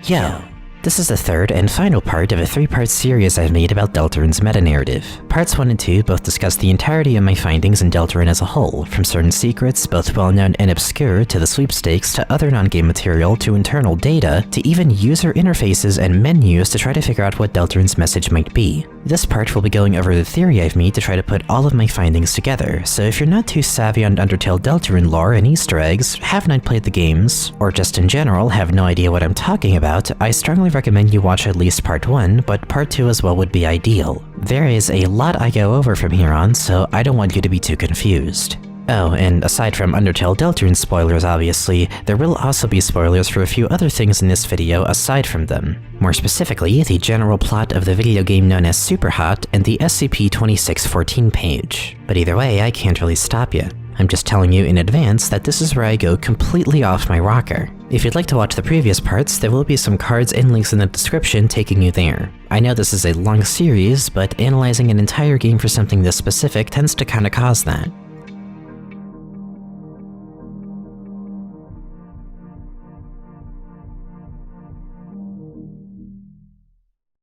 Yo! This is the third and final part of a 3-part series I've made about Deltarun's meta-narrative. Parts 1 and 2 both discuss the entirety of my findings in Deltarune as a whole, from certain secrets, both well-known and obscure, to the sweepstakes, to other non-game material, to internal data, to even user interfaces and menus to try to figure out what Deltarune's message might be. This part will be going over the theory I've made to try to put all of my findings together, so if you're not too savvy on Undertale Deltarune lore and Easter eggs, have not played the games, or just in general have no idea what I'm talking about, I strongly recommend you watch at least part 1, but part 2 as well would be ideal. There is a lot I go over from here on, so I don't want you to be too confused. Oh, and aside from Undertale Deltarune spoilers obviously, there will also be spoilers for a few other things in this video aside from them. More specifically, the general plot of the video game known as Superhot and the SCP-2614 page. But either way, I can't really stop you. I'm just telling you in advance that this is where I go completely off my rocker. If you'd like to watch the previous parts, there will be some cards and links in the description taking you there. I know this is a long series, but analyzing an entire game for something this specific tends to kinda cause that.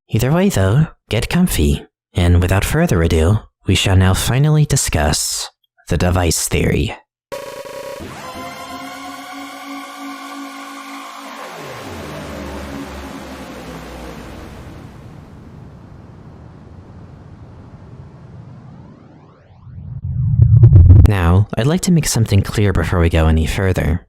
Either way though, get comfy, and without further ado, we shall now finally discuss the device theory. Now, I'd like to make something clear before we go any further.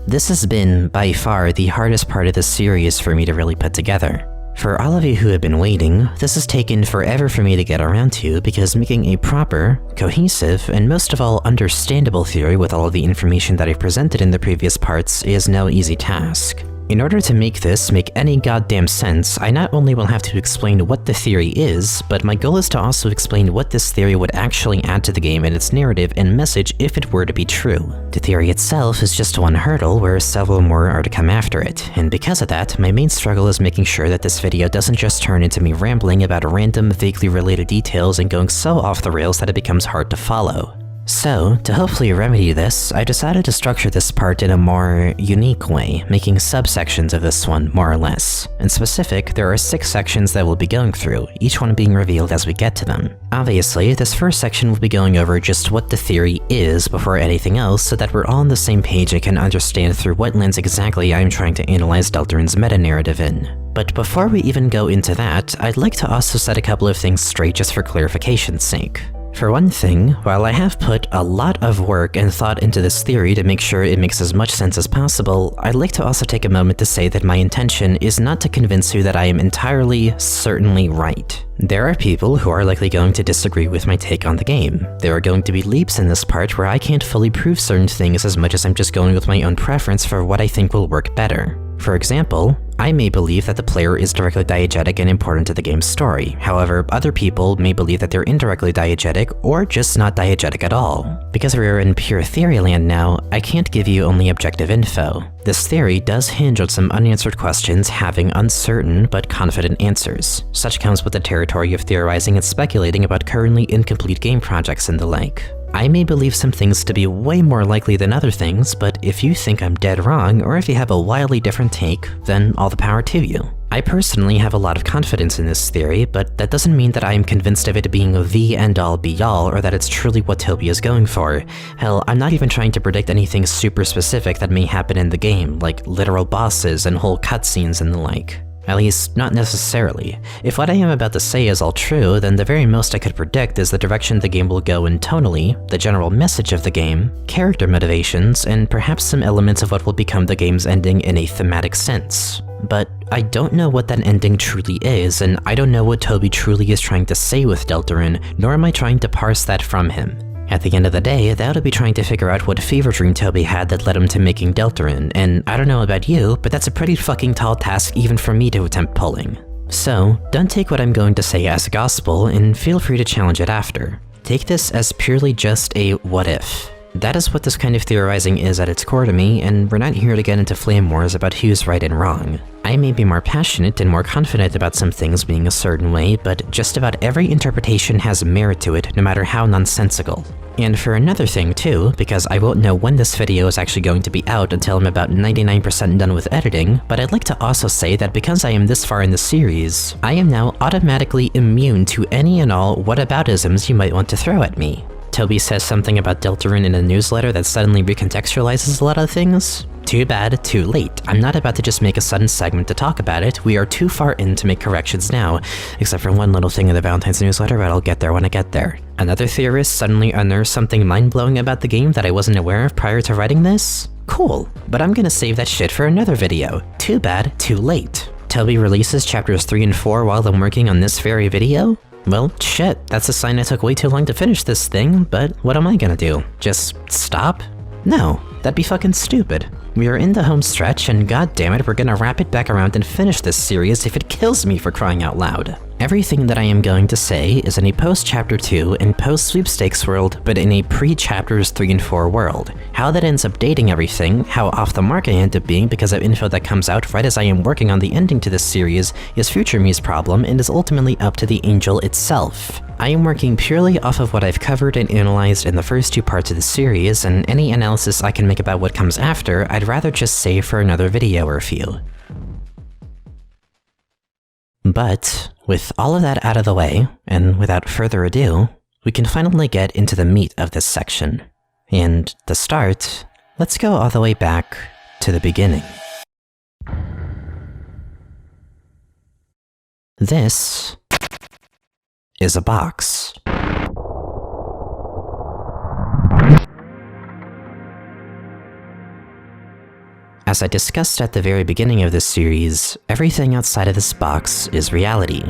This has been, by far, the hardest part of this series for me to really put together. For all of you who have been waiting, this has taken forever for me to get around to because making a proper, cohesive, and most of all understandable theory with all of the information that I've presented in the previous parts is no easy task. In order to make this make any goddamn sense, I not only will have to explain what the theory is, but my goal is to also explain what this theory would actually add to the game and its narrative and message if it were to be true. The theory itself is just one hurdle, where several more are to come after it, and because of that, my main struggle is making sure that this video doesn't just turn into me rambling about random, vaguely related details and going so off the rails that it becomes hard to follow. So, to hopefully remedy this, I decided to structure this part in a more unique way, making subsections of this one, more or less. In specific, there are 6 sections that we'll be going through, each one being revealed as we get to them. Obviously, this first section will be going over just what the theory is before anything else, so that we're all on the same page and can understand through what lens exactly I'm trying to analyze Deltarune's meta-narrative in. But before we even go into that, I'd like to also set a couple of things straight just for clarification's sake. For one thing, while I have put a lot of work and thought into this theory to make sure it makes as much sense as possible, I'd like to also take a moment to say that my intention is not to convince you that I am entirely, certainly right. There are people who are likely going to disagree with my take on the game. There are going to be leaps in this part where I can't fully prove certain things as much as I'm just going with my own preference for what I think will work better. For example, I may believe that the player is directly diegetic and important to the game's story. However, other people may believe that they're indirectly diegetic or just not diegetic at all. Because we're in pure theory land now, I can't give you only objective info. This theory does hinge on some unanswered questions having uncertain but confident answers. Such comes with the territory of theorizing and speculating about currently incomplete game projects and the like. I may believe some things to be way more likely than other things, but if you think I'm dead wrong, or if you have a wildly different take, then all the power to you. I personally have a lot of confidence in this theory, but that doesn't mean that I am convinced of it being a the end-all be-all or that it's truly what Toby is going for. Hell, I'm not even trying to predict anything super specific that may happen in the game, like literal bosses and whole cutscenes and the like. At least, not necessarily. If what I am about to say is all true, then the very most I could predict is the direction the game will go in tonally, the general message of the game, character motivations, and perhaps some elements of what will become the game's ending in a thematic sense. But I don't know what that ending truly is, and I don't know what Toby truly is trying to say with Deltarune, nor am I trying to parse that from him. At the end of the day, that would be trying to figure out what fever dream Toby had that led him to making Deltarune, and I don't know about you, but that's a pretty fucking tall task even for me to attempt pulling. So, don't take what I'm going to say as gospel, and feel free to challenge it after. Take this as purely just a what if. That is what this kind of theorizing is at its core to me, and we're not here to get into flame wars about who's right and wrong. I may be more passionate and more confident about some things being a certain way, but just about every interpretation has merit to it, no matter how nonsensical. And for another thing too, because I won't know when this video is actually going to be out until I'm about 99% done with editing, but I'd like to also say that because I am this far in the series, I am now automatically immune to any and all whataboutisms you might want to throw at me. Toby says something about Deltarune in a newsletter that suddenly recontextualizes a lot of things. Too bad, too late. I'm not about to just make a sudden segment to talk about it. We are too far in to make corrections now, except for one little thing in the Valentine's newsletter, but I'll get there when I get there. Another theorist suddenly unearthed something mind-blowing about the game that I wasn't aware of prior to writing this? Cool, but I'm gonna save that shit for another video. Too bad, too late. Toby releases chapters 3 and 4 while I'm working on this very video? Well, shit, that's a sign I took way too long to finish this thing, but what am I gonna do? Just stop? No, that'd be fucking stupid. We are in the home stretch, and goddammit, we're gonna wrap it back around and finish this series if it kills me for crying out loud. Everything that I am going to say is in a post-chapter 2 and post-sweepstakes world, but in a pre-chapters 3 and 4 world. How that ends up dating everything, how off the mark I end up being because of info that comes out right as I am working on the ending to this series, is future me's problem and is ultimately up to the angel itself. I am working purely off of what I've covered and analyzed in the first 2 parts of the series, and any analysis I can make about what comes after, I'd rather just save for another video or few. But, with all of that out of the way, and without further ado, we can finally get into the meat of this section. And to start, let's go all the way back to the beginning. This is a box. As I discussed at the very beginning of this series, everything outside of this box is reality,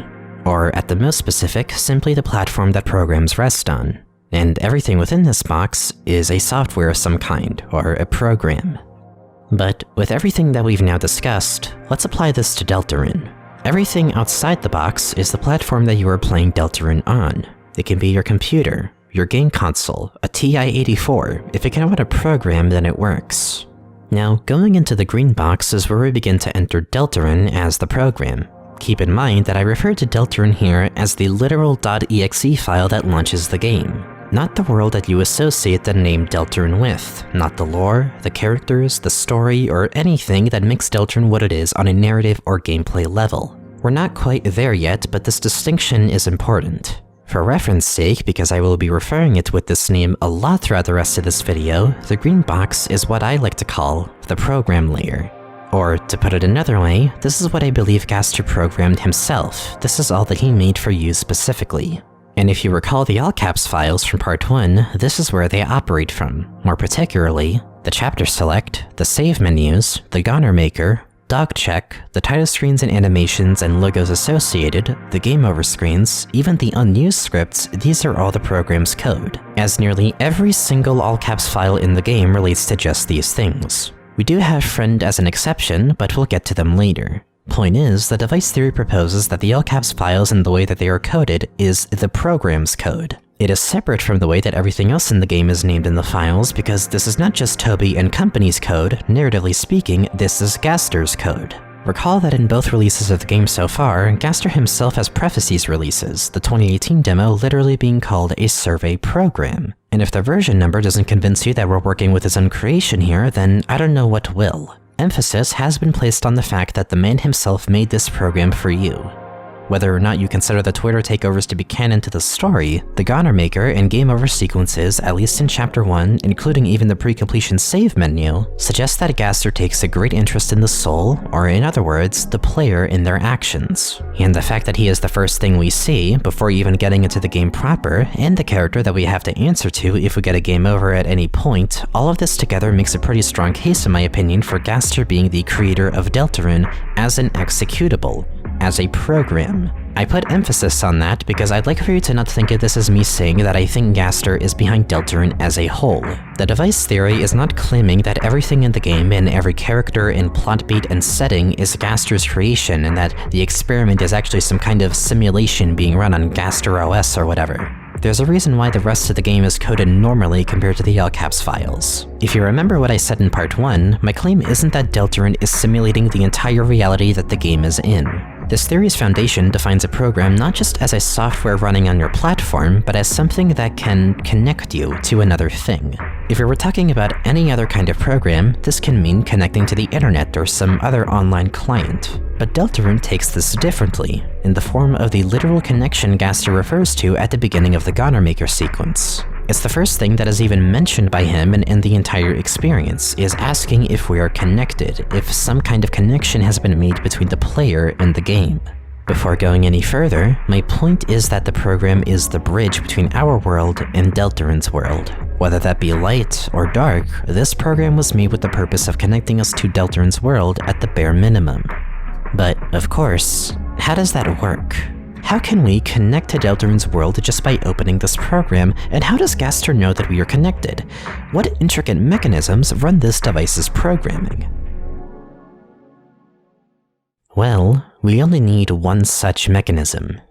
or at the most specific, simply the platform that programs rest on. And everything within this box is a software of some kind, or a program. But with everything that we've now discussed, let's apply this to Deltarune. Everything outside the box is the platform that you are playing Deltarune on. It can be your computer, your game console, a TI-84. If it can run a program, then it works. Now, going into the green box is where we begin to enter Deltarune as the program. Keep in mind that I refer to Deltarune here as the literal .exe file that launches the game, not the world that you associate the name Deltarune with, not the lore, the characters, the story, or anything that makes Deltarune what it is on a narrative or gameplay level. We're not quite there yet, but this distinction is important. For reference sake, because I will be referring it with this name a lot throughout the rest of this video, the green box is what I like to call the program layer. Or, to put it another way, this is what I believe Gaster programmed himself. This is all that he made for you specifically. And if you recall the all caps files from part 1, this is where they operate from. More particularly, the chapter select, the save menus, the Goner Maker, dog check, the title screens and animations and logos associated, the game over screens, even the unused scripts, these are all the program's code, as nearly every single all caps file in the game relates to just these things. We do have friend as an exception, but we'll get to them later. Point is, the device theory proposes that the all caps files and the way that they are coded is the program's code. It is separate from the way that everything else in the game is named in the files because this is not just Toby and Company's code, narratively speaking, this is Gaster's code. Recall that in both releases of the game so far, Gaster himself has prefaced these releases, the 2018 demo literally being called a survey program. And if the version number doesn't convince you that we're working with his own creation here, then I don't know what will. Emphasis has been placed on the fact that the man himself made this program for you. Whether or not you consider the Twitter takeovers to be canon to the story, the Goner Maker and game over sequences, at least in chapter 1, including even the pre-completion save menu, suggest that Gaster takes a great interest in the soul, or in other words, the player in their actions. And the fact that he is the first thing we see, before even getting into the game proper, and the character that we have to answer to if we get a game over at any point, all of this together makes a pretty strong case in my opinion for Gaster being the creator of Deltarune as an executable, as a program. I put emphasis on that because I'd like for you to not think of this as me saying that I think Gaster is behind Deltarune as a whole. The device theory is not claiming that everything in the game and every character and plot beat and setting is Gaster's creation and that the experiment is actually some kind of simulation being run on Gaster OS or whatever. there's a reason why the rest of the game is coded normally compared to the all caps files. If you remember what I said in part 1, my claim isn't that Deltarune is simulating the entire reality that the game is in. This theory's foundation defines a program not just as a software running on your platform, but as something that can connect you to another thing. If we were talking about any other kind of program, this can mean connecting to the internet or some other online client. But Deltarune takes this differently, in the form of the literal connection Gaster refers to at the beginning of the Goner Maker sequence. It's the first thing that is even mentioned by him and in the entire experience, is asking if we are connected, if some kind of connection has been made between the player and the game. Before going any further, my point is that the program is the bridge between our world and Deltarune's world. Whether that be light or dark, this program was made with the purpose of connecting us to Deltarune's world at the bare minimum. But, of course, how does that work? How can we connect to Deltarune's world just by opening this program, and how does Gaster know that we are connected? What intricate mechanisms run this device's programming? Well, we only need one such mechanism.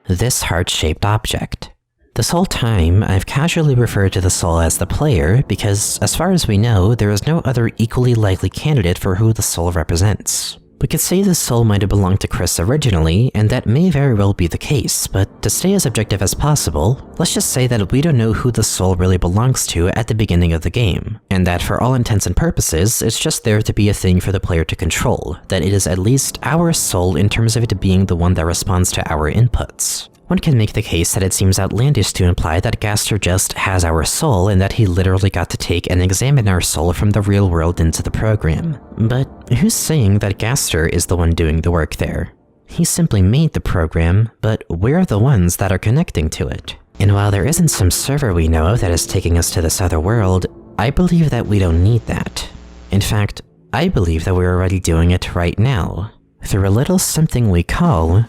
This heart-shaped object. This whole time, I've casually referred to the soul as the player because, as far as we know, there is no other equally likely candidate for who the soul represents. We could say the soul might have belonged to Chris originally, and that may very well be the case, but to stay as objective as possible, let's just say that we don't know who the soul really belongs to at the beginning of the game, and that for all intents and purposes, it's just there to be a thing for the player to control, that it is at least our soul in terms of it being the one that responds to our inputs. One can make the case that it seems outlandish to imply that Gaster just has our soul and that he literally got to take and examine our soul from the real world into the program. But who's saying that Gaster is the one doing the work there? He simply made the program, but we're the ones that are connecting to it. And while there isn't some server we know of that is taking us to this other world, I believe that we don't need that. In fact, I believe that we're already doing it right now, through a little something we call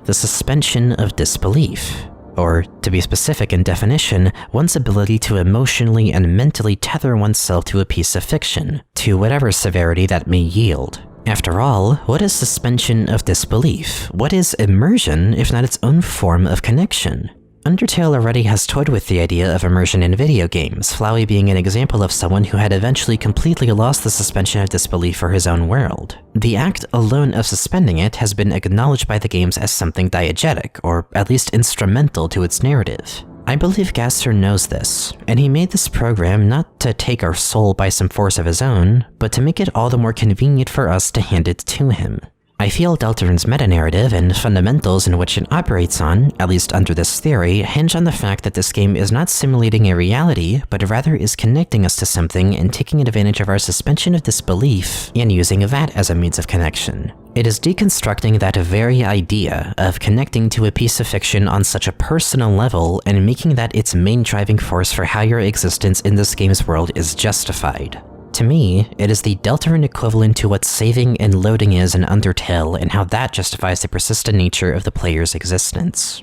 the suspension of disbelief, or, to be specific in definition, one's ability to emotionally and mentally tether oneself to a piece of fiction, to whatever severity that may yield. After all, what is suspension of disbelief? What is immersion if not its own form of connection? Undertale already has toyed with the idea of immersion in video games, Flowey being an example of someone who had eventually completely lost the suspension of disbelief for his own world. The act alone of suspending it has been acknowledged by the games as something diegetic, or at least instrumental to its narrative. I believe Gaster knows this, and he made this program not to take our soul by some force of his own, but to make it all the more convenient for us to hand it to him. I feel Deltarune's meta-narrative and fundamentals in which it operates on, at least under this theory, hinge on the fact that this game is not simulating a reality, but rather is connecting us to something and taking advantage of our suspension of disbelief and using that as a means of connection. It is deconstructing that very idea of connecting to a piece of fiction on such a personal level and making that its main driving force for how your existence in this game's world is justified. To me, it is the Deltarune equivalent to what saving and loading is in Undertale and how that justifies the persistent nature of the player's existence.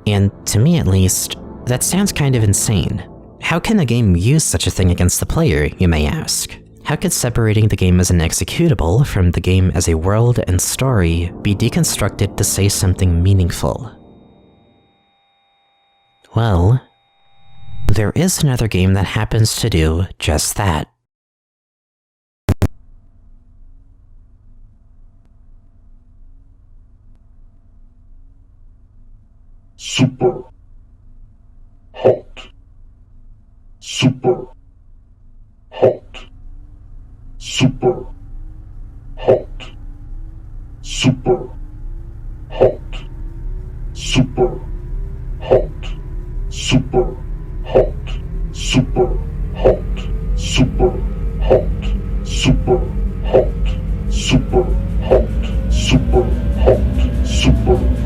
And to me at least, that sounds kind of insane. How can a game use such a thing against the player, you may ask? How could separating the game as an executable from the game as a world and story be deconstructed to say something meaningful? Well, there is another game that happens to do just that. Super hot. Super hot. Super hot. Super hot. Super hot. Super hot. Super hot. Super hot. Super hot. Super hot. Super hot. Super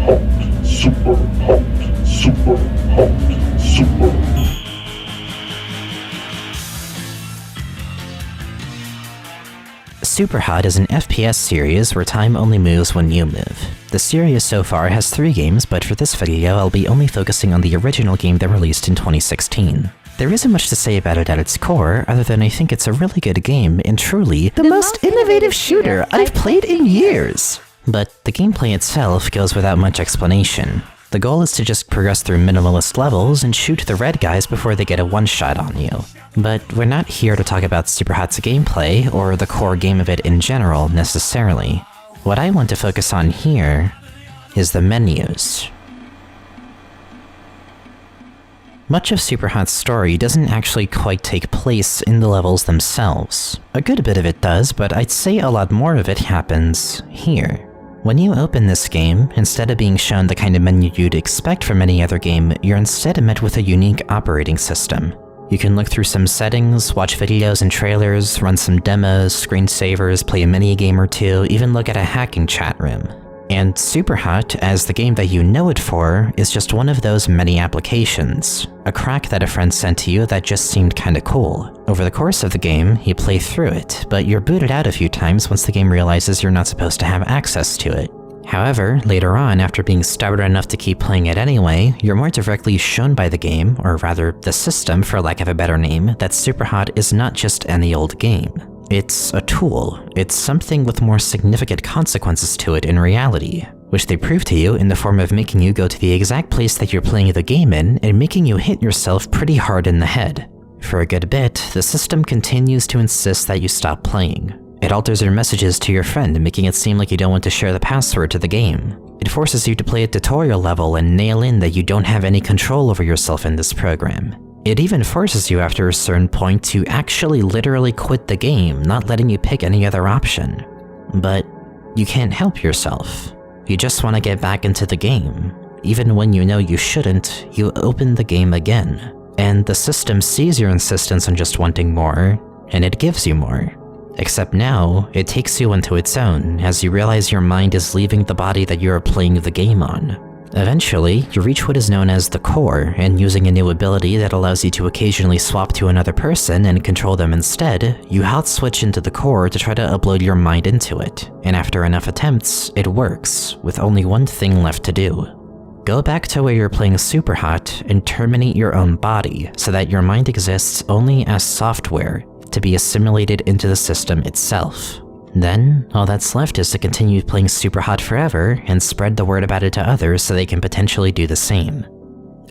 hot. Super hot. Super hot. Super. Superhot is an FPS series where time only moves when you move. The series so far has 3 games, but for this video I'll be only focusing on the original game that released in 2016. There isn't much to say about it at its core, other than I think it's a really good game and truly the most innovative shooter I've played in years! But the gameplay itself goes without much explanation. The goal is to just progress through minimalist levels and shoot the red guys before they get a one-shot on you. But we're not here to talk about Superhot's gameplay, or the core game of it in general, necessarily. What I want to focus on here is the menus. Much of Superhot's story doesn't actually quite take place in the levels themselves. A good bit of it does, but I'd say a lot more of it happens here. When you open this game, instead of being shown the kind of menu you'd expect from any other game, you're instead met with a unique operating system. You can look through some settings, watch videos and trailers, run some demos, screensavers, play a minigame or two, even look at a hacking chat room. And Superhot, as the game that you know it for, is just one of those many applications. A crack that a friend sent to you that just seemed kinda cool. Over the course of the game, you play through it, but you're booted out a few times once the game realizes you're not supposed to have access to it. However, later on, after being stubborn enough to keep playing it anyway, you're more directly shown by the game, or rather the system for lack of a better name, that Superhot is not just any old game. It's a tool. It's something with more significant consequences to it in reality, which they prove to you in the form of making you go to the exact place that you're playing the game in and making you hit yourself pretty hard in the head. For a good bit, the system continues to insist that you stop playing. It alters your messages to your friend, making it seem like you don't want to share the password to the game. It forces you to play at tutorial level and nail in that you don't have any control over yourself in this program. It even forces you after a certain point to actually literally quit the game, not letting you pick any other option. But you can't help yourself. You just want to get back into the game. Even when you know you shouldn't, you open the game again. And the system sees your insistence on just wanting more, and it gives you more. Except now, it takes you into its own, as you realize your mind is leaving the body that you are playing the game on. Eventually, you reach what is known as the core, and using a new ability that allows you to occasionally swap to another person and control them instead, you hot switch into the core to try to upload your mind into it. And after enough attempts, it works, with only one thing left to do. Go back to where you're playing Superhot and terminate your own body, so that your mind exists only as software, to be assimilated into the system itself. Then, all that's left is to continue playing Superhot forever and spread the word about it to others so they can potentially do the same.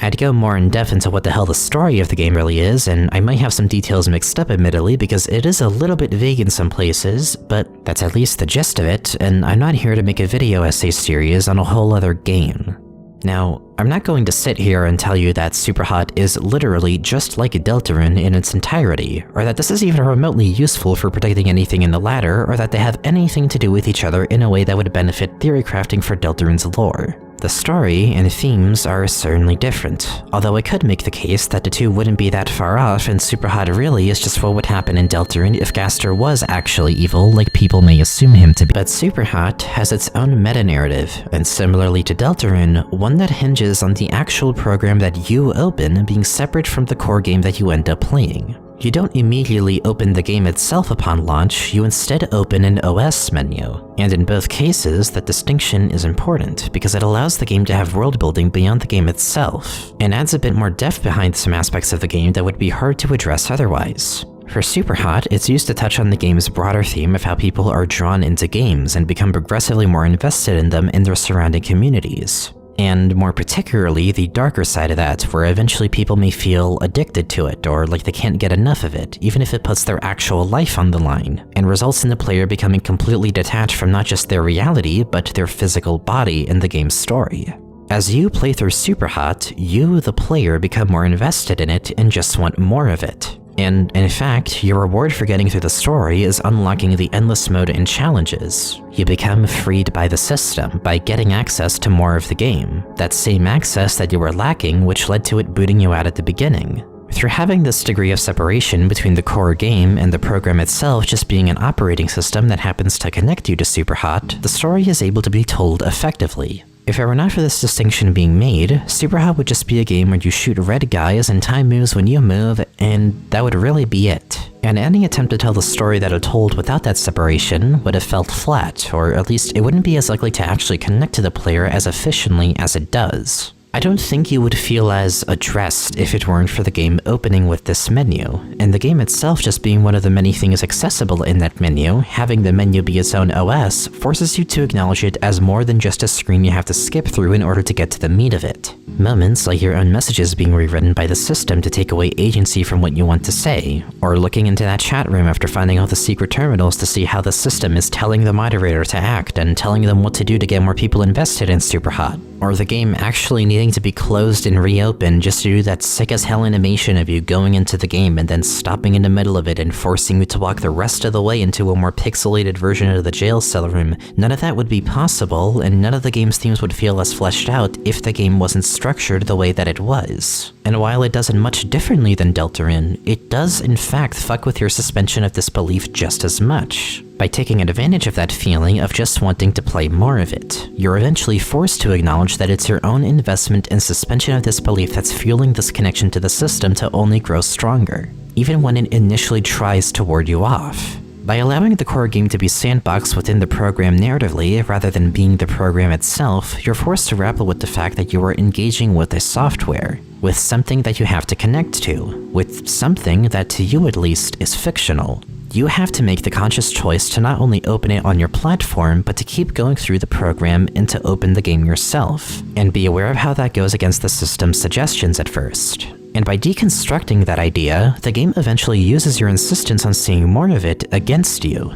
I'd go more in depth into what the hell the story of the game really is, and I might have some details mixed up admittedly because it is a little bit vague in some places, but that's at least the gist of it, and I'm not here to make a video essay series on a whole other game. Now, I'm not going to sit here and tell you that Superhot is literally just like a Deltarune in its entirety, or that this is even remotely useful for predicting anything in the ladder, or that they have anything to do with each other in a way that would benefit theory crafting for Deltarune's lore. The story and themes are certainly different, although I could make the case that the two wouldn't be that far off, and Superhot really is just what would happen in Deltarune if GASTER was actually evil, like people may assume him to be. But Superhot has its own meta-narrative, and similarly to Deltarune, one that hinges on the actual program that you open being separate from the core game that you end up playing. You don't immediately open the game itself upon launch, you instead open an OS menu. And in both cases, that distinction is important, because it allows the game to have world building beyond the game itself, and adds a bit more depth behind some aspects of the game that would be hard to address otherwise. For Superhot, it's used to touch on the game's broader theme of how people are drawn into games and become progressively more invested in them in their surrounding communities. And more particularly, the darker side of that, where eventually people may feel addicted to it, or like they can't get enough of it, even if it puts their actual life on the line, and results in the player becoming completely detached from not just their reality, but their physical body in the game's story. As you play through Superhot, you, the player, become more invested in it and just want more of it. And in fact, your reward for getting through the story is unlocking the endless mode and challenges. You become freed by the system by getting access to more of the game, that same access that you were lacking, which led to it booting you out at the beginning. Through having this degree of separation between the core game and the program itself just being an operating system that happens to connect you to Superhot, the story is able to be told effectively. If it were not for this distinction being made, Superhot would just be a game where you shoot red guys and time moves when you move, and that would really be it. And any attempt to tell the story that it told without that separation would have felt flat, or at least it wouldn't be as likely to actually connect to the player as efficiently as it does. I don't think you would feel as addressed if it weren't for the game opening with this menu, and the game itself just being one of the many things accessible in that menu. Having the menu be its own OS forces you to acknowledge it as more than just a screen you have to skip through in order to get to the meat of it. Moments like your own messages being rewritten by the system to take away agency from what you want to say, or looking into that chat room after finding all the secret terminals to see how the system is telling the moderator to act and telling them what to do to get more people invested in Superhot, or the game actually needing to be closed and reopened just to do that sick-as-hell animation of you going into the game and then stopping in the middle of it and forcing you to walk the rest of the way into a more pixelated version of the jail cell room. None of that would be possible, and none of the game's themes would feel as fleshed out if the game wasn't structured the way that it was. And while it does it much differently than Deltarune, it does in fact fuck with your suspension of disbelief just as much. By taking advantage of that feeling of just wanting to play more of it, you're eventually forced to acknowledge that it's your own investment and suspension of disbelief that's fueling this connection to the system to only grow stronger, even when it initially tries to ward you off. By allowing the core game to be sandboxed within the program narratively rather than being the program itself, you're forced to grapple with the fact that you are engaging with a software, with something that you have to connect to, with something that to you at least is fictional. You have to make the conscious choice to not only open it on your platform, but to keep going through the program and to open the game yourself, and be aware of how that goes against the system's suggestions at first. And by deconstructing that idea, the game eventually uses your insistence on seeing more of it against you.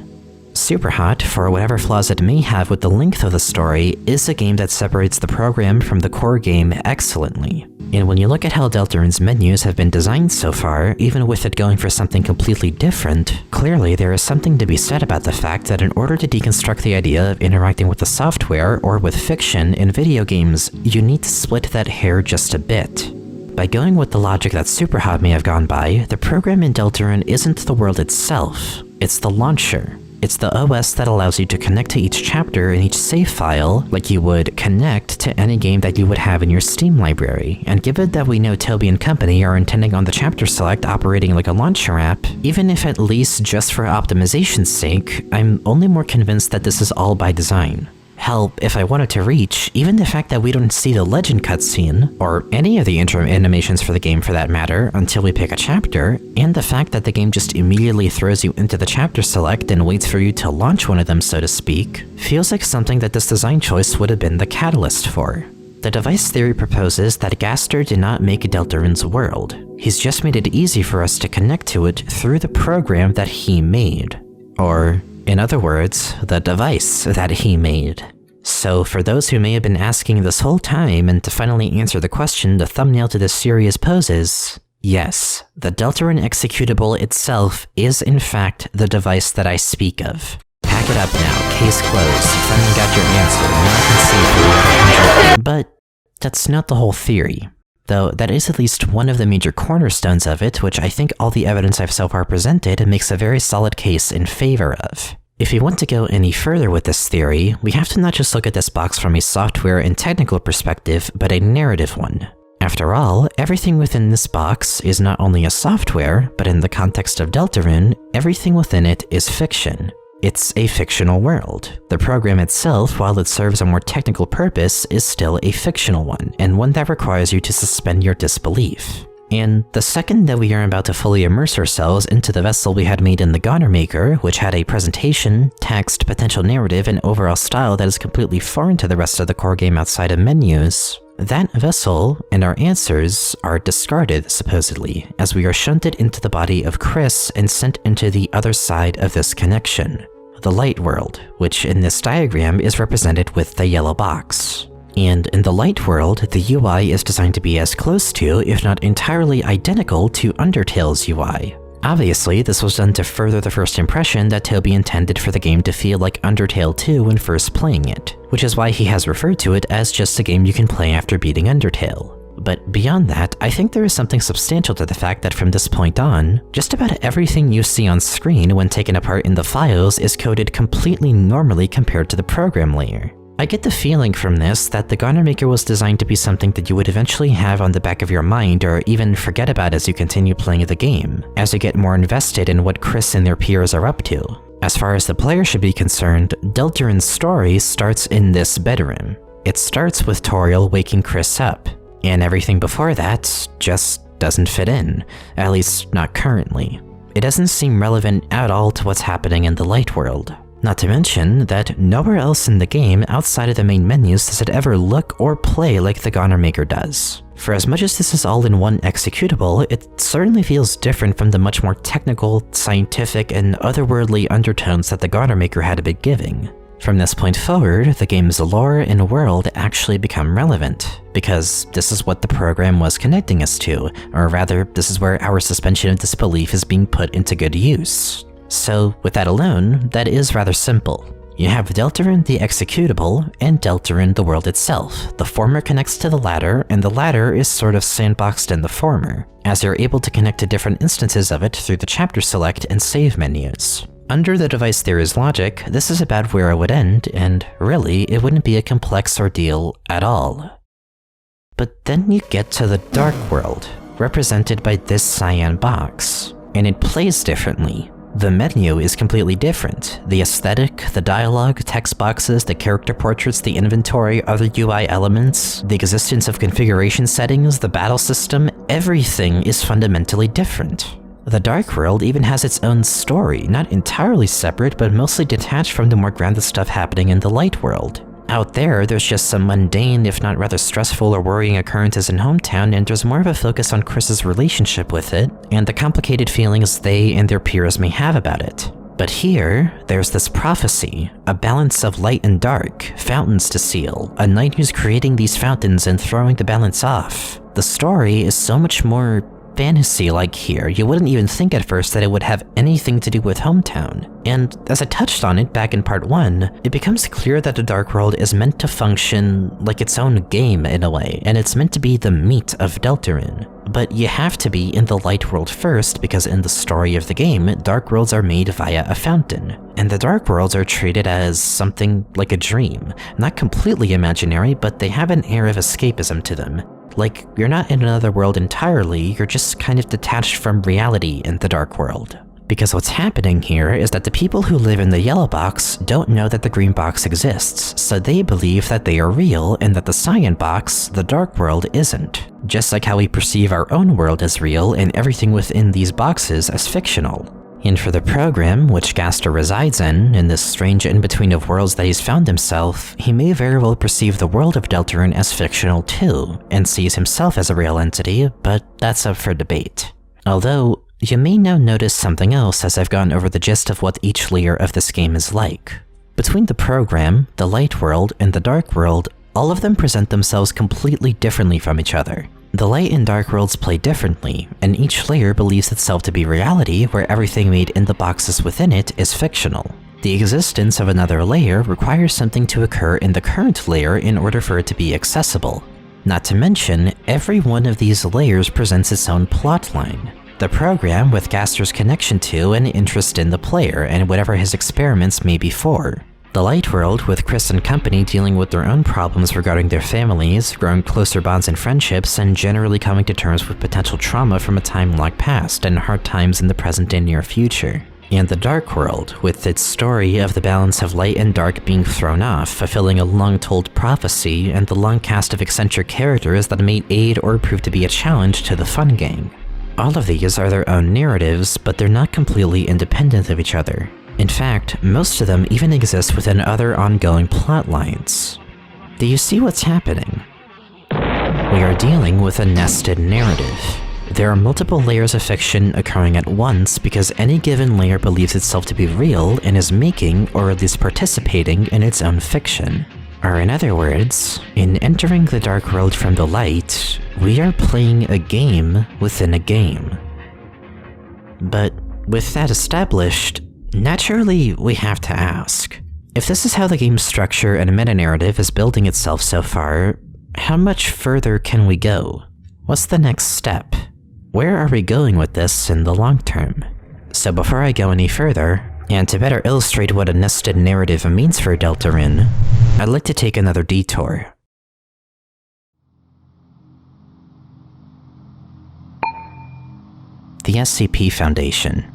Superhot, for whatever flaws it may have with the length of the story, is a game that separates the program from the core game excellently. And when you look at how Deltarune's menus have been designed so far, even with it going for something completely different, clearly there is something to be said about the fact that in order to deconstruct the idea of interacting with the software or with fiction in video games, you need to split that hair just a bit. By going with the logic that Superhot may have gone by, the program in Deltarune isn't the world itself, it's the launcher. It's the OS that allows you to connect to each chapter in each save file like you would connect to any game that you would have in your Steam library. And given that we know Toby and company are intending on the chapter select operating like a launcher app, even if at least just for optimization's sake, I'm only more convinced that this is all by design. Hell, if I wanted to reach, even the fact that we don't see the legend cutscene, or any of the intro animations for the game for that matter, until we pick a chapter, and the fact that the game just immediately throws you into the chapter select and waits for you to launch one of them, so to speak, feels like something that this design choice would have been the catalyst for. The device theory proposes that Gaster did not make Deltarune's world. He's just made it easy for us to connect to it through the program that he made. Or, in other words, the device that he made. So for those who may have been asking this whole time, and to finally answer the question the thumbnail to this series poses, yes, the Deltarune executable itself is in fact the device that I speak of. Pack it up now, case closed, finally got your answer, now I can see. But that's not the whole theory. Though that is at least one of the major cornerstones of it, which I think all the evidence I've so far presented makes a very solid case in favor of. If you want to go any further with this theory, we have to not just look at this box from a software and technical perspective, but a narrative one. After all, everything within this box is not only a software, but in the context of Deltarune, everything within it is fiction. It's a fictional world. The program itself, while it serves a more technical purpose, is still a fictional one, and one that requires you to suspend your disbelief. And the second that we are about to fully immerse ourselves into the vessel we had made in the Goner Maker, which had a presentation, text, potential narrative, and overall style that is completely foreign to the rest of the core game outside of menus, that vessel and our answers are discarded, supposedly, as we are shunted into the body of Chris and sent into the other side of this connection, the light world, which in this diagram is represented with the yellow box. And in the light world, the UI is designed to be as close to, if not entirely identical to, Undertale's UI. Obviously, this was done to further the first impression that Toby intended for the game to feel like Undertale 2 when first playing it, which is why he has referred to it as just a game you can play after beating Undertale. But beyond that, I think there is something substantial to the fact that from this point on, just about everything you see on screen when taken apart in the files is coded completely normally compared to the program layer. I get the feeling from this that the Goner Maker was designed to be something that you would eventually have on the back of your mind or even forget about as you continue playing the game, as you get more invested in what Chris and their peers are up to. As far as the player should be concerned, Deltarune's story starts in this bedroom. It starts with Toriel waking Chris up. and everything before that just doesn't fit in, at least not currently. It doesn't seem relevant at all to what's happening in the light world. Not to mention that nowhere else in the game outside of the main menus does it ever look or play like the Goner Maker does. For as much as this is all in one executable, it certainly feels different from the much more technical, scientific, and otherworldly undertones that the Goner Maker had been giving. From this point forward, the game's lore and world actually become relevant, because this is what the program was connecting us to, or rather, this is where our suspension of disbelief is being put into good use. So, with that alone, that is rather simple. You have Deltarune the executable, and Deltarune the world itself. The former connects to the latter, and the latter is sort of sandboxed in the former, as you're able to connect to different instances of it through the chapter select and save menus. Under the device theory's logic, this is about where it would end, and really, it wouldn't be a complex ordeal at all. But then you get to the Dark World, represented by this cyan box, and it plays differently. The menu is completely different. The aesthetic, the dialogue, text boxes, the character portraits, the inventory, other UI elements, the existence of configuration settings, the battle system, everything is fundamentally different. The Dark World even has its own story, not entirely separate, but mostly detached from the more grounded stuff happening in the Light World. Out there's just some mundane, if not rather stressful or worrying occurrences in Hometown, and there's more of a focus on Chris's relationship with it, and the complicated feelings they and their peers may have about it. But here, there's this prophecy, a balance of light and dark, fountains to seal, a knight who's creating these fountains and throwing the balance off. The story is so much more fantasy-like here, you wouldn't even think at first that it would have anything to do with Hometown. And as I touched on it back in part 1, it becomes clear that the Dark World is meant to function like its own game in a way, and it's meant to be the meat of Deltarune. But you have to be in the Light World first, because in the story of the game, Dark Worlds are made via a fountain. And the Dark Worlds are treated as something like a dream. Not completely imaginary, but they have an air of escapism to them. Like, you're not in another world entirely, you're just kind of detached from reality in the Dark World. Because what's happening here is that the people who live in the yellow box don't know that the green box exists, so they believe that they are real and that the cyan box, the Dark World, isn't. Just like how we perceive our own world as real and everything within these boxes as fictional. And for the program, which Gaster resides in this strange in-between of worlds that he's found himself, he may very well perceive the world of Deltarune as fictional too, and sees himself as a real entity, but that's up for debate. Although, you may now notice something else as I've gone over the gist of what each layer of this game is like. Between the program, the Light World, and the Dark World, all of them present themselves completely differently from each other. The Light and Dark Worlds play differently, and each layer believes itself to be reality where everything made in the boxes within it is fictional. The existence of another layer requires something to occur in the current layer in order for it to be accessible. Not to mention, every one of these layers presents its own plotline. The program with Gaster's connection to and interest in the player and whatever his experiments may be for. The Light World with Chris and company dealing with their own problems regarding their families, growing closer bonds and friendships, and generally coming to terms with potential trauma from a time long past and hard times in the present and near future. And the Dark World, with its story of the balance of light and dark being thrown off, fulfilling a long-told prophecy, and the long cast of eccentric characters that may aid or prove to be a challenge to the fun gang. All of these are their own narratives, but they're not completely independent of each other. In fact, most of them even exist within other ongoing plot lines. Do you see what's happening? We are dealing with a nested narrative. There are multiple layers of fiction occurring at once because any given layer believes itself to be real and is making, or at least participating, in its own fiction. Or in other words, in entering the Dark World from the light, we are playing a game within a game. But with that established, naturally, we have to ask, if this is how the game's structure and meta-narrative is building itself so far, how much further can we go? What's the next step? Where are we going with this in the long term? So before I go any further, and to better illustrate what a nested narrative means for Deltarune, I'd like to take another detour. The SCP Foundation.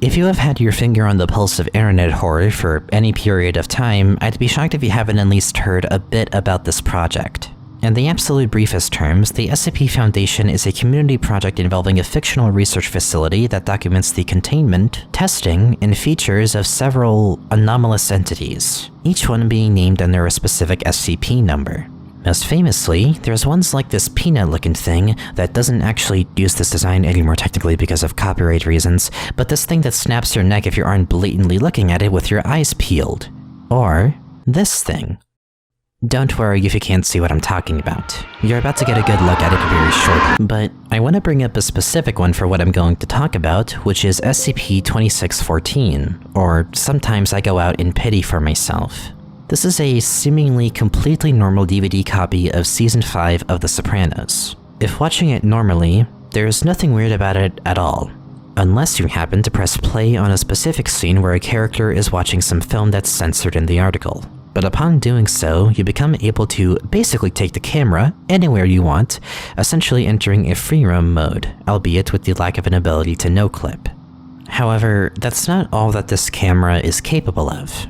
If you have had your finger on the pulse of internet horror for any period of time, I'd be shocked if you haven't at least heard a bit about this project. In the absolute briefest terms, the SCP Foundation is a community project involving a fictional research facility that documents the containment, testing, and features of several anomalous entities, each one being named under a specific SCP number. Most famously, there's ones like this peanut-looking thing that doesn't actually use this design anymore technically because of copyright reasons, but this thing that snaps your neck if you aren't blatantly looking at it with your eyes peeled. Or this thing. Don't worry if you can't see what I'm talking about. You're about to get a good look at it very shortly. But I want to bring up a specific one for what I'm going to talk about, which is SCP-2614, or Sometimes I Go Out in Pity for Myself. This is a seemingly completely normal DVD copy of Season 5 of The Sopranos. If watching it normally, there's nothing weird about it at all. Unless you happen to press play on a specific scene where a character is watching some film that's censored in the article. But upon doing so, you become able to basically take the camera anywhere you want, essentially entering a free roam mode, albeit with the lack of an ability to no-clip. However, that's not all that this camera is capable of.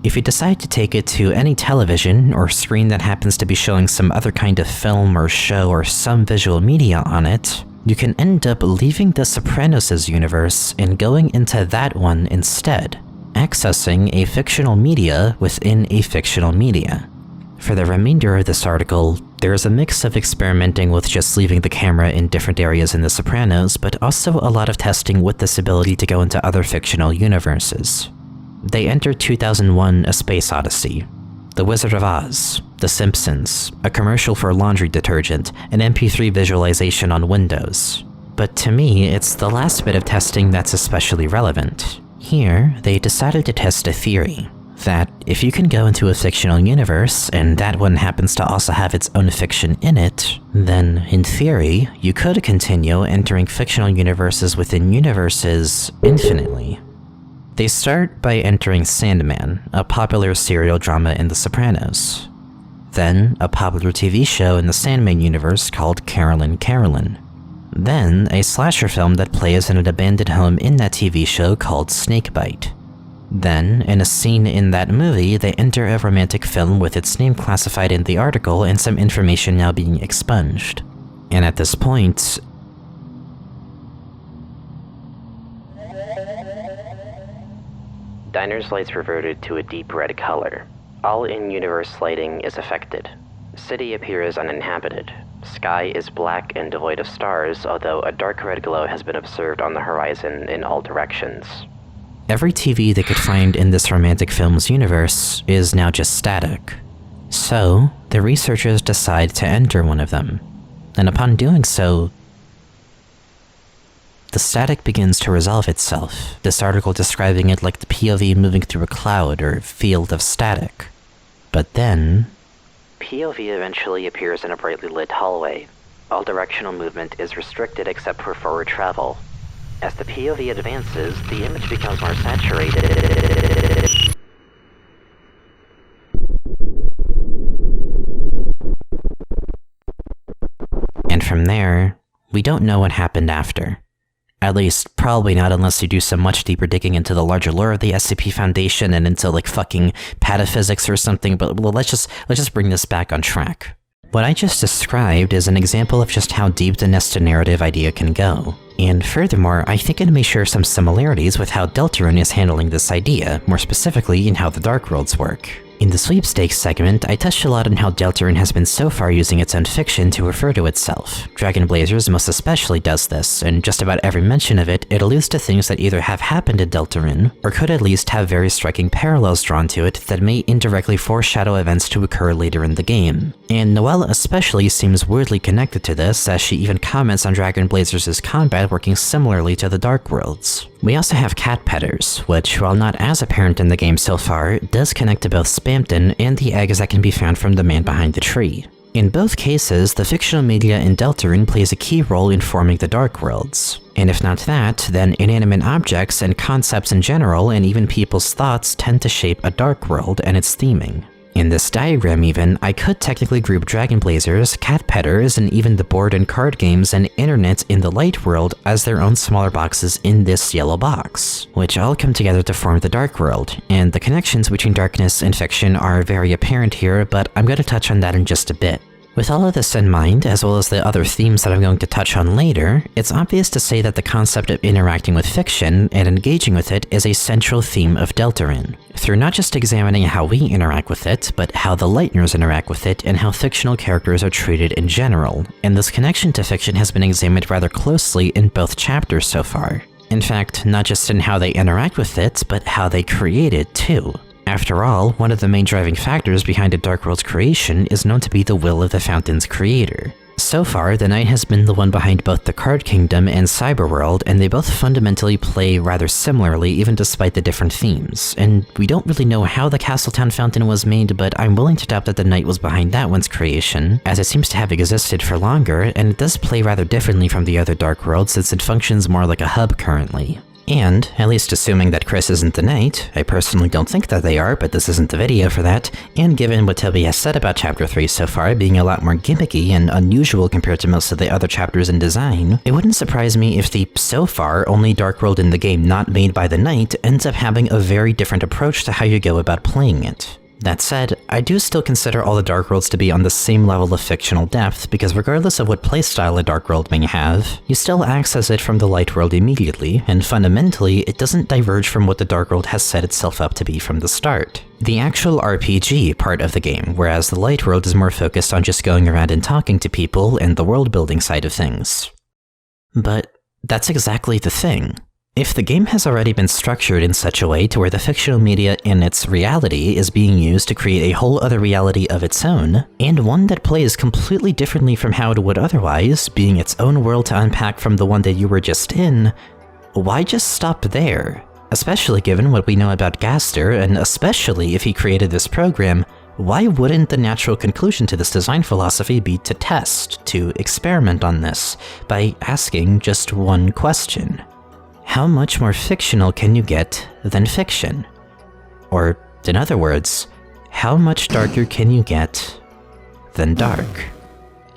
If you decide to take it to any television or screen that happens to be showing some other kind of film or show or some visual media on it, you can end up leaving the Sopranos' universe and going into that one instead, accessing a fictional media within a fictional media. For the remainder of this article, there is a mix of experimenting with just leaving the camera in different areas in The Sopranos, but also a lot of testing with this ability to go into other fictional universes. They enter 2001: A Space Odyssey, The Wizard of Oz, The Simpsons, a commercial for laundry detergent, an MP3 visualization on Windows. But to me, it's the last bit of testing that's especially relevant. Here, they decided to test a theory, that if you can go into a fictional universe, and that one happens to also have its own fiction in it, then, in theory, you could continue entering fictional universes within universes infinitely. They start by entering Sandman, a popular serial drama in The Sopranos. Then, a popular TV show in the Sandman universe called Carolyn Carolyn. Then, a slasher film that plays in an abandoned home in that TV show called Snakebite. Then, in a scene in that movie, they enter a romantic film with its name classified in the article and some information now being expunged. And at this point, Diner's lights reverted to a deep red color. All in-universe lighting is affected. City appears uninhabited. Sky is black and devoid of stars, although a dark red glow has been observed on the horizon in all directions. Every TV they could find in this romantic film's universe is now just static. So, the researchers decide to enter one of them. And upon doing so, the static begins to resolve itself, this article describing it like the POV moving through a cloud or field of static. But then, POV eventually appears in a brightly lit hallway. All directional movement is restricted except for forward travel. As the POV advances, the image becomes more saturated. And from there, we don't know what happened after. At least, probably not unless you do some much deeper digging into the larger lore of the SCP Foundation and into like fucking pataphysics or something, but well, let's just bring this back on track. What I just described is an example of just how deep the nested narrative idea can go. And furthermore, I think it may share some similarities with how Deltarune is handling this idea, more specifically in how the Dark Worlds work. In the sweepstakes segment, I touched a lot on how Deltarune has been so far using its own fiction to refer to itself. Dragon Blazers most especially does this, and just about every mention of it, it alludes to things that either have happened in Deltarune, or could at least have very striking parallels drawn to it that may indirectly foreshadow events to occur later in the game. And Noelle especially seems weirdly connected to this, as she even comments on Dragon Blazers' combat working similarly to the Dark Worlds. We also have cat pedders, which, while not as apparent in the game so far, does connect to both Spamton and the eggs that can be found from the man behind the tree. In both cases, the fictional media in Deltarune plays a key role in forming the Dark Worlds. And if not that, then inanimate objects and concepts in general, and even people's thoughts, tend to shape a Dark World and its theming. In this diagram even, I could technically group Dragon Blazers, cat pedders, and even the board and card games and internet in the light world as their own smaller boxes in this yellow box, which all come together to form the Dark World, and the connections between darkness and fiction are very apparent here, but I'm going to touch on that in just a bit. With all of this in mind, as well as the other themes that I'm going to touch on later, it's obvious to say that the concept of interacting with fiction and engaging with it is a central theme of Deltarune, through not just examining how we interact with it, but how the Lightners interact with it and how fictional characters are treated in general, and this connection to fiction has been examined rather closely in both chapters so far. In fact, not just in how they interact with it, but how they create it too. After all, one of the main driving factors behind a Dark World's creation is known to be the will of the Fountain's creator. So far, the Knight has been the one behind both the Card Kingdom and Cyberworld, and they both fundamentally play rather similarly even despite the different themes. And we don't really know how the Castletown Fountain was made, but I'm willing to doubt that the Knight was behind that one's creation, as it seems to have existed for longer, and it does play rather differently from the other Dark Worlds since it functions more like a hub currently. And, at least assuming that Chris isn't the Knight, I personally don't think that they are, but this isn't the video for that, and given what Toby has said about Chapter 3 so far being a lot more gimmicky and unusual compared to most of the other chapters in design, it wouldn't surprise me if the, so far, only Dark World in the game not made by the Knight ends up having a very different approach to how you go about playing it. That said, I do still consider all the Dark Worlds to be on the same level of fictional depth, because regardless of what playstyle a Dark World may have, you still access it from the Light World immediately, and fundamentally, it doesn't diverge from what the Dark World has set itself up to be from the start. The actual RPG part of the game, whereas the Light World is more focused on just going around and talking to people and the world-building side of things. But that's exactly the thing. If the game has already been structured in such a way to where the fictional media in its reality is being used to create a whole other reality of its own, and one that plays completely differently from how it would otherwise, being its own world to unpack from the one that you were just in, why just stop there? Especially given what we know about Gaster, and especially if he created this program, why wouldn't the natural conclusion to this design philosophy be to test, to experiment on this, by asking just one question? How much more fictional can you get than fiction? Or, in other words, how much darker can you get than dark?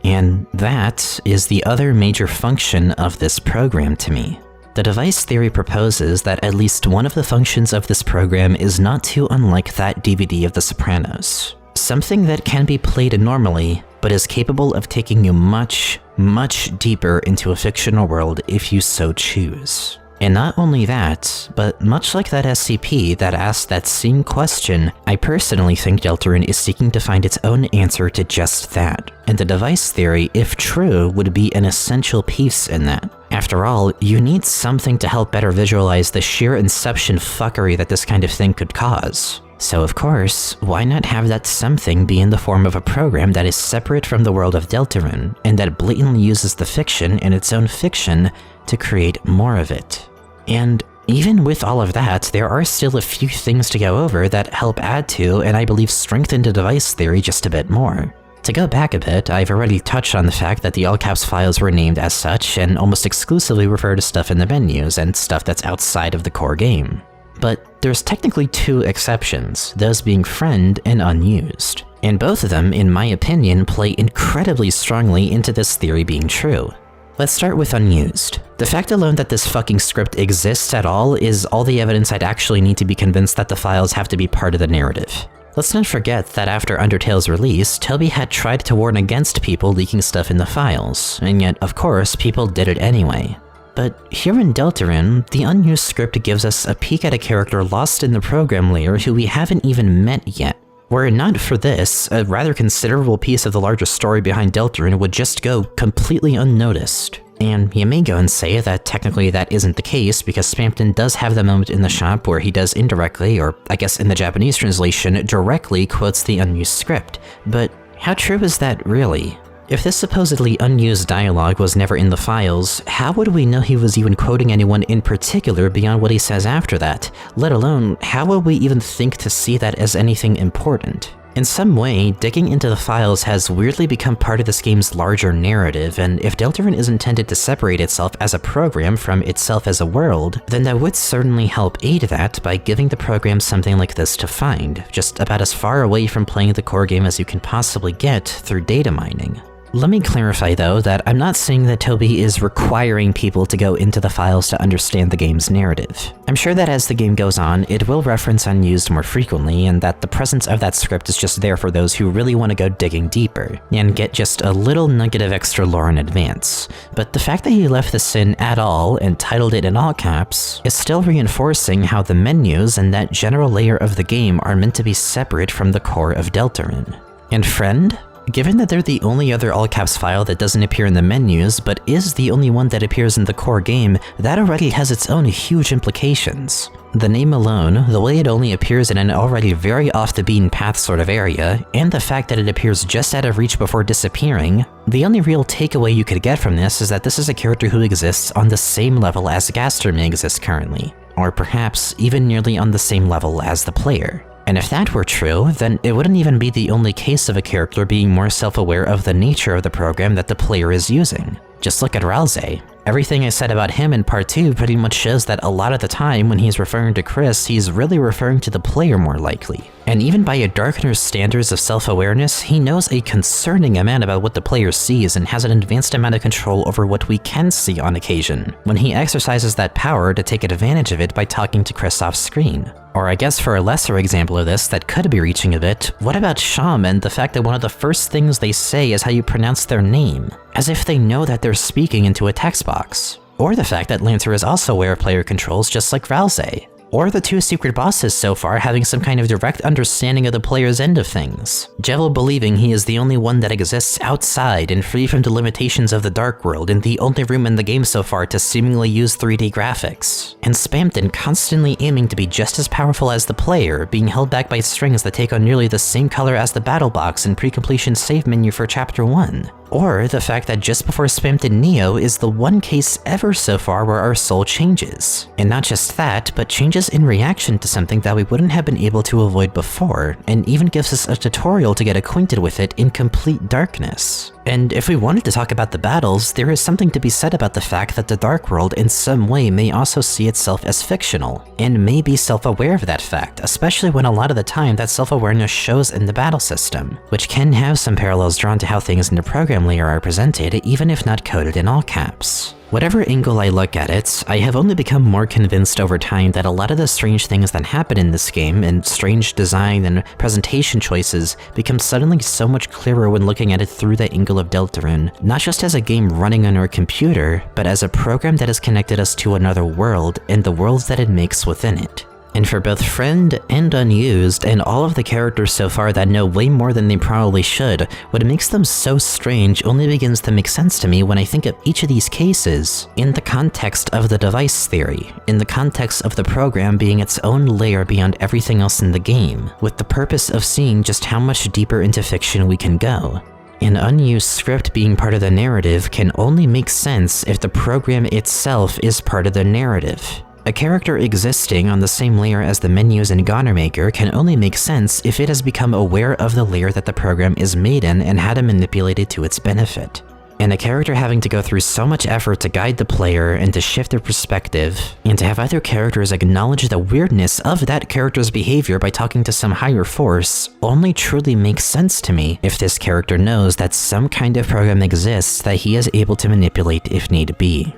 And that is the other major function of this program to me. The device theory proposes that at least one of the functions of this program is not too unlike that DVD of The Sopranos. Something that can be played normally, but is capable of taking you much, much deeper into a fictional world if you so choose. And not only that, but much like that SCP that asked that same question, I personally think Deltarune is seeking to find its own answer to just that, and the device theory, if true, would be an essential piece in that. After all, you need something to help better visualize the sheer inception fuckery that this kind of thing could cause. So of course, why not have that something be in the form of a program that is separate from the world of Deltarune, and that blatantly uses the fiction and its own fiction to create more of it? And even with all of that, there are still a few things to go over that help add to, and I believe strengthen the device theory just a bit more. To go back a bit, I've already touched on the fact that the all-caps files were named as such and almost exclusively refer to stuff in the menus and stuff that's outside of the core game. But there's technically two exceptions, those being friend and unused. And both of them, in my opinion, play incredibly strongly into this theory being true. Let's start with unused. The fact alone that this fucking script exists at all is all the evidence I'd actually need to be convinced that the files have to be part of the narrative. Let's not forget that after Undertale's release, Toby had tried to warn against people leaking stuff in the files, and yet, of course, people did it anyway. But here in Deltarune, the unused script gives us a peek at a character lost in the program layer who we haven't even met yet. Were it not for this, a rather considerable piece of the larger story behind Deltarune would just go completely unnoticed. And you may go and say that technically that isn't the case because Spampton does have the moment in the shop where he does indirectly, or I guess in the Japanese translation, directly quotes the unused script. But how true is that really? If this supposedly unused dialogue was never in the files, how would we know he was even quoting anyone in particular beyond what he says after that? Let alone, how would we even think to see that as anything important? In some way, digging into the files has weirdly become part of this game's larger narrative, and if Deltarune is intended to separate itself as a program from itself as a world, then that would certainly help aid that by giving the program something like this to find, just about as far away from playing the core game as you can possibly get through data mining. Let me clarify though that I'm not saying that Toby is requiring people to go into the files to understand the game's narrative. I'm sure that as the game goes on, it will reference unused more frequently, and that the presence of that script is just there for those who really want to go digging deeper, and get just a little nugget of extra lore in advance. But the fact that he left this in at all and titled it in all caps is still reinforcing how the menus and that general layer of the game are meant to be separate from the core of Deltarune. And friend? Given that they're the only other all-caps file that doesn't appear in the menus, but is the only one that appears in the core game, that already has its own huge implications. The name alone, the way it only appears in an already very off-the-beaten-path sort of area, and the fact that it appears just out of reach before disappearing, the only real takeaway you could get from this is that this is a character who exists on the same level as Gaster may exist currently, or perhaps even nearly on the same level as the player. And if that were true, then it wouldn't even be the only case of a character being more self-aware of the nature of the program that the player is using. Just look at Ralsei. Everything I said about him in part 2 pretty much shows that a lot of the time when he's referring to Chris, he's really referring to the player more likely. And even by a Darkener's standards of self-awareness, he knows a concerning amount about what the player sees and has an advanced amount of control over what we can see on occasion, when he exercises that power to take advantage of it by talking to Chris off screen. Or I guess for a lesser example of this that could be reaching a bit, what about Sham and the fact that one of the first things they say is how you pronounce their name, as if they know that they're speaking into a text box. Or the fact that Lancer is also aware of player controls just like Ralsei. Or the two secret bosses so far having some kind of direct understanding of the player's end of things. Jevil believing he is the only one that exists outside and free from the limitations of the Dark World and the only room in the game so far to seemingly use 3D graphics. And Spamton constantly aiming to be just as powerful as the player, being held back by strings that take on nearly the same color as the battle box and pre-completion save menu for Chapter 1. Or the fact that just before Spamton Neo is the one case ever so far where our soul changes. And not just that, but changes in reaction to something that we wouldn't have been able to avoid before, and even gives us a tutorial to get acquainted with it in complete darkness. And if we wanted to talk about the battles, there is something to be said about the fact that the Dark World in some way may also see itself as fictional, and may be self-aware of that fact, especially when a lot of the time that self-awareness shows in the battle system, which can have some parallels drawn to how things in the program layer are presented, even if not coded in all caps. Whatever angle I look at it, I have only become more convinced over time that a lot of the strange things that happen in this game, and strange design and presentation choices, become suddenly so much clearer when looking at it through the angle of Deltarune, not just as a game running on our computer, but as a program that has connected us to another world and the worlds that it makes within it. And for both Friend and Unused, and all of the characters so far that know way more than they probably should, what makes them so strange only begins to make sense to me when I think of each of these cases in the context of the device theory, in the context of the program being its own layer beyond everything else in the game, with the purpose of seeing just how much deeper into fiction we can go. An unused script being part of the narrative can only make sense if the program itself is part of the narrative. A character existing on the same layer as the menus in Gonnermaker can only make sense if it has become aware of the layer that the program is made in and how to manipulate it to its benefit. And a character having to go through so much effort to guide the player and to shift their perspective, and to have other characters acknowledge the weirdness of that character's behavior by talking to some higher force, only truly makes sense to me if this character knows that some kind of program exists that he is able to manipulate if need be.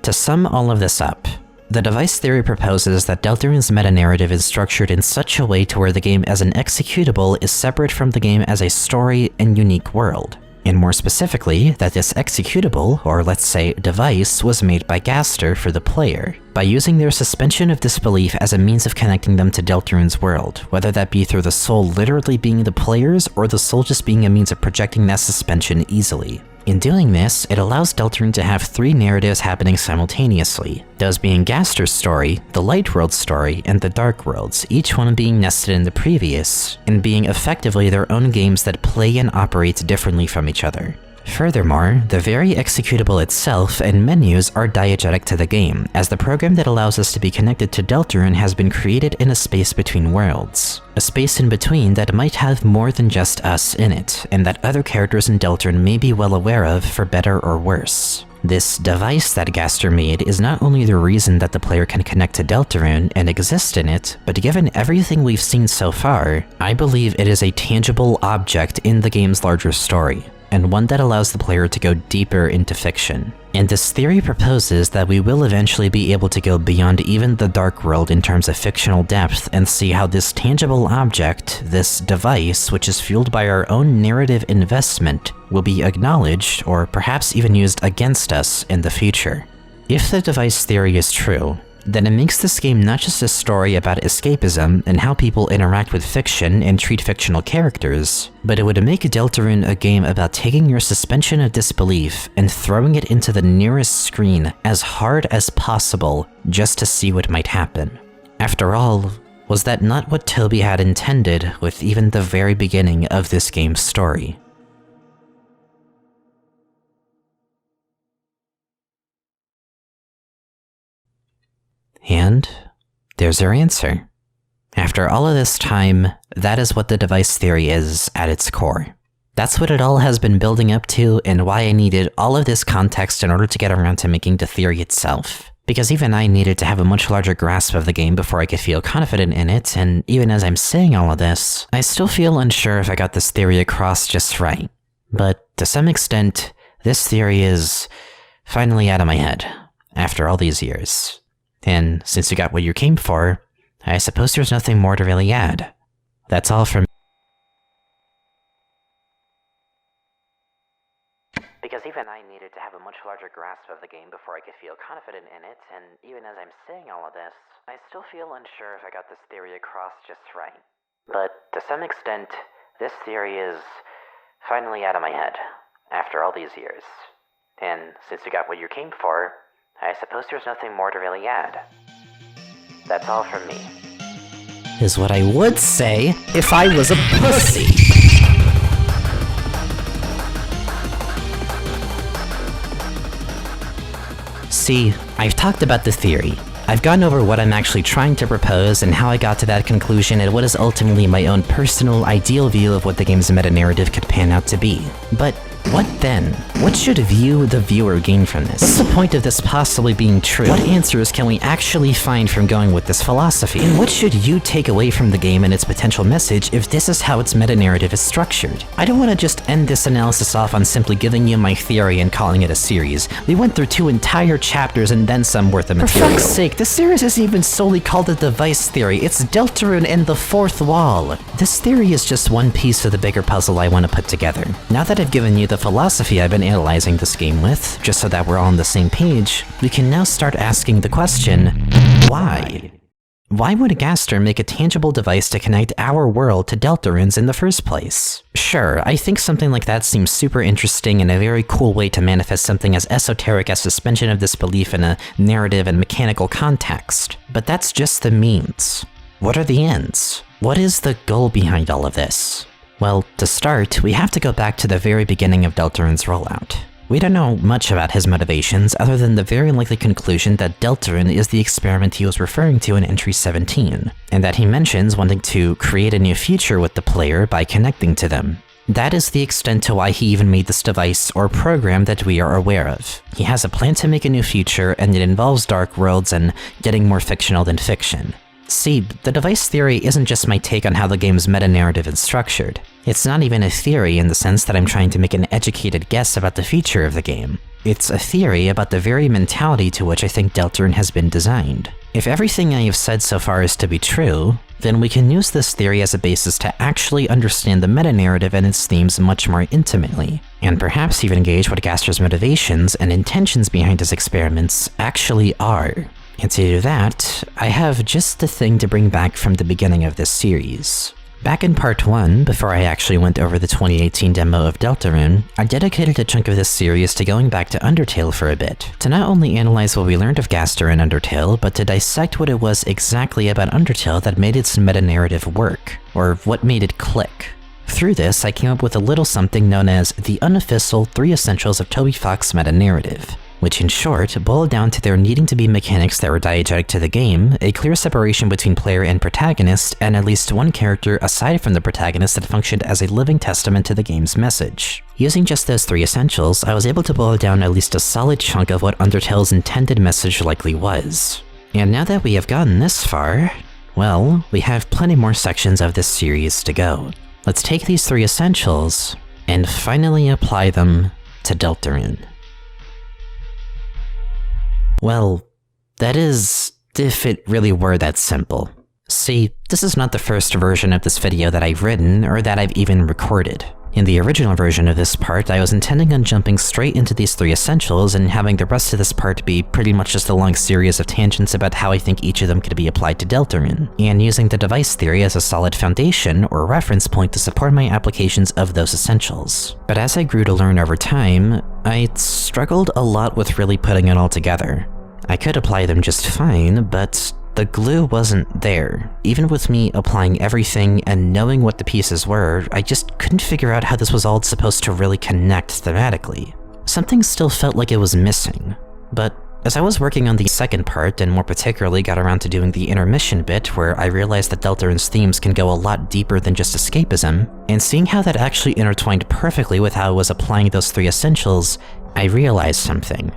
To sum all of this up, the device theory proposes that Deltarune's meta-narrative is structured in such a way to where the game as an executable is separate from the game as a story and unique world. And more specifically, that this executable, or let's say device, was made by Gaster for the player, by using their suspension of disbelief as a means of connecting them to Deltarune's world, whether that be through the soul literally being the player's or the soul just being a means of projecting that suspension easily. In doing this, it allows Deltarune to have three narratives happening simultaneously, those being Gaster's story, the Light World story, and the Dark World's, each one being nested in the previous, and being effectively their own games that play and operate differently from each other. Furthermore, the very executable itself and menus are diegetic to the game, as the program that allows us to be connected to Deltarune has been created in a space between worlds. A space in between that might have more than just us in it, and that other characters in Deltarune may be well aware of for better or worse. This device that Gaster made is not only the reason that the player can connect to Deltarune and exist in it, but given everything we've seen so far, I believe it is a tangible object in the game's larger story. and one that allows the player to go deeper into fiction. And this theory proposes that we will eventually be able to go beyond even the dark world in terms of fictional depth and see how this tangible object, this device, which is fueled by our own narrative investment, will be acknowledged or perhaps even used against us in the future. If the device theory is true, then it makes this game not just a story about escapism and how people interact with fiction and treat fictional characters, but it would make Deltarune a game about taking your suspension of disbelief and throwing it into the nearest screen as hard as possible just to see what might happen. After all, was that not what Toby had intended with even the very beginning of this game's story? And there's our answer. After all of this time, that is what the device theory is at its core. That's what it all has been building up to, and why I needed all of this context in order to get around to making the theory itself. Because even I needed to have a much larger grasp of the game before I could feel confident in it, and even as I'm saying all of this, I still feel unsure if I got this theory across just right. But to some extent, this theory is finally out of my head, after all these years. And since you got what you came for, I suppose there's nothing more to really add. That's all from me. Because even I needed to have a much larger grasp of the game before I could feel confident in it, and even as I'm saying all of this, I still feel unsure if I got this theory across just right. But to some extent, this theory is finally out of my head, after all these years. And since you got what you came for, I suppose there's nothing more to really add. That's all from me. Is what I would say if I was a pussy. See, I've talked about the theory. I've gone over what I'm actually trying to propose and how I got to that conclusion and what is ultimately my own personal, ideal view of what the game's meta-narrative could pan out to be. But what then? What should you, the viewer, gain from this? What's the point of this possibly being true? What answers can we actually find from going with this philosophy? And what should you take away from the game and its potential message if this is how its meta-narrative is structured? I don't want to just end this analysis off on simply giving you my theory and calling it a series. We went through 2 entire chapters and then some worth of material. For fuck's sake, the series isn't even solely called the device theory, it's Deltarune and the fourth wall. This theory is just one piece of the bigger puzzle I want to put together. Now that I've given you the philosophy I've been analyzing this game with, just so that we're all on the same page, we can now start asking the question, why? Why would a Gaster make a tangible device to connect our world to Deltarune's in the first place? Sure, I think something like that seems super interesting and a very cool way to manifest something as esoteric as suspension of disbelief in a narrative and mechanical context. But that's just the means. What are the ends? What is the goal behind all of this? Well, to start, we have to go back to the very beginning of Deltarune's rollout. We don't know much about his motivations other than the very likely conclusion that Deltarune is the experiment he was referring to in Entry 17, and that he mentions wanting to create a new future with the player by connecting to them. That is the extent to why he even made this device or program that we are aware of. He has a plan to make a new future, and it involves dark worlds and getting more fictional than fiction. See, the device theory isn't just my take on how the game's meta-narrative is structured. It's not even a theory in the sense that I'm trying to make an educated guess about the future of the game. It's a theory about the very mentality to which I think Deltarune has been designed. If everything I have said so far is to be true, then we can use this theory as a basis to actually understand the meta-narrative and its themes much more intimately, and perhaps even gauge what Gaster's motivations and intentions behind his experiments actually are. And to do that, I have just the thing to bring back from the beginning of this series. Back in part 1, before I actually went over the 2018 demo of Deltarune, I dedicated a chunk of this series to going back to Undertale for a bit, to not only analyze what we learned of Gaster in Undertale, but to dissect what it was exactly about Undertale that made its meta-narrative work, or what made it click. Through this, I came up with a little something known as the unofficial 3 essentials of Toby Fox's meta-narrative, which in short boiled down to there needing to be mechanics that were diegetic to the game, a clear separation between player and protagonist, and at least one character aside from the protagonist that functioned as a living testament to the game's message. Using just those 3 essentials, I was able to boil down at least a solid chunk of what Undertale's intended message likely was. And now that we have gotten this far, well, we have plenty more sections of this series to go. Let's take these 3 essentials and finally apply them to Deltarune. Well, that is, if it really were that simple. See, this is not the first version of this video that I've written, or that I've even recorded. In the original version of this part, I was intending on jumping straight into these 3 essentials and having the rest of this part be pretty much just a long series of tangents about how I think each of them could be applied to Deltarune, and using the device theory as a solid foundation or reference point to support my applications of those essentials. But as I grew to learn over time, I struggled a lot with really putting it all together. I could apply them just fine, but the glue wasn't there. Even with me applying everything and knowing what the pieces were, I just couldn't figure out how this was all supposed to really connect thematically. Something still felt like it was missing. But as I was working on the second part, and more particularly got around to doing the intermission bit where I realized that Deltarune's themes can go a lot deeper than just escapism, and seeing how that actually intertwined perfectly with how I was applying those 3 essentials, I realized something.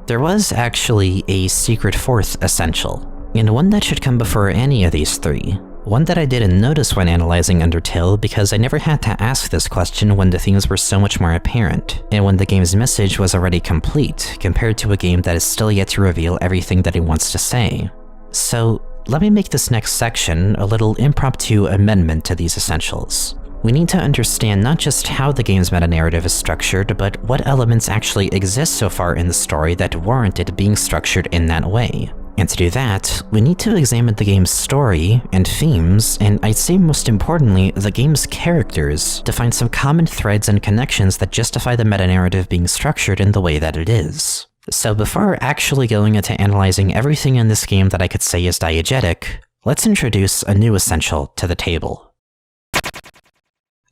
There was actually a secret 4th essential. And one that should come before any of these 3. One that I didn't notice when analyzing Undertale because I never had to ask this question when the themes were so much more apparent, and when the game's message was already complete, compared to a game that is still yet to reveal everything that it wants to say. So, let me make this next section a little impromptu amendment to these essentials. We need to understand not just how the game's meta-narrative is structured, but what elements actually exist so far in the story that warrant it being structured in that way. And to do that, we need to examine the game's story and themes, and I'd say most importantly, the game's characters, to find some common threads and connections that justify the meta-narrative being structured in the way that it is. So before actually going into analyzing everything in this game that I could say is diegetic, let's introduce a new essential to the table.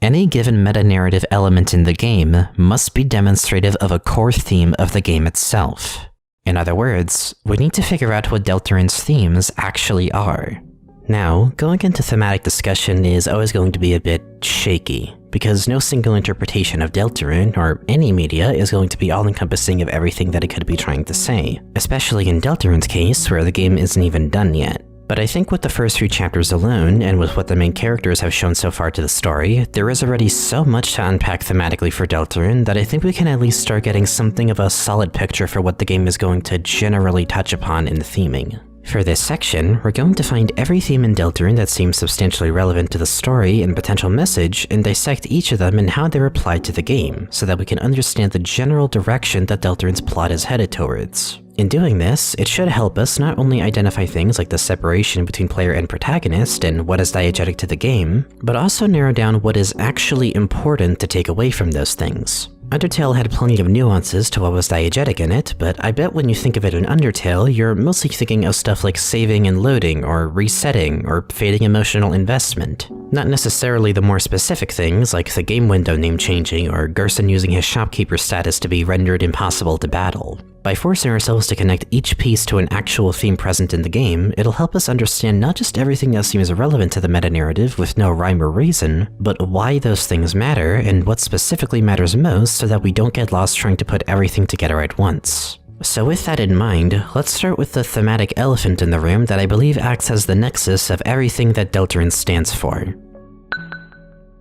Any given meta-narrative element in the game must be demonstrative of a core theme of the game itself. In other words, we need to figure out what Deltarune's themes actually are. Now, going into thematic discussion is always going to be a bit shaky, because no single interpretation of Deltarune, or any media, is going to be all-encompassing of everything that it could be trying to say, especially in Deltarune's case, where the game isn't even done yet. But I think with the first 3 chapters alone, and with what the main characters have shown so far to the story, there is already so much to unpack thematically for Deltarune that I think we can at least start getting something of a solid picture for what the game is going to generally touch upon in the theming. For this section, we're going to find every theme in Deltarune that seems substantially relevant to the story and potential message, and dissect each of them and how they're applied to the game, so that we can understand the general direction that Deltarune's plot is headed towards. In doing this, it should help us not only identify things like the separation between player and protagonist and what is diegetic to the game, but also narrow down what is actually important to take away from those things. Undertale had plenty of nuances to what was diegetic in it, but I bet when you think of it in Undertale, you're mostly thinking of stuff like saving and loading, or resetting, or fading emotional investment. Not necessarily the more specific things like the game window name changing, or Gerson using his shopkeeper status to be rendered impossible to battle. By forcing ourselves to connect each piece to an actual theme present in the game, it'll help us understand not just everything that seems relevant to the meta-narrative with no rhyme or reason, but why those things matter and what specifically matters most so that we don't get lost trying to put everything together at once. So with that in mind, let's start with the thematic elephant in the room that I believe acts as the nexus of everything that Deltarune stands for.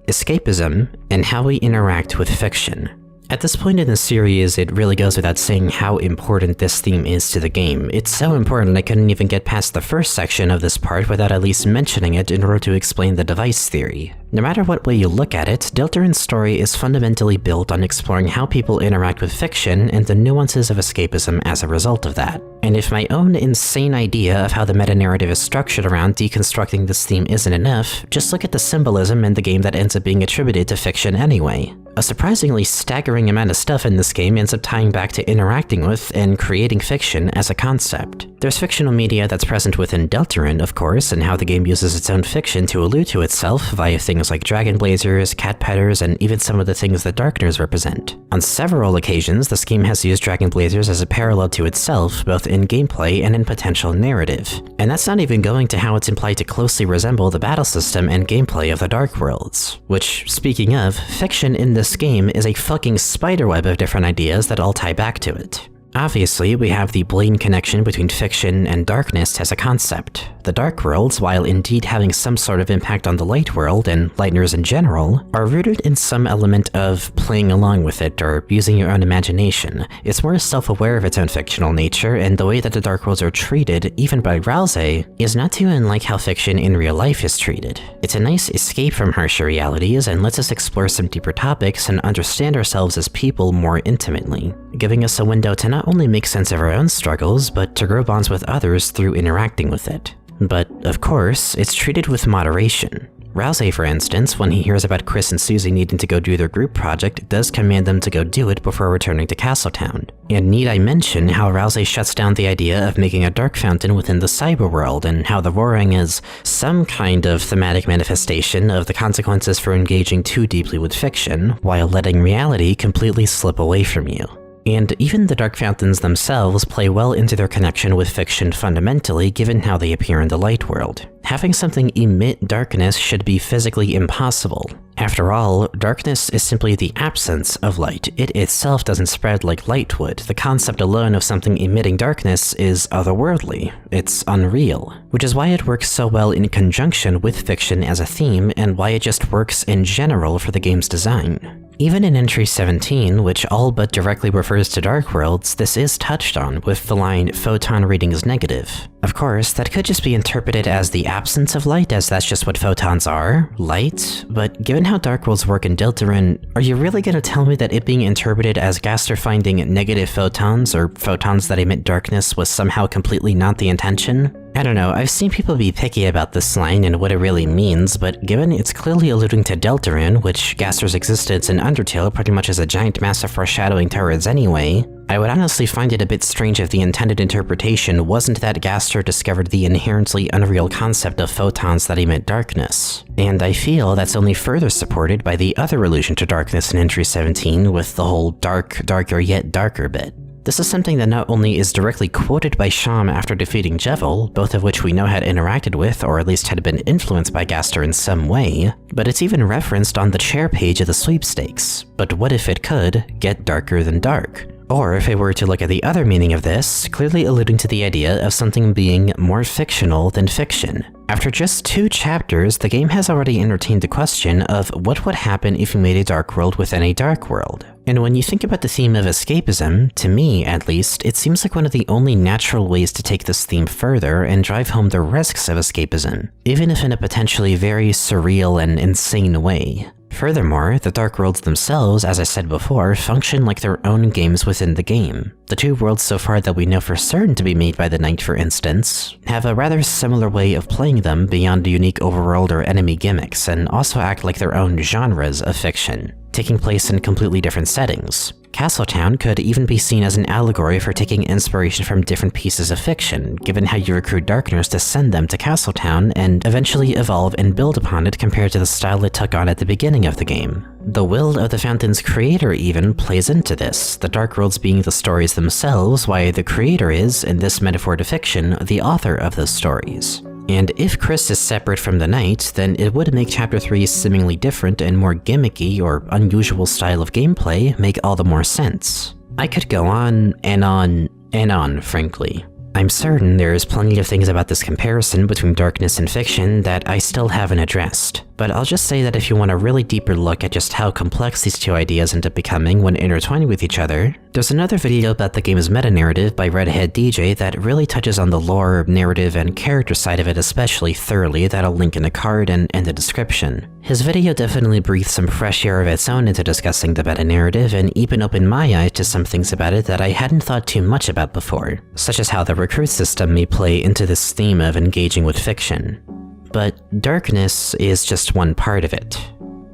Escapism and how we interact with fiction. At this point in the series, it really goes without saying how important this theme is to the game. It's so important I couldn't even get past the first section of this part without at least mentioning it in order to explain the device theory. No matter what way you look at it, Deltarune's story is fundamentally built on exploring how people interact with fiction and the nuances of escapism as a result of that. And if my own insane idea of how the meta-narrative is structured around deconstructing this theme isn't enough, just look at the symbolism in the game that ends up being attributed to fiction anyway. A surprisingly staggering amount of stuff in this game ends up tying back to interacting with and creating fiction as a concept. There's fictional media that's present within Deltarune, of course, and how the game uses its own fiction to allude to itself via things like dragon blazers, cat petters, and even some of the things that darkeners represent. On several occasions, this game has used dragon blazers as a parallel to itself, both in gameplay and in potential narrative. And that's not even going to how it's implied to closely resemble the battle system and gameplay of the Dark Worlds. Which, speaking of, fiction in this game is a fucking spiderweb of different ideas that all tie back to it. Obviously, we have the blatant connection between fiction and darkness as a concept. The dark worlds, while indeed having some sort of impact on the light world and lightners in general, are rooted in some element of playing along with it or using your own imagination. It's more self-aware of its own fictional nature, and the way that the dark worlds are treated, even by Rousey, is not too unlike how fiction in real life is treated. It's a nice escape from harsher realities and lets us explore some deeper topics and understand ourselves as people more intimately, giving us a window to not only make sense of our own struggles, but to grow bonds with others through interacting with it. But, of course, it's treated with moderation. Rousey, for instance, when he hears about Chris and Susie needing to go do their group project, does command them to go do it before returning to Castletown. And need I mention how Rousey shuts down the idea of making a dark fountain within the cyber world, and how the roaring is some kind of thematic manifestation of the consequences for engaging too deeply with fiction, while letting reality completely slip away from you. And even the dark fountains themselves play well into their connection with fiction fundamentally, given how they appear in the light world. Having something emit darkness should be physically impossible. After all, darkness is simply the absence of light. It itself doesn't spread like light would. The concept alone of something emitting darkness is otherworldly. It's unreal, which is why it works so well in conjunction with fiction as a theme, and why it just works in general for the game's design. Even in Entry 17, which all but directly refers to dark worlds, this is touched on with the line "photon readings negative." Of course, that could just be interpreted as the absence of light, as that's just what photons are, light, but given how dark worlds work in Deltarune, are you really gonna tell me that it being interpreted as Gaster finding negative photons, or photons that emit darkness, was somehow completely not the intention? I don't know, I've seen people be picky about this line and what it really means, but given it's clearly alluding to Deltarune, which Gaster's existence in Undertale pretty much is a giant mass of foreshadowing towards anyway, I would honestly find it a bit strange if the intended interpretation wasn't that Gaster discovered the inherently unreal concept of photons that emit darkness. And I feel that's only further supported by the other allusion to darkness in Entry 17 with the whole darker yet darker bit. This is something that not only is directly quoted by Sham after defeating Jevil, both of which we know had interacted with or at least had been influenced by Gaster in some way, but it's even referenced on the chair page of the sweepstakes. But what if it could get darker than dark? Or if I were to look at the other meaning of this, clearly alluding to the idea of something being more fictional than fiction. After just 2 chapters, the game has already entertained the question of what would happen if you made a dark world within a dark world. And when you think about the theme of escapism, to me at least, it seems like one of the only natural ways to take this theme further and drive home the risks of escapism, even if in a potentially very surreal and insane way. Furthermore, the dark worlds themselves, as I said before, function like their own games within the game. The 2 worlds so far that we know for certain to be made by the Knight, for instance, have a rather similar way of playing them beyond unique overworld or enemy gimmicks, and also act like their own genres of fiction, taking place in completely different settings. Castletown could even be seen as an allegory for taking inspiration from different pieces of fiction, given how you recruit Darkners to send them to Castletown and eventually evolve and build upon it compared to the style it took on at the beginning of the game. The will of the Fountain's creator even plays into this, the Dark Worlds being the stories themselves, while the creator is, in this metaphor to fiction, the author of those stories. And if Chris is separate from the Knight, then it would make Chapter 3's seemingly different and more gimmicky or unusual style of gameplay make all the more sense. I could go on and on and on, frankly. I'm certain there is plenty of things about this comparison between darkness and fiction that I still haven't addressed, but I'll just say that if you want a really deeper look at just how complex these 2 ideas end up becoming when intertwining with each other, there's another video about the game's meta-narrative by Redhead DJ that really touches on the lore, narrative, and character side of it especially thoroughly that I'll link in the card and in the description. His video definitely breathes some fresh air of its own into discussing the meta-narrative and even opened my eyes to some things about it that I hadn't thought too much about before, such as how the recruit system may play into this theme of engaging with fiction. But darkness is just one part of it.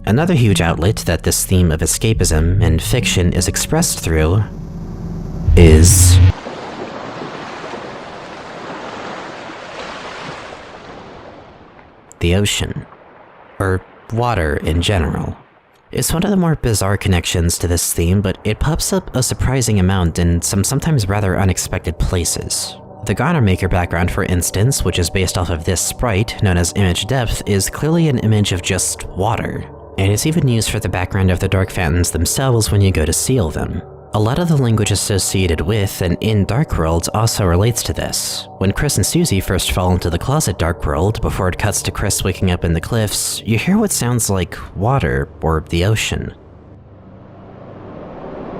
Another huge outlet that this theme of escapism and fiction is expressed through is the ocean, or water in general. It's one of the more bizarre connections to this theme, but it pops up a surprising amount in some sometimes rather unexpected places. The Gonnermaker background, for instance, which is based off of this sprite, known as Image Depth, is clearly an image of just water, and it's even used for the background of the Dark Fountains themselves when you go to seal them. A lot of the language associated with and in Dark World also relates to this. When Chris and Susie first fall into the closet Dark World, before it cuts to Chris waking up in the cliffs, you hear what sounds like water or the ocean.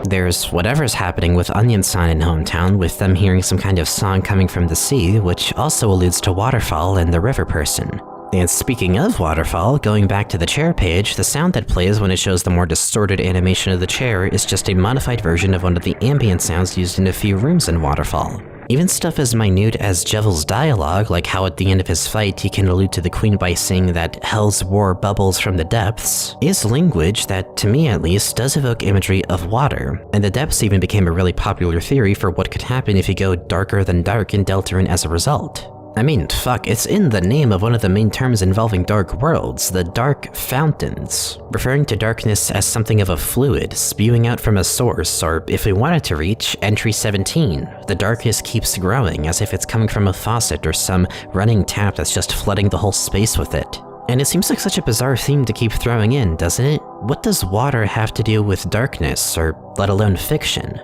There's whatever's happening with Onion-san in Hometown, with them hearing some kind of song coming from the sea, which also alludes to Waterfall and the river person. And speaking of Waterfall, going back to the chair page, the sound that plays when it shows the more distorted animation of the chair is just a modified version of one of the ambient sounds used in a few rooms in Waterfall. Even stuff as minute as Jevel's dialogue, like how at the end of his fight he can allude to the queen by saying that hell's war bubbles from the depths, is language that, to me at least, does evoke imagery of water, and the depths even became a really popular theory for what could happen if you go darker than dark in Deltarune as a result. I mean, fuck, it's in the name of one of the main terms involving dark worlds, the dark fountains, referring to darkness as something of a fluid spewing out from a source, or if we wanted to reach entry 17, the darkness keeps growing as if it's coming from a faucet or some running tap that's just flooding the whole space with it. And it seems like such a bizarre theme to keep throwing in, doesn't it? What does water have to do with darkness, or let alone fiction?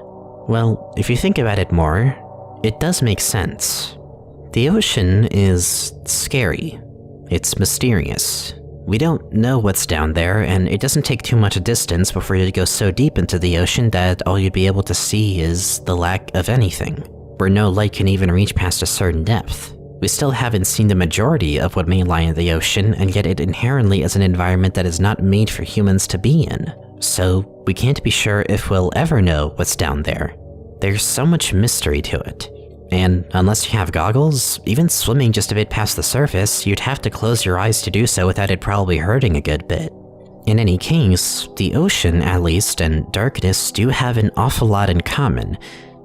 Well, if you think about it more, it does make sense. The ocean is scary. It's mysterious. We don't know what's down there, and it doesn't take too much distance before you go so deep into the ocean that all you'd be able to see is the lack of anything, where no light can even reach past a certain depth. We still haven't seen the majority of what may lie in the ocean, and yet it inherently is an environment that is not made for humans to be in. So we can't be sure if we'll ever know what's down there. There's so much mystery to it. And unless you have goggles, even swimming just a bit past the surface, you'd have to close your eyes to do so without it probably hurting a good bit. In any case, the ocean, at least, and darkness do have an awful lot in common,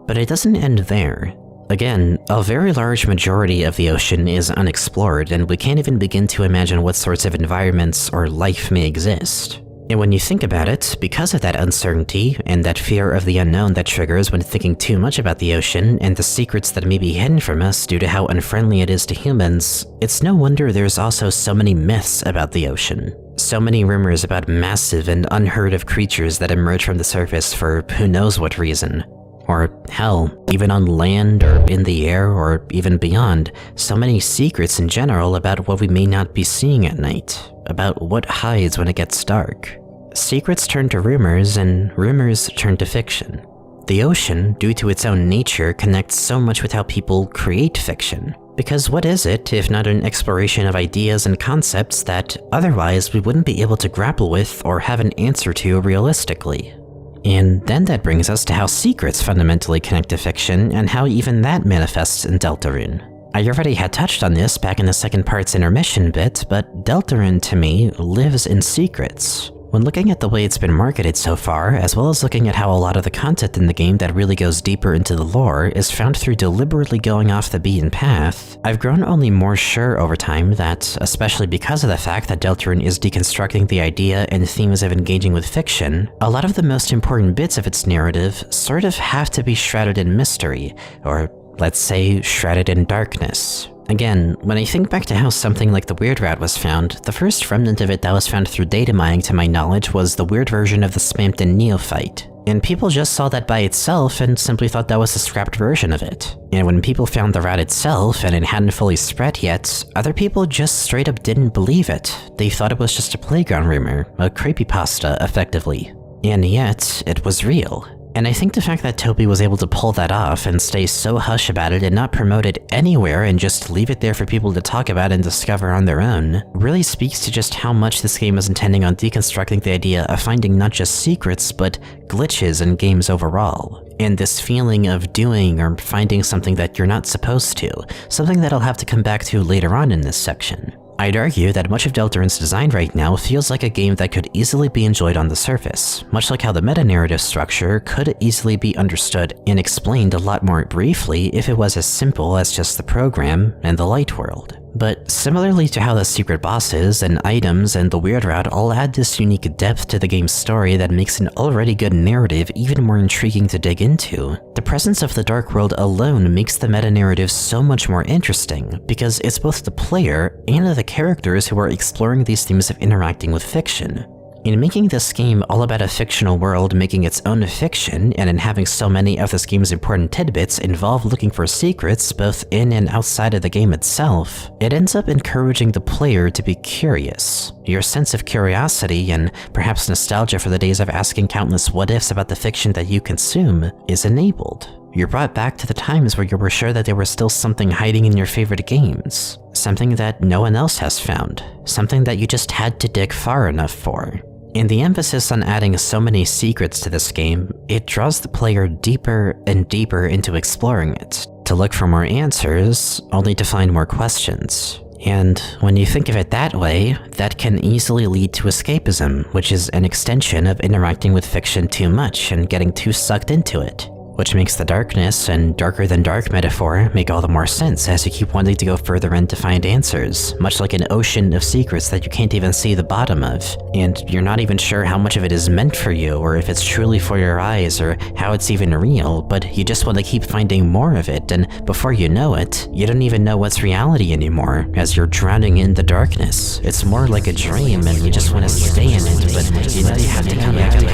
but it doesn't end there. Again, a very large majority of the ocean is unexplored, and we can't even begin to imagine what sorts of environments or life may exist. And when you think about it, because of that uncertainty and that fear of the unknown that triggers when thinking too much about the ocean and the secrets that may be hidden from us due to how unfriendly it is to humans, it's no wonder there's also so many myths about the ocean. So many rumors about massive and unheard of creatures that emerge from the surface for who knows what reason. Or hell, even on land or in the air or even beyond, so many secrets in general about what we may not be seeing at night, about what hides when it gets dark. Secrets turn to rumors, and rumors turn to fiction. The ocean, due to its own nature, connects so much with how people create fiction. Because what is it if not an exploration of ideas and concepts that otherwise we wouldn't be able to grapple with or have an answer to realistically? And then that brings us to how secrets fundamentally connect to fiction, and how even that manifests in Deltarune. I already had touched on this back in the second part's intermission bit, but Deltarune to me lives in secrets. When looking at the way it's been marketed so far, as well as looking at how a lot of the content in the game that really goes deeper into the lore is found through deliberately going off the beaten path, I've grown only more sure over time that, especially because of the fact that Deltarune is deconstructing the idea and themes of engaging with fiction, a lot of the most important bits of its narrative sort of have to be shrouded in mystery, or let's say shrouded in darkness. Again, when I think back to how something like the Weird Rat was found, the first remnant of it that was found through data mining to my knowledge was the weird version of the Spampton Neophyte. And people just saw that by itself and simply thought that was a scrapped version of it. And when people found the rat itself and it hadn't fully spread yet, other people just straight up didn't believe it. They thought it was just a playground rumor, a creepypasta effectively. And yet, it was real. And I think the fact that Toby was able to pull that off and stay so hush about it and not promote it anywhere and just leave it there for people to talk about and discover on their own really speaks to just how much this game is intending on deconstructing the idea of finding not just secrets, but glitches in games overall. And this feeling of doing or finding something that you're not supposed to, something that I'll have to come back to later on in this section. I'd argue that much of Deltarune's design right now feels like a game that could easily be enjoyed on the surface, much like how the meta-narrative structure could easily be understood and explained a lot more briefly if it was as simple as just the program and the light world. But similarly to how the secret bosses and items and the Weird Rat all add this unique depth to the game's story that makes an already good narrative even more intriguing to dig into, the presence of the Dark World alone makes the meta-narrative so much more interesting, because it's both the player and the characters who are exploring these themes of interacting with fiction. In making this game all about a fictional world making its own fiction, and in having so many of this game's important tidbits involve looking for secrets both in and outside of the game itself, it ends up encouraging the player to be curious. Your sense of curiosity and perhaps nostalgia for the days of asking countless what-ifs about the fiction that you consume is enabled. You're brought back to the times where you were sure that there was still something hiding in your favorite games, something that no one else has found, something that you just had to dig far enough for. And the emphasis on adding so many secrets to this game, it draws the player deeper and deeper into exploring it, to look for more answers, only to find more questions. And when you think of it that way, that can easily lead to escapism, which is an extension of interacting with fiction too much and getting too sucked into it. Which makes the darkness and darker than dark metaphor make all the more sense as you keep wanting to go further in to find answers, much like an ocean of secrets that you can't even see the bottom of, and you're not even sure how much of it is meant for you or if it's truly for your eyes or how it's even real, but you just want to keep finding more of it, and before you know it, you don't even know what's reality anymore as you're drowning in the darkness. It's more like a dream and you just want to stay in it, but you know you have to come out of it.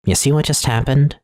You see what just happened?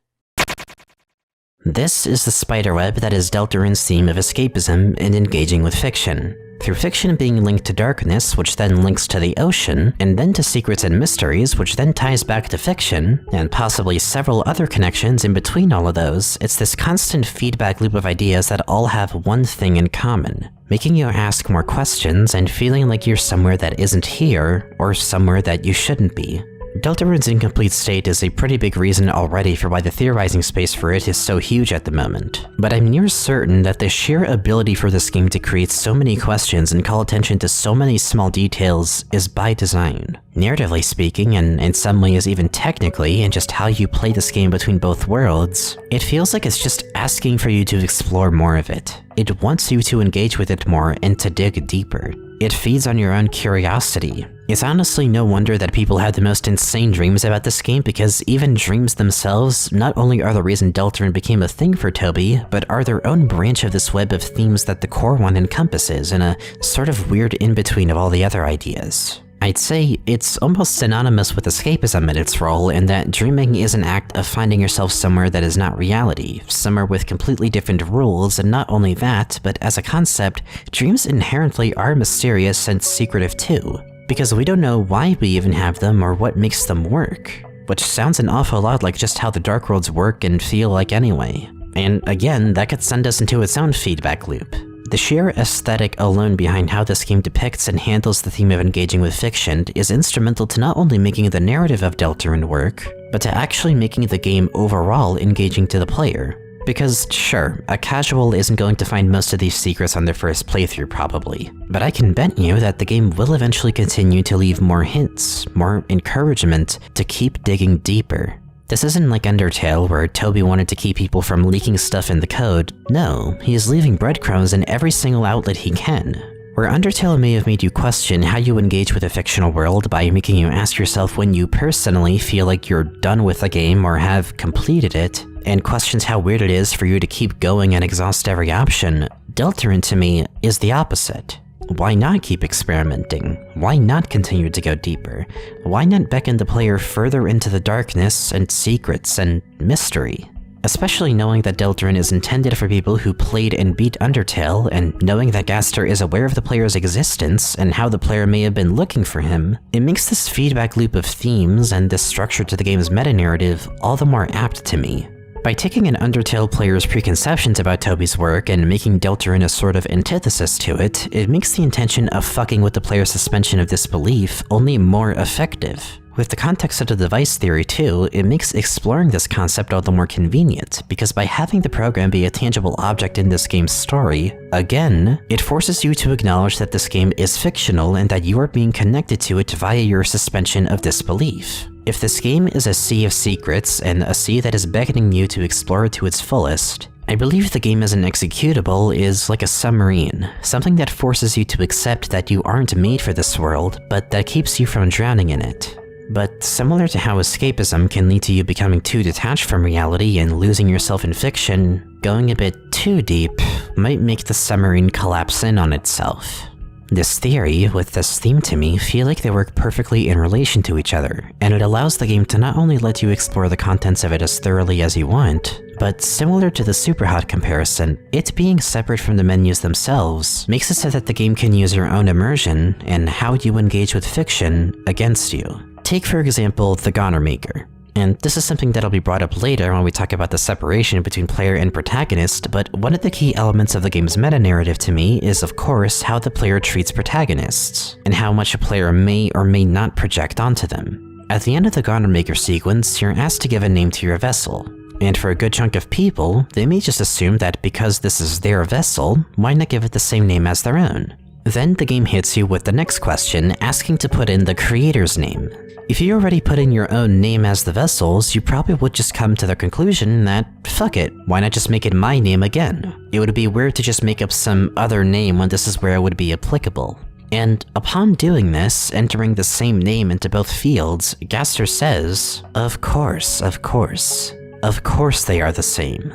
This is the spiderweb that is Deltarune's theme of escapism and engaging with fiction. Through fiction being linked to darkness, which then links to the ocean, and then to secrets and mysteries, which then ties back to fiction, and possibly several other connections in between all of those, it's this constant feedback loop of ideas that all have one thing in common, making you ask more questions and feeling like you're somewhere that isn't here, or somewhere that you shouldn't be. Deltarune's incomplete state is a pretty big reason already for why the theorizing space for it is so huge at the moment, but I'm near certain that the sheer ability for this game to create so many questions and call attention to so many small details is by design. Narratively speaking, and in some ways even technically, and just how you play this game between both worlds, it feels like it's just asking for you to explore more of it. It wants you to engage with it more and to dig deeper. It feeds on your own curiosity. It's honestly no wonder that people have the most insane dreams about this game, because even dreams themselves not only are the reason Deltarune became a thing for Toby, but are their own branch of this web of themes that the core one encompasses in a sort of weird in-between of all the other ideas. I'd say it's almost synonymous with escapism in its role, in that dreaming is an act of finding yourself somewhere that is not reality, somewhere with completely different rules, and not only that, but as a concept, dreams inherently are mysterious and secretive too, because we don't know why we even have them or what makes them work, which sounds an awful lot like just how the Dark Worlds work and feel like anyway. And again, that could send us into its own feedback loop. The sheer aesthetic alone behind how this game depicts and handles the theme of engaging with fiction is instrumental to not only making the narrative of Deltarune work, but to actually making the game overall engaging to the player. Because sure, a casual isn't going to find most of these secrets on their first playthrough probably, but I can bet you that the game will eventually continue to leave more hints, more encouragement to keep digging deeper. This isn't like Undertale, where Toby wanted to keep people from leaking stuff in the code. No, he is leaving breadcrumbs in every single outlet he can. Where Undertale may have made you question how you engage with a fictional world by making you ask yourself when you personally feel like you're done with a game or have completed it, and questions how weird it is for you to keep going and exhaust every option, Deltarune to me is the opposite. Why not keep experimenting? Why not continue to go deeper? Why not beckon the player further into the darkness and secrets and mystery? Especially knowing that Deltarune is intended for people who played and beat Undertale, and knowing that Gaster is aware of the player's existence and how the player may have been looking for him, it makes this feedback loop of themes and this structure to the game's meta-narrative all the more apt to me. By taking an Undertale player's preconceptions about Toby's work and making Deltarune a sort of antithesis to it, it makes the intention of fucking with the player's suspension of disbelief only more effective. With the context of the device theory too, it makes exploring this concept all the more convenient, because by having the program be a tangible object in this game's story, again, it forces you to acknowledge that this game is fictional and that you are being connected to it via your suspension of disbelief. If this game is a sea of secrets, and a sea that is beckoning you to explore it to its fullest, I believe the game as an executable is like a submarine, something that forces you to accept that you aren't made for this world, but that keeps you from drowning in it. But similar to how escapism can lead to you becoming too detached from reality and losing yourself in fiction, going a bit too deep might make the submarine collapse in on itself. This theory, with this theme to me, feel like they work perfectly in relation to each other, and it allows the game to not only let you explore the contents of it as thoroughly as you want, but similar to the Superhot comparison, it being separate from the menus themselves makes it so that the game can use your own immersion and how you engage with fiction against you. Take for example the Goner Maker. And this is something that'll be brought up later when we talk about the separation between player and protagonist, but one of the key elements of the game's meta-narrative to me is of course how the player treats protagonists, and how much a player may or may not project onto them. At the end of the Goner Maker sequence, you're asked to give a name to your vessel, and for a good chunk of people, they may just assume that because this is their vessel, why not give it the same name as their own? Then the game hits you with the next question, asking to put in the creator's name. If you already put in your own name as the vessels, you probably would just come to the conclusion that, fuck it, why not just make it my name again? It would be weird to just make up some other name when this is where it would be applicable. And upon doing this, entering the same name into both fields, Gaster says, of course they are the same.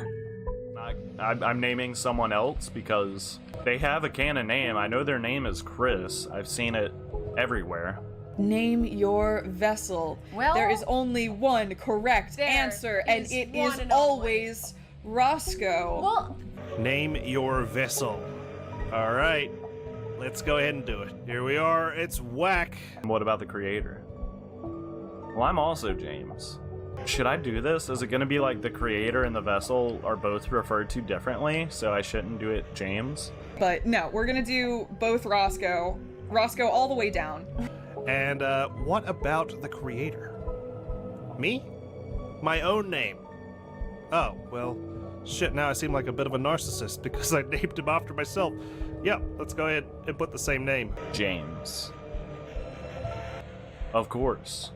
I'm naming someone else because they have a canon name. I know their name is Chris. I've seen it everywhere. Name your vessel. Well, there is only one correct answer, and it is always Roscoe. Well, name your vessel. All right, let's go ahead and do it. Here we are. It's Whack. What about the creator? Well, I'm also James. Should I do this? Is it going to be like the creator and the vessel are both referred to differently, so I shouldn't do it James? But no, we're gonna do both Roscoe. Roscoe all the way down. And what about the creator? Me? My own name. Oh, well, shit, now I seem like a bit of a narcissist because I named him after myself. Yeah, let's go ahead and put the same name. James. Of course.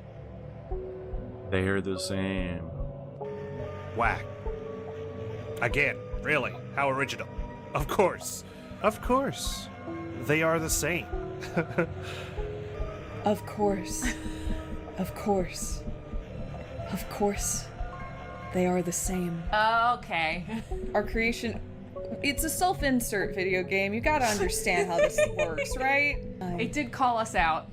They're the same. Whack. Again, really? How original. Of course. Of course. They are the same. Of course. Of course. Of course. They are the same. okay. Our creation... It's a self-insert video game. You gotta understand how this works, right? It did call us out.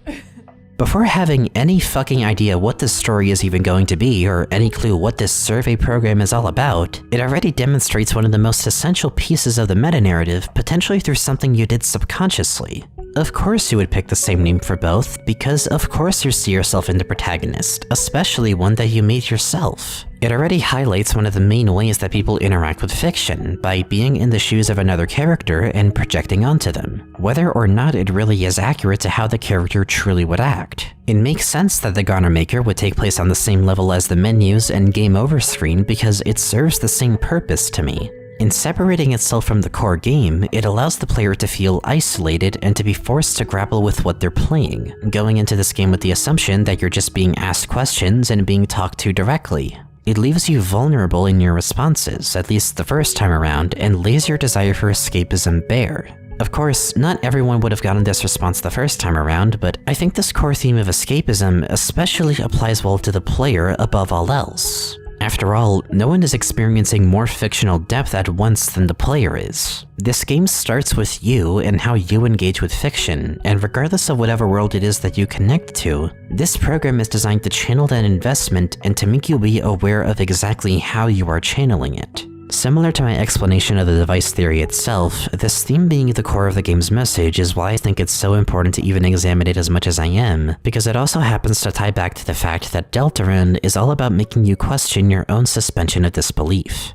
Before having any fucking idea what this story is even going to be, or any clue what this survey program is all about, it already demonstrates one of the most essential pieces of the meta-narrative, potentially through something you did subconsciously. Of course you would pick the same name for both, because of course you see yourself in the protagonist, especially one that you made yourself. It already highlights one of the main ways that people interact with fiction, by being in the shoes of another character and projecting onto them, whether or not it really is accurate to how the character truly would act. It makes sense that the Goner Maker would take place on the same level as the menus and game over screen because it serves the same purpose to me. In separating itself from the core game, it allows the player to feel isolated and to be forced to grapple with what they're playing, going into this game with the assumption that you're just being asked questions and being talked to directly. It leaves you vulnerable in your responses, at least the first time around, and lays your desire for escapism bare. Of course, not everyone would have gotten this response the first time around, but I think this core theme of escapism especially applies well to the player above all else. After all, no one is experiencing more fictional depth at once than the player is. This game starts with you and how you engage with fiction, and regardless of whatever world it is that you connect to, this program is designed to channel that investment and to make you be aware of exactly how you are channeling it. Similar to my explanation of the device theory itself, this theme being the core of the game's message is why I think it's so important to even examine it as much as I am, because it also happens to tie back to the fact that Deltarune is all about making you question your own suspension of disbelief.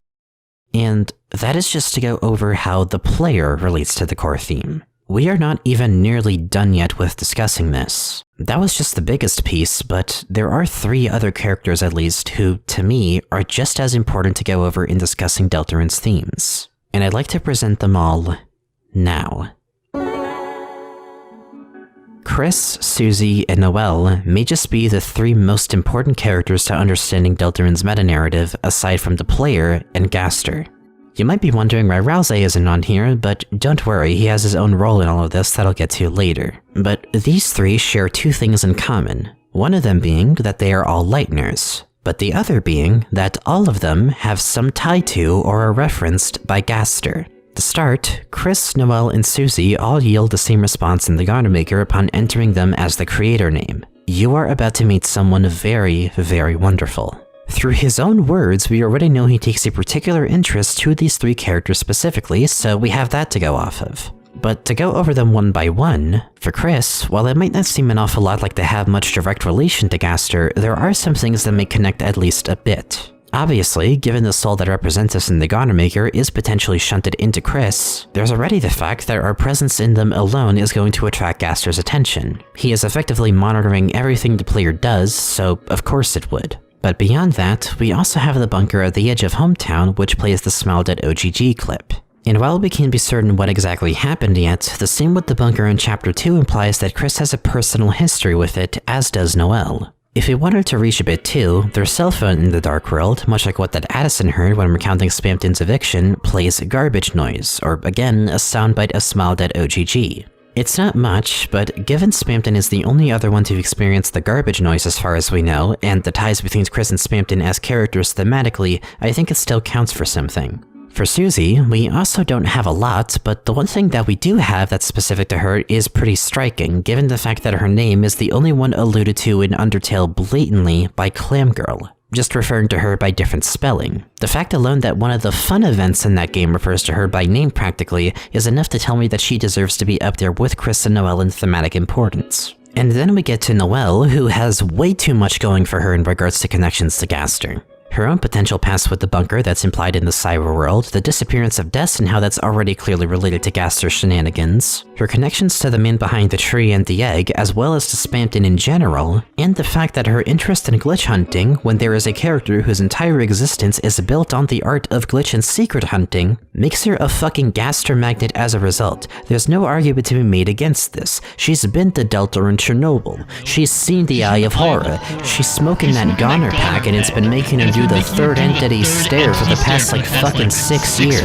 And that is just to go over how the player relates to the core theme. We are not even nearly done yet with discussing this. That was just the biggest piece, but there are 3 other characters at least who, to me, are just as important to go over in discussing Deltarune's themes. And I'd like to present them all now. Chris, Susie, and Noelle may just be the 3 most important characters to understanding Deltarune's meta-narrative aside from the player and Gaster. You might be wondering why Rouse isn't on here, but don't worry, he has his own role in all of this that I'll get to later. But these 3 share 2 things in common. One of them being that they are all Lighteners. but the other being that all of them have some tie to or are referenced by Gaster. To start, Chris, Noelle, and Susie all yield the same response in the Garden Maker upon entering them as the creator name. You are about to meet someone very, very wonderful. Through his own words, we already know he takes a particular interest to these three characters specifically, so we have that to go off of. But to go over them one by one, for Chris, while it might not seem an awful lot like they have much direct relation to Gaster, there are some things that may connect at least a bit. Obviously, given the soul that represents us in the Garden Maker is potentially shunted into Chris, there's already the fact that our presence in them alone is going to attract Gaster's attention. He is effectively monitoring everything the player does, so of course it would. But beyond that, we also have the bunker at the edge of Hometown, which plays the Smiled at OGG clip. And while we can't be certain what exactly happened yet, the scene with the bunker in Chapter 2 implies that Chris has a personal history with it, as does Noelle. If we wanted to reach a bit too, their cell phone in the Dark World, much like what that Addison heard when recounting Spamton's eviction, plays garbage noise, or again, a soundbite of Smiled at OGG. It's not much, but given Spamton is the only other one to experience the garbage noise as far as we know, and the ties between Chris and Spamton as characters thematically, I think it still counts for something. For Susie, we also don't have a lot, but the one thing that we do have that's specific to her is pretty striking, given the fact that her name is the only one alluded to in Undertale blatantly by Clamgirl, just referring to her by different spelling. The fact alone that one of the fun events in that game refers to her by name practically is enough to tell me that she deserves to be up there with Chris and Noelle in thematic importance. And then we get to Noelle, who has way too much going for her in regards to connections to Gaster. Her own potential past with the bunker that's implied in the cyber world, the disappearance of Des and how that's already clearly related to Gaster's shenanigans, her connections to the man behind the tree and the egg, as well as to Spamton in general, and the fact that her interest in glitch hunting, when there is a character whose entire existence is built on the art of glitch and secret hunting, makes her a fucking Gaster magnet as a result. There's no argument to be made against this. She's been to Delta and Chernobyl. She's seen the Eye of Horror. She's smoking that Goner pack and it's been making her do the third entity stare for the past like fucking 6 years.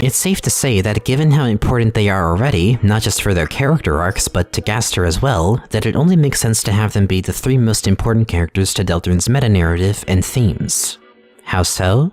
It's safe to say that given how important they are already, not just for their character arcs but to Gaster as well, that it only makes sense to have them be the three most important characters to Deltarun's meta-narrative and themes. How so?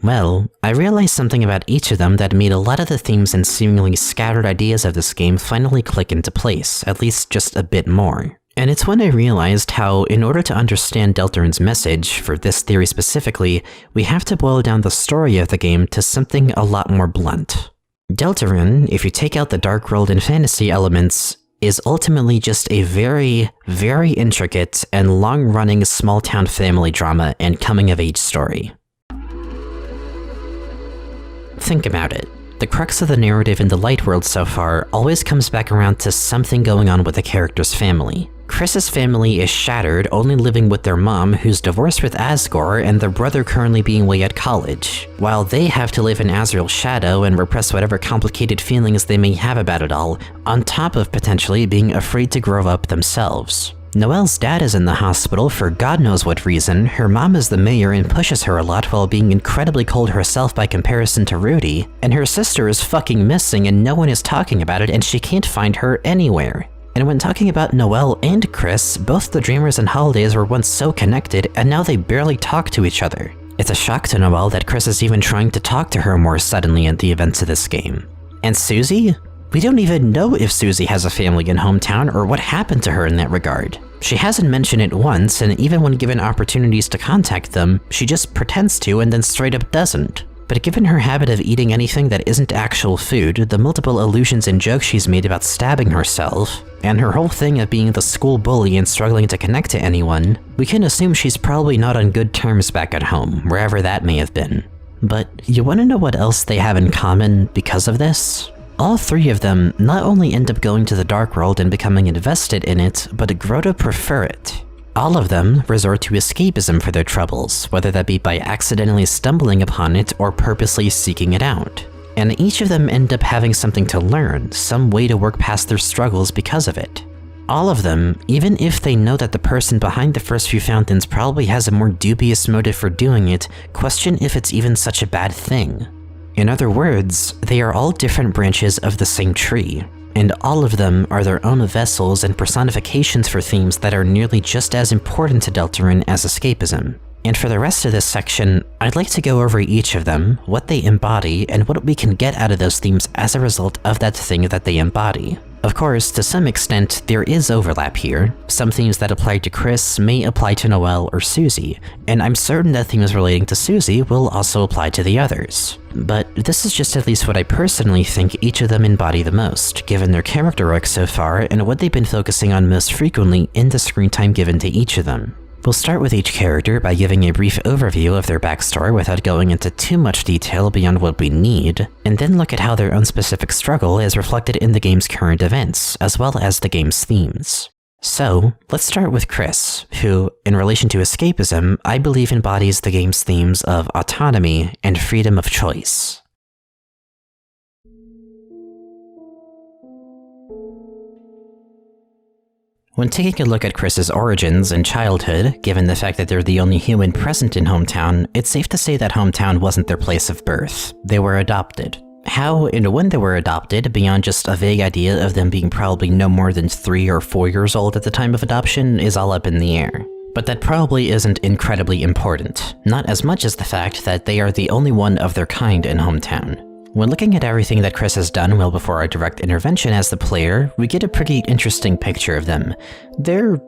Well, I realized something about each of them that made a lot of the themes and seemingly scattered ideas of this game finally click into place, at least just a bit more. And it's when I realized how, in order to understand Deltarun's message, for this theory specifically, we have to boil down the story of the game to something a lot more blunt. Deltarune, if you take out the Dark World and fantasy elements, is ultimately just a very, very intricate and long-running small-town family drama and coming-of-age story. Think about it. The crux of the narrative in the Light World so far always comes back around to something going on with the character's family. Chris's family is shattered, only living with their mom, who's divorced with Asgore, and their brother currently being away at college, while they have to live in Azrael's shadow and repress whatever complicated feelings they may have about it all, on top of potentially being afraid to grow up themselves. Noelle's dad is in the hospital for God knows what reason, her mom is the mayor and pushes her a lot while being incredibly cold herself by comparison to Rudy, and her sister is fucking missing and no one is talking about it and she can't find her anywhere. And when talking about Noelle and Chris, both the Dreamers and Holidays were once so connected and now they barely talk to each other. It's a shock to Noelle that Chris is even trying to talk to her more suddenly in the events of this game. And Susie? We don't even know if Susie has a family in Hometown or what happened to her in that regard. She hasn't mentioned it once, and even when given opportunities to contact them, she just pretends to and then straight up doesn't. But given her habit of eating anything that isn't actual food, the multiple allusions and jokes she's made about stabbing herself, and her whole thing of being the school bully and struggling to connect to anyone, we can assume she's probably not on good terms back at home, wherever that may have been. But you wanna know what else they have in common because of this? All three of them not only end up going to the Dark World and becoming invested in it, but grow to prefer it. All of them resort to escapism for their troubles, whether that be by accidentally stumbling upon it or purposely seeking it out. And each of them end up having something to learn, some way to work past their struggles because of it. All of them, even if they know that the person behind the first few fountains probably has a more dubious motive for doing it, question if it's even such a bad thing. In other words, they are all different branches of the same tree, and all of them are their own vessels and personifications for themes that are nearly just as important to Deltarune as escapism. And for the rest of this section, I'd like to go over each of them, what they embody, and what we can get out of those themes as a result of that thing that they embody. Of course, to some extent, there is overlap here. Some themes that apply to Chris may apply to Noelle or Susie, and I'm certain that themes relating to Susie will also apply to the others. But this is just at least what I personally think each of them embody the most, given their character arc so far and what they've been focusing on most frequently in the screen time given to each of them. We'll start with each character by giving a brief overview of their backstory without going into too much detail beyond what we need, and then look at how their own specific struggle is reflected in the game's current events, as well as the game's themes. So, let's start with Chris, who, in relation to escapism, I believe embodies the game's themes of autonomy and freedom of choice. When taking a look at Chris's origins and childhood, given the fact that they're the only human present in Hometown, it's safe to say that Hometown wasn't their place of birth. They were adopted. How and when they were adopted, beyond just a vague idea of them being probably no more than 3 or 4 years old at the time of adoption, is all up in the air. But that probably isn't incredibly important, not as much as the fact that they are the only one of their kind in Hometown. When looking at everything that Chris has done well before our direct intervention as the player, we get a pretty interesting picture of them. They're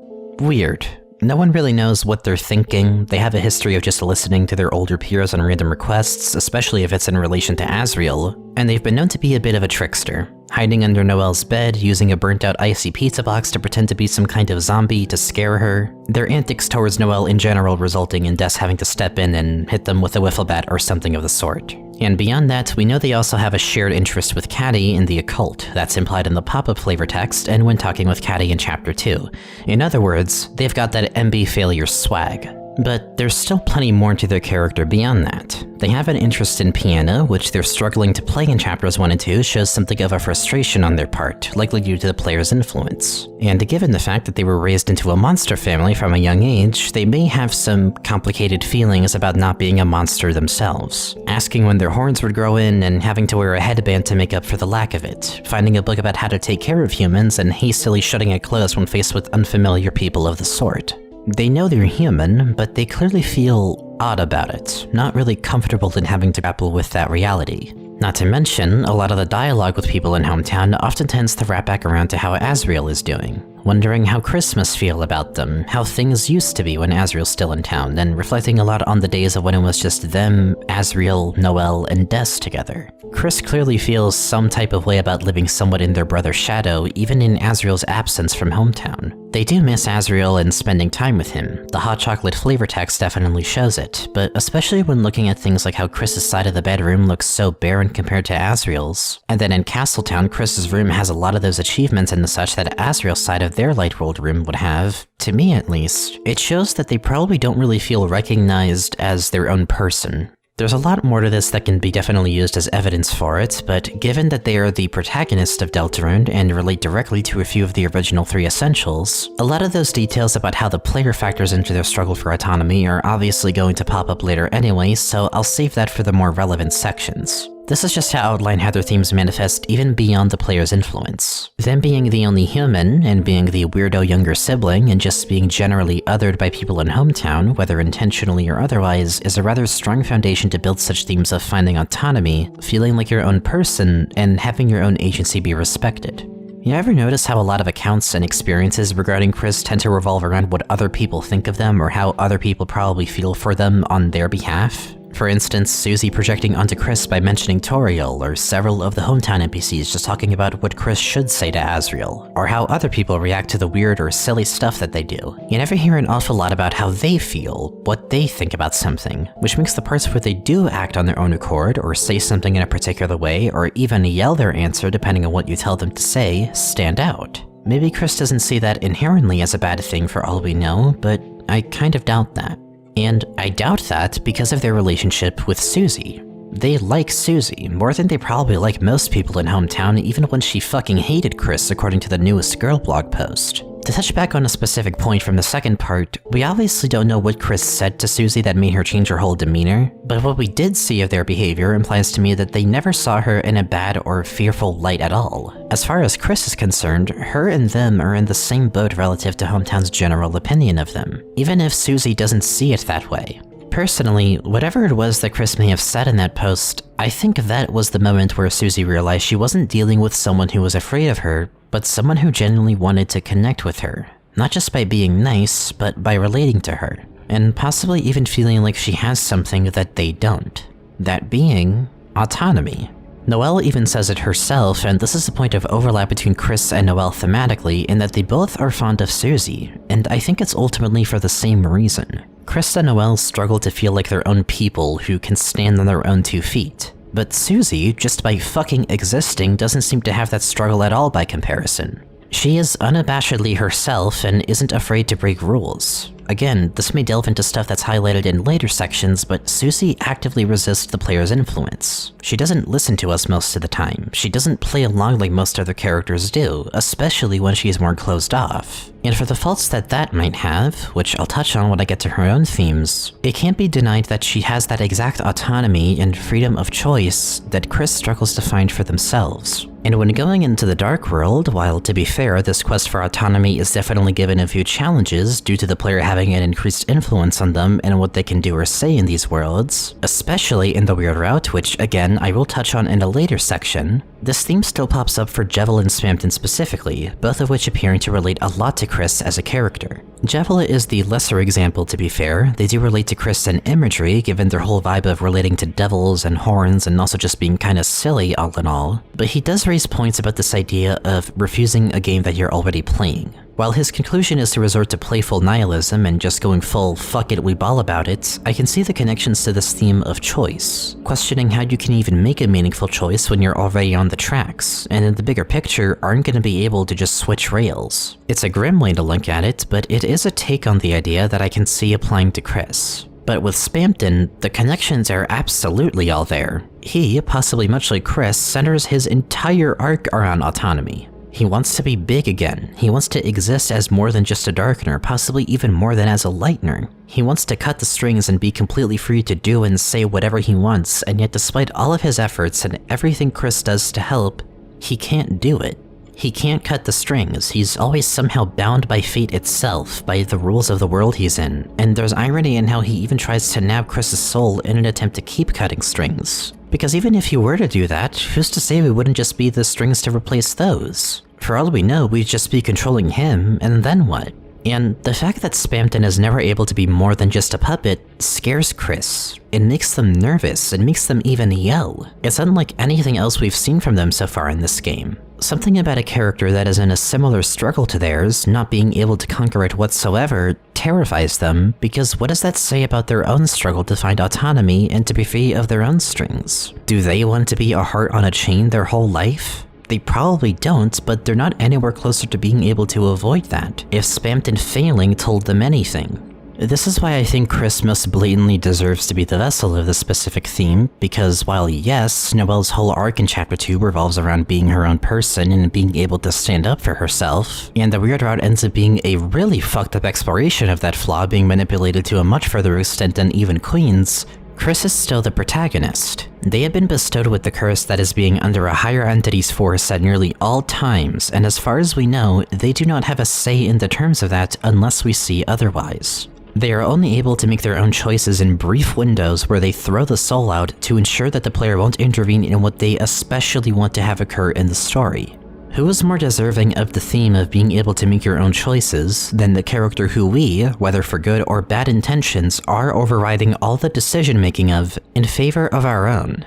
weird. No one really knows what they're thinking. They have a history of just listening to their older peers on random requests, especially if it's in relation to Asriel, and they've been known to be a bit of a trickster, hiding under Noelle's bed, using a burnt-out icy pizza box to pretend to be some kind of zombie to scare her. Their antics towards Noelle in general resulting in Des having to step in and hit them with a wiffle bat or something of the sort. And beyond that, we know they also have a shared interest with Caddy in the occult. That's implied in the pop-up flavor text and when talking with Caddy in Chapter 2. In other words, they've got that MB failure swag. But there's still plenty more to their character beyond that. They have an interest in piano, which they're struggling to play in Chapters 1 and 2 shows something of a frustration on their part, likely due to the player's influence. And given the fact that they were raised into a monster family from a young age, they may have some complicated feelings about not being a monster themselves. Asking when their horns would grow in and having to wear a headband to make up for the lack of it. Finding a book about how to take care of humans and hastily shutting it closed when faced with unfamiliar people of the sort. They know they're human, but they clearly feel odd about it, not really comfortable in having to grapple with that reality. Not to mention, a lot of the dialogue with people in Hometown often tends to wrap back around to how Asriel is doing, wondering how Chris must feel about them, how things used to be when Asriel's still in town, and reflecting a lot on the days of when it was just them, Asriel, Noelle, and Des together. Chris clearly feels some type of way about living somewhat in their brother's shadow, even in Asriel's absence from Hometown. They do miss Asriel and spending time with him. The hot chocolate flavor text definitely shows it, but especially when looking at things like how Chris's side of the bedroom looks so barren compared to Asriel's. And then in Castletown, Chris's room has a lot of those achievements and the such that Asriel's side of their light world room would have. To me at least, it shows that they probably don't really feel recognized as their own person. There's a lot more to this that can be definitely used as evidence for it, but given that they are the protagonist of Deltarune and relate directly to a few of the original 3 essentials, a lot of those details about how the player factors into their struggle for autonomy are obviously going to pop up later anyway, so I'll save that for the more relevant sections. This is just to outline how their themes manifest even beyond the player's influence. Them being the only human, and being the weirdo younger sibling, and just being generally othered by people in Hometown, whether intentionally or otherwise, is a rather strong foundation to build such themes of finding autonomy, feeling like your own person, and having your own agency be respected. You ever notice how a lot of accounts and experiences regarding Chris tend to revolve around what other people think of them or how other people probably feel for them on their behalf? For instance, Susie projecting onto Chris by mentioning Toriel, or several of the Hometown NPCs just talking about what Chris should say to Asriel, or how other people react to the weird or silly stuff that they do. You never hear an awful lot about how they feel, what they think about something, which makes the parts where they do act on their own accord, or say something in a particular way, or even yell their answer depending on what you tell them to say, stand out. Maybe Chris doesn't see that inherently as a bad thing for all we know, but I kind of doubt that. And I doubt that because of their relationship with Susie. They like Susie more than they probably like most people in Hometown, even when she fucking hated Chris according to the newest girl blog post. To touch back on a specific point from the second part, we obviously don't know what Chris said to Susie that made her change her whole demeanor, but what we did see of their behavior implies to me that they never saw her in a bad or fearful light at all. As far as Chris is concerned, her and them are in the same boat relative to Hometown's general opinion of them, even if Susie doesn't see it that way. Personally, whatever it was that Chris may have said in that post, I think that was the moment where Susie realized she wasn't dealing with someone who was afraid of her, but someone who genuinely wanted to connect with her. Not just by being nice, but by relating to her, and possibly even feeling like she has something that they don't. That being autonomy. Noelle even says it herself, and this is the point of overlap between Chris and Noelle thematically in that they both are fond of Susie, and I think it's ultimately for the same reason. Chris and Noelle struggle to feel like their own people who can stand on their own 2 feet. But Susie, just by fucking existing, doesn't seem to have that struggle at all by comparison. She is unabashedly herself and isn't afraid to break rules. Again, this may delve into stuff that's highlighted in later sections, but Susie actively resists the player's influence. She doesn't listen to us most of the time. She doesn't play along like most other characters do, especially when she's more closed off. And for the faults that might have, which I'll touch on when I get to her own themes, it can't be denied that she has that exact autonomy and freedom of choice that Chris struggles to find for themselves. And when going into the Dark World, while to be fair, this quest for autonomy is definitely given a few challenges due to the player having an increased influence on them and what they can do or say in these worlds, especially in the Weird Route, which again I will touch on in a later section, this theme still pops up for Jevil and Spamton specifically, both of which appearing to relate a lot to Chris as a character. Jevil is the lesser example to be fair. They do relate to Chris in imagery, given their whole vibe of relating to devils and horns and also just being kinda silly all in all, but he does raise points about this idea of refusing a game that you're already playing. While his conclusion is to resort to playful nihilism and just going full fuck it we ball about it, I can see the connections to this theme of choice, questioning how you can even make a meaningful choice when you're already on the tracks, and in the bigger picture aren't going to be able to just switch rails. It's a grim way to look at it, but it is a take on the idea that I can see applying to Chris. But with Spamton, the connections are absolutely all there. He, possibly much like Chris, centers his entire arc around autonomy. He wants to be big again. He wants to exist as more than just a darkener, possibly even more than as a lightener. He wants to cut the strings and be completely free to do and say whatever he wants, and yet despite all of his efforts and everything Chris does to help, he can't do it. He can't cut the strings. He's always somehow bound by fate itself, by the rules of the world he's in, and there's irony in how he even tries to nab Chris's soul in an attempt to keep cutting strings. Because even if he were to do that, who's to say we wouldn't just be the strings to replace those? For all we know, we'd just be controlling him, and then what? And the fact that Spamton is never able to be more than just a puppet scares Chris. It makes them nervous, it makes them even yell. It's unlike anything else we've seen from them so far in this game. Something about a character that is in a similar struggle to theirs, not being able to conquer it whatsoever, terrifies them, because what does that say about their own struggle to find autonomy and to be free of their own strings? Do they want to be a heart on a chain their whole life? They probably don't, but they're not anywhere closer to being able to avoid that, if Spamton failing told them anything. This is why I think Chris most blatantly deserves to be the vessel of this specific theme, because while yes, Noelle's whole arc in Chapter 2 revolves around being her own person and being able to stand up for herself, and the Weird Route ends up being a really fucked up exploration of that flaw being manipulated to a much further extent than even Queen's, Chris is still the protagonist. They have been bestowed with the curse that is being under a higher entity's force at nearly all times, and as far as we know, they do not have a say in the terms of that unless we see otherwise. They are only able to make their own choices in brief windows where they throw the soul out to ensure that the player won't intervene in what they especially want to have occur in the story. Who is more deserving of the theme of being able to make your own choices than the character who we, whether for good or bad intentions, are overriding all the decision-making of in favor of our own?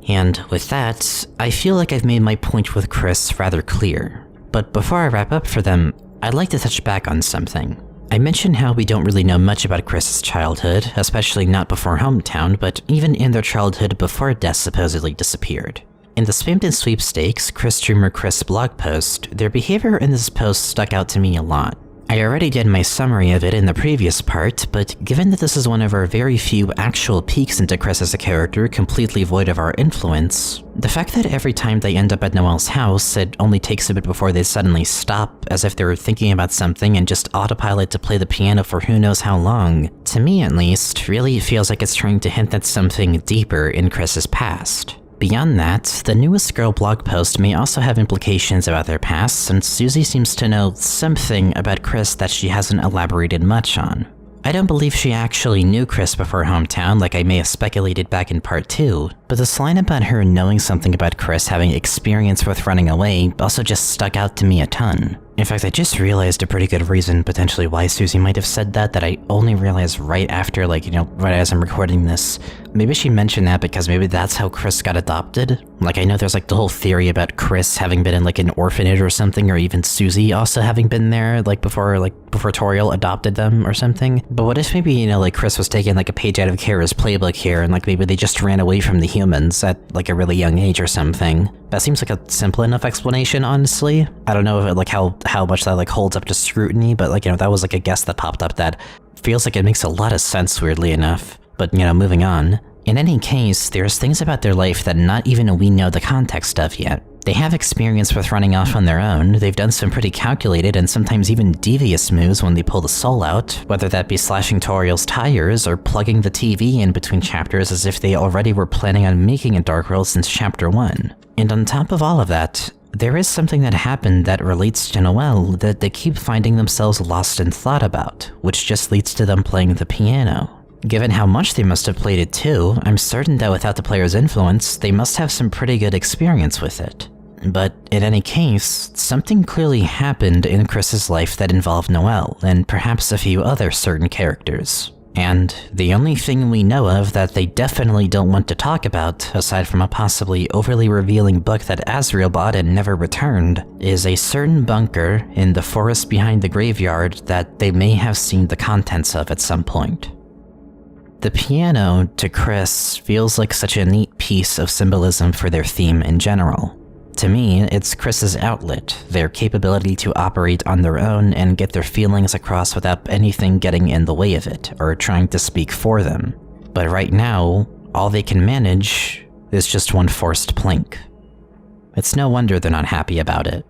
And with that, I feel like I've made my point with Chris rather clear. But before I wrap up for them, I'd like to touch back on something. I mentioned how we don't really know much about Chris's childhood, especially not before Hometown, but even in their childhood before Death supposedly disappeared. In the Spamton Sweepstakes, Chris Streamer Chris blog post, their behavior in this post stuck out to me a lot. I already did my summary of it in the previous part, but given that this is one of our very few actual peeks into Chris as a character completely void of our influence, the fact that every time they end up at Noelle's house, it only takes a bit before they suddenly stop, as if they were thinking about something and just autopilot to play the piano for who knows how long, to me at least, really feels like it's trying to hint at something deeper in Chris's past. Beyond that, the Newest Girl blog post may also have implications about their past, since Susie seems to know something about Chris that she hasn't elaborated much on. I don't believe she actually knew Chris before Hometown like I may have speculated back in part 2, but this line about her knowing something about Chris having experience with running away also just stuck out to me a ton. In fact, I just realized a pretty good reason potentially why Susie might have said that I only realized right after, right as I'm recording this. Maybe she mentioned that because maybe that's how Chris got adopted. I know there's the whole theory about Chris having been in an orphanage or something, or even Susie also having been there before Toriel adopted them or something. But what if maybe, Chris was taking a page out of Kara's playbook here, and maybe they just ran away from the humans at a really young age or something. That seems like a simple enough explanation, honestly. I don't know if it, how much that holds up to scrutiny, but that was a guess that popped up that feels like it makes a lot of sense, weirdly enough. But moving on. In any case, there's things about their life that not even we know the context of yet. They have experience with running off on their own, they've done some pretty calculated and sometimes even devious moves when they pull the soul out, whether that be slashing Toriel's tires or plugging the TV in between chapters as if they already were planning on making a Dark World since chapter 1. And on top of all of that, there is something that happened that relates to Noelle that they keep finding themselves lost in thought about, which just leads to them playing the piano. Given how much they must have played it too, I'm certain that without the player's influence, they must have some pretty good experience with it. But in any case, something clearly happened in Chris's life that involved Noelle, and perhaps a few other certain characters. And the only thing we know of that they definitely don't want to talk about, aside from a possibly overly revealing book that Azrael bought and never returned, is a certain bunker in the forest behind the graveyard that they may have seen the contents of at some point. The piano, to Chris, feels like such a neat piece of symbolism for their theme in general. To me, it's Chris's outlet, their capability to operate on their own and get their feelings across without anything getting in the way of it, or trying to speak for them. But right now, all they can manage is just one forced plink. It's no wonder they're not happy about it.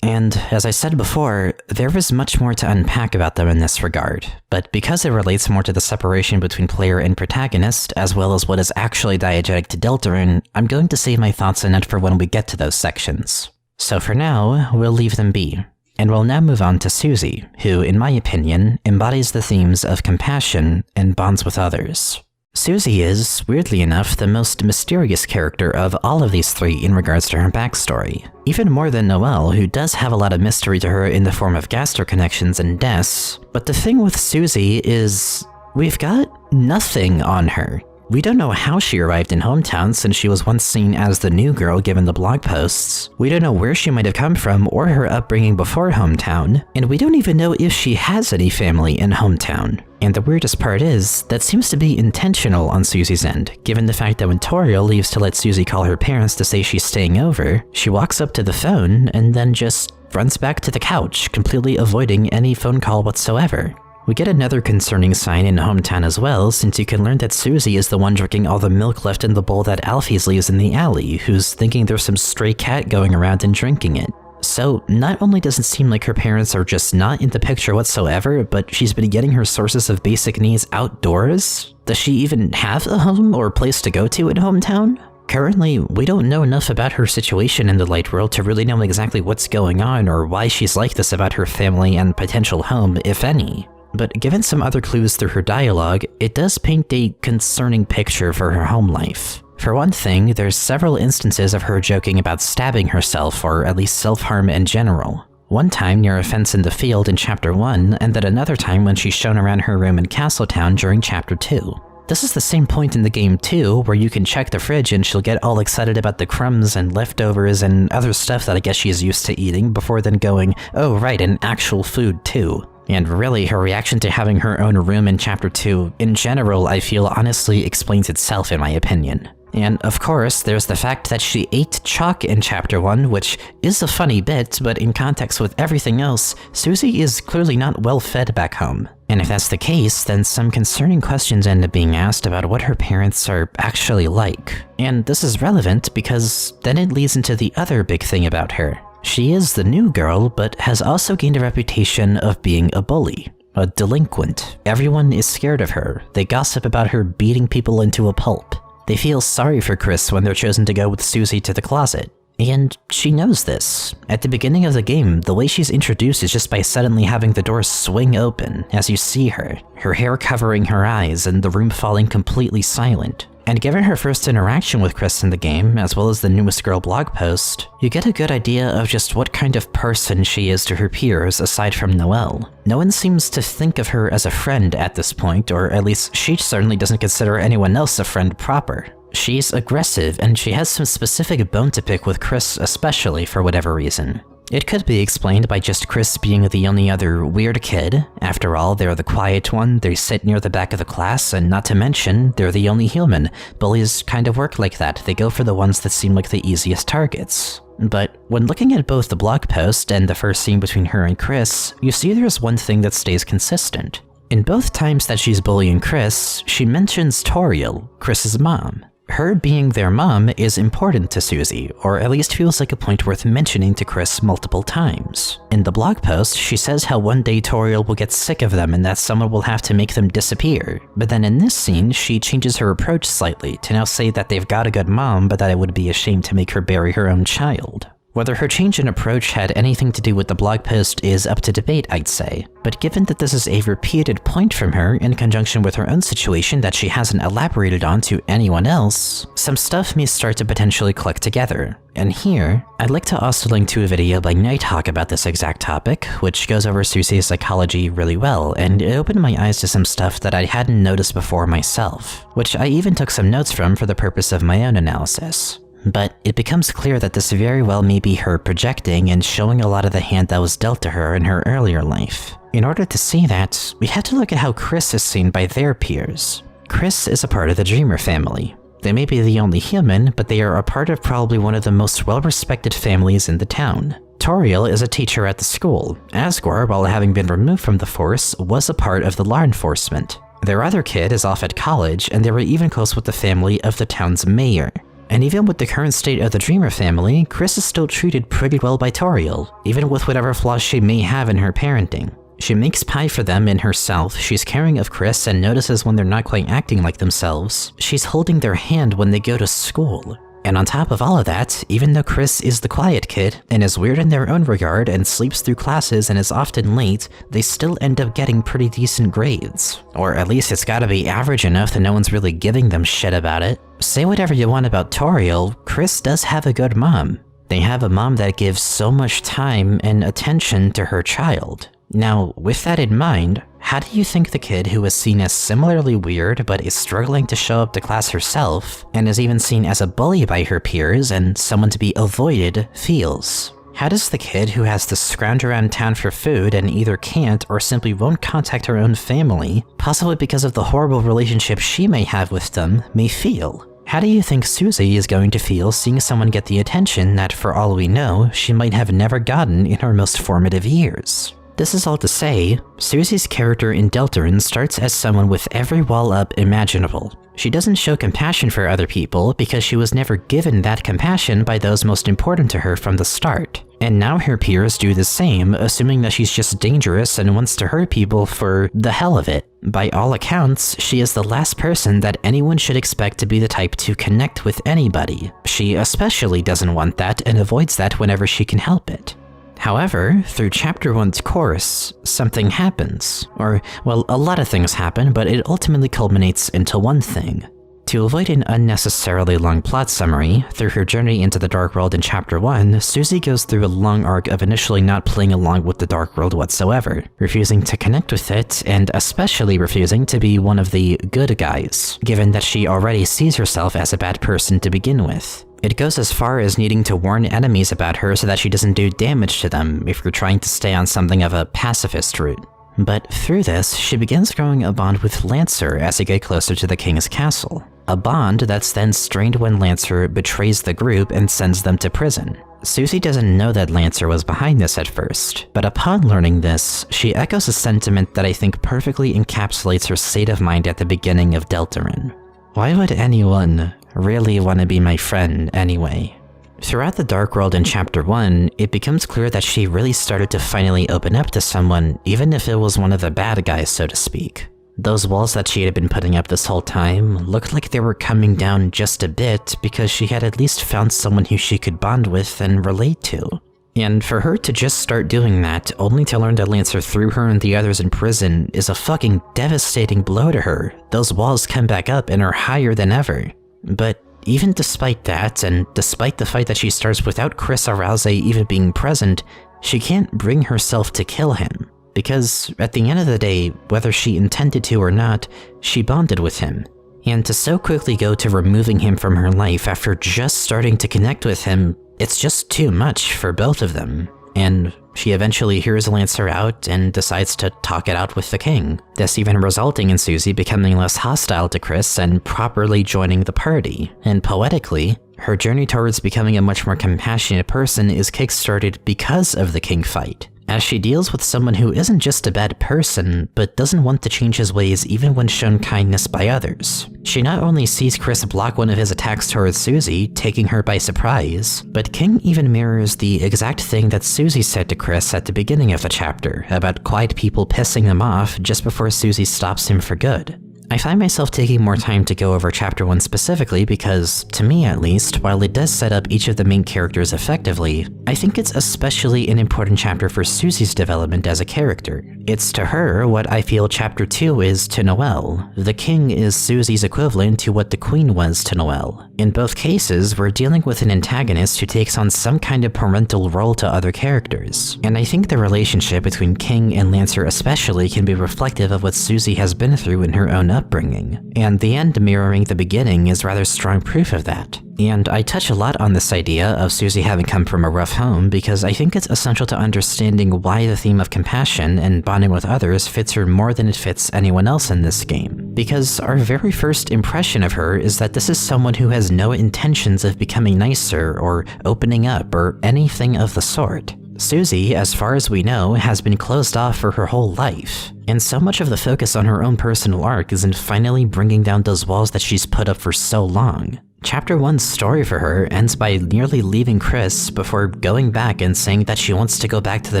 And, as I said before, there is much more to unpack about them in this regard, but because it relates more to the separation between player and protagonist, as well as what is actually diegetic to Deltarune, I'm going to save my thoughts on it for when we get to those sections. So for now, we'll leave them be. And we'll now move on to Susie, who, in my opinion, embodies the themes of compassion and bonds with others. Susie is, weirdly enough, the most mysterious character of all of these three in regards to her backstory. Even more than Noelle, who does have a lot of mystery to her in the form of Gaster connections and deaths. But the thing with Susie is, we've got nothing on her. We don't know how she arrived in Hometown since she was once seen as the new girl given the blog posts. We don't know where she might have come from or her upbringing before Hometown, and we don't even know if she has any family in Hometown. And the weirdest part is, that seems to be intentional on Susie's end, given the fact that when Toriel leaves to let Susie call her parents to say she's staying over, she walks up to the phone and then just runs back to the couch, completely avoiding any phone call whatsoever. We get another concerning sign in Hometown as well, since you can learn that Susie is the one drinking all the milk left in the bowl that Alfie's leaves in the alley, who's thinking there's some stray cat going around and drinking it. So, not only does it seem like her parents are just not in the picture whatsoever, but she's been getting her sources of basic needs outdoors? Does she even have a home or place to go to in Hometown? Currently, we don't know enough about her situation in the Light World to really know exactly what's going on or why she's like this about her family and potential home, if any. But given some other clues through her dialogue, it does paint a concerning picture for her home life. For one thing, there's several instances of her joking about stabbing herself, or at least self-harm in general. One time near a fence in the field in Chapter 1, and then another time when she's shown around her room in Castletown during Chapter 2. This is the same point in the game too, where you can check the fridge and she'll get all excited about the crumbs and leftovers and other stuff that I guess she's used to eating before then going, oh right, and actual food too. And really, her reaction to having her own room in Chapter 2, in general, I feel honestly explains itself in my opinion. And of course, there's the fact that she ate chalk in Chapter 1, which is a funny bit, but in context with everything else, Susie is clearly not well fed back home. And if that's the case, then some concerning questions end up being asked about what her parents are actually like. And this is relevant because then it leads into the other big thing about her. She is the new girl, but has also gained a reputation of being a bully. A delinquent. Everyone is scared of her. They gossip about her beating people into a pulp. They feel sorry for Chris when they're chosen to go with Susie to the closet. And she knows this. At the beginning of the game, the way she's introduced is just by suddenly having the door swing open as you see her hair covering her eyes and the room falling completely silent. And given her first interaction with Chris in the game, as well as the newest girl blog post, you get a good idea of just what kind of person she is to her peers aside from Noelle. No one seems to think of her as a friend at this point, or at least she certainly doesn't consider anyone else a friend proper. She's aggressive, and she has some specific bone to pick with Chris especially for whatever reason. It could be explained by just Chris being the only other weird kid. After all, they're the quiet one, they sit near the back of the class, and not to mention, they're the only human. Bullies kind of work like that, they go for the ones that seem like the easiest targets. But when looking at both the blog post and the first scene between her and Chris, you see there's one thing that stays consistent. In both times that she's bullying Chris, she mentions Toriel, Chris's mom. Her being their mom is important to Susie, or at least feels like a point worth mentioning to Chris multiple times. In the blog post, she says how one day Toriel will get sick of them and that someone will have to make them disappear. But then in this scene, she changes her approach slightly to now say that they've got a good mom, but that it would be a shame to make her bury her own child. Whether her change in approach had anything to do with the blog post is up to debate, I'd say, but given that this is a repeated point from her in conjunction with her own situation that she hasn't elaborated on to anyone else, some stuff may start to potentially click together. And here, I'd like to also link to a video by NIGHTHAWK about this exact topic, which goes over Susie's psychology really well, and it opened my eyes to some stuff that I hadn't noticed before myself, which I even took some notes from for the purpose of my own analysis. But it becomes clear that this very well may be her projecting and showing a lot of the hand that was dealt to her in her earlier life. In order to see that, we had to look at how Chris is seen by their peers. Chris is a part of the Dreamer family. They may be the only human, but they are a part of probably one of the most well-respected families in the town. Toriel is a teacher at the school. Asgore, while having been removed from the force, was a part of the law enforcement. Their other kid is off at college, and they were even close with the family of the town's mayor. And even with the current state of the Dreamer family, Chris is still treated pretty well by Toriel, even with whatever flaws she may have in her parenting. She makes pie for them and herself, she's caring of Chris and notices when they're not quite acting like themselves. She's holding their hand when they go to school. And on top of all of that, even though Chris is the quiet kid, and is weird in their own regard and sleeps through classes and is often late, they still end up getting pretty decent grades. Or at least it's gotta be average enough that no one's really giving them shit about it. Say whatever you want about Toriel, Chris does have a good mom. They have a mom that gives so much time and attention to her child. Now, with that in mind, how do you think the kid who is seen as similarly weird but is struggling to show up to class herself, and is even seen as a bully by her peers and someone to be avoided, feels? How does the kid who has to scrounge around town for food and either can't or simply won't contact her own family, possibly because of the horrible relationship she may have with them, may feel? How do you think Susie is going to feel seeing someone get the attention that, for all we know, she might have never gotten in her most formative years? This is all to say, Susie's character in Deltarune starts as someone with every wall up imaginable. She doesn't show compassion for other people because she was never given that compassion by those most important to her from the start. And now her peers do the same, assuming that she's just dangerous and wants to hurt people for the hell of it. By all accounts, she is the last person that anyone should expect to be the type to connect with anybody. She especially doesn't want that and avoids that whenever she can help it. However, through Chapter 1's course, something happens. Or, well, a lot of things happen, but it ultimately culminates into one thing. To avoid an unnecessarily long plot summary, through her journey into the Dark World in Chapter 1, Susie goes through a long arc of initially not playing along with the Dark World whatsoever, refusing to connect with it, and especially refusing to be one of the good guys, given that she already sees herself as a bad person to begin with. It goes as far as needing to warn enemies about her so that she doesn't do damage to them if you're trying to stay on something of a pacifist route. But through this, she begins growing a bond with Lancer as they get closer to the king's castle. a bond that's then strained when Lancer betrays the group and sends them to prison. Susie doesn't know that Lancer was behind this at first, but upon learning this, she echoes a sentiment that I think perfectly encapsulates her state of mind at the beginning of Deltarune. Why would anyone really want to be my friend anyway? Throughout the Dark World in Chapter 1, it becomes clear that she really started to finally open up to someone, even if it was one of the bad guys, so to speak. Those walls that she had been putting up this whole time looked like they were coming down just a bit because she had at least found someone who she could bond with and relate to. And for her to just start doing that, only to learn that Lancer threw her and the others in prison, is a fucking devastating blow to her. Those walls come back up and are higher than ever. But even despite that, and despite the fight that she starts without Chris or Rouse even being present, she can't bring herself to kill him. Because at the end of the day, whether she intended to or not, she bonded with him. And to so quickly go to removing him from her life after just starting to connect with him, it's just too much for both of them. And she eventually hears Lancer out and decides to talk it out with the king, thus even resulting in Susie becoming less hostile to Chris and properly joining the party. And poetically, her journey towards becoming a much more compassionate person is kickstarted because of the king fight, as she deals with someone who isn't just a bad person, but doesn't want to change his ways even when shown kindness by others. She not only sees Chris block one of his attacks towards Susie, taking her by surprise, but King even mirrors the exact thing that Susie said to Chris at the beginning of the chapter, about quiet people pissing them off just before Susie stops him for good. I find myself taking more time to go over Chapter 1 specifically because, to me at least, while it does set up each of the main characters effectively, I think it's especially an important chapter for Susie's development as a character. It's to her what I feel Chapter 2 is to Noelle. The king is Susie's equivalent to what the queen was to Noelle. In both cases, we're dealing with an antagonist who takes on some kind of parental role to other characters, and I think the relationship between King and Lancer especially can be reflective of what Susie has been through in her own upbringing, and the end mirroring the beginning is rather strong proof of that. And I touch a lot on this idea of Susie having come from a rough home because I think it's essential to understanding why the theme of compassion and bonding with others fits her more than it fits anyone else in this game. Because our very first impression of her is that this is someone who has no intentions of becoming nicer or opening up or anything of the sort. Susie, as far as we know, has been closed off for her whole life, and so much of the focus on her own personal arc is in finally bringing down those walls that she's put up for so long. Chapter 1's story for her ends by nearly leaving Chris before going back and saying that she wants to go back to the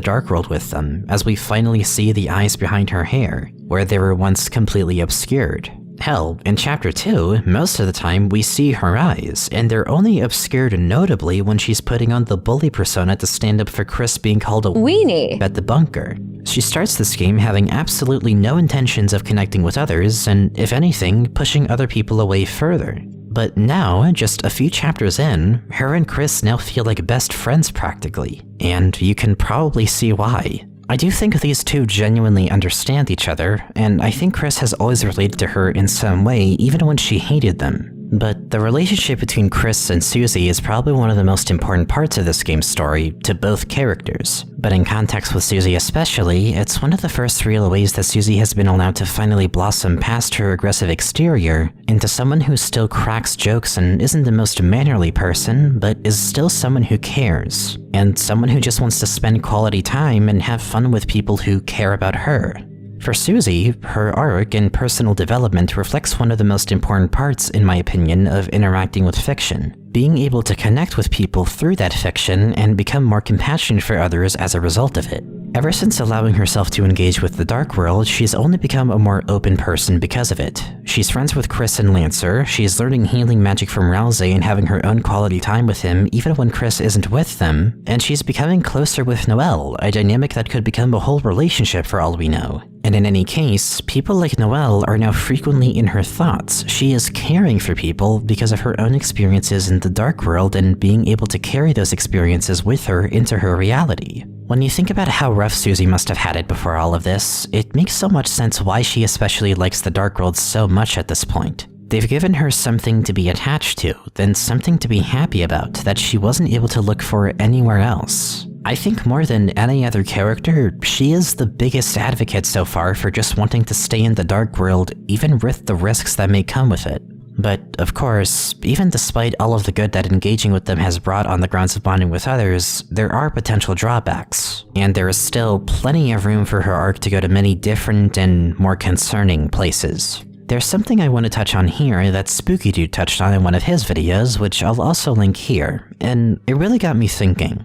Dark World with them, as we finally see the eyes behind her hair, where they were once completely obscured. Hell, in Chapter 2, most of the time we see her eyes, and they're only obscured notably when she's putting on the bully persona to stand up for Chris being called a weenie at the bunker. She starts this game having absolutely no intentions of connecting with others, and if anything, pushing other people away further. But now, just a few chapters in, her and Chris now feel like best friends practically, and you can probably see why. I do think these two genuinely understand each other, and I think Chris has always related to her in some way even when she hated them. But the relationship between Chris and Susie is probably one of the most important parts of this game's story to both characters. But in context with Susie especially, it's one of the first real ways that Susie has been allowed to finally blossom past her aggressive exterior into someone who still cracks jokes and isn't the most mannerly person, but is still someone who cares, and someone who just wants to spend quality time and have fun with people who care about her. For Susie, her arc and personal development reflects one of the most important parts, in my opinion, of interacting with fiction. Being able to connect with people through that fiction and become more compassionate for others as a result of it. Ever since allowing herself to engage with the Dark World, she's only become a more open person because of it. She's friends with Chris and Lancer, she's learning healing magic from Rouse and having her own quality time with him even when Chris isn't with them, and she's becoming closer with Noelle, a dynamic that could become a whole relationship for all we know. And in any case, people like Noelle are now frequently in her thoughts. She is caring for people because of her own experiences in the Dark World and being able to carry those experiences with her into her reality. When you think about how rough Susie must have had it before all of this, it makes so much sense why she especially likes the Dark World so much at this point. They've given her something to be attached to, then something to be happy about that she wasn't able to look for anywhere else. I think more than any other character, she is the biggest advocate so far for just wanting to stay in the Dark World even with the risks that may come with it. But, of course, even despite all of the good that engaging with them has brought on the grounds of bonding with others, there are potential drawbacks, and there is still plenty of room for her arc to go to many different and more concerning places. There's something I want to touch on here that Spooky Dude touched on in one of his videos, which I'll also link here, and it really got me thinking.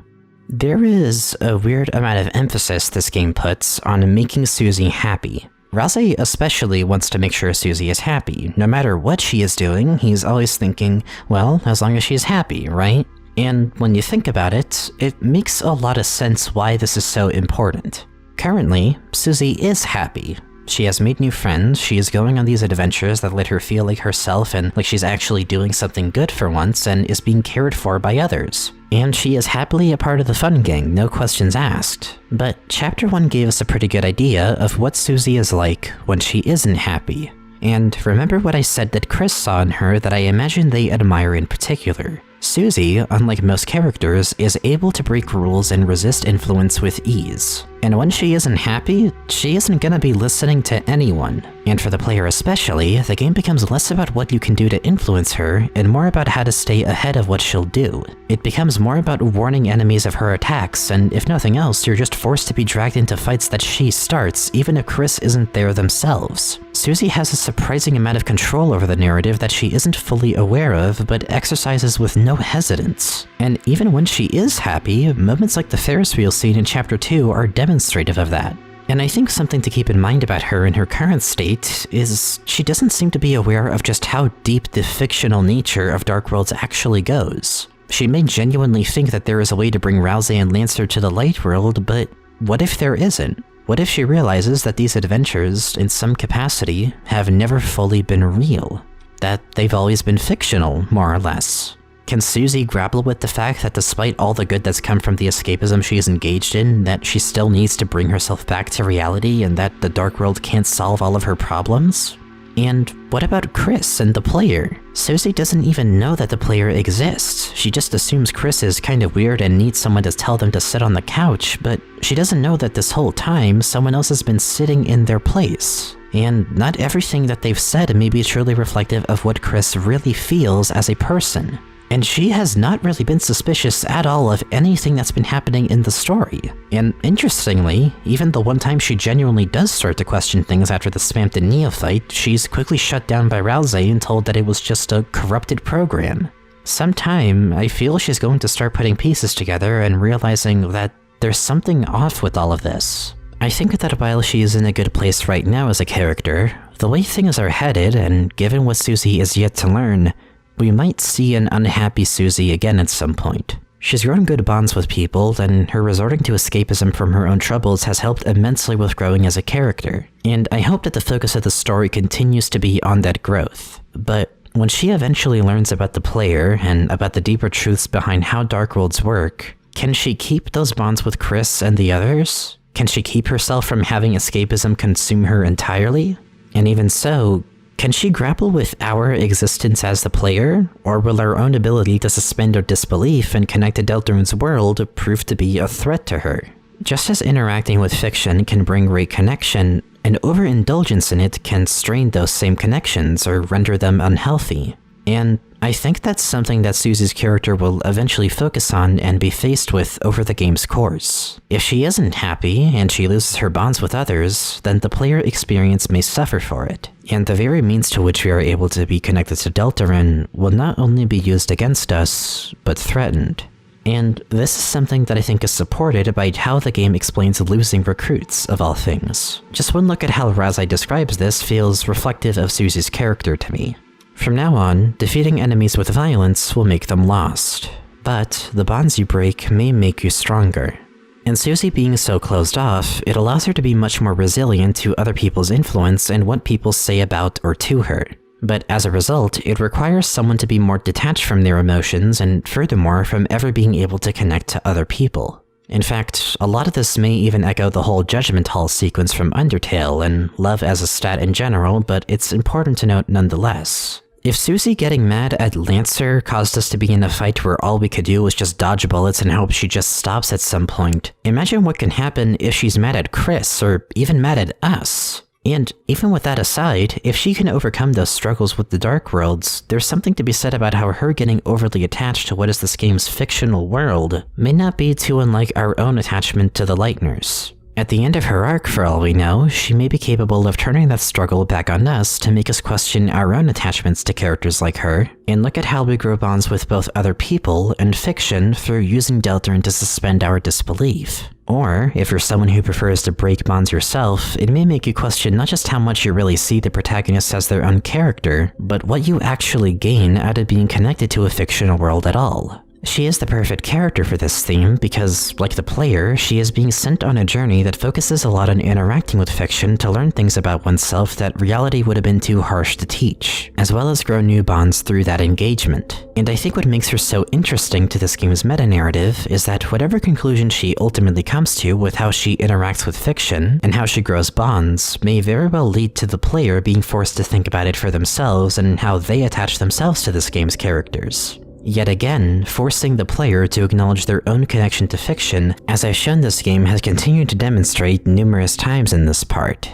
There is a weird amount of emphasis this game puts on making Susie happy. Ralsei especially wants to make sure Susie is happy. No matter what she is doing, he's always thinking, well, as long as she's happy, right? And when you think about it, it makes a lot of sense why this is so important. Currently, Susie is happy. She has made new friends, she is going on these adventures that let her feel like herself and like she's actually doing something good for once and is being cared for by others. And she is happily a part of the fun gang, no questions asked. But Chapter 1 gave us a pretty good idea of what Susie is like when she isn't happy. And remember what I said that Chris saw in her that I imagine they admire in particular. Susie, unlike most characters, is able to break rules and resist influence with ease. And when she isn't happy, she isn't gonna be listening to anyone. And for the player especially, the game becomes less about what you can do to influence her, and more about how to stay ahead of what she'll do. It becomes more about warning enemies of her attacks, and if nothing else, you're just forced to be dragged into fights that she starts, even if Chris isn't there themselves. Susie has a surprising amount of control over the narrative that she isn't fully aware of, but exercises with no hesitance. And even when she is happy, moments like the Ferris wheel scene in Chapter 2 are demonstrative of that. And I think something to keep in mind about her in her current state is she doesn't seem to be aware of just how deep the fictional nature of Dark Worlds actually goes. She may genuinely think that there is a way to bring Ralsei and Lancer to the light world, but what if there isn't? What if she realizes that these adventures, in some capacity, have never fully been real? That they've always been fictional, more or less? Can Susie grapple with the fact that despite all the good that's come from the escapism she's engaged in, that she still needs to bring herself back to reality and that the Dark World can't solve all of her problems? And what about Chris and the player? Susie doesn't even know that the player exists. She just assumes Chris is kind of weird and needs someone to tell them to sit on the couch, but she doesn't know that this whole time someone else has been sitting in their place. And not everything that they've said may be truly reflective of what Chris really feels as a person. And she has not really been suspicious at all of anything that's been happening in the story. And interestingly, even the one time she genuinely does start to question things after the Spamton neophyte, she's quickly shut down by Ralsei and told that it was just a corrupted program. Sometime, I feel she's going to start putting pieces together and realizing that there's something off with all of this. I think that while she is in a good place right now as a character, the way things are headed, and given what Susie is yet to learn, we might see an unhappy Susie again at some point. She's grown good bonds with people, and her resorting to escapism from her own troubles has helped immensely with growing as a character, and I hope that the focus of the story continues to be on that growth. But when she eventually learns about the player, and about the deeper truths behind how Dark Worlds work, can she keep those bonds with Chris and the others? Can she keep herself from having escapism consume her entirely? And even so, can she grapple with our existence as the player, or will our own ability to suspend our disbelief and connect to Deltarune's world prove to be a threat to her? Just as interacting with fiction can bring great connection, an overindulgence in it can strain those same connections or render them unhealthy. And I think that's something that Susie's character will eventually focus on and be faced with over the game's course. If she isn't happy, and she loses her bonds with others, then the player experience may suffer for it, and the very means to which we are able to be connected to Deltarune will not only be used against us, but threatened. And this is something that I think is supported by how the game explains losing recruits, of all things. Just one look at how Ralsei describes this feels reflective of Susie's character to me. From now on, defeating enemies with violence will make them lost, but the bonds you break may make you stronger. And Susie being so closed off, it allows her to be much more resilient to other people's influence and what people say about or to her. But as a result, it requires someone to be more detached from their emotions and furthermore from ever being able to connect to other people. In fact, a lot of this may even echo the whole Judgment Hall sequence from Undertale and love as a stat in general, but it's important to note nonetheless. If Susie getting mad at Lancer caused us to be in a fight where all we could do was just dodge bullets and hope she just stops at some point, imagine what can happen if she's mad at Chris, or even mad at us. And even with that aside, if she can overcome those struggles with the Dark Worlds, there's something to be said about how her getting overly attached to what is this game's fictional world may not be too unlike our own attachment to the Lightners. At the end of her arc, for all we know, she may be capable of turning that struggle back on us to make us question our own attachments to characters like her, and look at how we grow bonds with both other people and fiction through using Deltarune to suspend our disbelief. Or, if you're someone who prefers to break bonds yourself, it may make you question not just how much you really see the protagonist as their own character, but what you actually gain out of being connected to a fictional world at all. She is the perfect character for this theme because, like the player, she is being sent on a journey that focuses a lot on interacting with fiction to learn things about oneself that reality would have been too harsh to teach, as well as grow new bonds through that engagement. And I think what makes her so interesting to this game's meta-narrative is that whatever conclusion she ultimately comes to with how she interacts with fiction and how she grows bonds may very well lead to the player being forced to think about it for themselves and how they attach themselves to this game's characters. Yet again, forcing the player to acknowledge their own connection to fiction, as I've shown this game has continued to demonstrate numerous times in this part.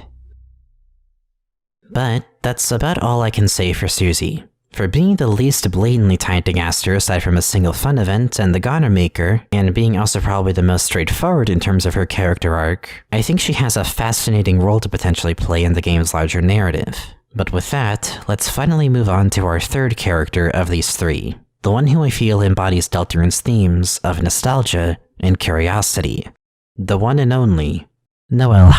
But that's about all I can say for Susie. For being the least blatantly tied to Gaster aside from a single fun event and the Goner Maker, and being also probably the most straightforward in terms of her character arc, I think she has a fascinating role to potentially play in the game's larger narrative. But with that, let's finally move on to our third character of these three. The one who I feel embodies Deltarune's themes of nostalgia and curiosity. The one and only, Noelle.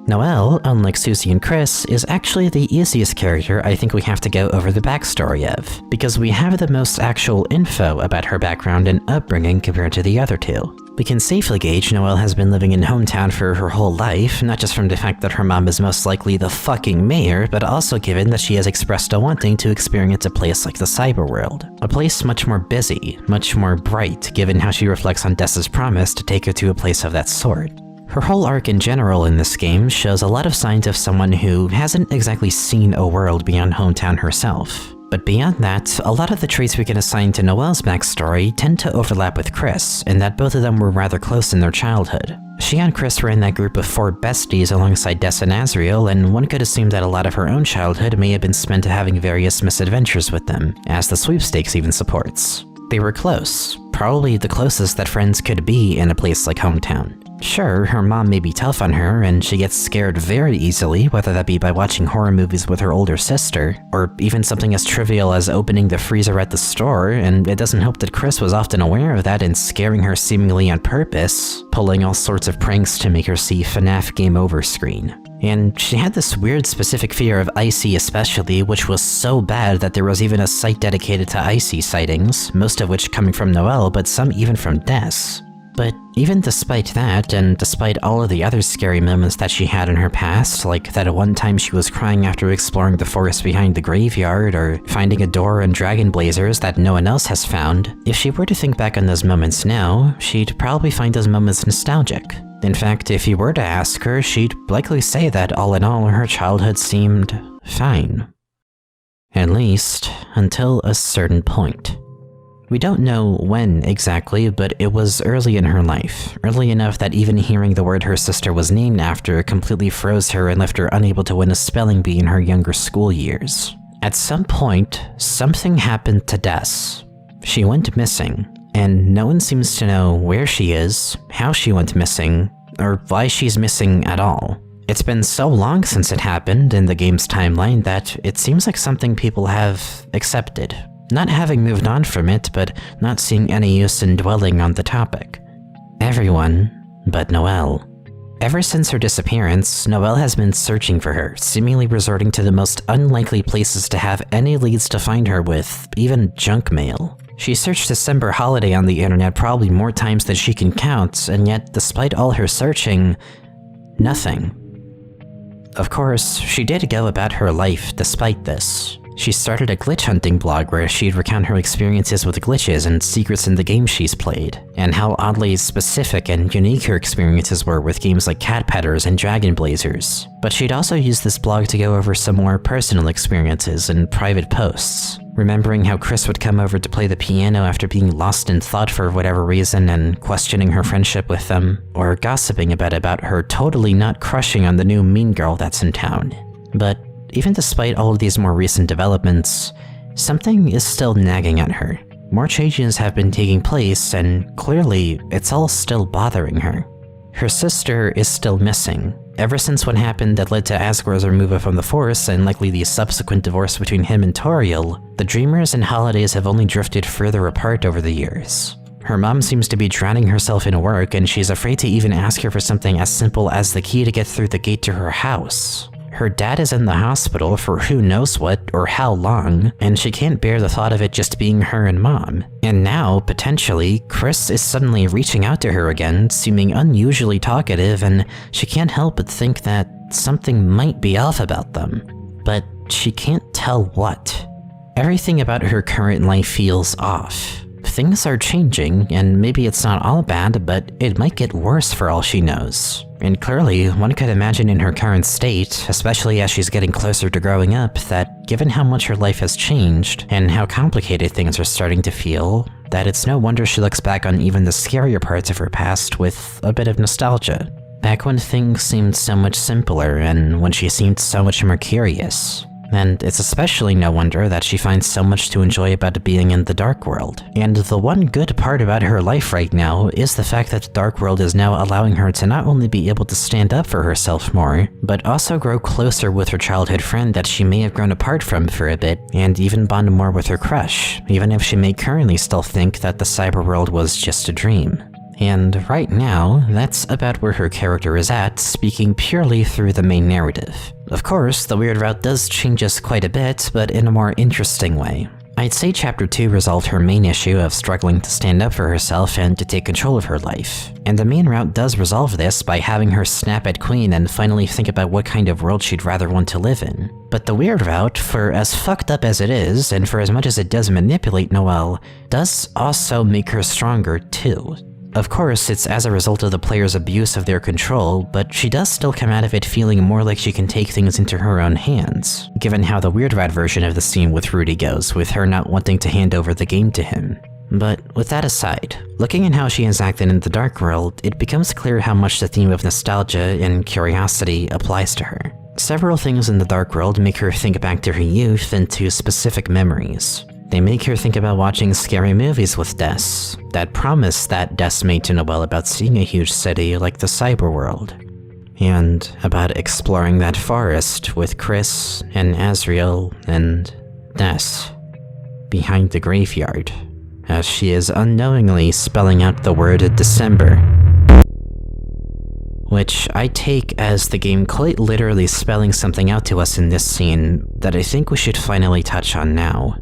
Noelle, unlike Susie and Chris, is actually the easiest character I think we have to go over the backstory of, because we have the most actual info about her background and upbringing compared to the other two. We can safely gauge Noelle has been living in hometown for her whole life, not just from the fact that her mom is most likely the fucking mayor, but also given that she has expressed a wanting to experience a place like the cyberworld. A place much more busy, much more bright, given how she reflects on Dessa's promise to take her to a place of that sort. Her whole arc in general in this game shows a lot of signs of someone who hasn't exactly seen a world beyond hometown herself. But beyond that, a lot of the traits we can assign to Noelle's backstory tend to overlap with Chris, in that both of them were rather close in their childhood. She and Chris were in that group of 4 besties alongside Dessa and Azriel, and one could assume that a lot of her own childhood may have been spent having various misadventures with them, as the sweepstakes even supports. They were close, probably the closest that friends could be in a place like hometown. Sure, her mom may be tough on her, and she gets scared very easily, whether that be by watching horror movies with her older sister, or even something as trivial as opening the freezer at the store, and it doesn't help that Chris was often aware of that and scaring her seemingly on purpose, pulling all sorts of pranks to make her see FNAF Game Over screen. And she had this weird specific fear of Icy especially, which was so bad that there was even a site dedicated to Icy sightings, most of which coming from Noelle, but some even from Des. But even despite that, and despite all of the other scary moments that she had in her past, like that one time she was crying after exploring the forest behind the graveyard, or finding a door and dragon blazers that no one else has found, if she were to think back on those moments now, she'd probably find those moments nostalgic. In fact, if you were to ask her, she'd likely say that all in all, her childhood seemed fine. At least, until a certain point. We don't know when exactly, but it was early in her life, early enough that even hearing the word her sister was named after completely froze her and left her unable to win a spelling bee in her younger school years. At some point, something happened to Des. She went missing, and no one seems to know where she is, how she went missing, or why she's missing at all. It's been so long since it happened in the game's timeline that it seems like something people have accepted. Not having moved on from it, but not seeing any use in dwelling on the topic. Everyone but Noelle. Ever since her disappearance, Noelle has been searching for her, seemingly resorting to the most unlikely places to have any leads to find her with, even junk mail. She searched December Holiday on the internet probably more times than she can count, and yet despite all her searching, nothing. Of course, she did go about her life despite this. She started a glitch hunting blog where she'd recount her experiences with glitches and secrets in the games she's played, and how oddly specific and unique her experiences were with games like Cat Pedders and Dragon Blazers. But she'd also used this blog to go over some more personal experiences in private posts, remembering how Chris would come over to play the piano after being lost in thought for whatever reason and questioning her friendship with them, or gossiping a bit about her totally not crushing on the new mean girl that's in town. But even despite all of these more recent developments, something is still nagging at her. More changes have been taking place, and clearly, it's all still bothering her. Her sister is still missing. Ever since what happened that led to Asgore's removal from the Force and likely the subsequent divorce between him and Toriel, the Dreamers and Holidays have only drifted further apart over the years. Her mom seems to be drowning herself in work, and she's afraid to even ask her for something as simple as the key to get through the gate to her house. Her dad is in the hospital for who knows what or how long, and she can't bear the thought of it just being her and Mom. And now, potentially, Chris is suddenly reaching out to her again, seeming unusually talkative, and she can't help but think that something might be off about them. But she can't tell what. Everything about her current life feels off. Things are changing, and maybe it's not all bad, but it might get worse for all she knows. And clearly, one could imagine in her current state, especially as she's getting closer to growing up, that given how much her life has changed, and how complicated things are starting to feel, that it's no wonder she looks back on even the scarier parts of her past with a bit of nostalgia. Back when things seemed so much simpler, and when she seemed so much more curious. And it's especially no wonder that she finds so much to enjoy about being in the Dark World. And the one good part about her life right now is the fact that the Dark World is now allowing her to not only be able to stand up for herself more, but also grow closer with her childhood friend that she may have grown apart from for a bit, and even bond more with her crush, even if she may currently still think that the cyber world was just a dream. And right now, that's about where her character is at, speaking purely through the main narrative. Of course, the weird route does change us quite a bit, but in a more interesting way. I'd say Chapter 2 resolved her main issue of struggling to stand up for herself and to take control of her life. And the main route does resolve this by having her snap at Queen and finally think about what kind of world she'd rather want to live in. But the weird route, for as fucked up as it is, and for as much as it does manipulate Noelle, does also make her stronger too. Of course, it's as a result of the player's abuse of their control, but she does still come out of it feeling more like she can take things into her own hands, given how the Weird Rat version of the scene with Rudy goes, with her not wanting to hand over the game to him. But with that aside, looking at how she has acted in the Dark World, it becomes clear how much the theme of nostalgia and curiosity applies to her. Several things in the Dark World make her think back to her youth and to specific memories. They make her think about watching scary movies with Des, that promise that Des made to Noelle about seeing a huge city like the cyber world, and about exploring that forest with Chris and Asriel and Des behind the graveyard, as she is unknowingly spelling out the word December, which I take as the game quite literally spelling something out to us in this scene that I think we should finally touch on now.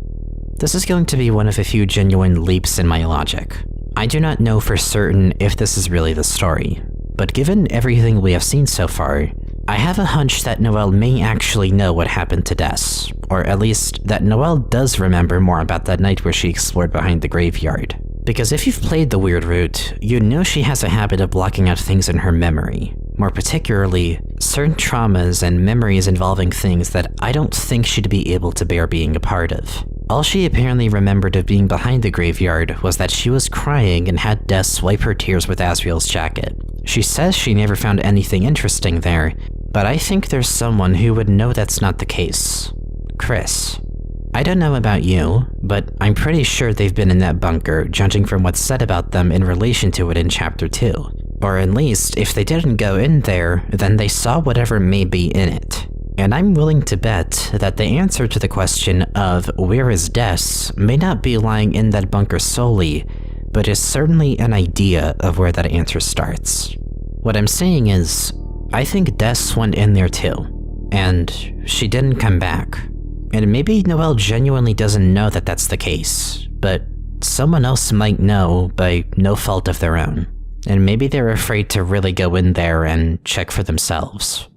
This is going to be one of a few genuine leaps in my logic. I do not know for certain if this is really the story, but given everything we have seen so far, I have a hunch that Noelle may actually know what happened to Des, or at least that Noelle does remember more about that night where she explored behind the graveyard. Because if you've played the weird route, you know she has a habit of blocking out things in her memory. More particularly, certain traumas and memories involving things that I don't think she'd be able to bear being a part of. All she apparently remembered of being behind the graveyard was that she was crying and had Des wipe her tears with Asriel's jacket. She says she never found anything interesting there, but I think there's someone who would know that's not the case. Chris. I don't know about you, but I'm pretty sure they've been in that bunker, judging from what's said about them in relation to it in Chapter 2. Or at least, if they didn't go in there, then they saw whatever may be in it. And I'm willing to bet that the answer to the question of where is Des may not be lying in that bunker solely, but is certainly an idea of where that answer starts. What I'm saying is, I think Des went in there too, and she didn't come back. And maybe Noelle genuinely doesn't know that that's the case, but someone else might know by no fault of their own. And maybe they're afraid to really go in there and check for themselves.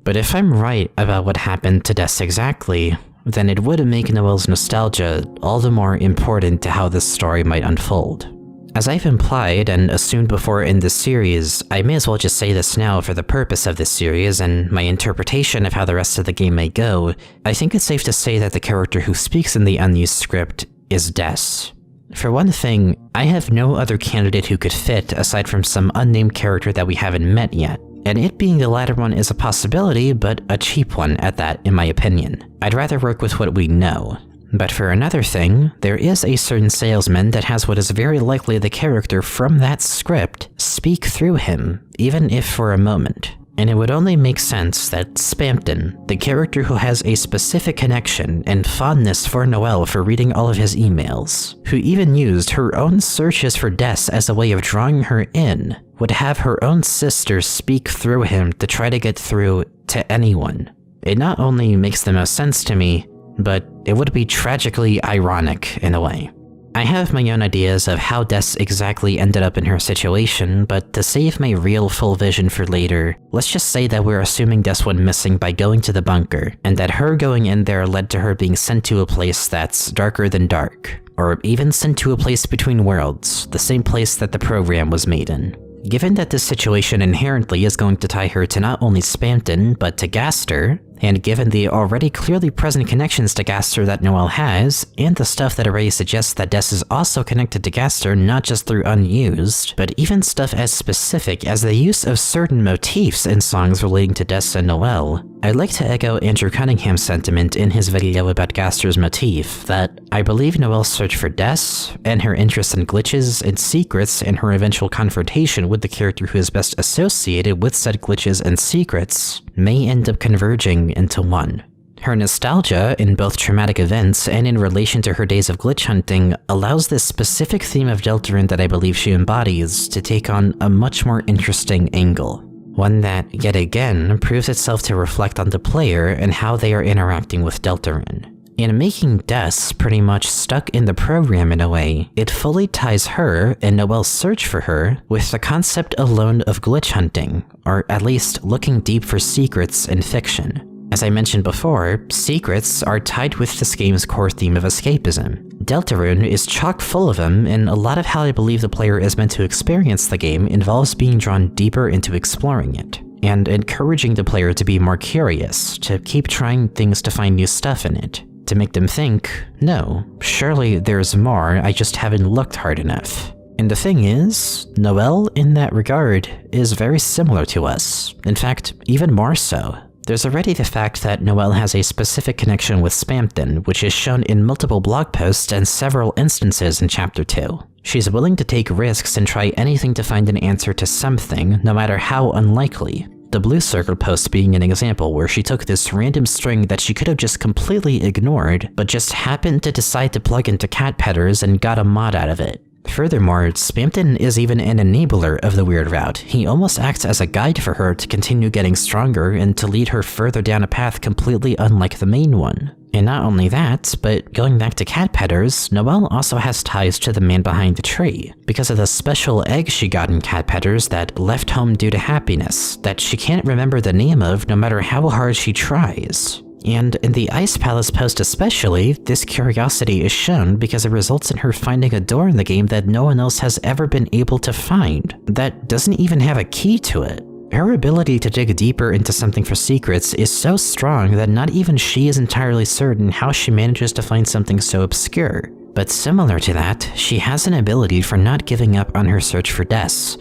But if I'm right about what happened to Des exactly, then it would make Noelle's nostalgia all the more important to how this story might unfold. As I've implied and assumed before in this series, I may as well just say this now for the purpose of this series and my interpretation of how the rest of the game may go. I think it's safe to say that the character who speaks in the unused script is Des. For one thing, I have no other candidate who could fit aside from some unnamed character that we haven't met yet, and it being the latter one is a possibility, but a cheap one at that, in my opinion. I'd rather work with what we know. But for another thing, there is a certain salesman that has what is very likely the character from that script speak through him, even if for a moment. And it would only make sense that Spamton, the character who has a specific connection and fondness for Noelle for reading all of his emails, who even used her own searches for Des as a way of drawing her in, would have her own sister speak through him to try to get through to anyone. It not only makes the most sense to me, but it would be tragically ironic in a way. I have my own ideas of how Des exactly ended up in her situation, but to save my real full vision for later, let's just say that we're assuming Des went missing by going to the bunker, and that her going in there led to her being sent to a place that's darker than dark, or even sent to a place between worlds, the same place that the program was made in. Given that this situation inherently is going to tie her to not only Spamton, but to Gaster, and given the already clearly present connections to Gaster that Noelle has, and the stuff that already suggests that Des is also connected to Gaster not just through unused, but even stuff as specific as the use of certain motifs in songs relating to Des and Noelle, I'd like to echo Andrew Cunningham's sentiment in his video about Gaster's motif, that I believe Noelle's search for Des, and her interest in glitches and secrets and her eventual confrontation with the character who is best associated with said glitches and secrets, may end up converging into one. Her nostalgia in both traumatic events and in relation to her days of glitch hunting allows this specific theme of Deltarune that I believe she embodies to take on a much more interesting angle. One that, yet again, proves itself to reflect on the player and how they are interacting with Deltarune. In making Des pretty much stuck in the program in a way, it fully ties her and Noelle's search for her with the concept alone of glitch hunting, or at least looking deep for secrets in fiction. As I mentioned before, secrets are tied with this game's core theme of escapism. Deltarune is chock full of them, and a lot of how I believe the player is meant to experience the game involves being drawn deeper into exploring it, and encouraging the player to be more curious, to keep trying things to find new stuff in it, to make them think, no, surely there's more, I just haven't looked hard enough. And the thing is, Noelle, in that regard, is very similar to us. In fact, even more so. There's already the fact that Noelle has a specific connection with Spamton, which is shown in multiple blog posts and several instances in Chapter 2. She's willing to take risks and try anything to find an answer to something, no matter how unlikely. The Blue Circle post being an example where she took this random string that she could have just completely ignored, but just happened to decide to plug into cat petters and got a mod out of it. Furthermore, Spamton is even an enabler of the weird route. He almost acts as a guide for her to continue getting stronger and to lead her further down a path completely unlike the main one. And not only that, but going back to cat petters, Noelle also has ties to the man behind the tree, because of the special egg she got in cat petters that left home due to happiness, that she can't remember the name of no matter how hard she tries. And in the Ice Palace post especially, this curiosity is shown because it results in her finding a door in the game that no one else has ever been able to find, that doesn't even have a key to it. Her ability to dig deeper into something for secrets is so strong that not even she is entirely certain how she manages to find something so obscure. But similar to that, she has an ability for not giving up on her search for Des,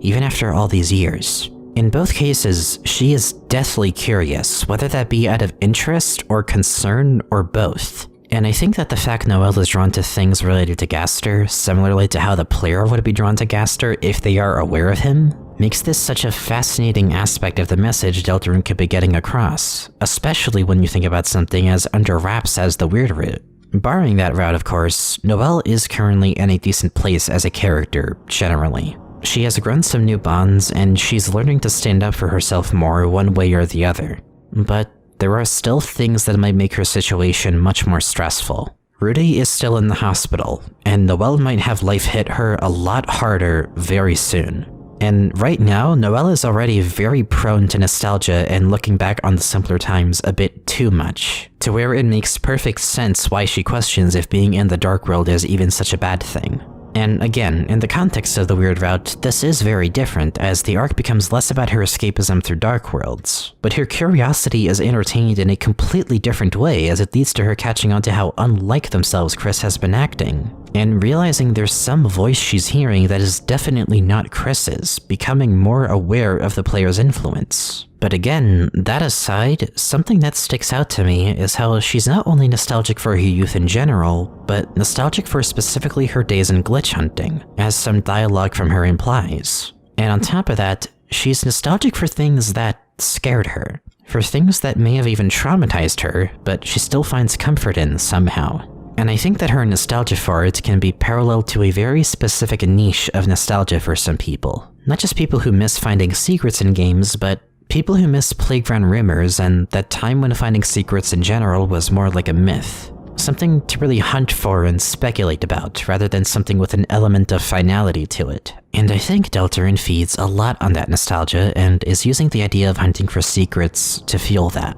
even after all these years. In both cases, she is deathly curious, whether that be out of interest or concern or both. And I think that the fact Noelle is drawn to things related to Gaster, similarly to how the player would be drawn to Gaster if they are aware of him, makes this such a fascinating aspect of the message Deltarune could be getting across, especially when you think about something as under wraps as the weird route. Barring that route, of course, Noelle is currently in a decent place as a character, generally. She has grown some new bonds, and she's learning to stand up for herself more one way or the other. But there are still things that might make her situation much more stressful. Rudy is still in the hospital, and Noelle might have life hit her a lot harder very soon. And right now, Noelle is already very prone to nostalgia and looking back on the simpler times a bit too much, to where it makes perfect sense why she questions if being in the Dark World is even such a bad thing. And again, in the context of the Weird Route, this is very different, as the arc becomes less about her escapism through Dark Worlds, but her curiosity is entertained in a completely different way as it leads to her catching on to how unlike themselves Chris has been acting, and realizing there's some voice she's hearing that is definitely not Chris's, becoming more aware of the player's influence. But again, that aside, something that sticks out to me is how she's not only nostalgic for her youth in general, but nostalgic for specifically her days in glitch hunting, as some dialogue from her implies. And on top of that, she's nostalgic for things that scared her, for things that may have even traumatized her, but she still finds comfort in somehow. And I think that her nostalgia for it can be parallel to a very specific niche of nostalgia for some people. Not just people who miss finding secrets in games, but people who miss playground rumors and that time when finding secrets in general was more like a myth. Something to really hunt for and speculate about, rather than something with an element of finality to it. And I think Deltarune feeds a lot on that nostalgia and is using the idea of hunting for secrets to fuel that.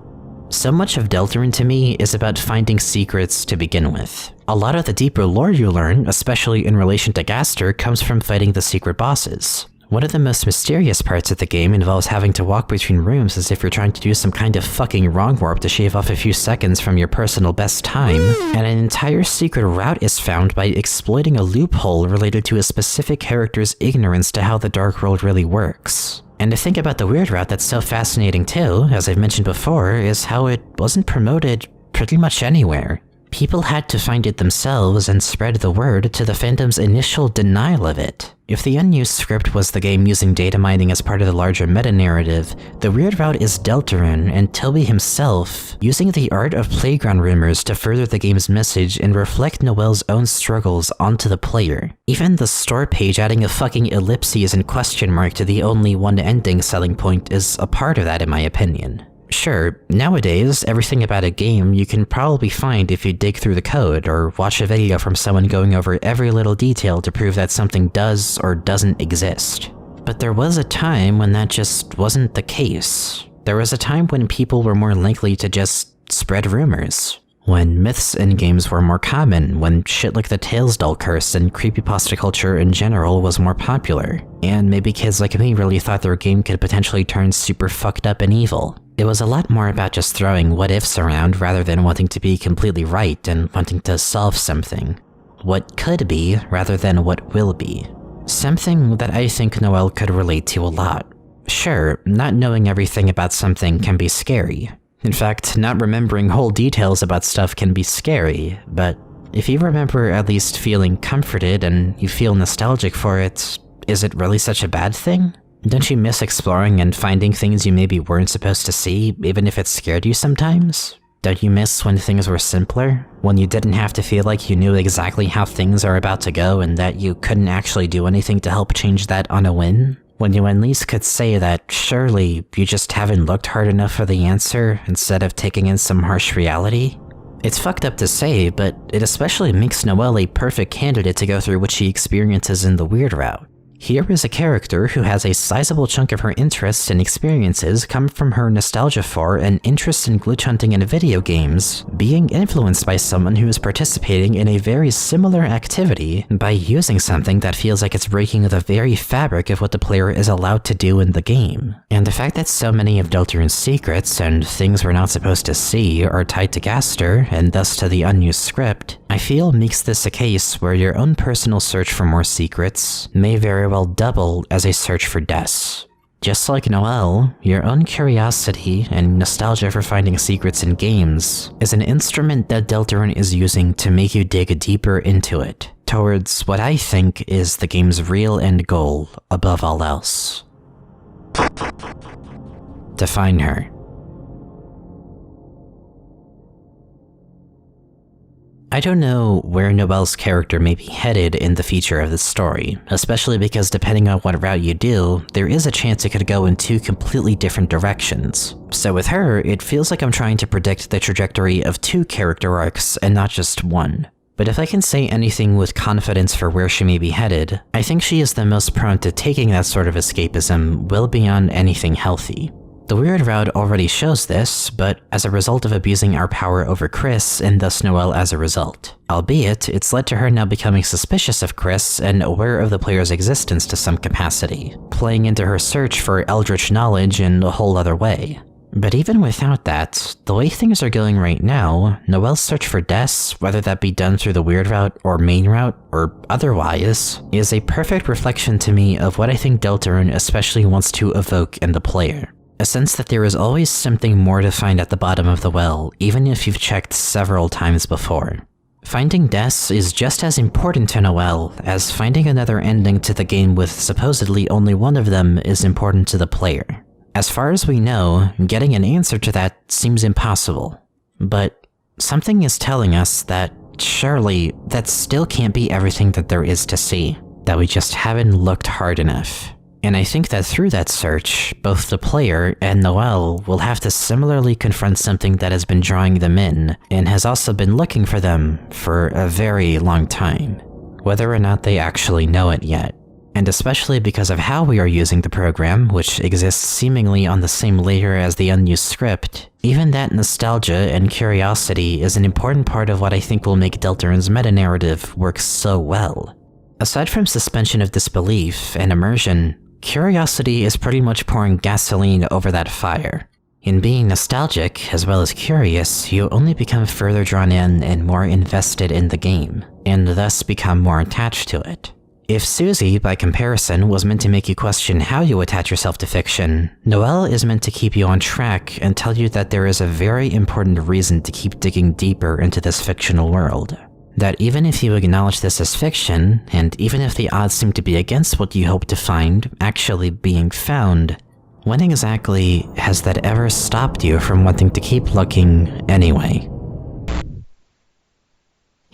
So much of Deltarune to me is about finding secrets to begin with. A lot of the deeper lore you learn, especially in relation to Gaster, comes from fighting the secret bosses. One of the most mysterious parts of the game involves having to walk between rooms as if you're trying to do some kind of fucking wrong warp to shave off a few seconds from your personal best time, and an entire secret route is found by exploiting a loophole related to a specific character's ignorance to how the Dark World really works. And to think about the Weird Route that's so fascinating too, as I've mentioned before, is how it wasn't promoted pretty much anywhere. People had to find it themselves and spread the word to the fandom's initial denial of it. If the unused script was the game using data mining as part of the larger meta-narrative, the Weird Route is Deltarune and Toby himself using the art of playground rumors to further the game's message and reflect Noelle's own struggles onto the player. Even the store page adding a fucking ellipses and question mark to the only one ending selling point is a part of that in my opinion. Sure, nowadays, everything about a game you can probably find if you dig through the code or watch a video from someone going over every little detail to prove that something does or doesn't exist. But there was a time when that just wasn't the case. There was a time when people were more likely to just spread rumors. When myths in games were more common, when shit like the Tales Doll curse and creepypasta culture in general was more popular, and maybe kids like me really thought their game could potentially turn super fucked up and evil. It was a lot more about just throwing what-ifs around rather than wanting to be completely right and wanting to solve something. What could be rather than what will be. Something that I think Noelle could relate to a lot. Sure, not knowing everything about something can be scary. In fact, not remembering whole details about stuff can be scary, but if you remember at least feeling comforted and you feel nostalgic for it, is it really such a bad thing? Don't you miss exploring and finding things you maybe weren't supposed to see, even if it scared you sometimes? Don't you miss when things were simpler? When you didn't have to feel like you knew exactly how things are about to go and that you couldn't actually do anything to help change that on a whim? When you at least could say that surely you just haven't looked hard enough for the answer instead of taking in some harsh reality? It's fucked up to say, but it especially makes Noelle a perfect candidate to go through what she experiences in the Weird Route. Here is a character who has a sizable chunk of her interests and experiences come from her nostalgia for and interest in glitch hunting in video games, being influenced by someone who is participating in a very similar activity by using something that feels like it's breaking the very fabric of what the player is allowed to do in the game. And the fact that so many of Deltarune's secrets and things we're not supposed to see are tied to Gaster, and thus to the unused script, I feel makes this a case where your own personal search for more secrets may very well double as a search for deaths. Just like Noelle, your own curiosity and nostalgia for finding secrets in games is an instrument that Deltarune is using to make you dig deeper into it, towards what I think is the game's real end goal above all else. To find her. I don't know where Noelle's character may be headed in the future of the story, especially because depending on what route you do, there is a chance it could go in two completely different directions. So with her, it feels like I'm trying to predict the trajectory of two character arcs and not just one. But if I can say anything with confidence for where she may be headed, I think she is the most prone to taking that sort of escapism well beyond anything healthy. The weird route already shows this, but as a result of abusing our power over Chris and thus Noelle as a result. Albeit, it's led to her now becoming suspicious of Chris and aware of the player's existence to some capacity, playing into her search for eldritch knowledge in a whole other way. But even without that, the way things are going right now, Noelle's search for Des, whether that be done through the weird route or main route or otherwise, is a perfect reflection to me of what I think Deltarune especially wants to evoke in the player. A sense that there is always something more to find at the bottom of the well, even if you've checked several times before. Finding Des is just as important to Noelle as finding another ending to the game with supposedly only one of them is important to the player. As far as we know, getting an answer to that seems impossible. But something is telling us that surely that still can't be everything that there is to see, that we just haven't looked hard enough. And I think that through that search, both the player and Noelle will have to similarly confront something that has been drawing them in, and has also been looking for them for a very long time, whether or not they actually know it yet. And especially because of how we are using the program, which exists seemingly on the same layer as the unused script, even that nostalgia and curiosity is an important part of what I think will make Deltarune's meta-narrative work so well. Aside from suspension of disbelief and immersion, curiosity is pretty much pouring gasoline over that fire. In being nostalgic as well as curious, you only become further drawn in and more invested in the game, and thus become more attached to it. If Susie, by comparison, was meant to make you question how you attach yourself to fiction, Noelle is meant to keep you on track and tell you that there is a very important reason to keep digging deeper into this fictional world. That even if you acknowledge this as fiction, and even if the odds seem to be against what you hope to find actually being found, when exactly has that ever stopped you from wanting to keep looking anyway?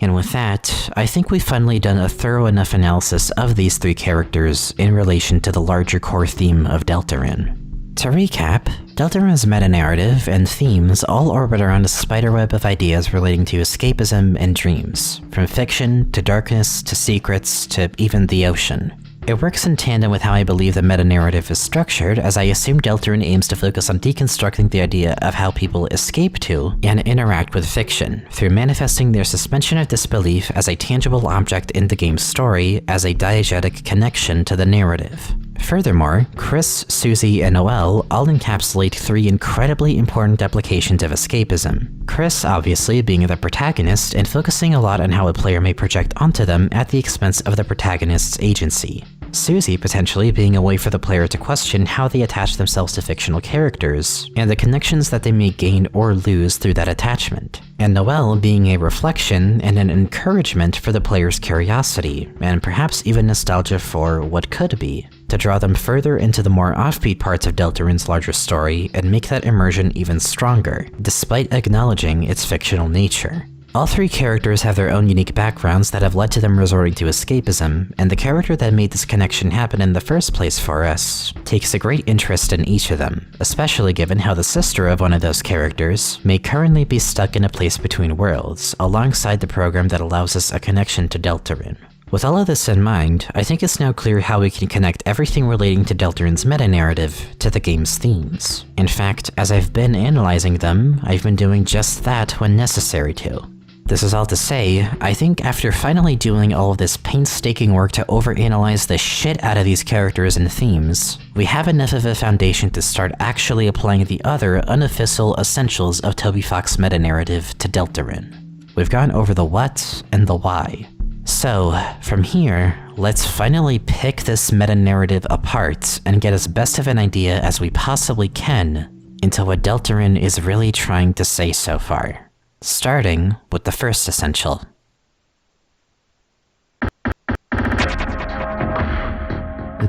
And with that, I think we've finally done a thorough enough analysis of these three characters in relation to the larger core theme of Deltarune. To recap, Deltarune's meta-narrative and themes all orbit around a spiderweb of ideas relating to escapism and dreams, from fiction to darkness to secrets to even the ocean. It works in tandem with how I believe the meta-narrative is structured, as I assume Deltarune aims to focus on deconstructing the idea of how people escape to and interact with fiction, through manifesting their suspension of disbelief as a tangible object in the game's story as a diegetic connection to the narrative. Furthermore, Chris, Susie, and Noelle all encapsulate three incredibly important applications of escapism. Chris, obviously, being the protagonist and focusing a lot on how a player may project onto them at the expense of the protagonist's agency. Susie potentially being a way for the player to question how they attach themselves to fictional characters, and the connections that they may gain or lose through that attachment. And Noelle being a reflection and an encouragement for the player's curiosity, and perhaps even nostalgia for what could be, to draw them further into the more offbeat parts of Deltarune's larger story and make that immersion even stronger, despite acknowledging its fictional nature. All three characters have their own unique backgrounds that have led to them resorting to escapism, and the character that made this connection happen in the first place for us takes a great interest in each of them, especially given how the sister of one of those characters may currently be stuck in a place between worlds, alongside the program that allows us a connection to Deltarune. With all of this in mind, I think it's now clear how we can connect everything relating to Deltarune's meta-narrative to the game's themes. In fact, as I've been analyzing them, I've been doing just that when necessary to. This is all to say, I think after finally doing all of this painstaking work to overanalyze the shit out of these characters and themes, we have enough of a foundation to start actually applying the other unofficial essentials of Toby Fox's meta-narrative to Deltarune. We've gone over the what and the why. So, from here, let's finally pick this meta-narrative apart and get as best of an idea as we possibly can into what Deltarune is really trying to say so far. Starting with the first essential.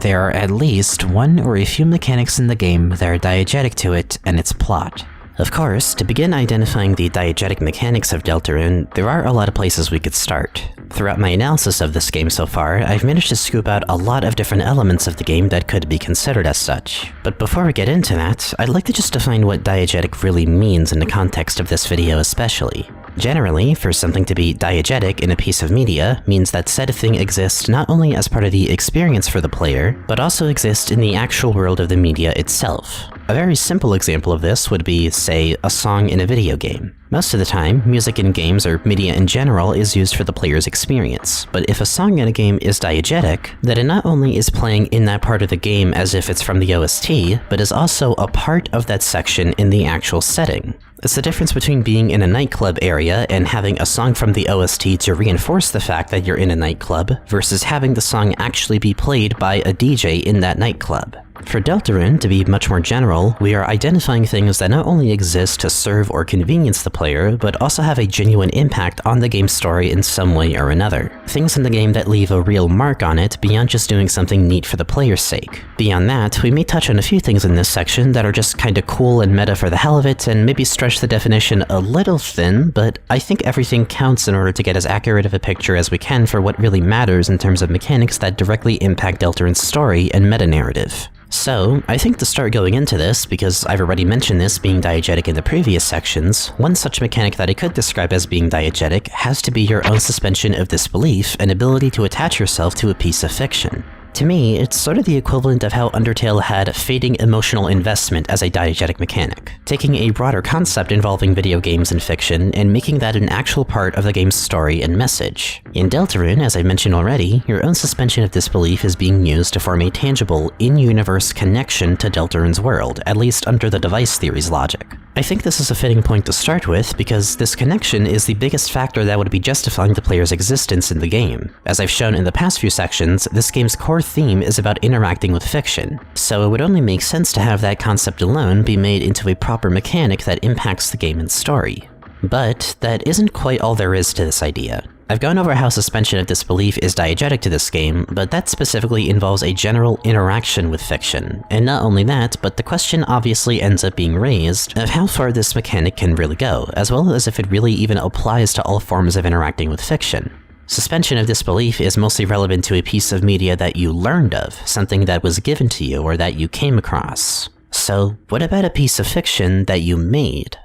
There are at least one or a few mechanics in the game that are diegetic to it and its plot. Of course, to begin identifying the diegetic mechanics of Deltarune, there are a lot of places we could start. Throughout my analysis of this game so far, I've managed to scoop out a lot of different elements of the game that could be considered as such. But before we get into that, I'd like to just define what diegetic really means in the context of this video especially. Generally, for something to be diegetic in a piece of media means that said thing exists not only as part of the experience for the player, but also exists in the actual world of the media itself. A very simple example of this would be, say, a song in a video game. Most of the time, music in games or media in general is used for the player's experience, but if a song in a game is diegetic, then it not only is playing in that part of the game as if it's from the OST, but is also a part of that section in the actual setting. It's the difference between being in a nightclub area and having a song from the OST to reinforce the fact that you're in a nightclub, versus having the song actually be played by a DJ in that nightclub. For Deltarune, to be much more general, we are identifying things that not only exist to serve or convenience the player, but also have a genuine impact on the game's story in some way or another. Things in the game that leave a real mark on it beyond just doing something neat for the player's sake. Beyond that, we may touch on a few things in this section that are just kinda cool and meta for the hell of it, and maybe stretch the definition a little thin, but I think everything counts in order to get as accurate of a picture as we can for what really matters in terms of mechanics that directly impact Deltarune's story and meta-narrative. So, I think to start going into this, because I've already mentioned this being diegetic in the previous sections, one such mechanic that I could describe as being diegetic has to be your own suspension of disbelief and ability to attach yourself to a piece of fiction. To me, it's sort of the equivalent of how Undertale had fading emotional investment as a diegetic mechanic, taking a broader concept involving video games and fiction and making that an actual part of the game's story and message. In Deltarune, as I mentioned already, your own suspension of disbelief is being used to form a tangible, in-universe connection to Deltarune's world, at least under the device theory's logic. I think this is a fitting point to start with, because this connection is the biggest factor that would be justifying the player's existence in the game. As I've shown in the past few sections, this game's core theme is about interacting with fiction, so it would only make sense to have that concept alone be made into a proper mechanic that impacts the game and story. But that isn't quite all there is to this idea. I've gone over how suspension of disbelief is diegetic to this game, but that specifically involves a general interaction with fiction. And not only that, but the question obviously ends up being raised of how far this mechanic can really go, as well as if it really even applies to all forms of interacting with fiction. Suspension of disbelief is mostly relevant to a piece of media that you learned of, something that was given to you or that you came across. So, what about a piece of fiction that you made?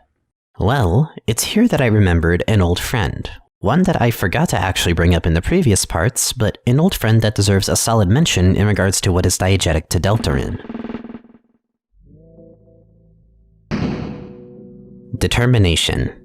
Well, it's here that I remembered an old friend. One that I forgot to actually bring up in the previous parts, but an old friend that deserves a solid mention in regards to what is diegetic to Deltarune. Determination.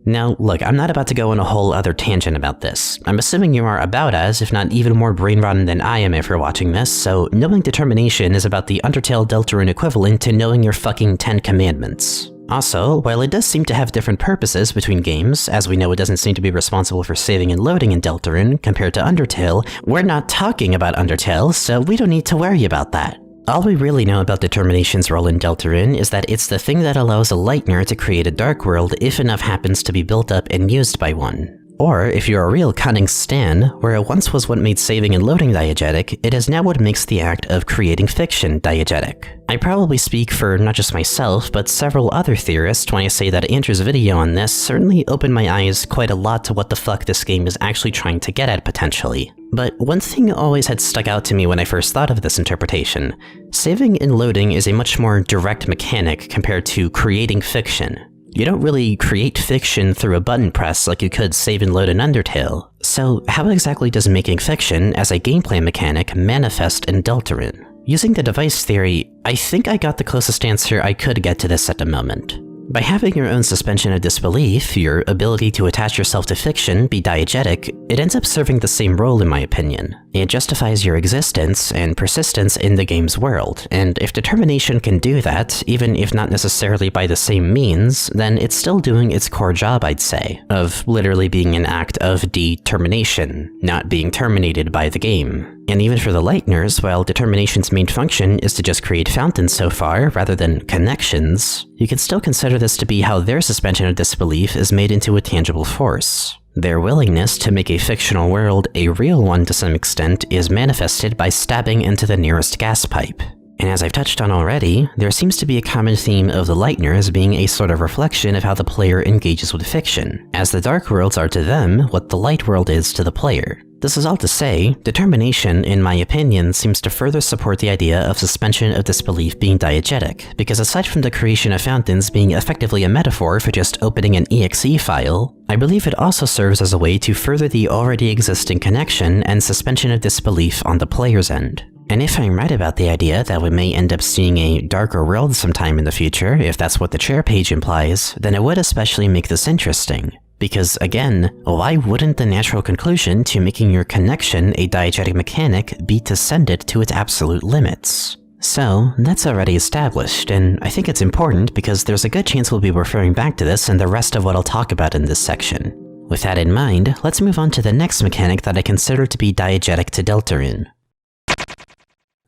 Now, look, I'm not about to go on a whole other tangent about this. I'm assuming you are about as, if not even more brain-rotten than I am if you're watching this, so knowing determination is about the Undertale Deltarune equivalent to knowing your fucking 10 commandments. Also, while it does seem to have different purposes between games, as we know it doesn't seem to be responsible for saving and loading in Deltarune compared to Undertale, we're not talking about Undertale, so we don't need to worry about that. All we really know about determination's role in Deltarune is that it's the thing that allows a Lightner to create a dark world if enough happens to be built up and used by one. Or, if you're a real cunning stan, where it once was what made saving and loading diegetic, it is now what makes the act of creating fiction diegetic. I probably speak for not just myself, but several other theorists when I say that Andrew's video on this certainly opened my eyes quite a lot to what the fuck this game is actually trying to get at potentially. But one thing always had stuck out to me when I first thought of this interpretation. Saving and loading is a much more direct mechanic compared to creating fiction. You don't really create fiction through a button press like you could save and load in Undertale. So how exactly does making fiction as a gameplay mechanic manifest in Deltarune? Using the device theory, I think I got the closest answer I could get to this at the moment. By having your own suspension of disbelief, your ability to attach yourself to fiction be diegetic, it ends up serving the same role in my opinion. It justifies your existence and persistence in the game's world, and if determination can do that, even if not necessarily by the same means, then it's still doing its core job, I'd say, of literally being an act of determination, not being terminated by the game. And even for the Lightners, while determination's main function is to just create fountains so far, rather than connections, you can still consider this to be how their suspension of disbelief is made into a tangible force. Their willingness to make a fictional world a real one to some extent is manifested by stabbing into the nearest gas pipe. And as I've touched on already, there seems to be a common theme of the Lightners being a sort of reflection of how the player engages with fiction, as the dark worlds are to them what the light world is to the player. This is all to say, determination, in my opinion, seems to further support the idea of suspension of disbelief being diegetic, because aside from the creation of fountains being effectively a metaphor for just opening an exe file, I believe it also serves as a way to further the already existing connection and suspension of disbelief on the player's end. And if I'm right about the idea that we may end up seeing a darker world sometime in the future, if that's what the chair page implies, then it would especially make this interesting. Because again, why wouldn't the natural conclusion to making your connection a diegetic mechanic be to send it to its absolute limits? So, that's already established, and I think it's important because there's a good chance we'll be referring back to this in the rest of what I'll talk about in this section. With that in mind, let's move on to the next mechanic that I consider to be diegetic to Deltarune.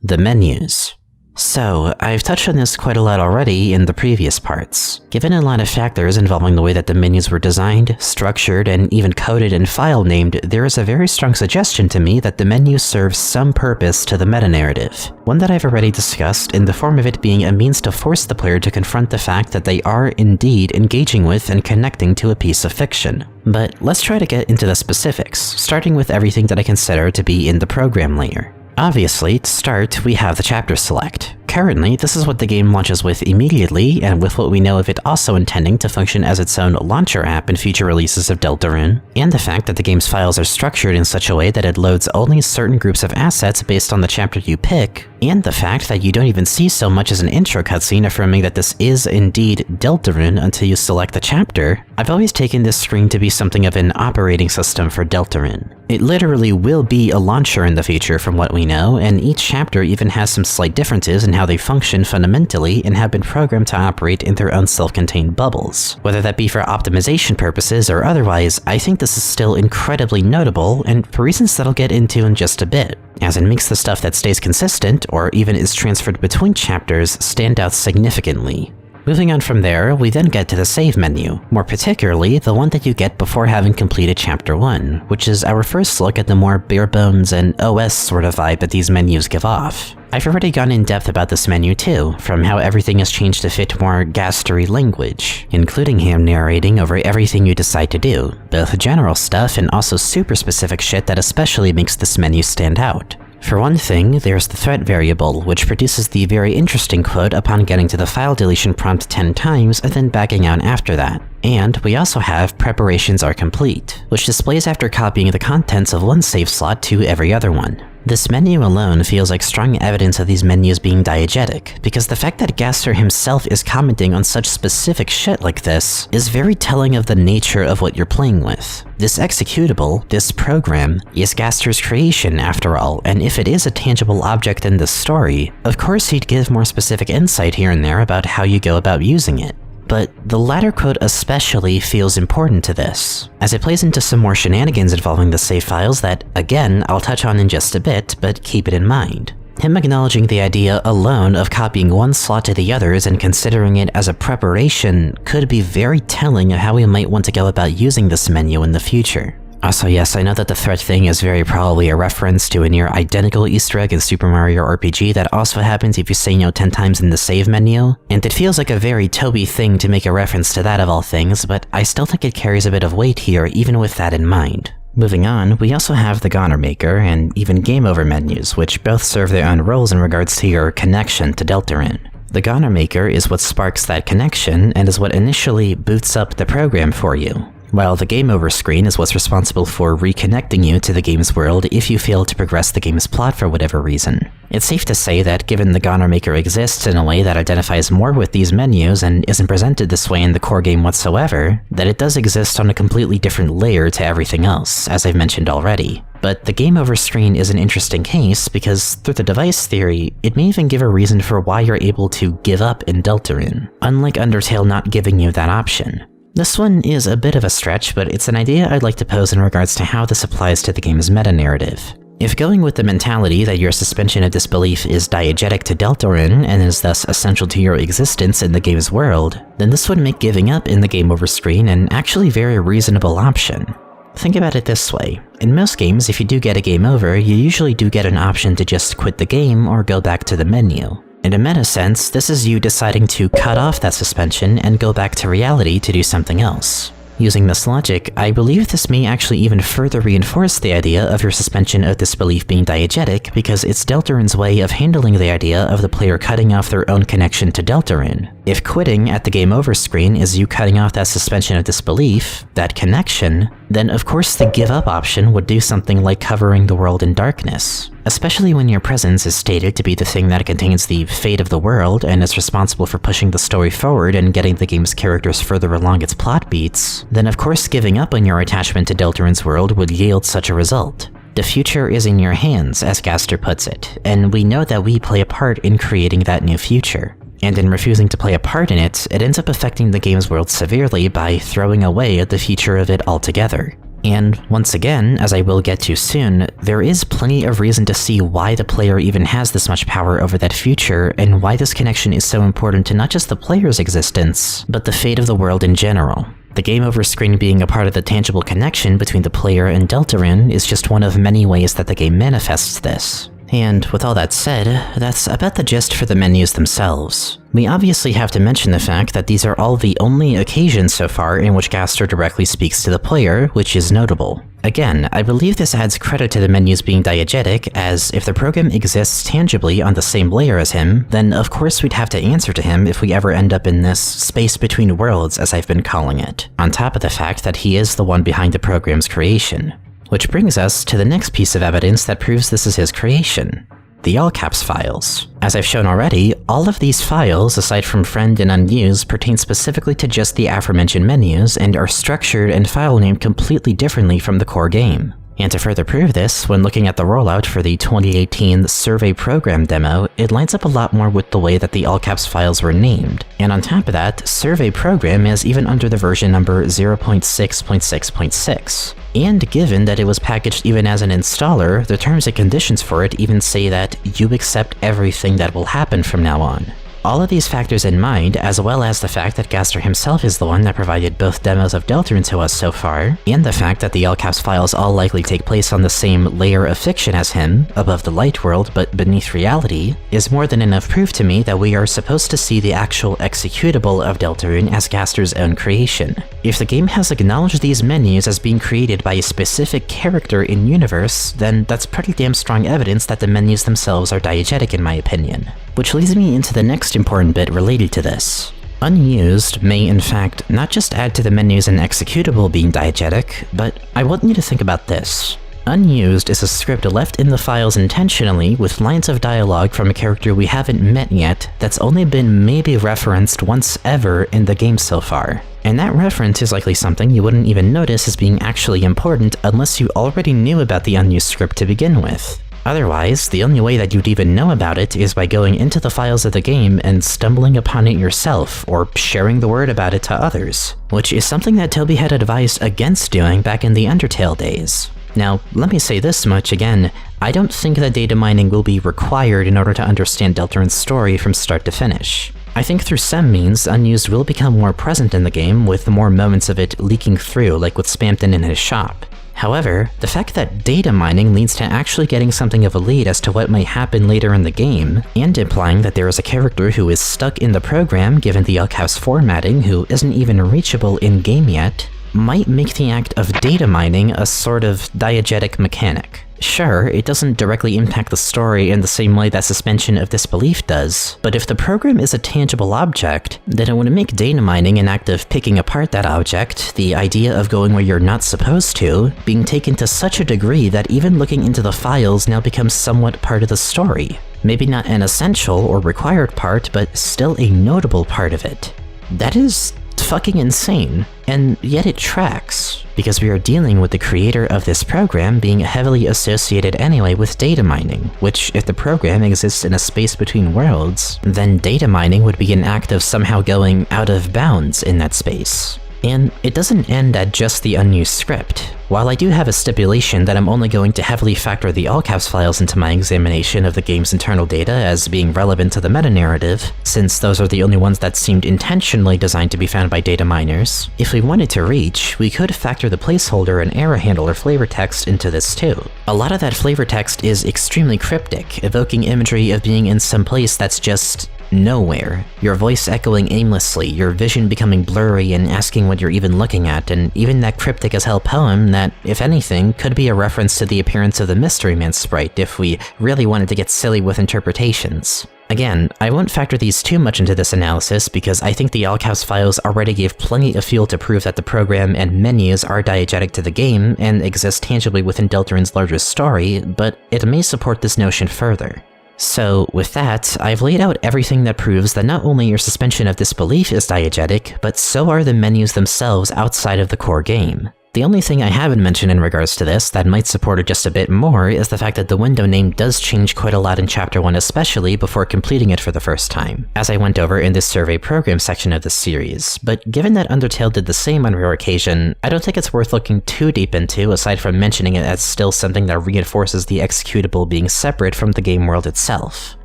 The menus. So, I've touched on this quite a lot already in the previous parts. Given a lot of factors involving the way that the menus were designed, structured, and even coded and file named, there is a very strong suggestion to me that the menu serves some purpose to the meta-narrative. One that I've already discussed in the form of it being a means to force the player to confront the fact that they are indeed engaging with and connecting to a piece of fiction. But let's try to get into the specifics, starting with everything that I consider to be in the program layer. Obviously, to start, we have the chapter select. Currently, this is what the game launches with immediately, and with what we know of it also intending to function as its own launcher app in future releases of Deltarune, and the fact that the game's files are structured in such a way that it loads only certain groups of assets based on the chapter you pick, and the fact that you don't even see so much as an intro cutscene affirming that this is indeed Deltarune until you select the chapter, I've always taken this screen to be something of an operating system for Deltarune. It literally will be a launcher in the future from what we know, and each chapter even has some slight differences in how they function fundamentally and have been programmed to operate in their own self-contained bubbles. Whether that be for optimization purposes or otherwise, I think this is still incredibly notable, and for reasons that I'll get into in just a bit, as it makes the stuff that stays consistent, or even is transferred between chapters, stand out significantly. Moving on from there, we then get to the save menu, more particularly the one that you get before having completed Chapter 1, which is our first look at the more bare-bones and OS sort of vibe that these menus give off. I've already gone in depth about this menu too, from how everything has changed to fit more gastery language, including him narrating over everything you decide to do, both general stuff and also super specific shit that especially makes this menu stand out. For one thing, there's the threat variable, which produces the very interesting quote upon getting to the file deletion prompt 10 times and then backing out after that. And we also have preparations are complete, which displays after copying the contents of one save slot to every other one. This menu alone feels like strong evidence of these menus being diegetic, because the fact that Gaster himself is commenting on such specific shit like this is very telling of the nature of what you're playing with. This executable, this program, is Gaster's creation after all, and if it is a tangible object in this story, of course he'd give more specific insight here and there about how you go about using it. But the latter quote especially feels important to this, as it plays into some more shenanigans involving the save files that, again, I'll touch on in just a bit, but keep it in mind. Him acknowledging the idea alone of copying one slot to the others and considering it as a preparation could be very telling of how we might want to go about using this menu in the future. Also, yes, I know that the threat thing is very probably a reference to a near identical Easter egg in Super Mario RPG that also happens if you say no 10 times in the save menu, and it feels like a very Toby thing to make a reference to that of all things, but I still think it carries a bit of weight here even with that in mind. Moving on, we also have the Goner Maker and even Game Over menus, which both serve their own roles in regards to your connection to Deltarune. The Goner Maker is what sparks that connection and is what initially boots up the program for you, while the Game Over screen is what's responsible for reconnecting you to the game's world if you fail to progress the game's plot for whatever reason. It's safe to say that given the Goner Maker exists in a way that identifies more with these menus and isn't presented this way in the core game whatsoever, that it does exist on a completely different layer to everything else, as I've mentioned already. But the Game Over screen is an interesting case because, through the device theory, it may even give a reason for why you're able to give up in Deltarune, unlike Undertale not giving you that option. This one is a bit of a stretch, but it's an idea I'd like to pose in regards to how this applies to the game's meta-narrative. If going with the mentality that your suspension of disbelief is diegetic to Deltarune and is thus essential to your existence in the game's world, then this would make giving up in the Game Over screen an actually very reasonable option. Think about it this way. In most games, if you do get a game over, you usually do get an option to just quit the game or go back to the menu. In a meta sense, this is you deciding to cut off that suspension and go back to reality to do something else. Using this logic, I believe this may actually even further reinforce the idea of your suspension of disbelief being diegetic, because it's Deltarun's way of handling the idea of the player cutting off their own connection to Deltarune. If quitting at the game over screen is you cutting off that suspension of disbelief, that connection, then of course the give up option would do something like covering the world in darkness. Especially when your presence is stated to be the thing that contains the fate of the world and is responsible for pushing the story forward and getting the game's characters further along its plot beats, then of course giving up on your attachment to Deltarune's world would yield such a result. The future is in your hands, as Gaster puts it, and we know that we play a part in creating that new future. And in refusing to play a part in it, it ends up affecting the game's world severely by throwing away the future of it altogether. And once again, as I will get to soon, there is plenty of reason to see why the player even has this much power over that future, and why this connection is so important to not just the player's existence, but the fate of the world in general. The game over screen being a part of the tangible connection between the player and Deltarune is just one of many ways that the game manifests this. And with all that said, that's about the gist for the menus themselves. We obviously have to mention the fact that these are all the only occasions so far in which Gaster directly speaks to the player, which is notable. Again, I believe this adds credit to the menus being diegetic, as if the program exists tangibly on the same layer as him, then of course we'd have to answer to him if we ever end up in this space between worlds, as I've been calling it, on top of the fact that he is the one behind the program's creation. Which brings us to the next piece of evidence that proves this is his creation. The all-caps files. As I've shown already, all of these files, aside from friend and unused, pertain specifically to just the aforementioned menus and are structured and file named completely differently from the core game. And to further prove this, when looking at the rollout for the 2018 Survey Program demo, it lines up a lot more with the way that the all-caps files were named. And on top of that, Survey Program is even under the version number 0.6.6.6. And given that it was packaged even as an installer, the terms and conditions for it even say that you accept everything that will happen from now on. All of these factors in mind, as well as the fact that Gaster himself is the one that provided both demos of Deltarune to us so far, and the fact that the all-caps files all likely take place on the same layer of fiction as him, above the light world but beneath reality, is more than enough proof to me that we are supposed to see the actual executable of Deltarune as Gaster's own creation. If the game has acknowledged these menus as being created by a specific character in-universe, then that's pretty damn strong evidence that the menus themselves are diegetic in my opinion. Which leads me into the next important bit related to this. Unused may in fact not just add to the menus and executable being diegetic, but I want you to think about this. Unused is a script left in the files intentionally with lines of dialogue from a character we haven't met yet that's only been maybe referenced once ever in the game so far. And that reference is likely something you wouldn't even notice as being actually important unless you already knew about the unused script to begin with. Otherwise, the only way that you'd even know about it is by going into the files of the game and stumbling upon it yourself, or sharing the word about it to others, which is something that Toby had advised against doing back in the Undertale days. Now, let me say this much again, I don't think that data mining will be required in order to understand Deltarune's story from start to finish. I think through some means, Unused will become more present in the game, with more moments of it leaking through, like with Spampton in his shop. However, the fact that data mining leads to actually getting something of a lead as to what might happen later in the game, and implying that there is a character who is stuck in the program given the all-caps formatting who isn't even reachable in-game yet, might make the act of data mining a sort of diegetic mechanic. Sure, it doesn't directly impact the story in the same way that suspension of disbelief does, but if the program is a tangible object, then it would make data mining an act of picking apart that object, the idea of going where you're not supposed to, being taken to such a degree that even looking into the files now becomes somewhat part of the story. Maybe not an essential or required part, but still a notable part of it. That is fucking insane, and yet it tracks, because we are dealing with the creator of this program being heavily associated anyway with data mining, which, if the program exists in a space between worlds, then data mining would be an act of somehow going out of bounds in that space. And it doesn't end at just the unused script. While I do have a stipulation that I'm only going to heavily factor the all caps files into my examination of the game's internal data as being relevant to the meta-narrative, since those are the only ones that seemed intentionally designed to be found by data miners, if we wanted to reach, we could factor the placeholder and error handler flavor text into this too. A lot of that flavor text is extremely cryptic, evoking imagery of being in some place that's just nowhere. Your voice echoing aimlessly, your vision becoming blurry and asking what you're even looking at, and even that cryptic as hell poem that, if anything, could be a reference to the appearance of the Mystery Man sprite if we really wanted to get silly with interpretations. Again, I won't factor these too much into this analysis because I think the all caps files already gave plenty of fuel to prove that the program and menus are diegetic to the game and exist tangibly within Deltarune's larger story, but it may support this notion further. So, with that, I've laid out everything that proves that not only your suspension of disbelief is diegetic, but so are the menus themselves outside of the core game. The only thing I haven't mentioned in regards to this that might support it just a bit more is the fact that the window name does change quite a lot in Chapter 1 especially before completing it for the first time, as I went over in this survey program section of this series, but given that Undertale did the same on rare occasion, I don't think it's worth looking too deep into aside from mentioning it as still something that reinforces the executable being separate from the game world itself.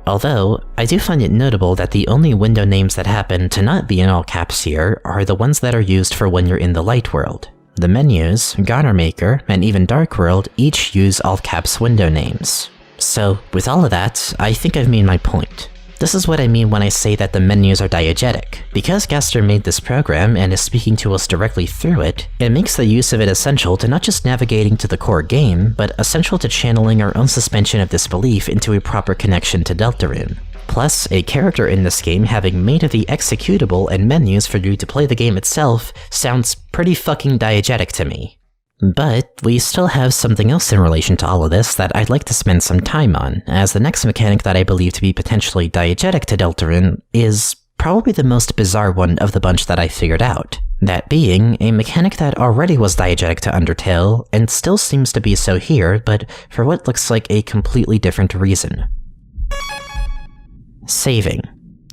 Although, I do find it notable that the only window names that happen to not be in all caps here are the ones that are used for when you're in the light world. The menus, Goner Maker, and even Dark World each use all caps window names. So, with all of that, I think I've made my point. This is what I mean when I say that the menus are diegetic. Because GASTER made this program and is speaking to us directly through it, it makes the use of it essential to not just navigating to the core game, but essential to channeling our own suspension of disbelief into a proper connection to Deltarune. Plus, a character in this game having made the executable and menus for you to play the game itself sounds pretty fucking diegetic to me. But we still have something else in relation to all of this that I'd like to spend some time on, as the next mechanic that I believe to be potentially diegetic to Deltarune is probably the most bizarre one of the bunch that I figured out. That being, a mechanic that already was diegetic to Undertale, and still seems to be so here, but for what looks like a completely different reason. Saving.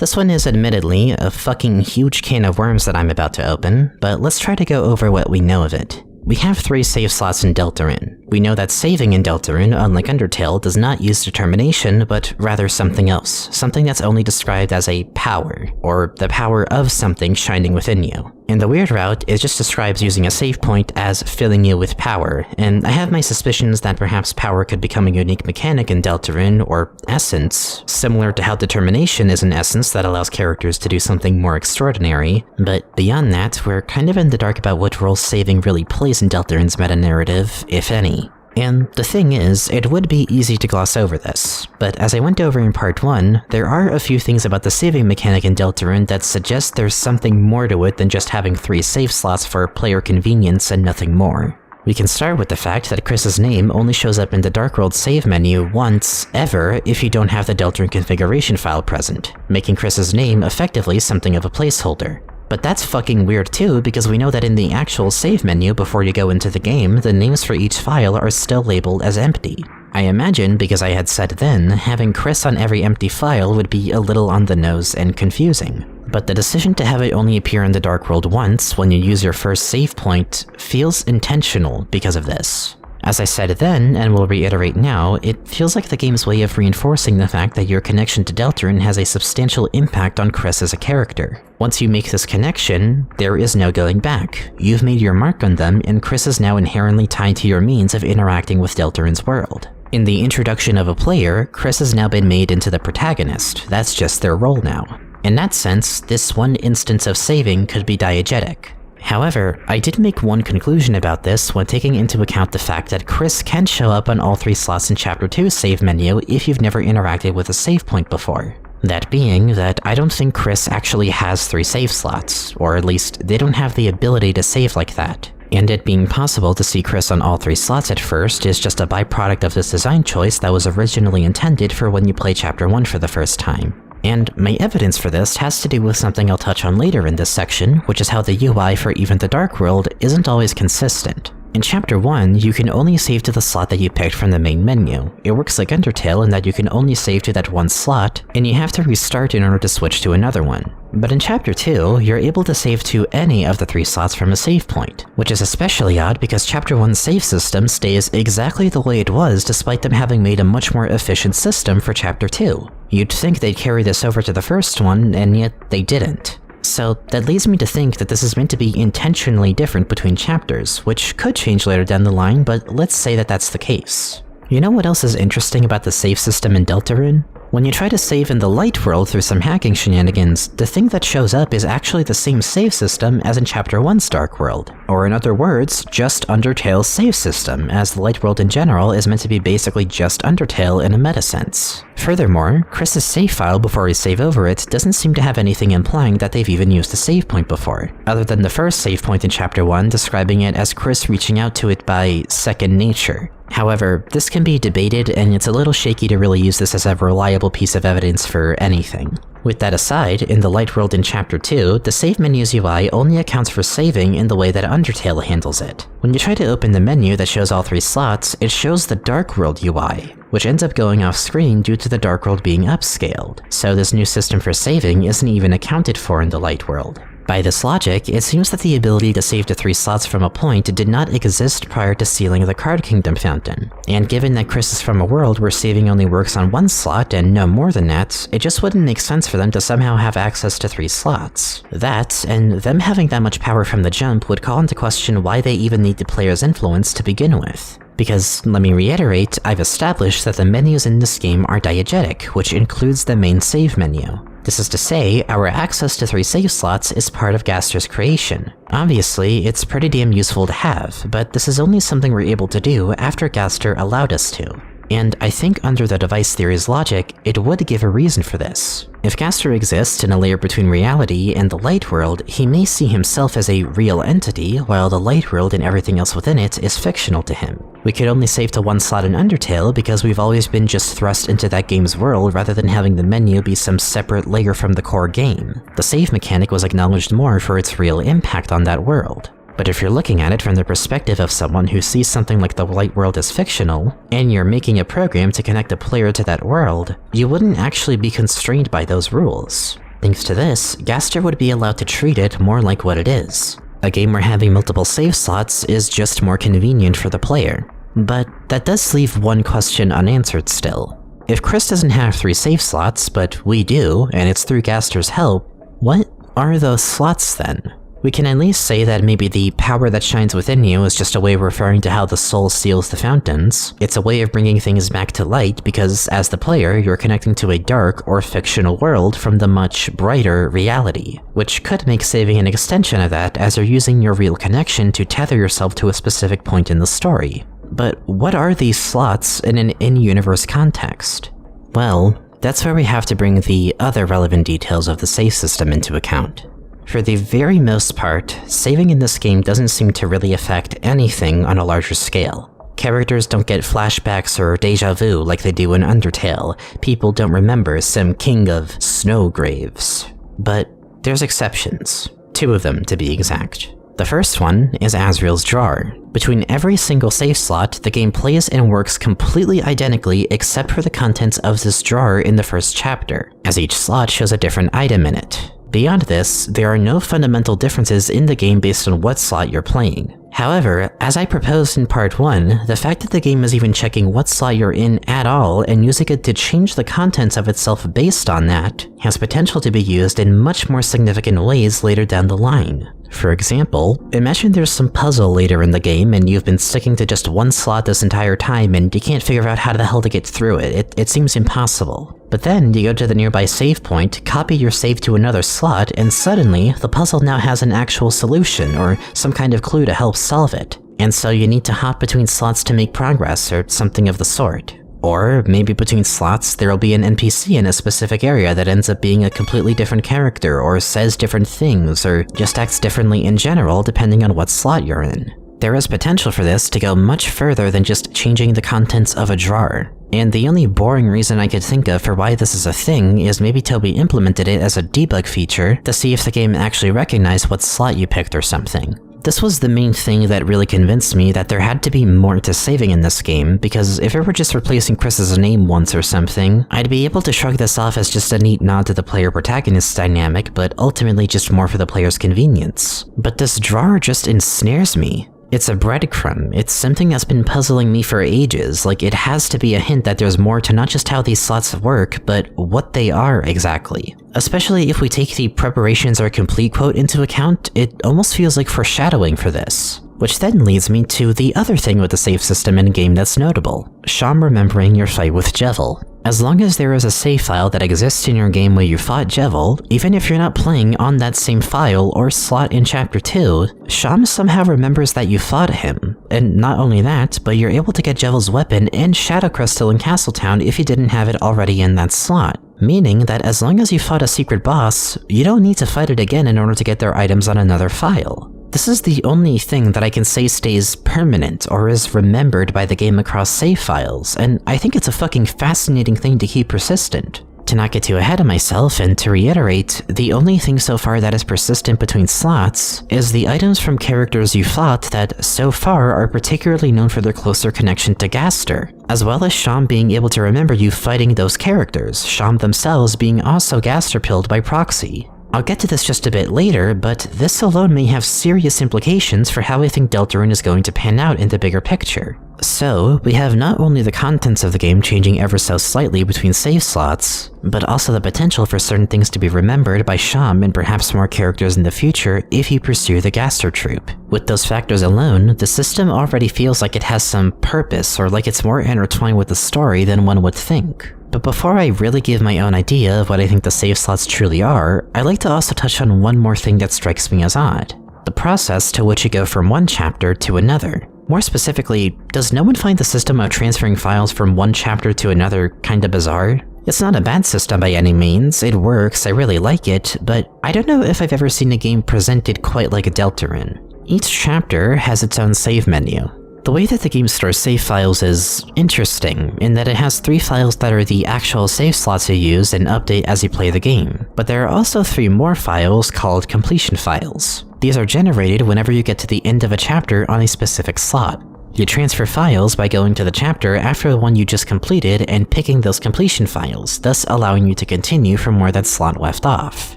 This one is admittedly a fucking huge can of worms that I'm about to open, but let's try to go over what we know of it. We have 3 save slots in Deltarune. We know that saving in Deltarune, unlike Undertale, does not use determination, but rather something else. Something that's only described as a power, or the power of something shining within you. And the weird route, it just describes using a save point as filling you with power, and I have my suspicions that perhaps power could become a unique mechanic in Deltarune, or essence, similar to how determination is an essence that allows characters to do something more extraordinary, but beyond that, we're kind of in the dark about what role saving really plays in Deltarune's meta-narrative, if any. And the thing is, it would be easy to gloss over this, but as I went over in part 1, there are a few things about the saving mechanic in Deltarune that suggest there's something more to it than just having 3 save slots for player convenience and nothing more. We can start with the fact that Chris's name only shows up in the Dark World save menu once, ever, if you don't have the Deltarune configuration file present, making Chris's name effectively something of a placeholder. But that's fucking weird too, because we know that in the actual save menu before you go into the game, the names for each file are still labeled as empty. I imagine, because I had said then, having Chris on every empty file would be a little on the nose and confusing. But the decision to have it only appear in the Dark World once when you use your first save point feels intentional because of this. As I said then, and will reiterate now, it feels like the game's way of reinforcing the fact that your connection to Deltarune has a substantial impact on Chris as a character. Once you make this connection, there is no going back. You've made your mark on them, and Chris is now inherently tied to your means of interacting with Deltarune's world. In the introduction of a player, Chris has now been made into the protagonist. That's just their role now. In that sense, this one instance of saving could be diegetic. However, I did make one conclusion about this when taking into account the fact that Chris can show up on all 3 slots in Chapter 2's save menu if you've never interacted with a save point before. That being that I don't think Chris actually has 3 save slots, or at least they don't have the ability to save like that. And it being possible to see Chris on all 3 slots at first is just a byproduct of this design choice that was originally intended for when you play Chapter 1 for the first time. And my evidence for this has to do with something I'll touch on later in this section, which is how the UI for even the Dark World isn't always consistent. In Chapter 1, you can only save to the slot that you picked from the main menu. It works like Undertale in that you can only save to that one slot, and you have to restart in order to switch to another one. But in Chapter 2, you're able to save to any of the 3 slots from a save point, which is especially odd because Chapter 1's save system stays exactly the way it was despite them having made a much more efficient system for Chapter 2. You'd think they'd carry this over to the first one, and yet they didn't. So that leads me to think that this is meant to be intentionally different between chapters, which could change later down the line, but let's say that that's the case. You know what else is interesting about the save system in Deltarune? When you try to save in the light world through some hacking shenanigans, the thing that shows up is actually the same save system as in Chapter 1's Dark World. Or in other words, just Undertale's save system, as the light world in general is meant to be basically just Undertale in a meta sense. Furthermore, Chris's save file before we save over it doesn't seem to have anything implying that they've even used a save point before, other than the first save point in Chapter 1 describing it as Chris reaching out to it by second nature. However, this can be debated, and it's a little shaky to really use this as a reliable piece of evidence for anything. With that aside, in the light world in Chapter 2, the save menu's UI only accounts for saving in the way that Undertale handles it. When you try to open the menu that shows all 3 slots, it shows the Dark World UI, which ends up going off screen due to the Dark World being upscaled, so this new system for saving isn't even accounted for in the light world. By this logic, it seems that the ability to save to 3 slots from a point did not exist prior to sealing the Card Kingdom fountain, and given that Chris is from a world where saving only works on 1 slot and no more than that, it just wouldn't make sense for them to somehow have access to 3 slots. That, and them having that much power from the jump would call into question why they even need the player's influence to begin with. Because, let me reiterate, I've established that the menus in this game are diegetic, which includes the main save menu. This is to say, our access to 3 save slots is part of Gaster's creation. Obviously, it's pretty damn useful to have, but this is only something we're able to do after Gaster allowed us to. And I think under the device theory's logic, it would give a reason for this. If Gaster exists in a layer between reality and the light world, he may see himself as a real entity, while the light world and everything else within it is fictional to him. We could only save to 1 slot in Undertale because we've always been just thrust into that game's world rather than having the menu be some separate layer from the core game. The save mechanic was acknowledged more for its real impact on that world. But if you're looking at it from the perspective of someone who sees something like the light world as fictional, and you're making a program to connect a player to that world, you wouldn't actually be constrained by those rules. Thanks to this, Gaster would be allowed to treat it more like what it is. A game where having multiple save slots is just more convenient for the player. But that does leave one question unanswered still. If Chris doesn't have 3 save slots, but we do, and it's through Gaster's help, what are those slots then? We can at least say that maybe the power that shines within you is just a way of referring to how the soul seals the fountains. It's a way of bringing things back to light because, as the player, you're connecting to a dark or fictional world from the much brighter reality, which could make saving an extension of that as you're using your real connection to tether yourself to a specific point in the story. But what are these slots in an in-universe context? Well, that's where we have to bring the other relevant details of the save system into account. For the very most part, saving in this game doesn't seem to really affect anything on a larger scale. Characters don't get flashbacks or deja vu like they do in Undertale. People don't remember some king of snow graves. But there's exceptions. 2 of them, to be exact. The first one is Asriel's Drawer. Between every single save slot, the game plays and works completely identically except for the contents of this drawer in the first chapter, as each slot shows a different item in it. Beyond this, there are no fundamental differences in the game based on what slot you're playing. However, as I proposed in Part 1, the fact that the game is even checking what slot you're in at all and using it to change the contents of itself based on that has potential to be used in much more significant ways later down the line. For example, imagine there's some puzzle later in the game and you've been sticking to just 1 slot this entire time and you can't figure out how the hell to get through it. It seems impossible. But then you go to the nearby save point, copy your save to another slot, and suddenly the puzzle now has an actual solution or some kind of clue to help solve it. And so you need to hop between slots to make progress or something of the sort. Or maybe between slots there'll be an NPC in a specific area that ends up being a completely different character or says different things or just acts differently in general depending on what slot you're in. There is potential for this to go much further than just changing the contents of a drawer. And the only boring reason I could think of for why this is a thing is maybe Toby implemented it as a debug feature to see if the game actually recognized what slot you picked or something. This was the main thing that really convinced me that there had to be more to saving in this game, because if it were just replacing Chris's name once or something, I'd be able to shrug this off as just a neat nod to the player-protagonist dynamic, but ultimately just more for the player's convenience. But this drawer just ensnares me. It's a breadcrumb. It's something that's been puzzling me for ages, like it has to be a hint that there's more to not just how these slots work, but what they are exactly. Especially if we take the preparations are complete quote into account, it almost feels like foreshadowing for this. Which then leads me to the other thing with the save system in a game that's notable, Sham remembering your fight with Jevil. As long as there is a save file that exists in your game where you fought Jevil, even if you're not playing on that same file or slot in Chapter 2, Sham somehow remembers that you fought him. And not only that, but you're able to get Jevil's weapon and Shadow Crystal in Castletown if you didn't have it already in that slot. Meaning that as long as you fought a secret boss, you don't need to fight it again in order to get their items on another file. This is the only thing that I can say stays permanent or is remembered by the game across save files, and I think it's a fucking fascinating thing to keep persistent. To not get too ahead of myself, and to reiterate, the only thing so far that is persistent between slots is the items from characters you fought that so far are particularly known for their closer connection to Gaster, as well as Sham being able to remember you fighting those characters, Sham themselves being also Gaster-pilled by proxy. I'll get to this just a bit later, but this alone may have serious implications for how I think Deltarune is going to pan out in the bigger picture. So, we have not only the contents of the game changing ever so slightly between save slots, but also the potential for certain things to be remembered by Sham and perhaps more characters in the future if you pursue the Gaster troop. With those factors alone, the system already feels like it has some purpose or like it's more intertwined with the story than one would think. But before I really give my own idea of what I think the save slots truly are, I'd like to also touch on one more thing that strikes me as odd. The process to which you go from one chapter to another. More specifically, does no one find the system of transferring files from one chapter to another kinda bizarre? It's not a bad system by any means, it works, I really like it, but I don't know if I've ever seen a game presented quite like a Deltarune. Each chapter has its own save menu. The way that the game stores save files is interesting, in that it has 3 files that are the actual save slots you use and update as you play the game, but there are also 3 more files called completion files. These are generated whenever you get to the end of a chapter on a specific slot. You transfer files by going to the chapter after the one you just completed and picking those completion files, thus allowing you to continue from where that slot left off.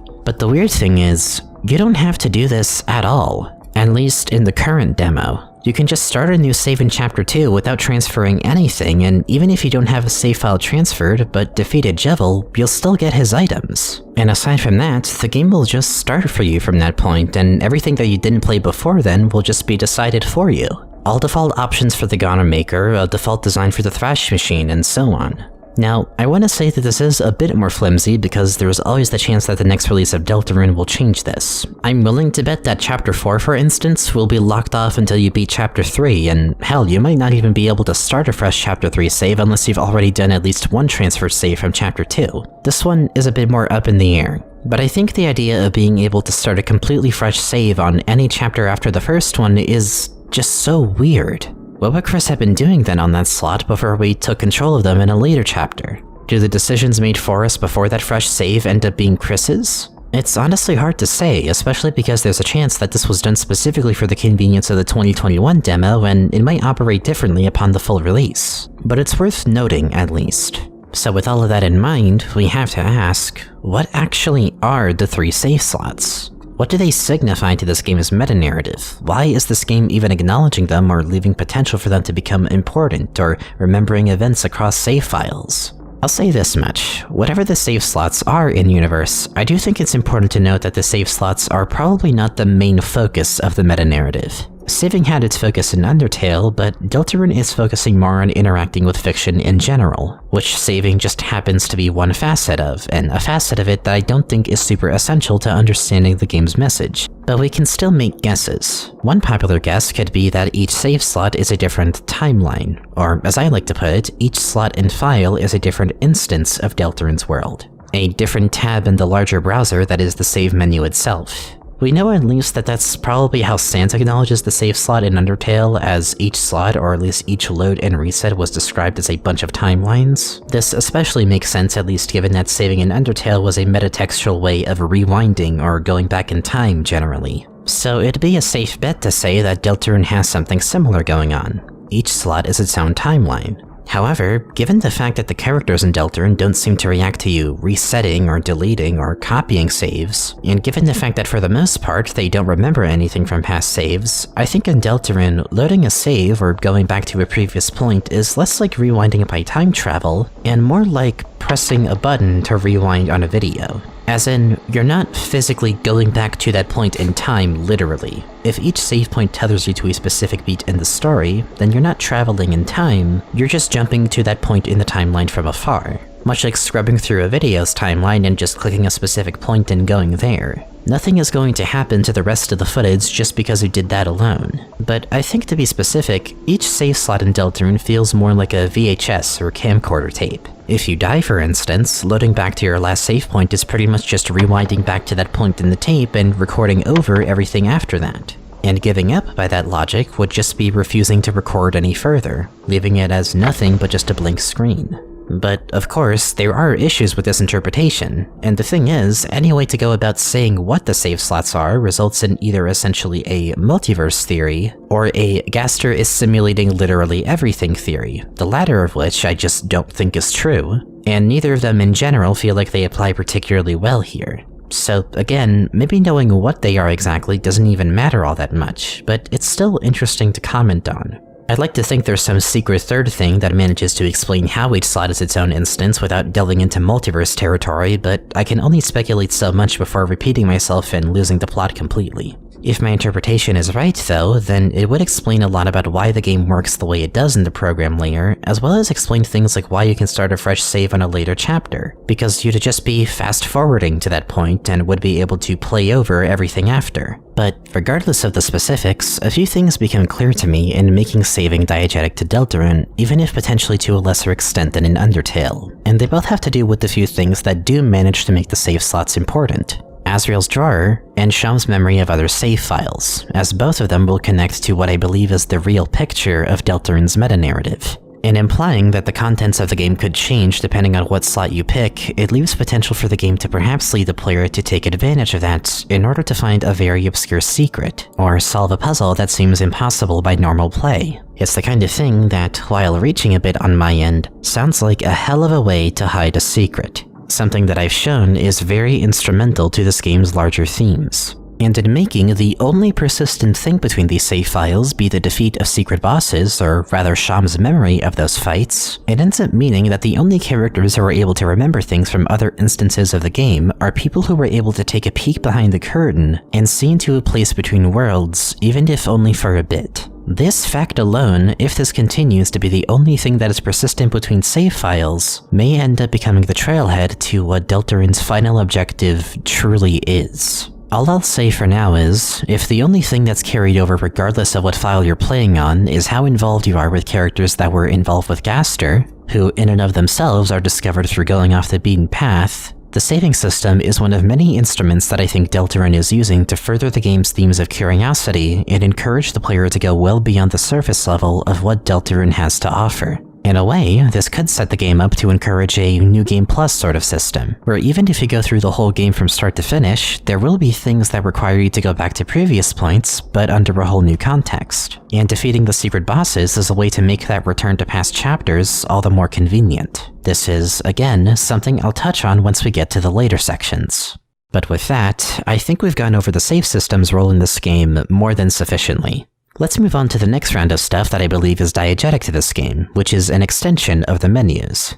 But the weird thing is, you don't have to do this at all, at least in the current demo. You can just start a new save in Chapter 2 without transferring anything, and even if you don't have a save file transferred but defeated Jevil, you'll still get his items. And aside from that, the game will just start for you from that point, and everything that you didn't play before then will just be decided for you. All default options for the Goner Maker, a default design for the Thrash Machine, and so on. Now, I want to say that this is a bit more flimsy because there is always the chance that the next release of Deltarune will change this. I'm willing to bet that Chapter 4, for instance, will be locked off until you beat Chapter 3, and hell, you might not even be able to start a fresh Chapter 3 save unless you've already done at least one transfer save from Chapter 2. This one is a bit more up in the air. But I think the idea of being able to start a completely fresh save on any chapter after the first one is just so weird. What would Chris have been doing then on that slot before we took control of them in a later chapter? Do the decisions made for us before that fresh save end up being Chris's? It's honestly hard to say, especially because there's a chance that this was done specifically for the convenience of the 2021 demo and it might operate differently upon the full release. But it's worth noting, at least. So with all of that in mind, we have to ask, what actually are the 3 save slots? What do they signify to this game's meta-narrative? Why is this game even acknowledging them or leaving potential for them to become important or remembering events across save files? I'll say this much, whatever the save slots are in-universe, I do think it's important to note that the save slots are probably not the main focus of the meta-narrative. Saving had its focus in Undertale, but Deltarune is focusing more on interacting with fiction in general, which saving just happens to be one facet of, and a facet of it that I don't think is super essential to understanding the game's message. But we can still make guesses. One popular guess could be that each save slot is a different timeline, or as I like to put it, each slot and file is a different instance of Deltarune's world. A different tab in the larger browser that is the save menu itself. We know at least that that's probably how Sans acknowledges the save slot in Undertale, as each slot, or at least each load and reset, was described as a bunch of timelines. This especially makes sense, at least given that saving in Undertale was a metatextual way of rewinding or going back in time generally. So it'd be a safe bet to say that Deltarune has something similar going on. Each slot is its own timeline. However, given the fact that the characters in Deltarune don't seem to react to you resetting or deleting or copying saves, and given the fact that for the most part they don't remember anything from past saves, I think in Deltarune, loading a save or going back to a previous point is less like rewinding by time travel, and more like pressing a button to rewind on a video. As in, you're not physically going back to that point in time literally. If each save point tethers you to a specific beat in the story, then you're not traveling in time, you're just jumping to that point in the timeline from afar. Much like scrubbing through a video's timeline and just clicking a specific point and going there. Nothing is going to happen to the rest of the footage just because you did that alone. But I think to be specific, each save slot in Deltarune feels more like a VHS or camcorder tape. If you die, for instance, loading back to your last save point is pretty much just rewinding back to that point in the tape and recording over everything after that. And giving up by that logic would just be refusing to record any further, leaving it as nothing but just a blank screen. But, of course, there are issues with this interpretation, and the thing is, any way to go about saying what the save slots are results in either essentially a multiverse theory, or a GASTER is simulating literally everything theory, the latter of which I just don't think is true, and neither of them in general feel like they apply particularly well here. So again, maybe knowing what they are exactly doesn't even matter all that much, but it's still interesting to comment on. I'd like to think there's some secret third thing that manages to explain how each slot is its own instance without delving into multiverse territory, but I can only speculate so much before repeating myself and losing the plot completely. If my interpretation is right, though, then it would explain a lot about why the game works the way it does in the program layer, as well as explain things like why you can start a fresh save on a later chapter, because you'd just be fast-forwarding to that point and would be able to play over everything after. But regardless of the specifics, a few things become clear to me in making saving diegetic to Deltarune, even if potentially to a lesser extent than in Undertale, and they both have to do with the few things that do manage to make the save slots important. Asriel's drawer, and Sham's memory of other save files, as both of them will connect to what I believe is the real picture of Deltarune's meta-narrative. In implying that the contents of the game could change depending on what slot you pick, it leaves potential for the game to perhaps lead the player to take advantage of that in order to find a very obscure secret, or solve a puzzle that seems impossible by normal play. It's the kind of thing that, while reaching a bit on my end, sounds like a hell of a way to hide a secret. Something that I've shown is very instrumental to this game's larger themes. And in making the only persistent thing between these save files be the defeat of secret bosses, or rather Sham's memory of those fights, it ends up meaning that the only characters who are able to remember things from other instances of the game are people who were able to take a peek behind the curtain and see into a place between worlds, even if only for a bit. This fact alone, if this continues to be the only thing that is persistent between save files, may end up becoming the trailhead to what Deltarune's final objective truly is. All I'll say for now is, if the only thing that's carried over regardless of what file you're playing on is how involved you are with characters that were involved with GASTER, who in and of themselves are discovered through going off the beaten path, the saving system is one of many instruments that I think Deltarune is using to further the game's themes of curiosity and encourage the player to go well beyond the surface level of what Deltarune has to offer. In a way, this could set the game up to encourage a New Game Plus sort of system, where even if you go through the whole game from start to finish, there will be things that require you to go back to previous points, but under a whole new context. And defeating the secret bosses is a way to make that return to past chapters all the more convenient. This is, again, something I'll touch on once we get to the later sections. But with that, I think we've gone over the save system's role in this game more than sufficiently. Let's move on to the next round of stuff that I believe is diegetic to this game, which is an extension of the menus.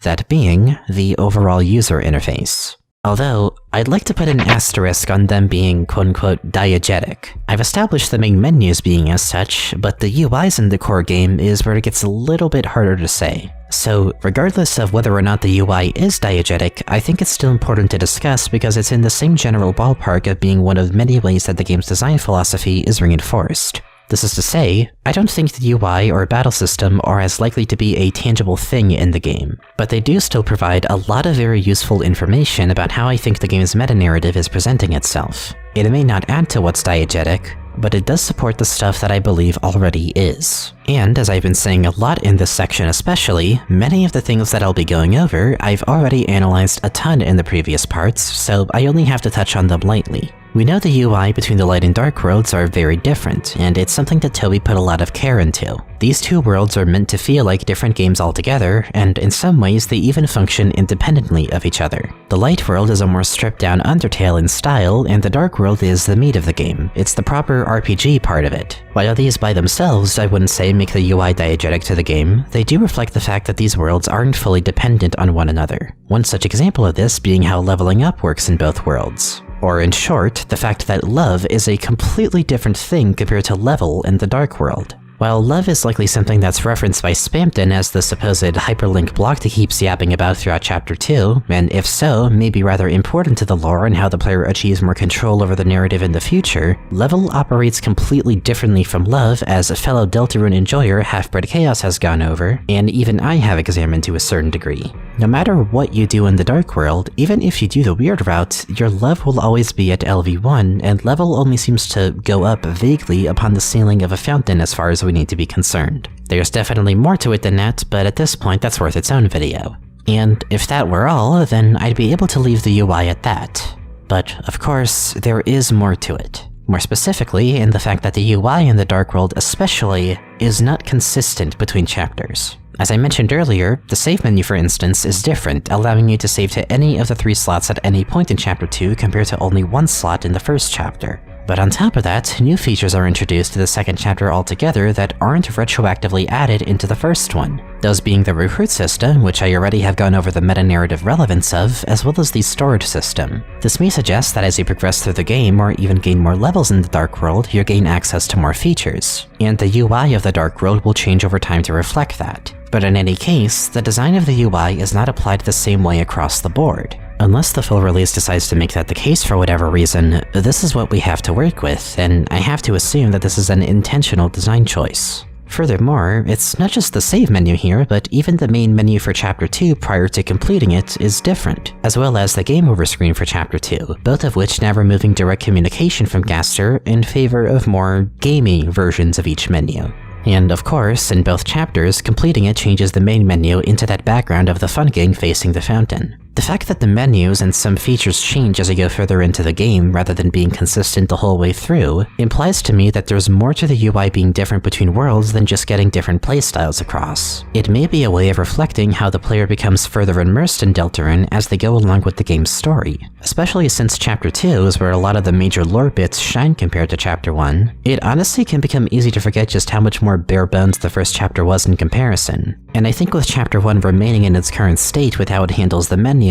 That being, the overall user interface. Although, I'd like to put an asterisk on them being quote-unquote diegetic. I've established the main menus being as such, but the UIs in the core game is where it gets a little bit harder to say. So, regardless of whether or not the UI is diegetic, I think it's still important to discuss because it's in the same general ballpark of being one of many ways that the game's design philosophy is reinforced. This is to say, I don't think the UI or battle system are as likely to be a tangible thing in the game, but they do still provide a lot of very useful information about how I think the game's meta-narrative is presenting itself. It may not add to what's diegetic, but it does support the stuff that I believe already is. And as I've been saying a lot in this section especially, many of the things that I'll be going over I've already analyzed a ton in the previous parts, so I only have to touch on them lightly. We know the UI between the light and dark worlds are very different, and it's something that Toby put a lot of care into. These two worlds are meant to feel like different games altogether, and in some ways they even function independently of each other. The light world is a more stripped-down Undertale in style, and the dark world is the meat of the game. It's the proper RPG part of it. While these by themselves I wouldn't say make the UI diegetic to the game, they do reflect the fact that these worlds aren't fully dependent on one another. One such example of this being how leveling up works in both worlds. Or in short, the fact that love is a completely different thing compared to level in the dark world. While love is likely something that's referenced by Spamton as the supposed hyperlink block he keeps yapping about throughout Chapter 2, and if so, may be rather important to the lore and how the player achieves more control over the narrative in the future, level operates completely differently from love, as a fellow Deltarune enjoyer Half-Bred Chaos has gone over, and even I have examined to a certain degree. No matter what you do in the dark world, even if you do the weird route, your love will always be at LV1, and level only seems to go up vaguely upon the ceiling of a fountain as far as we need to be concerned. There's definitely more to it than that, but at this point that's worth its own video. And if that were all, then I'd be able to leave the UI at that. But of course, there is more to it. More specifically, in the fact that the UI in the dark world especially is not consistent between chapters. As I mentioned earlier, the save menu for instance is different, allowing you to save to any of the 3 slots at any point in Chapter 2 compared to only 1 slot in the first chapter. But on top of that, new features are introduced to the second chapter altogether that aren't retroactively added into the first one. Those being the recruit system, which I already have gone over the meta-narrative relevance of, as well as the storage system. This may suggest that as you progress through the game, or even gain more levels in the dark world, you'll gain access to more features. And the UI of the dark world will change over time to reflect that. But in any case, the design of the UI is not applied the same way across the board. Unless the full release decides to make that the case for whatever reason, this is what we have to work with, and I have to assume that this is an intentional design choice. Furthermore, it's not just the save menu here, but even the main menu for Chapter 2 prior to completing it is different, as well as the game over screen for Chapter 2, both of which now removing direct communication from GASTER in favor of more gamey versions of each menu. And of course, in both chapters, completing it changes the main menu into that background of the fun gang facing the fountain. The fact that the menus and some features change as you go further into the game rather than being consistent the whole way through, implies to me that there's more to the UI being different between worlds than just getting different playstyles across. It may be a way of reflecting how the player becomes further immersed in Deltarune as they go along with the game's story. Especially since Chapter 2 is where a lot of the major lore bits shine compared to Chapter 1, it honestly can become easy to forget just how much more bare bones the first chapter was in comparison. And I think with Chapter 1 remaining in its current state with how it handles the menus,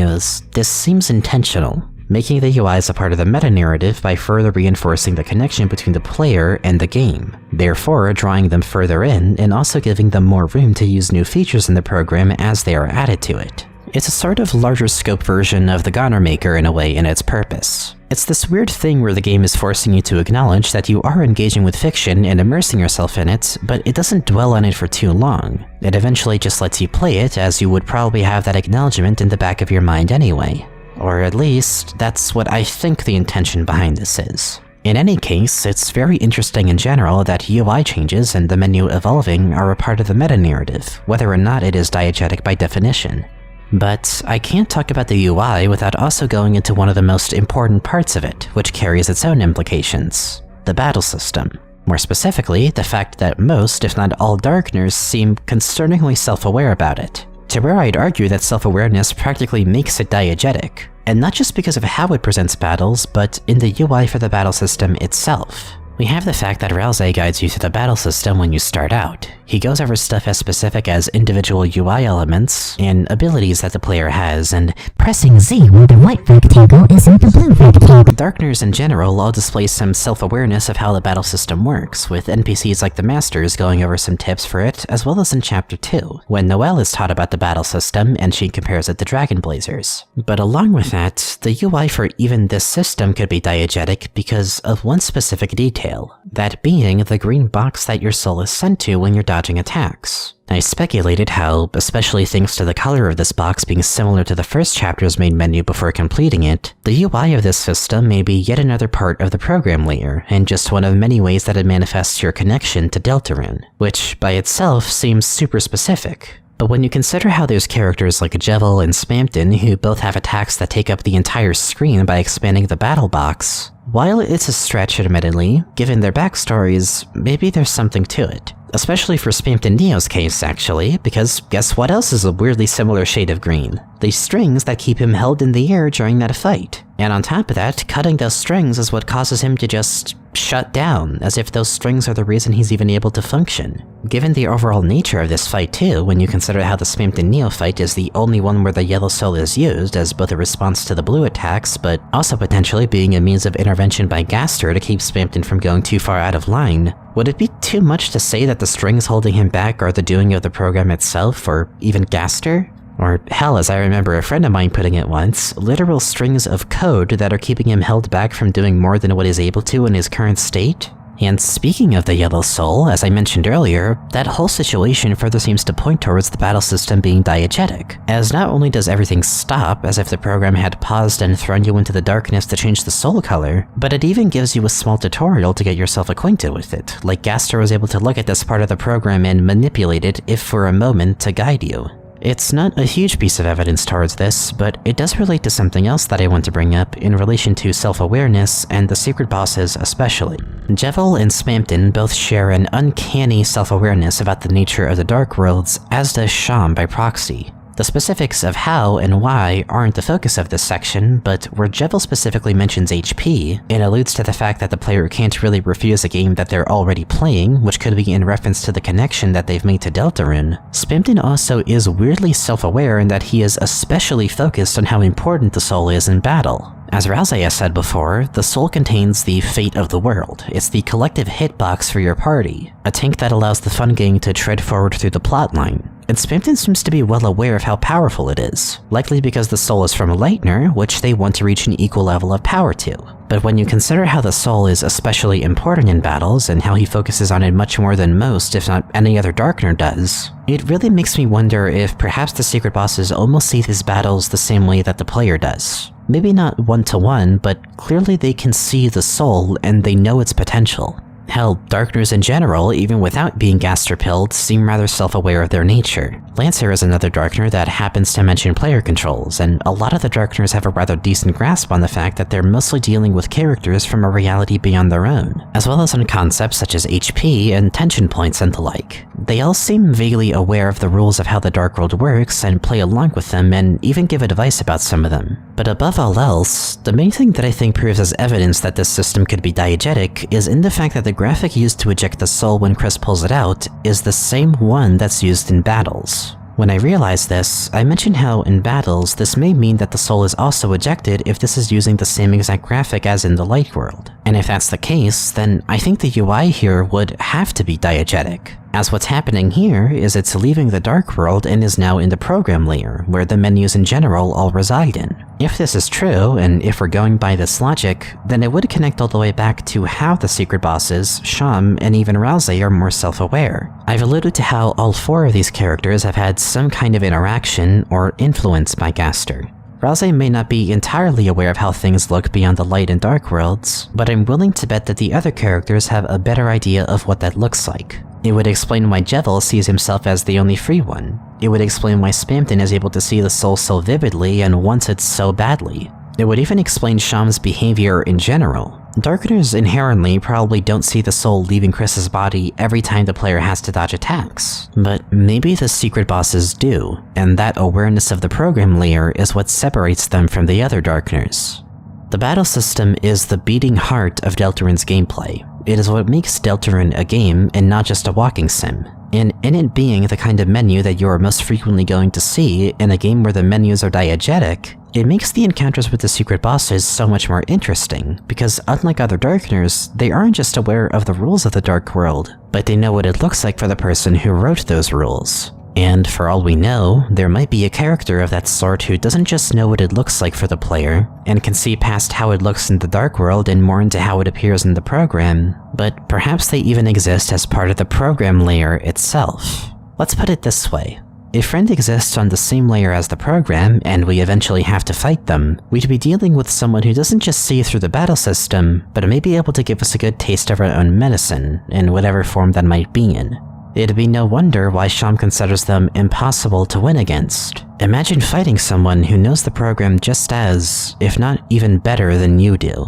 this seems intentional, making the UIs a part of the meta-narrative by further reinforcing the connection between the player and the game, therefore drawing them further in and also giving them more room to use new features in the program as they are added to it. It's a sort of larger scope version of the Goner Maker in a way in its purpose. It's this weird thing where the game is forcing you to acknowledge that you are engaging with fiction and immersing yourself in it, but it doesn't dwell on it for too long. It eventually just lets you play it, as you would probably have that acknowledgement in the back of your mind anyway. Or at least, that's what I think the intention behind this is. In any case, it's very interesting in general that UI changes and the menu evolving are a part of the meta-narrative, whether or not it is diegetic by definition. But I can't talk about the UI without also going into one of the most important parts of it, which carries its own implications: the battle system. More specifically, the fact that most, if not all Darkners seem concerningly self-aware about it. To where I'd argue that self-awareness practically makes it diegetic, and not just because of how it presents battles, but in the UI for the battle system itself. We have the fact that Ralze guides you through the battle system when you start out. He goes over stuff as specific as individual UI elements and abilities that the player has, and pressing Z when the white rectangle isn't the blue rectangle. Darkners in general all display some self-awareness of how the battle system works, with NPCs like the Masters going over some tips for it, as well as in Chapter 2, when Noelle is taught about the battle system and she compares it to Dragon Blazers. But along with that, the UI for even this system could be diegetic because of one specific detail, that being the green box that your soul is sent to when you're dodging attacks. I speculated how, especially thanks to the color of this box being similar to the first chapter's main menu before completing it, the UI of this system may be yet another part of the program layer, and just one of many ways that it manifests your connection to Deltarune, which by itself seems super specific. But when you consider how there's characters like Jevil and Spamton who both have attacks that take up the entire screen by expanding the battle box, While it's a stretch admittedly, given their backstories, maybe there's something to it. Especially for Spamped and Neo's case, actually, because guess what else is a weirdly similar shade of green? The strings that keep him held in the air during that fight. And on top of that, cutting those strings is what causes him to just shut down, as if those strings are the reason he's even able to function. Given the overall nature of this fight too, when you consider how the Spamped and Neo fight is the only one where the yellow soul is used as both a response to the blue attacks, but also potentially being a means of intervention by Gaster to keep Spampton from going too far out of line, would it be too much to say that the strings holding him back are the doing of the program itself, or even Gaster? Or hell, as I remember a friend of mine putting it once, literal strings of code that are keeping him held back from doing more than what he's able to in his current state? And speaking of the Yellow Soul, as I mentioned earlier, that whole situation further seems to point towards the battle system being diegetic, as not only does everything stop as if the program had paused and thrown you into the darkness to change the soul color, but it even gives you a small tutorial to get yourself acquainted with it, like Gaster was able to look at this part of the program and manipulate it, if for a moment, to guide you. It's not a huge piece of evidence towards this, but it does relate to something else that I want to bring up in relation to self-awareness and the secret bosses especially. Jevil and Spampton both share an uncanny self-awareness about the nature of the Dark Worlds, as does Sham by proxy. The specifics of how and why aren't the focus of this section, but where Jevil specifically mentions HP, it alludes to the fact that the player can't really refuse a game that they're already playing, which could be in reference to the connection that they've made to Deltarune. Spampton also is weirdly self-aware in that he is especially focused on how important the soul is in battle. As Rousey has said before, the soul contains the fate of the world. It's the collective hitbox for your party, a tank that allows the fun gang to tread forward through the plotline. And Spampton seems to be well aware of how powerful it is, likely because the soul is from Lightner, which they want to reach an equal level of power to. But when you consider how the soul is especially important in battles, and how he focuses on it much more than most, if not any other Darkner does, it really makes me wonder if perhaps the secret bosses almost see these battles the same way that the player does. Maybe not one-to-one, but clearly they can see the soul and they know its potential. Hell, Darkners in general, even without being Gaster-pilled, seem rather self-aware of their nature. Lancer is another Darkner that happens to mention player controls, and a lot of the Darkners have a rather decent grasp on the fact that they're mostly dealing with characters from a reality beyond their own, as well as on concepts such as HP and tension points and the like. They all seem vaguely aware of the rules of how the Dark World works and play along with them and even give advice about some of them. But above all else, the main thing that I think proves as evidence that this system could be diegetic is in the fact that the graphic used to eject the soul when Chris pulls it out is the same one that's used in battles. When I realized this, I mentioned how in battles this may mean that the soul is also ejected if this is using the same exact graphic as in the light world. And if that's the case, then I think the UI here would have to be diegetic, as what's happening here is it's leaving the dark world and is now in the program layer, where the menus in general all reside in. If this is true, and if we're going by this logic, then it would connect all the way back to how the secret bosses, Sham, and even Rousey are more self-aware. I've alluded to how all four of these characters have had some kind of interaction or influence by Gaster. Rousey may not be entirely aware of how things look beyond the light and dark worlds, but I'm willing to bet that the other characters have a better idea of what that looks like. It would explain why Jevil sees himself as the only free one. It would explain why Spampton is able to see the soul so vividly and wants it so badly. It would even explain Sham's behavior in general. Darkners inherently probably don't see the soul leaving Chris's body every time the player has to dodge attacks, but maybe the secret bosses do, and that awareness of the program layer is what separates them from the other Darkners. The battle system is the beating heart of Deltarune's gameplay. It is what makes Deltarune a game and not just a walking sim. And in it being the kind of menu that you are most frequently going to see in a game where the menus are diegetic, it makes the encounters with the secret bosses so much more interesting, because unlike other Darkners, they aren't just aware of the rules of the Dark World, but they know what it looks like for the person who wrote those rules. And for all we know, there might be a character of that sort who doesn't just know what it looks like for the player, and can see past how it looks in the Dark World and more into how it appears in the program, but perhaps they even exist as part of the program layer itself. Let's put it this way. If Friend exists on the same layer as the program, and we eventually have to fight them, we'd be dealing with someone who doesn't just see through the battle system, but may be able to give us a good taste of our own medicine, in whatever form that might be in. It'd be no wonder why Sham considers them impossible to win against. Imagine fighting someone who knows the program just as, if not even better than you do.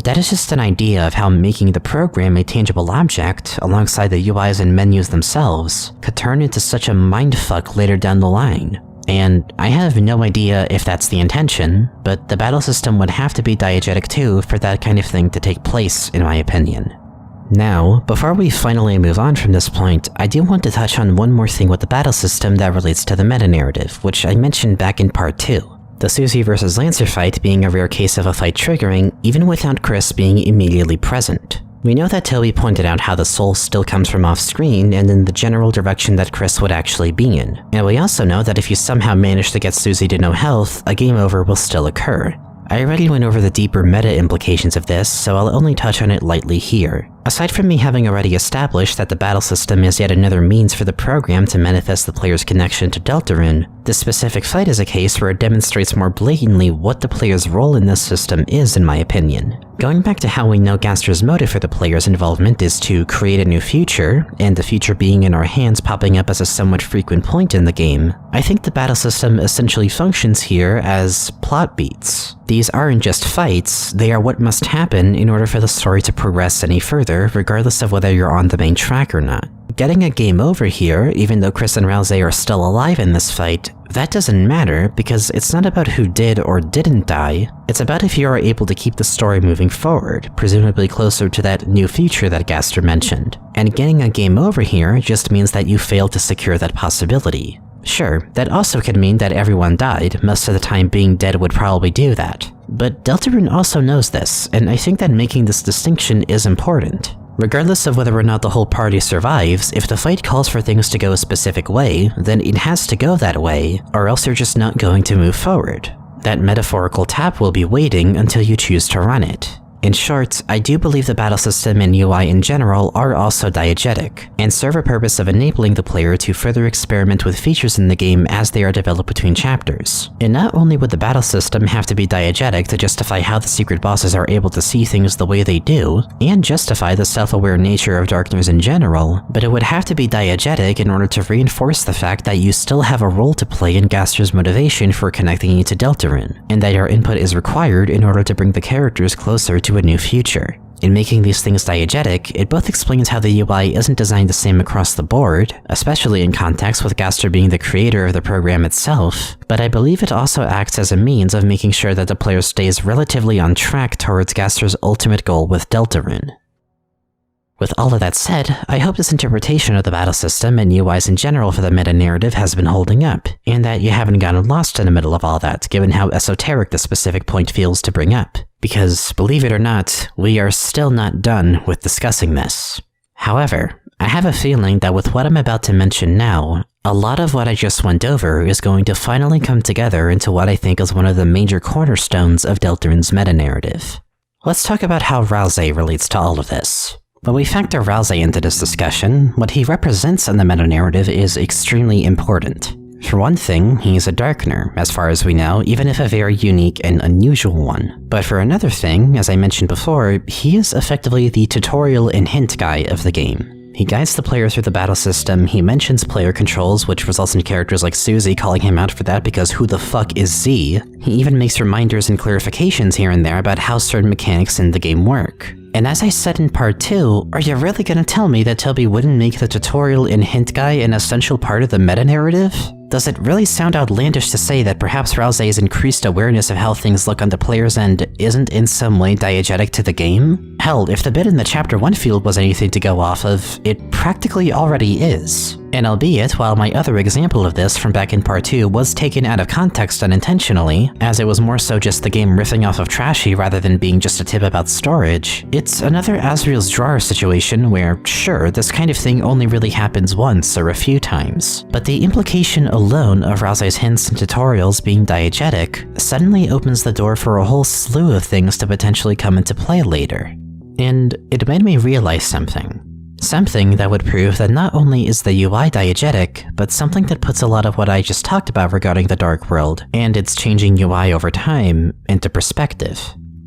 That is just an idea of how making the program a tangible object, alongside the UIs and menus themselves, could turn into such a mindfuck later down the line. And I have no idea if that's the intention, but the battle system would have to be diegetic too for that kind of thing to take place, in my opinion. Now, before we finally move on from this point, I do want to touch on one more thing with the battle system that relates to the meta-narrative, which I mentioned back in part 2. The Susie vs. Lancer fight being a rare case of a fight triggering, even without Chris being immediately present. We know that Toby pointed out how the soul still comes from off-screen and in the general direction that Chris would actually be in. And we also know that if you somehow manage to get Susie to no health, a game over will still occur. I already went over the deeper meta implications of this, so I'll only touch on it lightly here. Aside from me having already established that the battle system is yet another means for the program to manifest the player's connection to Deltarune, this specific fight is a case where it demonstrates more blatantly what the player's role in this system is, in my opinion. Going back to how we know Gaster's motive for the player's involvement is to create a new future, and the future being in our hands popping up as a somewhat frequent point in the game, I think the battle system essentially functions here as plot beats. These aren't just fights, they are what must happen in order for the story to progress any further, regardless of whether you're on the main track or not. Getting a game over here, even though Chris and Rousey are still alive in this fight, that doesn't matter because it's not about who did or didn't die, it's about if you are able to keep the story moving forward, presumably closer to that new future that Gaster mentioned. And getting a game over here just means that you failed to secure that possibility. Sure, that also could mean that everyone died, most of the time being dead would probably do that. But Deltarune also knows this, and I think that making this distinction is important. Regardless of whether or not the whole party survives, if the fight calls for things to go a specific way, then it has to go that way, or else you're just not going to move forward. That metaphorical tap will be waiting until you choose to run it. In short, I do believe the battle system and UI in general are also diegetic, and serve a purpose of enabling the player to further experiment with features in the game as they are developed between chapters. And not only would the battle system have to be diegetic to justify how the secret bosses are able to see things the way they do, and justify the self-aware nature of Darkners in general, but it would have to be diegetic in order to reinforce the fact that you still have a role to play in Gaster's motivation for connecting you to Deltarune, and that your input is required in order to bring the characters closer to a new future. In making these things diegetic, it both explains how the UI isn't designed the same across the board, especially in context with Gaster being the creator of the program itself, but I believe it also acts as a means of making sure that the player stays relatively on track towards Gaster's ultimate goal with Deltarune. With all of that said, I hope this interpretation of the battle system and UIs in general for the meta-narrative has been holding up, and that you haven't gotten lost in the middle of all that, given how esoteric the specific point feels to bring up. Because, believe it or not, we are still not done with discussing this. However, I have a feeling that with what I'm about to mention now, a lot of what I just went over is going to finally come together into what I think is one of the major cornerstones of Deltarune's meta-narrative. Let's talk about how Rousey relates to all of this. When we factor Rousey into this discussion, what he represents in the meta-narrative is extremely important. For one thing, he's a Darkener, as far as we know, even if a very unique and unusual one. But for another thing, as I mentioned before, he is effectively the tutorial and hint guy of the game. He guides the player through the battle system, he mentions player controls, which results in characters like Susie calling him out for that because who the fuck is Z? He even makes reminders and clarifications here and there about how certain mechanics in the game work. And as I said in part 2, are you really gonna tell me that Toby wouldn't make the tutorial and hint guy an essential part of the meta-narrative? Does it really sound outlandish to say that perhaps Rousey's increased awareness of how things look on the player's end isn't in some way diegetic to the game? Hell, if the bit in the Chapter 1 field was anything to go off of, it practically already is. And albeit, while my other example of this from back in part 2 was taken out of context unintentionally, as it was more so just the game riffing off of Trashy rather than being just a tip about storage, it's another Asriel's Drawer situation where, sure, this kind of thing only really happens once or a few times, but the implication alone of Rousey's hints and tutorials being diegetic suddenly opens the door for a whole slew of things to potentially come into play later. And it made me realize something. Something that would prove that not only is the UI diegetic, but something that puts a lot of what I just talked about regarding the Dark World, and its changing UI over time, into perspective.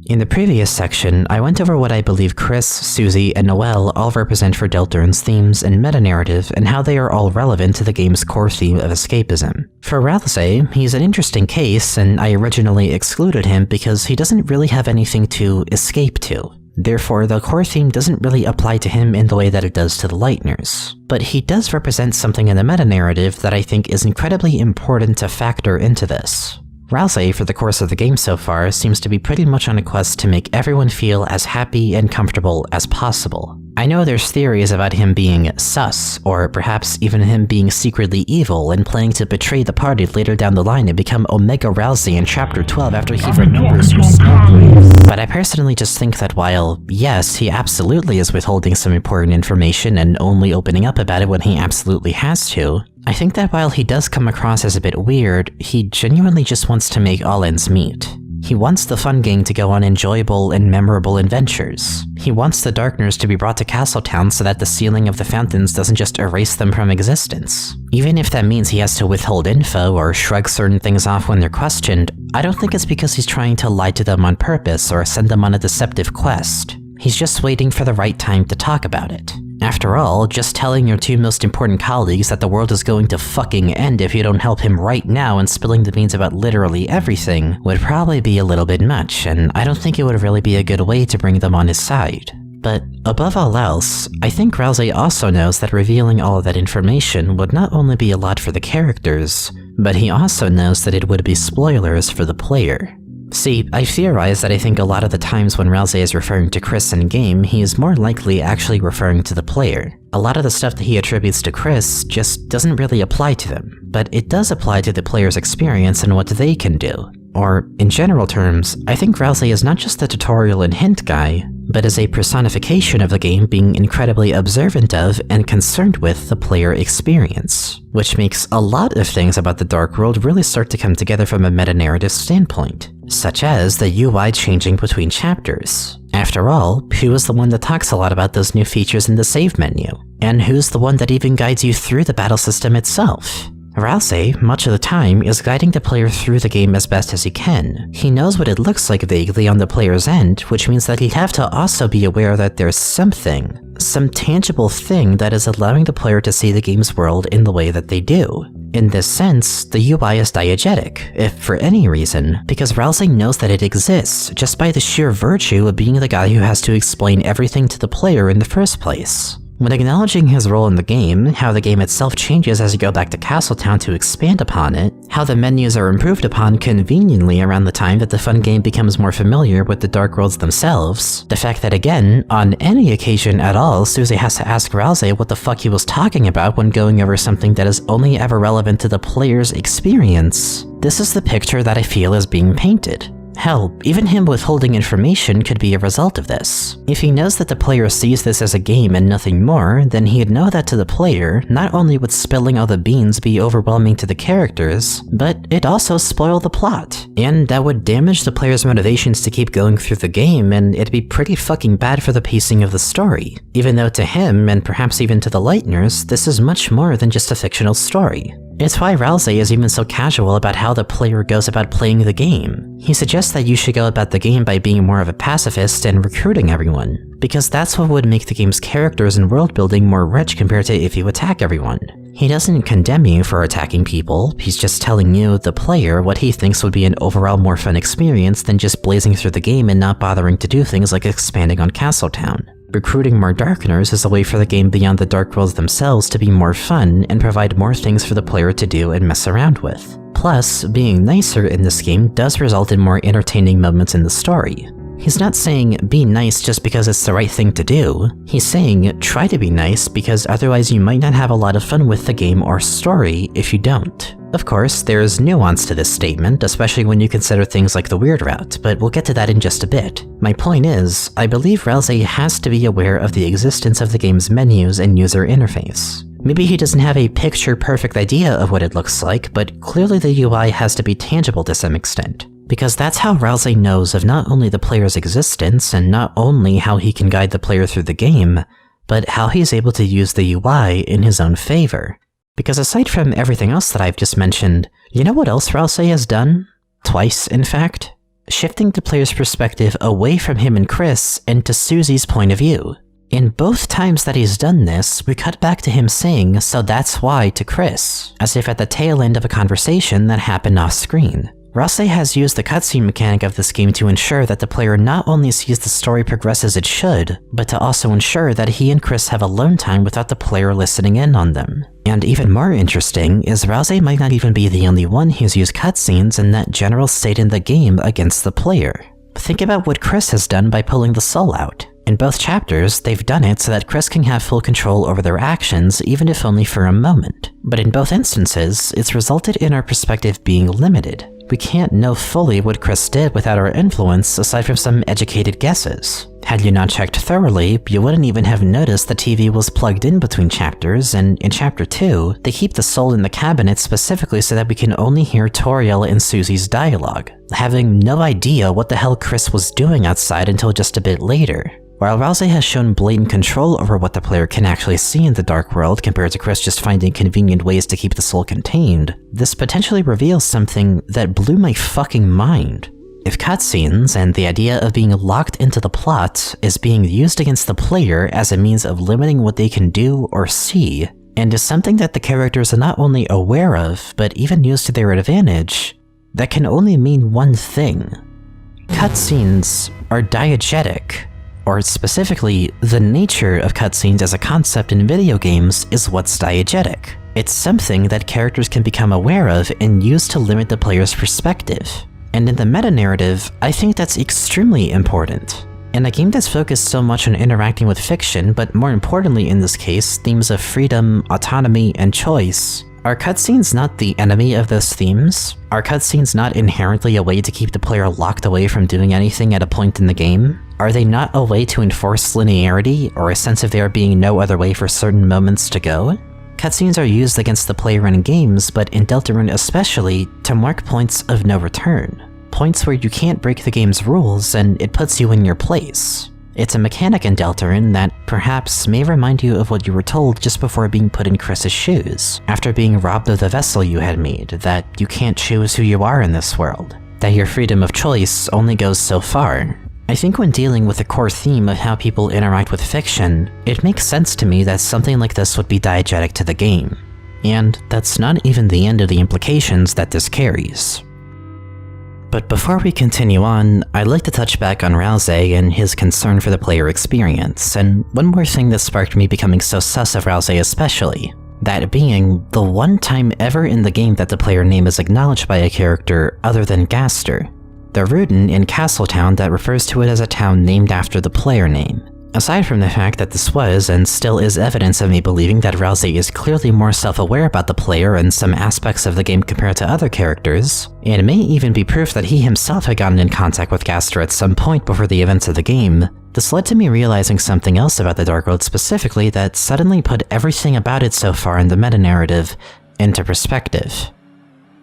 In the previous section, I went over what I believe Chris, Susie, and Noelle all represent for Deltarun's themes and meta-narrative, and how they are all relevant to the game's core theme of escapism. For Ralsei, he's an interesting case, and I originally excluded him because he doesn't really have anything to escape to. Therefore, the core theme doesn't really apply to him in the way that it does to the Lightners. But he does represent something in the meta-narrative that I think is incredibly important to factor into this. Ralsei, for the course of the game so far, seems to be pretty much on a quest to make everyone feel as happy and comfortable as possible. I know there's theories about him being sus, or perhaps even him being secretly evil and planning to betray the party later down the line and become Omega Ralsei in Chapter 12 after he remembers your snow. But I personally just think that while, yes, he absolutely is withholding some important information and only opening up about it when he absolutely has to, I think that while he does come across as a bit weird, he genuinely just wants to make all ends meet. He wants the Fun Gang to go on enjoyable and memorable adventures. He wants the Darkners to be brought to Castletown so that the sealing of the fountains doesn't just erase them from existence. Even if that means he has to withhold info or shrug certain things off when they're questioned, I don't think it's because he's trying to lie to them on purpose or send them on a deceptive quest. He's just waiting for the right time to talk about it. After all, just telling your two most important colleagues that the world is going to fucking end if you don't help him right now and spilling the beans about literally everything would probably be a little bit much, and I don't think it would really be a good way to bring them on his side. But above all else, I think Ralsei also knows that revealing all of that information would not only be a lot for the characters, but he also knows that it would be spoilers for the player. See, I theorize that I think a lot of the times when Ralsei is referring to Chris in-game, he is more likely actually referring to the player. A lot of the stuff that he attributes to Chris just doesn't really apply to them, but it does apply to the player's experience and what they can do. Or, in general terms, I think Ralsei is not just the tutorial and hint guy, but is a personification of the game being incredibly observant of and concerned with the player experience, which makes a lot of things about the Dark World really start to come together from a meta-narrative standpoint, such as the UI changing between chapters. After all, who is the one that talks a lot about those new features in the save menu? And who's the one that even guides you through the battle system itself? Ralsei, much of the time, is guiding the player through the game as best as he can. He knows what it looks like vaguely on the player's end, which means that he'd have to also be aware that there's something, some tangible thing that is allowing the player to see the game's world in the way that they do. In this sense, the UI is diegetic, if for any reason, because Ralsei knows that it exists just by the sheer virtue of being the guy who has to explain everything to the player in the first place. When acknowledging his role in the game, how the game itself changes as you go back to Castletown to expand upon it, how the menus are improved upon conveniently around the time that the Fun Game becomes more familiar with the Dark Worlds themselves, the fact that again, on any occasion at all, Susie has to ask Ralsei what the fuck he was talking about when going over something that is only ever relevant to the player's experience, this is the picture that I feel is being painted. Hell, even him withholding information could be a result of this. If he knows that the player sees this as a game and nothing more, then he'd know that to the player, not only would spilling all the beans be overwhelming to the characters, but it'd also spoil the plot. And that would damage the player's motivations to keep going through the game, and it'd be pretty fucking bad for the pacing of the story. Even though to him, and perhaps even to the Lightners, this is much more than just a fictional story. It's why Ralsei is even so casual about how the player goes about playing the game. He suggests that you should go about the game by being more of a pacifist and recruiting everyone, because that's what would make the game's characters and world building more rich compared to if you attack everyone. He doesn't condemn you for attacking people, he's just telling you, the player, what he thinks would be an overall more fun experience than just blazing through the game and not bothering to do things like expanding on Castletown. Recruiting more Darkners is a way for the game beyond the Dark Worlds themselves to be more fun and provide more things for the player to do and mess around with. Plus, being nicer in this game does result in more entertaining moments in the story. He's not saying be nice just because it's the right thing to do. He's saying try to be nice because otherwise you might not have a lot of fun with the game or story if you don't. Of course, there's nuance to this statement, especially when you consider things like the weird route, but we'll get to that in just a bit. My point is, I believe Ralsei has to be aware of the existence of the game's menus and user interface. Maybe he doesn't have a picture-perfect idea of what it looks like, but clearly the UI has to be tangible to some extent. Because that's how Ralsei knows of not only the player's existence, and not only how he can guide the player through the game, but how he's able to use the UI in his own favor. Because aside from everything else that I've just mentioned, you know what else Ralsei has done? Twice, in fact? shifting the player's perspective away from him and Chris into Susie's point of view. In both times that he's done this, we cut back to him saying, "So that's why," to Chris, as if at the tail end of a conversation that happened off-screen. Rouse has used the cutscene mechanic of this game to ensure that the player not only sees the story progress as it should, but to also ensure that he and Chris have alone time without the player listening in on them. And even more interesting is Rouse might not even be the only one who's used cutscenes in that general state in the game against the player. Think about what Chris has done by pulling the soul out. In both chapters, they've done it so that Chris can have full control over their actions, even if only for a moment. But in both instances, it's resulted in our perspective being limited. We can't know fully what Chris did without our influence aside from some educated guesses. Had you not checked thoroughly, you wouldn't even have noticed the TV was plugged in between chapters, and in Chapter 2, they keep the soul in the cabinet specifically so that we can only hear Toriel and Susie's dialogue, having no idea what the hell Chris was doing outside until just a bit later. While Rouse has shown blatant control over what the player can actually see in the Dark World compared to Chris just finding convenient ways to keep the soul contained, this potentially reveals something that blew my fucking mind. If cutscenes and the idea of being locked into the plot is being used against the player as a means of limiting what they can do or see, and is something that the characters are not only aware of, but even use to their advantage, that can only mean one thing. Cutscenes are diegetic. Or specifically, the nature of cutscenes as a concept in video games is what's diegetic. It's something that characters can become aware of and use to limit the player's perspective. And in the meta-narrative, I think that's extremely important. In a game that's focused so much on interacting with fiction, but more importantly in this case, themes of freedom, autonomy, and choice, are cutscenes not the enemy of those themes? Are cutscenes not inherently a way to keep the player locked away from doing anything at a point in the game? Are they not a way to enforce linearity, or a sense of there being no other way for certain moments to go? Cutscenes are used against the player in games, but in Deltarune especially, to mark points of no return. Points where you can't break the game's rules and it puts you in your place. It's a mechanic in Deltarune that perhaps may remind you of what you were told just before being put in Chris's shoes, after being robbed of the vessel you had made, that you can't choose who you are in this world, that your freedom of choice only goes so far. I think when dealing with the core theme of how people interact with fiction, it makes sense to me that something like this would be diegetic to the game. And that's not even the end of the implications that this carries. But before we continue on, I'd like to touch back on Rouse and his concern for the player experience, and one more thing that sparked me becoming so sus of Rouse especially. That being the one time ever in the game that the player name is acknowledged by a character other than Gaster. The Rudin in Castletown that refers to it as a town named after the player name. Aside from the fact that this was and still is evidence of me believing that Rouse is clearly more self-aware about the player and some aspects of the game compared to other characters, it may even be proof that he himself had gotten in contact with Gaster at some point before the events of the game, this led to me realizing something else about the Dark World specifically that suddenly put everything about it so far in the meta-narrative into perspective.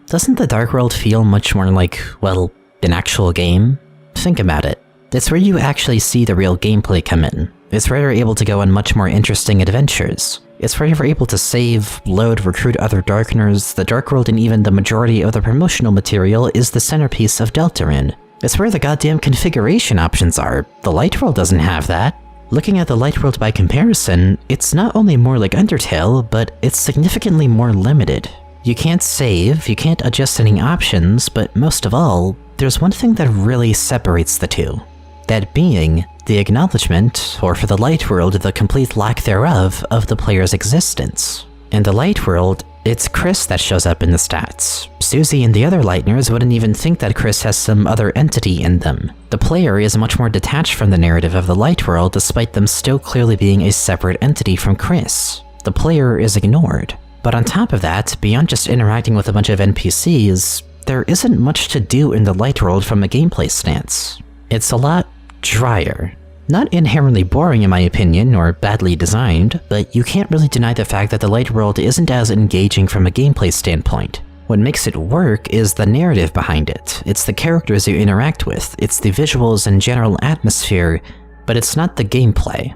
Doesn't the Dark World feel much more like, well, an actual game? Think about it. It's where you actually see the real gameplay come in. It's where you're able to go on much more interesting adventures. It's where you're able to save, load, recruit other Darkeners. The Dark World and even the majority of the promotional material is the centerpiece of Deltarune. It's where the goddamn configuration options are. The Light World doesn't have that. Looking at the Light World by comparison, it's not only more like Undertale, but it's significantly more limited. You can't save, you can't adjust any options, but most of all, there's one thing that really separates the two. That being the acknowledgement, or for the Light World, the complete lack thereof, of the player's existence. In the Light World, it's Chris that shows up in the stats. Susie and the other Lightners wouldn't even think that Chris has some other entity in them. The player is much more detached from the narrative of the Light World despite them still clearly being a separate entity from Chris. The player is ignored. But on top of that, beyond just interacting with a bunch of NPCs, there isn't much to do in the Light World from a gameplay stance. It's a lot drier. Not inherently boring in my opinion, or badly designed, but you can't really deny the fact that the Light World isn't as engaging from a gameplay standpoint. What makes it work is the narrative behind it. It's the characters you interact with, it's the visuals and general atmosphere, but it's not the gameplay.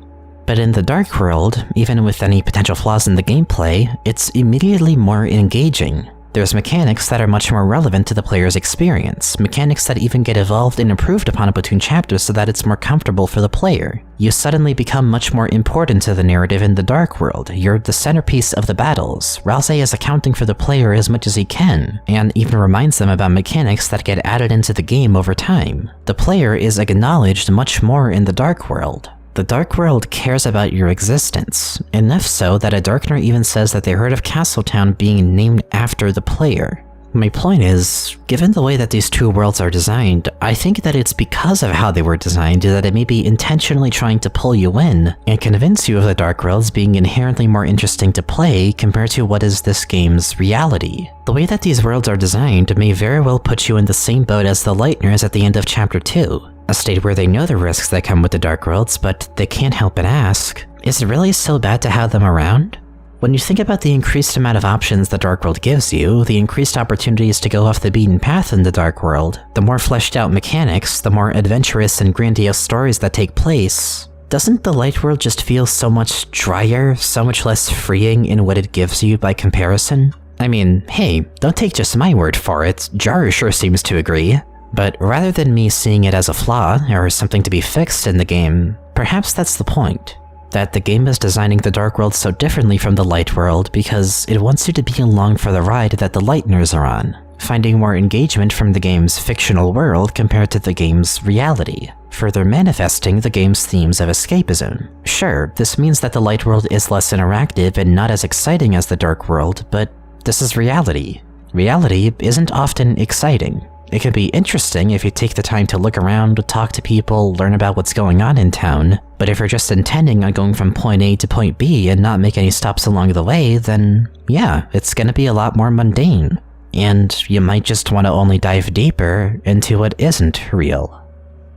But in the Dark World, even with any potential flaws in the gameplay, it's immediately more engaging. There's mechanics that are much more relevant to the player's experience, mechanics that even get evolved and improved upon between chapters so that it's more comfortable for the player. You suddenly become much more important to the narrative in the Dark World. You're the centerpiece of the battles. Rouse is accounting for the player as much as he can, and even reminds them about mechanics that get added into the game over time. The player is acknowledged much more in the Dark World. The Dark World cares about your existence, enough so that a Darkner even says that they heard of Castletown being named after the player. My point is, given the way that these two worlds are designed, I think that it's because of how they were designed that it may be intentionally trying to pull you in and convince you of the Dark Worlds being inherently more interesting to play compared to what is this game's reality. The way that these worlds are designed may very well put you in the same boat as the Lightners at the end of Chapter 2. A state where they know the risks that come with the Dark Worlds, but they can't help but ask, is it really so bad to have them around? When you think about the increased amount of options the Dark World gives you, the increased opportunities to go off the beaten path in the Dark World, the more fleshed out mechanics, the more adventurous and grandiose stories that take place, doesn't the Light World just feel so much drier, so much less freeing in what it gives you by comparison? I mean, hey, don't take just my word for it, Jar sure seems to agree. But rather than me seeing it as a flaw, or something to be fixed in the game, perhaps that's the point. That the game is designing the Dark World so differently from the Light World because it wants you to be along for the ride that the Lightners are on, finding more engagement from the game's fictional world compared to the game's reality, further manifesting the game's themes of escapism. Sure, this means that the Light World is less interactive and not as exciting as the Dark World, but this is reality. Reality isn't often exciting. It can be interesting if you take the time to look around, talk to people, learn about what's going on in town, but if you're just intending on going from point A to point B and not make any stops along the way, then yeah, it's gonna be a lot more mundane. And you might just want to only dive deeper into what isn't real.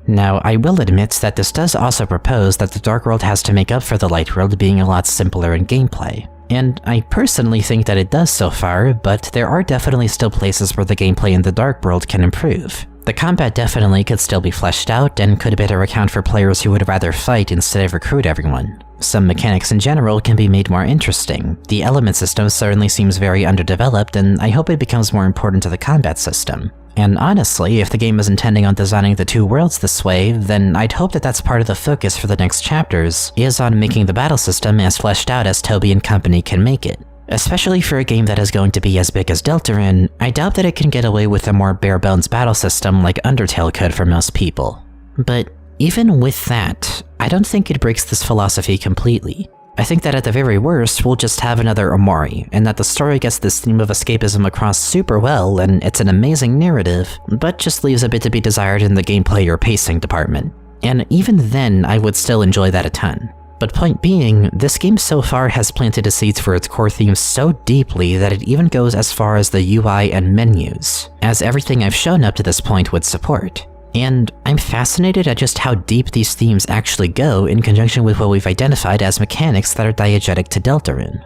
Now, I will admit that this does also propose that the Dark World has to make up for the Light World being a lot simpler in gameplay. And I personally think that it does so far, but there are definitely still places where the gameplay in the Dark World can improve. The combat definitely could still be fleshed out and could better account for players who would rather fight instead of recruit everyone. Some mechanics in general can be made more interesting. The element system certainly seems very underdeveloped, and I hope it becomes more important to the combat system. And honestly, if the game is intending on designing the two worlds this way, then I'd hope that that's part of the focus for the next chapters, is on making the battle system as fleshed out as Toby and company can make it. Especially for a game that is going to be as big as Deltarune, I doubt that it can get away with a more bare-bones battle system like Undertale could for most people. But even with that, I don't think it breaks this philosophy completely. I think that at the very worst, we'll just have another Omori, and that the story gets this theme of escapism across super well, and it's an amazing narrative, but just leaves a bit to be desired in the gameplay or pacing department. And even then, I would still enjoy that a ton. But point being, this game so far has planted the seeds for its core themes so deeply that it even goes as far as the UI and menus, as everything I've shown up to this point would support. And I'm fascinated at just how deep these themes actually go in conjunction with what we've identified as mechanics that are diegetic to Deltarune.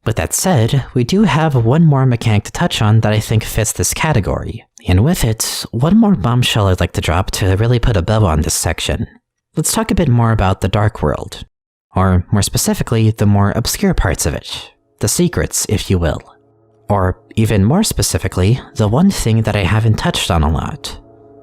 With that said, we do have one more mechanic to touch on that I think fits this category, and with it, one more bombshell I'd like to drop to really put a bow on this section. Let's talk a bit more about the Dark World, or more specifically, the more obscure parts of it, the secrets, if you will. Or, even more specifically, the one thing that I haven't touched on a lot,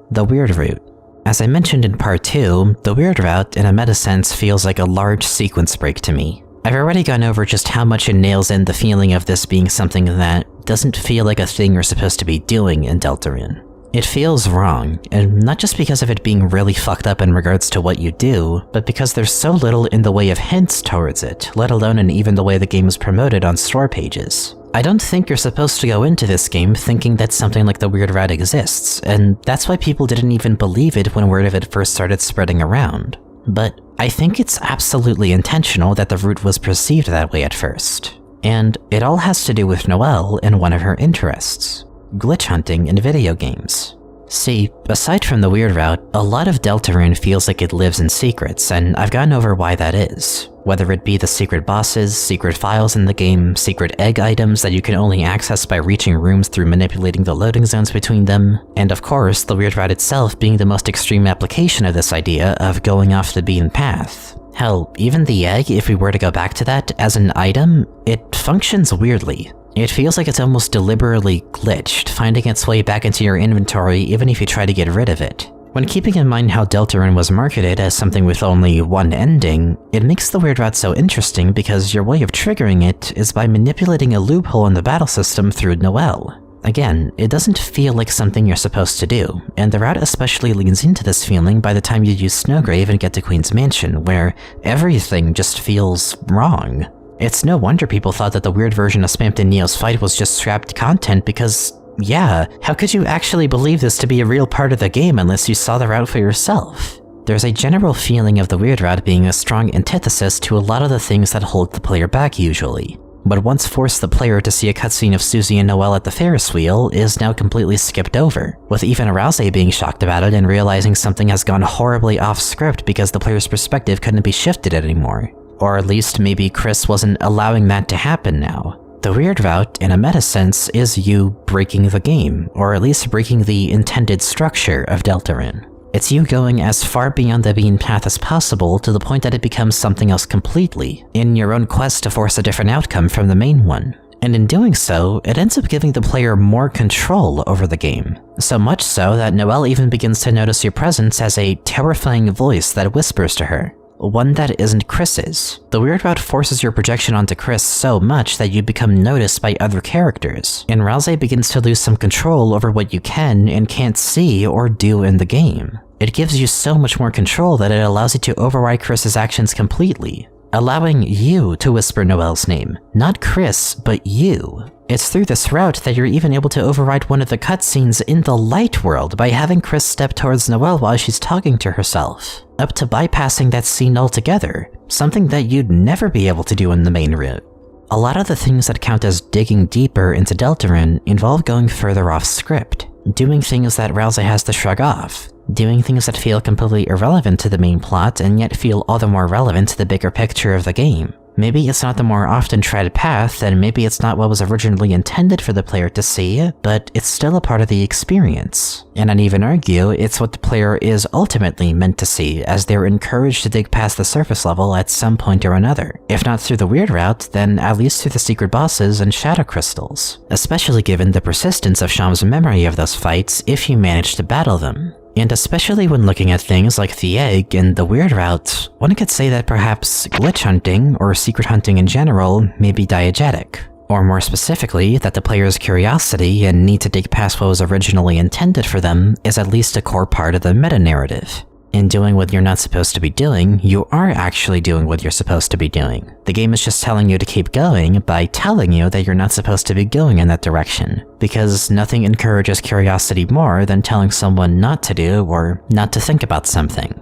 the Weird Route. As I mentioned in part 2, the Weird Route in a meta sense feels like a large sequence break to me. I've already gone over just how much it nails in the feeling of this being something that doesn't feel like a thing you're supposed to be doing in Deltarune. It feels wrong, and not just because of it being really fucked up in regards to what you do, but because there's so little in the way of hints towards it, let alone in even the way the game is promoted on store pages. I don't think you're supposed to go into this game thinking that something like the Weird Route exists, and that's why people didn't even believe it when word of it first started spreading around. But I think it's absolutely intentional that the route was perceived that way at first. And it all has to do with Noelle and one of her interests: glitch hunting in video games. See, aside from the Weird Route, a lot of Deltarune feels like it lives in secrets, and I've gone over why that is. Whether it be the secret bosses, secret files in the game, secret egg items that you can only access by reaching rooms through manipulating the loading zones between them, and of course, the Weird Route itself being the most extreme application of this idea of going off the beaten path. Hell, even the egg, if we were to go back to that, as an item, it functions weirdly. It feels like it's almost deliberately glitched, finding its way back into your inventory even if you try to get rid of it. When keeping in mind how Deltarune was marketed as something with only one ending, it makes the weird route so interesting because your way of triggering it is by manipulating a loophole in the battle system through Noelle. Again, it doesn't feel like something you're supposed to do, and the route especially leans into this feeling by the time you use Snowgrave and get to Queen's Mansion, where everything just feels wrong. It's no wonder people thought that the weird version of Spamped in Neo's fight was just scrapped content because, yeah, how could you actually believe this to be a real part of the game unless you saw the route for yourself? There's a general feeling of the weird route being a strong antithesis to a lot of the things that hold the player back usually. But once forced the player to see a cutscene of Susie and Noelle at the Ferris wheel is now completely skipped over, with even Rouse being shocked about it and realizing something has gone horribly off script because the player's perspective couldn't be shifted anymore. Or at least maybe Chris wasn't allowing that to happen now. The weird route, in a meta sense, is you breaking the game, or at least breaking the intended structure of Deltarune. It's you going as far beyond the beaten path as possible to the point that it becomes something else completely, in your own quest to force a different outcome from the main one. And in doing so, it ends up giving the player more control over the game. So much so that Noelle even begins to notice your presence as a terrifying voice that whispers to her. One that isn't Chris's. The weird route forces your projection onto Chris so much that you become noticed by other characters, and Rouse begins to lose some control over what you can and can't see or do in the game. It gives you so much more control that it allows you to override Chris's actions completely, allowing you to whisper Noelle's name. Not Chris, but you. It's through this route that you're even able to override one of the cutscenes in the light world by having Chris step towards Noelle while she's talking to herself, up to bypassing that scene altogether, something that you'd never be able to do in the main route. A lot of the things that count as digging deeper into Deltarune involve going further off script, doing things that Rouse has to shrug off, doing things that feel completely irrelevant to the main plot and yet feel all the more relevant to the bigger picture of the game. Maybe it's not the more often tread path, and maybe it's not what was originally intended for the player to see, but it's still a part of the experience. And I'd even argue it's what the player is ultimately meant to see, as they're encouraged to dig past the surface level at some point or another. If not through the weird route, then at least through the secret bosses and shadow crystals, especially given the persistence of Sham's memory of those fights if you manage to battle them. And especially when looking at things like the egg and the weird route, one could say that perhaps glitch hunting, or secret hunting in general, may be diegetic. Or more specifically, that the player's curiosity and need to dig past what was originally intended for them is at least a core part of the meta-narrative. In doing what you're not supposed to be doing, you are actually doing what you're supposed to be doing. The game is just telling you to keep going by telling you that you're not supposed to be going in that direction, because nothing encourages curiosity more than telling someone not to do or not to think about something.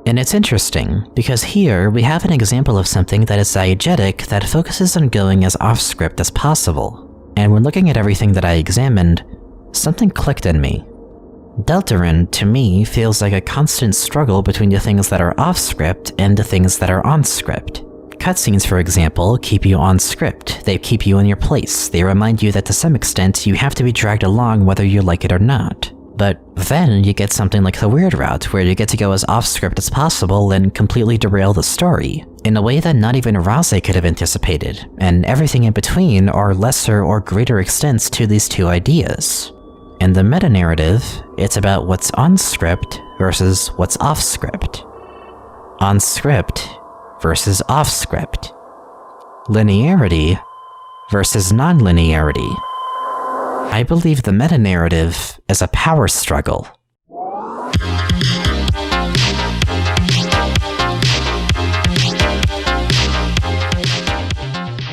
And it's interesting, because here we have an example of something that is diegetic that focuses on going as off-script as possible. And when looking at everything that I examined, something clicked in me. Deltarune, to me, feels like a constant struggle between the things that are off-script and the things that are on-script. Cutscenes, for example, keep you on-script. They keep you in your place. They remind you that to some extent you have to be dragged along whether you like it or not. But then you get something like the weird route, where you get to go as off-script as possible and completely derail the story, in a way that not even Rouse could have anticipated, and everything in between are lesser or greater extents to these two ideas. In the meta-narrative, it's about what's on-script versus what's off-script. On-script versus off-script. Linearity versus non-linearity. I believe the meta-narrative is a power struggle.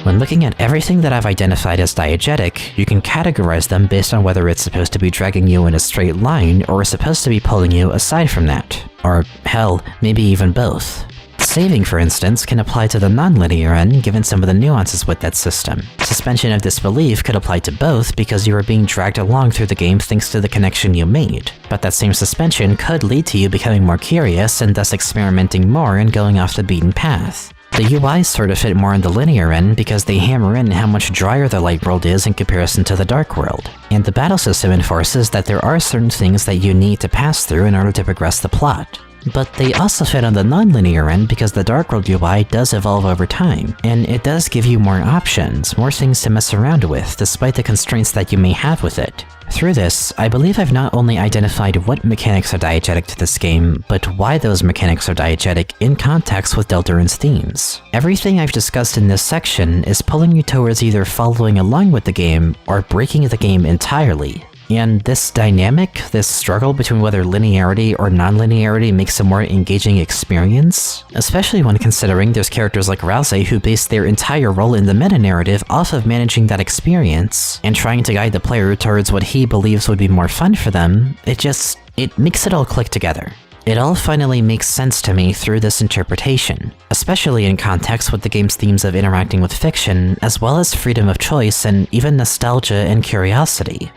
When looking at everything that I've identified as diegetic, you can categorize them based on whether it's supposed to be dragging you in a straight line or is supposed to be pulling you aside from that. Or, hell, maybe even both. Saving, for instance, can apply to the non-linear end given some of the nuances with that system. Suspension of disbelief could apply to both because you are being dragged along through the game thanks to the connection you made, but that same suspension could lead to you becoming more curious and thus experimenting more and going off the beaten path. The UIs sort of fit more in the linear end because they hammer in how much drier the light world is in comparison to the dark world, and the battle system enforces that there are certain things that you need to pass through in order to progress the plot. But they also fit on the non-linear end because the Dark World UI does evolve over time, and it does give you more options, more things to mess around with, despite the constraints that you may have with it. Through this, I believe I've not only identified what mechanics are diegetic to this game, but why those mechanics are diegetic in context with Deltarune's themes. Everything I've discussed in this section is pulling you towards either following along with the game, or breaking the game entirely. And this dynamic, this struggle between whether linearity or non-linearity makes a more engaging experience, especially when considering there's characters like Rouse who base their entire role in the meta-narrative off of managing that experience, and trying to guide the player towards what he believes would be more fun for them, it makes it all click together. It all finally makes sense to me through this interpretation, especially in context with the game's themes of interacting with fiction, as well as freedom of choice and even nostalgia and curiosity.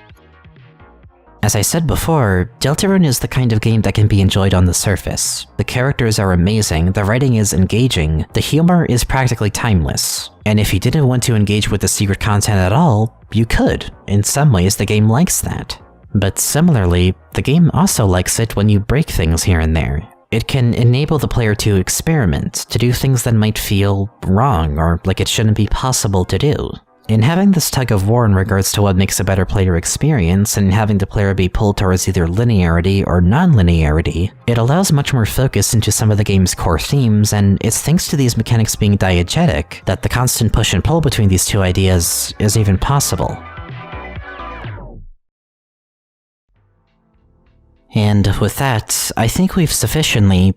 As I said before, Deltarune is the kind of game that can be enjoyed on the surface. The characters are amazing, the writing is engaging, the humor is practically timeless. And if you didn't want to engage with the secret content at all, you could. In some ways, the game likes that. But similarly, the game also likes it when you break things here and there. It can enable the player to experiment, to do things that might feel wrong or like it shouldn't be possible to do. In having this tug-of-war in regards to what makes a better player experience, and having the player be pulled towards either linearity or non-linearity, it allows much more focus into some of the game's core themes, and it's thanks to these mechanics being diegetic that the constant push and pull between these two ideas is even possible. And with that, I think we've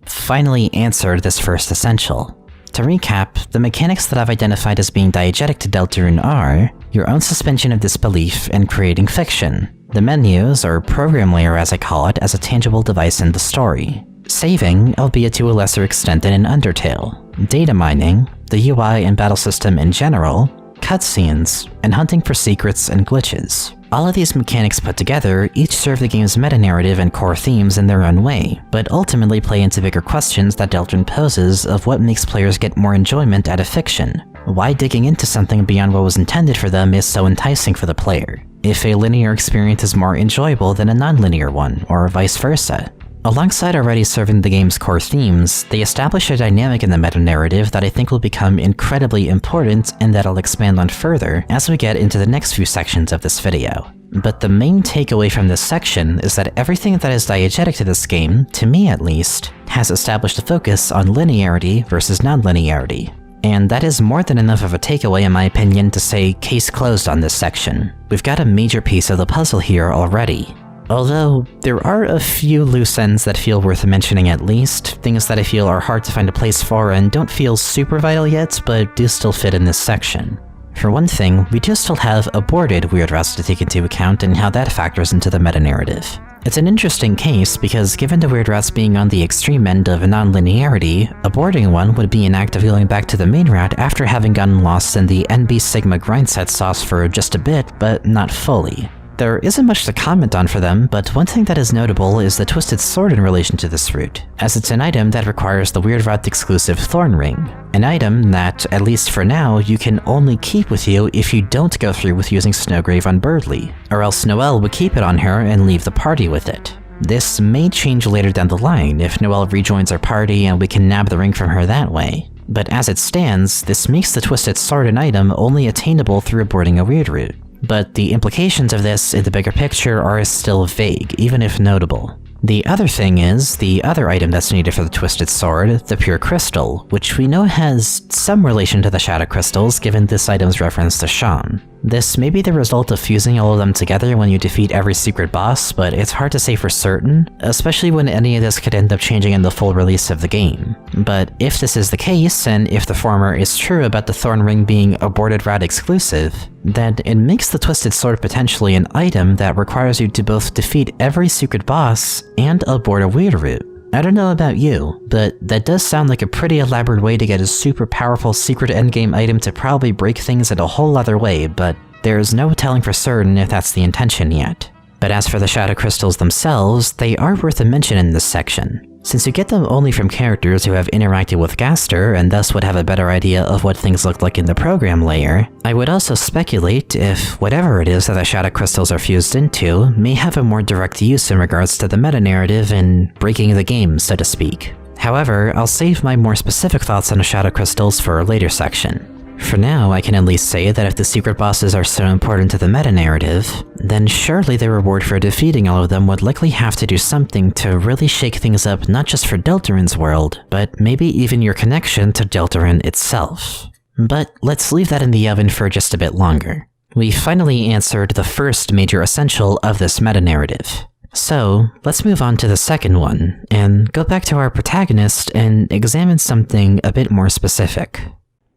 finally answered this first essential. To recap, the mechanics that I've identified as being diegetic to Deltarune are your own suspension of disbelief and creating fiction, the menus, or program layer as I call it, as a tangible device in the story, saving, albeit to a lesser extent than in Undertale, data mining, the UI and battle system in general, cutscenes, and hunting for secrets and glitches. All of these mechanics put together each serve the game's meta-narrative and core themes in their own way, but ultimately play into bigger questions that Deltarune poses of what makes players get more enjoyment out of fiction. Why digging into something beyond what was intended for them is so enticing for the player. If a linear experience is more enjoyable than a non-linear one, or vice versa. Alongside already serving the game's core themes, they establish a dynamic in the meta-narrative that I think will become incredibly important and that I'll expand on further as we get into the next few sections of this video. But the main takeaway from this section is that everything that is diegetic to this game, to me at least, has established a focus on linearity versus non-linearity. And that is more than enough of a takeaway in my opinion to say case closed on this section. We've got a major piece of the puzzle here already. Although, there are a few loose ends that feel worth mentioning at least, things that I feel are hard to find a place for and don't feel super vital yet, but do still fit in this section. For one thing, we do still have aborted weird routes to take into account and how that factors into the meta-narrative. It's an interesting case because given the weird routes being on the extreme end of non-linearity, aborting one would be an act of going back to the main route after having gotten lost in the NB Sigma grindset sauce for just a bit, but not fully. There isn't much to comment on for them, but one thing that is notable is the Twisted Sword in relation to this route, as it's an item that requires the Weird Route exclusive Thorn Ring, an item that, at least for now, you can only keep with you if you don't go through with using Snowgrave on Birdly, or else Noelle would keep it on her and leave the party with it. This may change later down the line if Noelle rejoins our party and we can nab the ring from her that way, but as it stands, this makes the Twisted Sword an item only attainable through aborting a weird route. But the implications of this in the bigger picture are still vague, even if notable. The other thing is, the other item that's needed for the Twisted Sword, the Pure Crystal, which we know has some relation to the Shadow Crystals given this item's reference to Sean. This may be the result of fusing all of them together when you defeat every secret boss, but it's hard to say for certain, especially when any of this could end up changing in the full release of the game. But if this is the case, and if the former is true about the Thorn Ring being aborted route exclusive, then it makes the Twisted Sword potentially an item that requires you to both defeat every secret boss and abort a weird route. I don't know about you, but that does sound like a pretty elaborate way to get a super powerful secret endgame item to probably break things in a whole other way, but there's no telling for certain if that's the intention yet. But as for the Shadow Crystals themselves, they are worth a mention in this section. Since you get them only from characters who have interacted with GASTER and thus would have a better idea of what things look like in the program layer, I would also speculate if whatever it is that the shadow crystals are fused into may have a more direct use in regards to the meta-narrative and breaking the game, so to speak. However, I'll save my more specific thoughts on the shadow crystals for a later section. For now, I can at least say that if the secret bosses are so important to the meta-narrative, then surely the reward for defeating all of them would likely have to do something to really shake things up not just for DELTARUNE'S world, but maybe even your connection to DELTARUNE itself. But let's leave that in the oven for just a bit longer. We finally answered the first major essential of this meta-narrative. So, let's move on to the second one, and go back to our protagonist and examine something a bit more specific.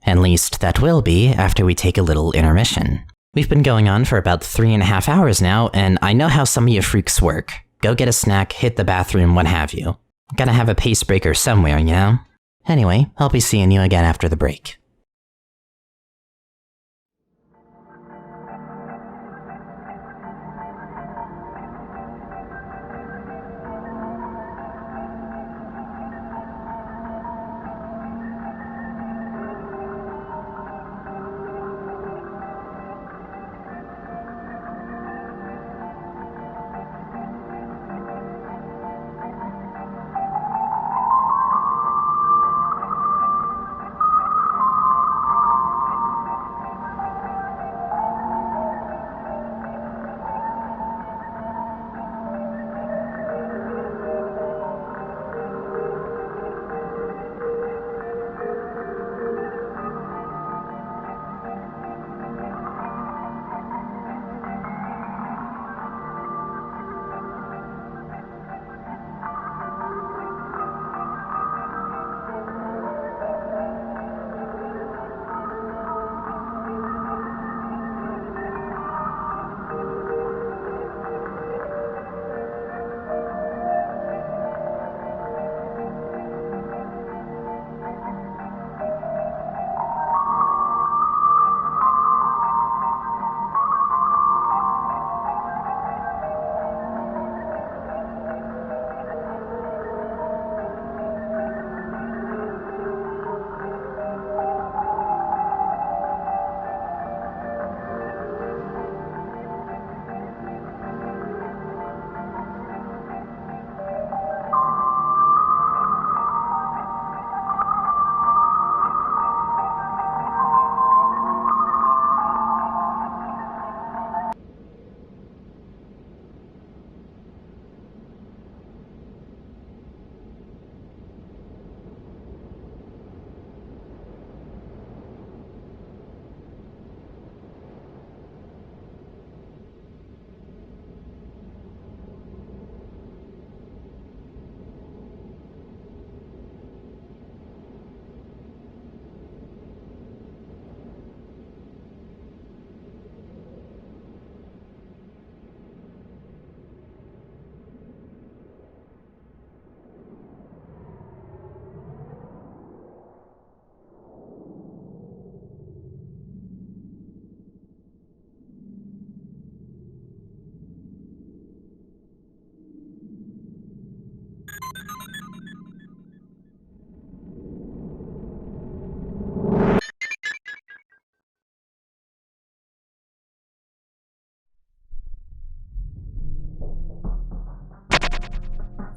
At least, that will be after we take a little intermission. We've been going on for about 3.5 hours now, and I know how some of you freaks work. Go get a snack, hit the bathroom, what have you. Gotta have a pace breaker somewhere, you know? Anyway, I'll be seeing you again after the break.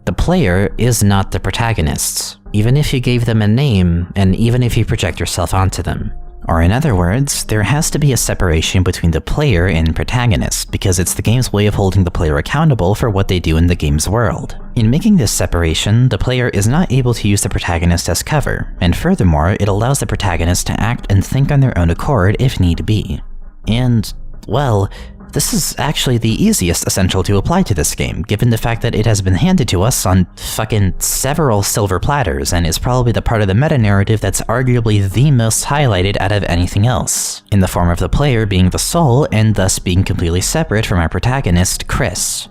The player is not the protagonists, even if you gave them a name, and even if you project yourself onto them. Or in other words, there has to be a separation between the player and protagonist, because it's the game's way of holding the player accountable for what they do in the game's world. In making this separation, the player is not able to use the protagonist as cover, and furthermore, it allows the protagonist to act and think on their own accord if need be. And, well, this is actually the easiest essential to apply to this game, given the fact that it has been handed to us on fucking several silver platters and is probably the part of the meta-narrative that's arguably the most highlighted out of anything else, in the form of the player being the soul and thus being completely separate from our protagonist, Chris.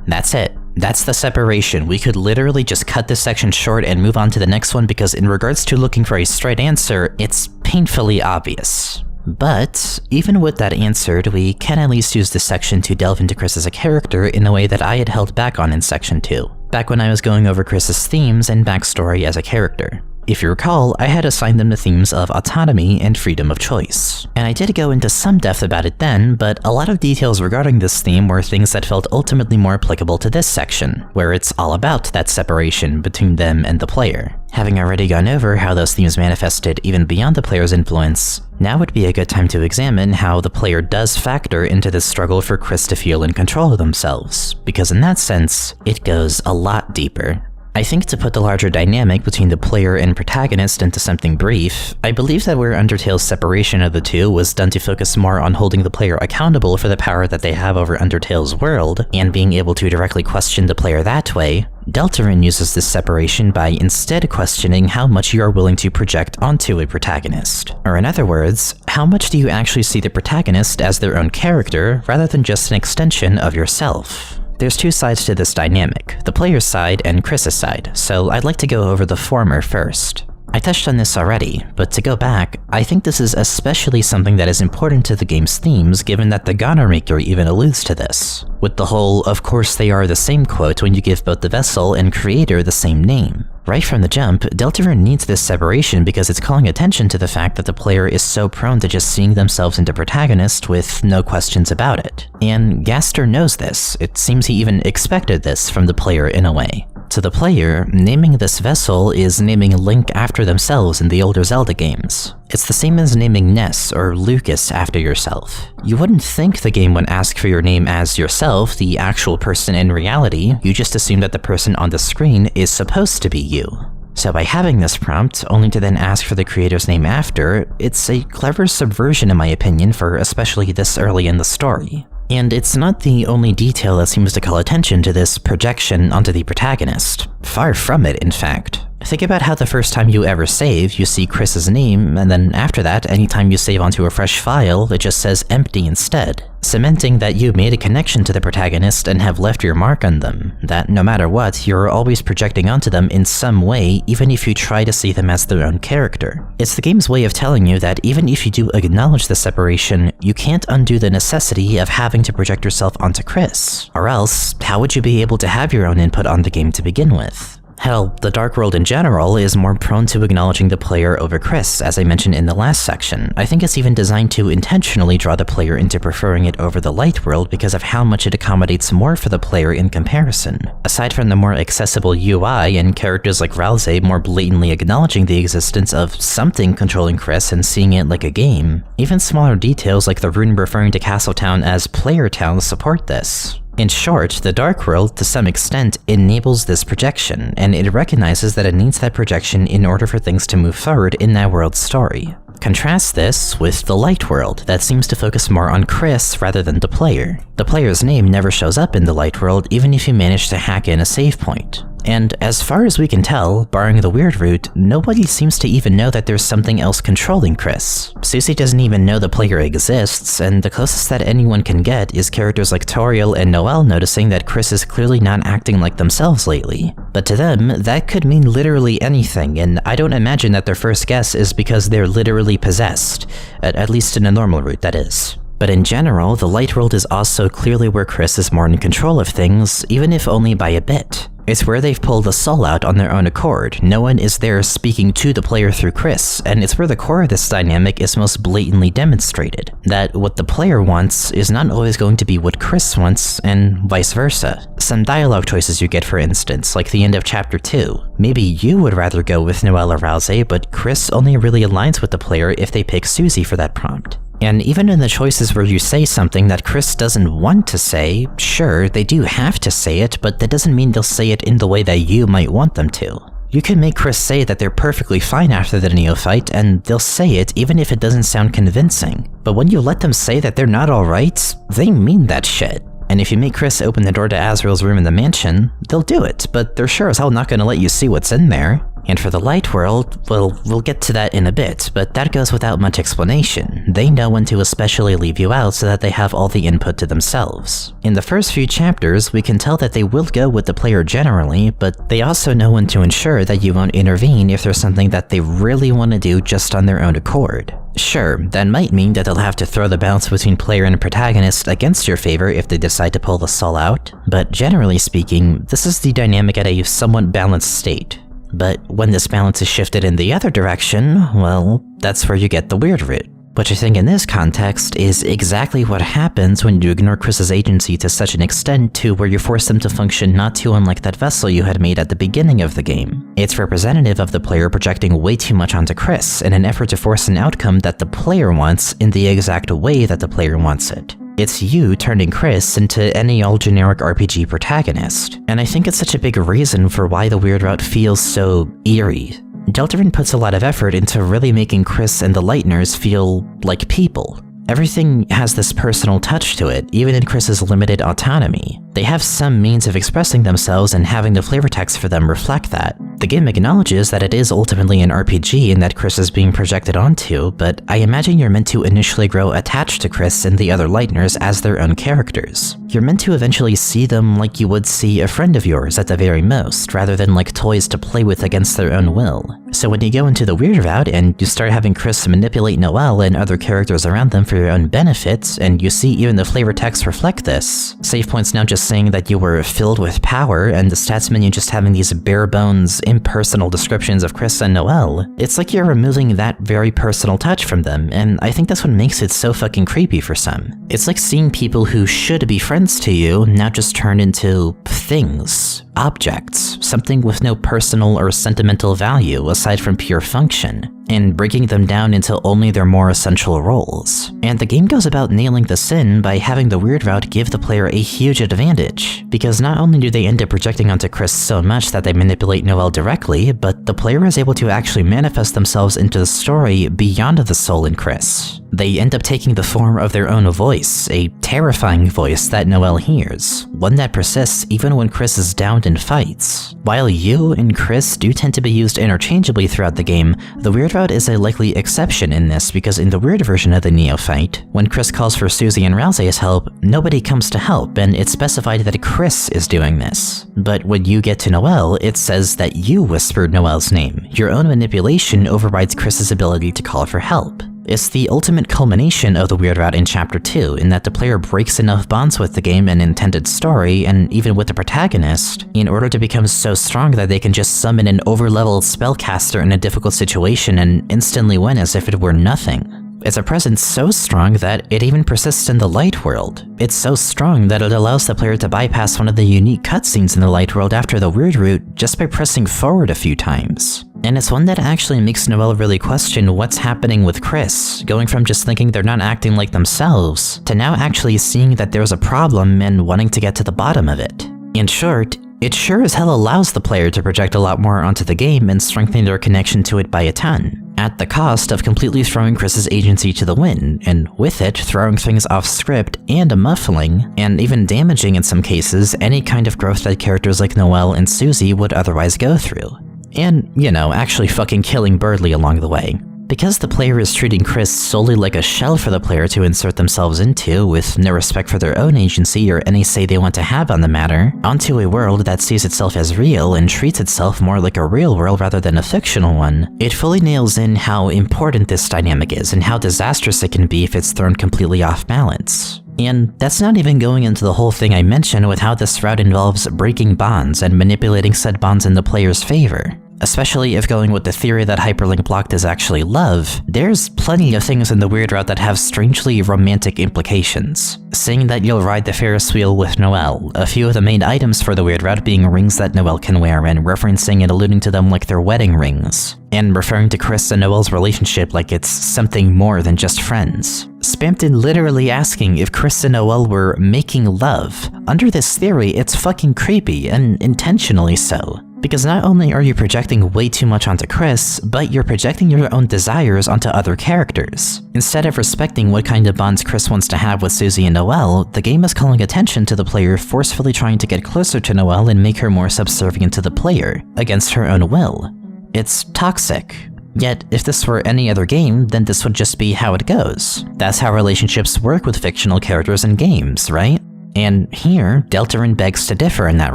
That's it. That's the separation. We could literally just cut this section short and move on to the next one because in regards to looking for a straight answer, it's painfully obvious. But, even with that answered, we can at least use this section to delve into Chris as a character in a way that I had held back on in Section 2. back when I was going over Chris's themes and backstory as a character. If you recall, I had assigned them the themes of autonomy and freedom of choice. And I did go into some depth about it then, but a lot of details regarding this theme were things that felt ultimately more applicable to this section, where it's all about that separation between them and the player. Having already gone over how those themes manifested even beyond the player's influence, now would be a good time to examine how the player does factor into this struggle for Chris to feel in control of themselves, because in that sense, it goes a lot deeper. I think to put the larger dynamic between the player and protagonist into something brief, I believe that where Undertale's separation of the two was done to focus more on holding the player accountable for the power that they have over Undertale's world, and being able to directly question the player that way, Deltarune uses this separation by instead questioning how much you are willing to project onto a protagonist. Or in other words, how much do you actually see the protagonist as their own character, rather than just an extension of yourself? There's two sides to this dynamic, the player's side and Chris's side, so I'd like to go over the former first. I touched on this already, but to go back, I think this is especially something that is important to the game's themes given that the Goner Maker even alludes to this, with the whole "of course they are the same" quote when you give both the vessel and creator the same name. Right from the jump, Deltarune needs this separation because it's calling attention to the fact that the player is so prone to just seeing themselves into protagonist with no questions about it. And Gaster knows this, it seems he even expected this from the player in a way. To the player, naming this vessel is naming Link after themselves in the older Zelda games. It's the same as naming Ness or Lucas after yourself. You wouldn't think the game would ask for your name as yourself, the actual person in reality, you just assume that the person on the screen is supposed to be you. So by having this prompt, only to then ask for the creator's name after, it's a clever subversion in my opinion for especially this early in the story. And it's not the only detail that seems to call attention to this projection onto the protagonist. Far from it, in fact. Think about how the first time you ever save, you see Chris's name, and then after that, anytime you save onto a fresh file, it just says empty instead, cementing that you made a connection to the protagonist and have left your mark on them, that no matter what, you're always projecting onto them in some way, even if you try to see them as their own character. It's the game's way of telling you that even if you do acknowledge the separation, you can't undo the necessity of having to project yourself onto Chris, or else, how would you be able to have your own input on the game to begin with? Hell, the Dark World in general is more prone to acknowledging the player over Chris, as I mentioned in the last section. I think it's even designed to intentionally draw the player into preferring it over the Light World because of how much it accommodates more for the player in comparison. Aside from the more accessible UI and characters like Ralsei more blatantly acknowledging the existence of something controlling Chris and seeing it like a game, even smaller details like the rune referring to Castletown as Player Town support this. In short, the Dark World, to some extent, enables this projection, and it recognizes that it needs that projection in order for things to move forward in that world's story. Contrast this with the Light World, that seems to focus more on Chris rather than the player. The player's name never shows up in the Light World even if you manage to hack in a save point. And as far as we can tell, barring the weird route, nobody seems to even know that there's something else controlling Chris. Susie doesn't even know the player exists, and the closest that anyone can get is characters like Toriel and Noelle noticing that Chris is clearly not acting like themselves lately. But to them, that could mean literally anything, and I don't imagine that their first guess is because they're literally possessed, at least in a normal route, that is. But in general, the Light World is also clearly where Chris is more in control of things, even if only by a bit. It's where they've pulled the soul out on their own accord, no one is there speaking to the player through Chris, and it's where the core of this dynamic is most blatantly demonstrated. That what the player wants is not always going to be what Chris wants, and vice versa. Some dialogue choices you get, for instance, like the end of Chapter 2. Maybe you would rather go with Noelle or Ralsei, but Chris only really aligns with the player if they pick Susie for that prompt. And even in the choices where you say something that Chris doesn't want to say, sure, they do have to say it, but that doesn't mean they'll say it in the way that you might want them to. You can make Chris say that they're perfectly fine after the neophyte, and they'll say it even if it doesn't sound convincing. But when you let them say that they're not alright, they mean that shit. And if you make Chris open the door to Azrael's room in the mansion, they'll do it, but they're sure as hell not gonna let you see what's in there. And for the light world, well, we'll get to that in a bit, but that goes without much explanation. They know when to especially leave you out so that they have all the input to themselves. In the first few chapters, we can tell that they will go with the player generally, but they also know when to ensure that you won't intervene if there's something that they really want to do just on their own accord. Sure, that might mean that they'll have to throw the balance between player and protagonist against your favor if they decide to pull the soul out, but generally speaking, this is the dynamic at a somewhat balanced state. But when this balance is shifted in the other direction, well, that's where you get the weird route. Which I think in this context is exactly what happens when you ignore Chris's agency to such an extent to where you force them to function not too unlike that vessel you had made at the beginning of the game. It's representative of the player projecting way too much onto Chris in an effort to force an outcome that the player wants in the exact way that the player wants it. It's you turning Chris into any old generic RPG protagonist, and I think it's such a big reason for why the weird route feels so eerie. Deltarune puts a lot of effort into really making Chris and the Lightners feel like people. Everything has this personal touch to it, even in Chris's limited autonomy. They have some means of expressing themselves, and having the flavor text for them reflect that. The game acknowledges that it is ultimately an RPG and that Chris is being projected onto, but I imagine you're meant to initially grow attached to Chris and the other Lightners as their own characters. You're meant to eventually see them like you would see a friend of yours at the very most, rather than like toys to play with against their own will. So when you go into the weird route and you start having Chris manipulate Noelle and other characters around them for your own benefit, and you see even the flavor text reflect this, save points now just saying that you were filled with power, and the stats menu just having these bare-bones, impersonal descriptions of Chris and Noelle, it's like you're removing that very personal touch from them, and I think that's what makes it so fucking creepy for some. It's like seeing people who should be friends to you now just turn into things, objects, something with no personal or sentimental value aside from pure function, and breaking them down into only their more essential roles. And the game goes about nailing the sin by having the weird route give the player a huge advantage, because not only do they end up projecting onto Chris so much that they manipulate Noelle directly, but the player is able to actually manifest themselves into the story beyond the soul in Chris. They end up taking the form of their own voice, a terrifying voice that Noelle hears, one that persists even when Chris is downed in fights. While you and Chris do tend to be used interchangeably throughout the game, the weird route is a likely exception in this, because in the weird version of the Neo fight, when Chris calls for Susie and Rousey's help, nobody comes to help, and it's specified that Chris is doing this. But when you get to Noelle, it says that you whispered Noelle's name. Your own manipulation overrides Chris's ability to call for help. It's the ultimate culmination of the weird route in Chapter 2, in that the player breaks enough bonds with the game and intended story, and even with the protagonist, in order to become so strong that they can just summon an over-leveled spellcaster in a difficult situation and instantly win as if it were nothing. It's a presence so strong that it even persists in the light world. It's so strong that it allows the player to bypass one of the unique cutscenes in the light world after the weird route just by pressing forward a few times. And it's one that actually makes Noelle really question what's happening with Chris, going from just thinking they're not acting like themselves, to now actually seeing that there's a problem and wanting to get to the bottom of it. In short, it sure as hell allows the player to project a lot more onto the game and strengthen their connection to it by a ton, at the cost of completely throwing Chris's agency to the wind, and with it throwing things off script and muffling, and even damaging in some cases, any kind of growth that characters like Noelle and Susie would otherwise go through. And, you know, actually fucking killing Birdly along the way. Because the player is treating Chris solely like a shell for the player to insert themselves into, with no respect for their own agency or any say they want to have on the matter, onto a world that sees itself as real and treats itself more like a real world rather than a fictional one, it fully nails in how important this dynamic is and how disastrous it can be if it's thrown completely off balance. And that's not even going into the whole thing I mentioned with how this route involves breaking bonds and manipulating said bonds in the player's favor. Especially if going with the theory that hyperlink blocked is actually love, there's plenty of things in the weird route that have strangely romantic implications. Saying that you'll ride the Ferris wheel with Noelle, a few of the main items for the weird route being rings that Noelle can wear and referencing and alluding to them like they're wedding rings, and referring to Chris and Noelle's relationship like it's something more than just friends. Spampton literally asking if Chris and Noelle were making love. Under this theory, it's fucking creepy, and intentionally so. Because not only are you projecting way too much onto Chris, but you're projecting your own desires onto other characters. Instead of respecting what kind of bonds Chris wants to have with Susie and Noelle, the game is calling attention to the player forcefully trying to get closer to Noelle and make her more subservient to the player, against her own will. It's toxic. Yet, if this were any other game, then this would just be how it goes. That's how relationships work with fictional characters in games, right? And here, Deltarune begs to differ in that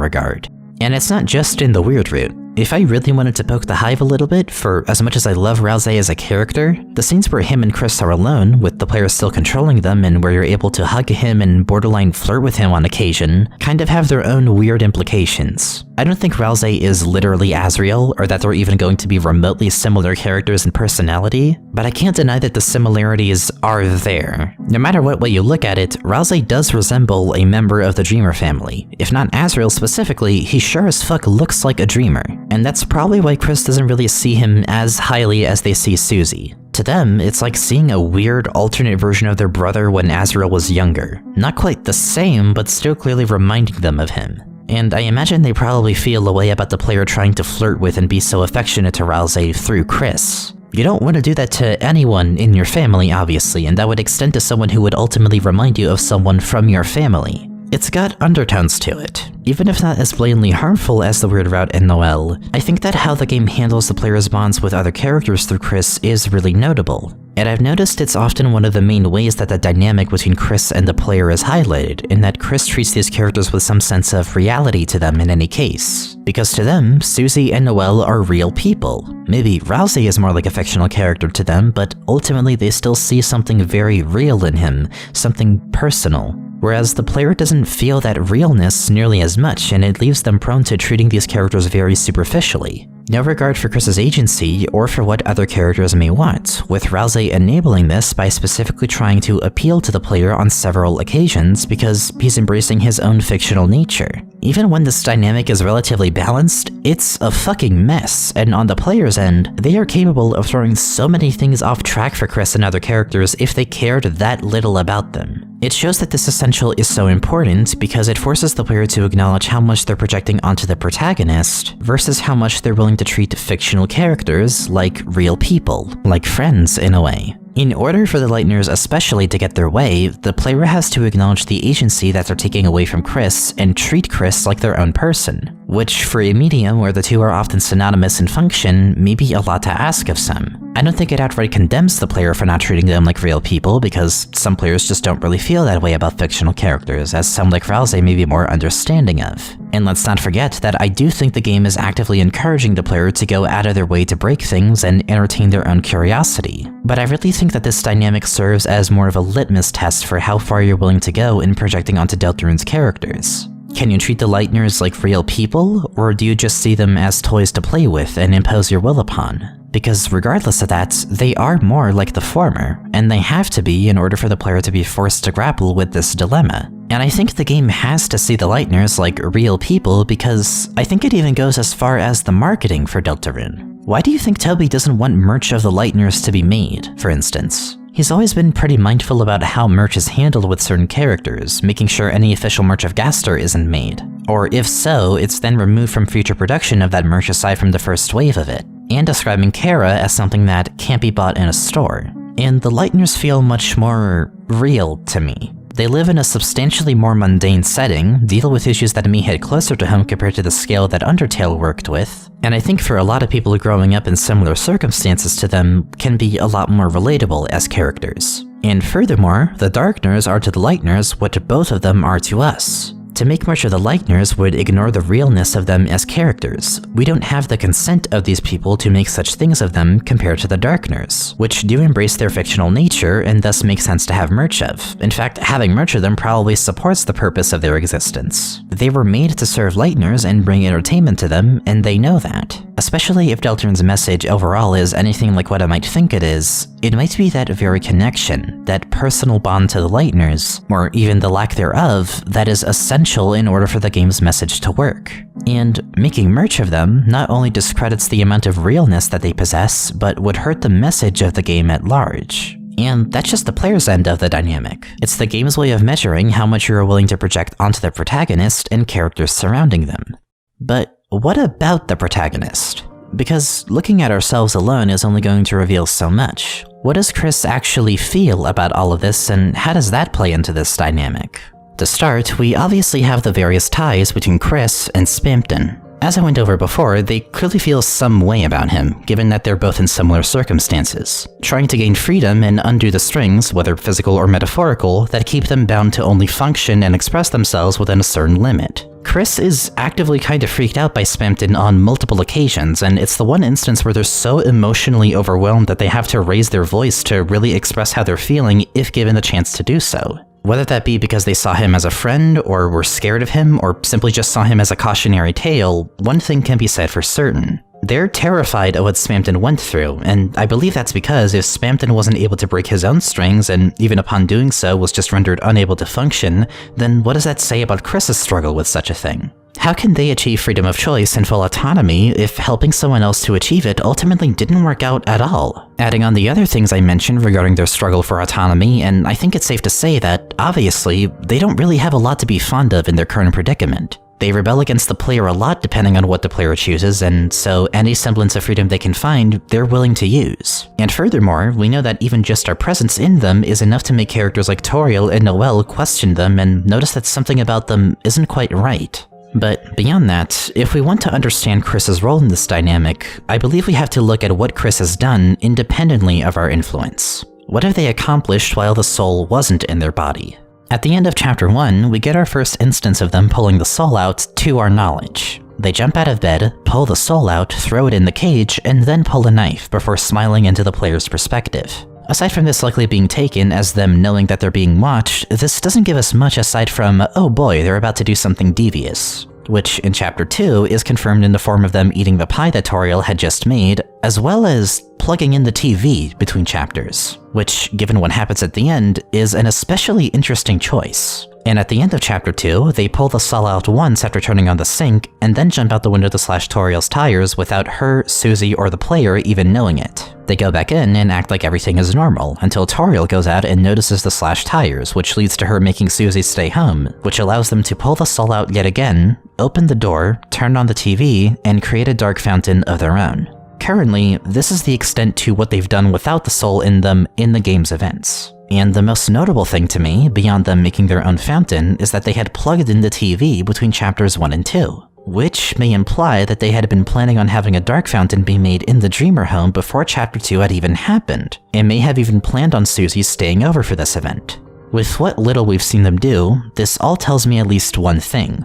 regard. And it's not just in the weird route. If I really wanted to poke the hive a little bit, for as much as I love Rousey as a character, the scenes where him and Chris are alone, with the player still controlling them and where you're able to hug him and borderline flirt with him on occasion, kind of have their own weird implications. I don't think Rousey is literally Asriel, or that they're even going to be remotely similar characters in personality, but I can't deny that the similarities are there. No matter what way you look at it, Rousey does resemble a member of the Dreamer family. If not Asriel specifically, he sure as fuck looks like a Dreamer. And that's probably why Chris doesn't really see him as highly as they see Susie. To them, it's like seeing a weird alternate version of their brother when Asriel was younger. Not quite the same, but still clearly reminding them of him. And I imagine they probably feel a way about the player trying to flirt with and be so affectionate to Rousey through Chris. You don't want to do that to anyone in your family, obviously, and that would extend to someone who would ultimately remind you of someone from your family. It's got undertones to it. Even if not as blatantly harmful as the weird route in Noelle, I think that how the game handles the player's bonds with other characters through Chris is really notable. And I've noticed it's often one of the main ways that the dynamic between Chris and the player is highlighted, in that Chris treats these characters with some sense of reality to them in any case. Because to them, Susie and Noelle are real people. Maybe Rousey is more like a fictional character to them, but ultimately they still see something very real in him, something personal. Whereas the player doesn't feel that realness nearly as much, and it leaves them prone to treating these characters very superficially. No regard for Chris's agency, or for what other characters may want, with Rousey enabling this by specifically trying to appeal to the player on several occasions because he's embracing his own fictional nature. Even when this dynamic is relatively balanced, it's a fucking mess, and on the player's end, they are capable of throwing so many things off track for Chris and other characters if they cared that little about them. It shows that this essential is so important because it forces the player to acknowledge how much they're projecting onto the protagonist versus how much they're willing to treat fictional characters like real people, like friends in a way. In order for the Lightners especially to get their way, the player has to acknowledge the agency that they're taking away from Chris and treat Chris like their own person, which for a medium where the two are often synonymous in function may be a lot to ask of some. I don't think it outright condemns the player for not treating them like real people, because some players just don't really feel that way about fictional characters, as some like Rousey may be more understanding of. And let's not forget that I do think the game is actively encouraging the player to go out of their way to break things and entertain their own curiosity. But I really think that this dynamic serves as more of a litmus test for how far you're willing to go in projecting onto Deltarune's characters. Can you treat the Lightners like real people, or do you just see them as toys to play with and impose your will upon? Because regardless of that, they are more like the former, and they have to be in order for the player to be forced to grapple with this dilemma. And I think the game has to see the Lightners like real people because I think it even goes as far as the marketing for Deltarune. Why do you think Toby doesn't want merch of the Lightners to be made, for instance? He's always been pretty mindful about how merch is handled with certain characters, making sure any official merch of GASTER isn't made. Or if so, it's then removed from future production of that merch aside from the first wave of it, and describing Kara as something that can't be bought in a store. And the Lightners feel much more real to me. They live in a substantially more mundane setting, deal with issues that may hit closer to home compared to the scale that Undertale worked with, and I think for a lot of people growing up in similar circumstances to them can be a lot more relatable as characters. And furthermore, the Darkners are to the Lightners what both of them are to us. To make merch of the Lightners would ignore the realness of them as characters. We don't have the consent of these people to make such things of them compared to the Darkners, which do embrace their fictional nature and thus make sense to have merch of. In fact, having merch of them probably supports the purpose of their existence. They were made to serve Lightners and bring entertainment to them, and they know that. Especially if Deltarune's message overall is anything like what I might think it is, it might be that very connection, that personal bond to the Lightners, or even the lack thereof, that is essential in order for the game's message to work. And making merch of them not only discredits the amount of realness that they possess, but would hurt the message of the game at large. And that's just the player's end of the dynamic. It's the game's way of measuring how much you are willing to project onto the protagonist and characters surrounding them. But what about the protagonist? Because looking at ourselves alone is only going to reveal so much. What does Chris actually feel about all of this, and how does that play into this dynamic? To start, we obviously have the various ties between Chris and Spimpton. As I went over before, they clearly feel some way about him, given that they're both in similar circumstances, trying to gain freedom and undo the strings, whether physical or metaphorical, that keep them bound to only function and express themselves within a certain limit. Chris is actively kind of freaked out by Spamton on multiple occasions, and it's the one instance where they're so emotionally overwhelmed that they have to raise their voice to really express how they're feeling if given the chance to do so. Whether that be because they saw him as a friend, or were scared of him, or simply just saw him as a cautionary tale, one thing can be said for certain. They're terrified of what Spamton went through, and I believe that's because if Spamton wasn't able to break his own strings, and even upon doing so was just rendered unable to function, then what does that say about Chris's struggle with such a thing? How can they achieve freedom of choice and full autonomy if helping someone else to achieve it ultimately didn't work out at all? Adding on the other things I mentioned regarding their struggle for autonomy, and I think it's safe to say that, obviously, they don't really have a lot to be fond of in their current predicament. They rebel against the player a lot depending on what the player chooses, and so any semblance of freedom they can find, they're willing to use. And furthermore, we know that even just our presence in them is enough to make characters like Toriel and Noelle question them and notice that something about them isn't quite right. But beyond that, if we want to understand Chris's role in this dynamic, I believe we have to look at what Chris has done independently of our influence. What have they accomplished while the soul wasn't in their body? At the end of Chapter 1, we get our first instance of them pulling the soul out to our knowledge. They jump out of bed, pull the soul out, throw it in the cage, and then pull a knife before smiling into the player's perspective. Aside from this likely being taken as them knowing that they're being watched, this doesn't give us much aside from, oh boy, they're about to do something devious. Which, in Chapter 2, is confirmed in the form of them eating the pie that Toriel had just made, as well as plugging in the TV between chapters, which, given what happens at the end, is an especially interesting choice. And at the end of Chapter 2, they pull the saw out once after turning on the sink, and then jump out the window to slash Toriel's tires without her, Susie, or the player even knowing it. They go back in and act like everything is normal, until Toriel goes out and notices the slashed tires, which leads to her making Susie stay home, which allows them to pull the soul out yet again, open the door, turn on the TV, and create a dark fountain of their own. Currently, this is the extent to what they've done without the soul in them in the game's events. And the most notable thing to me, beyond them making their own fountain, is that they had plugged in the TV between chapters 1 and 2, which may imply that they had been planning on having a dark fountain be made in the Dreamer home before Chapter 2 had even happened, and may have even planned on Susie staying over for this event. With what little we've seen them do, this all tells me at least one thing.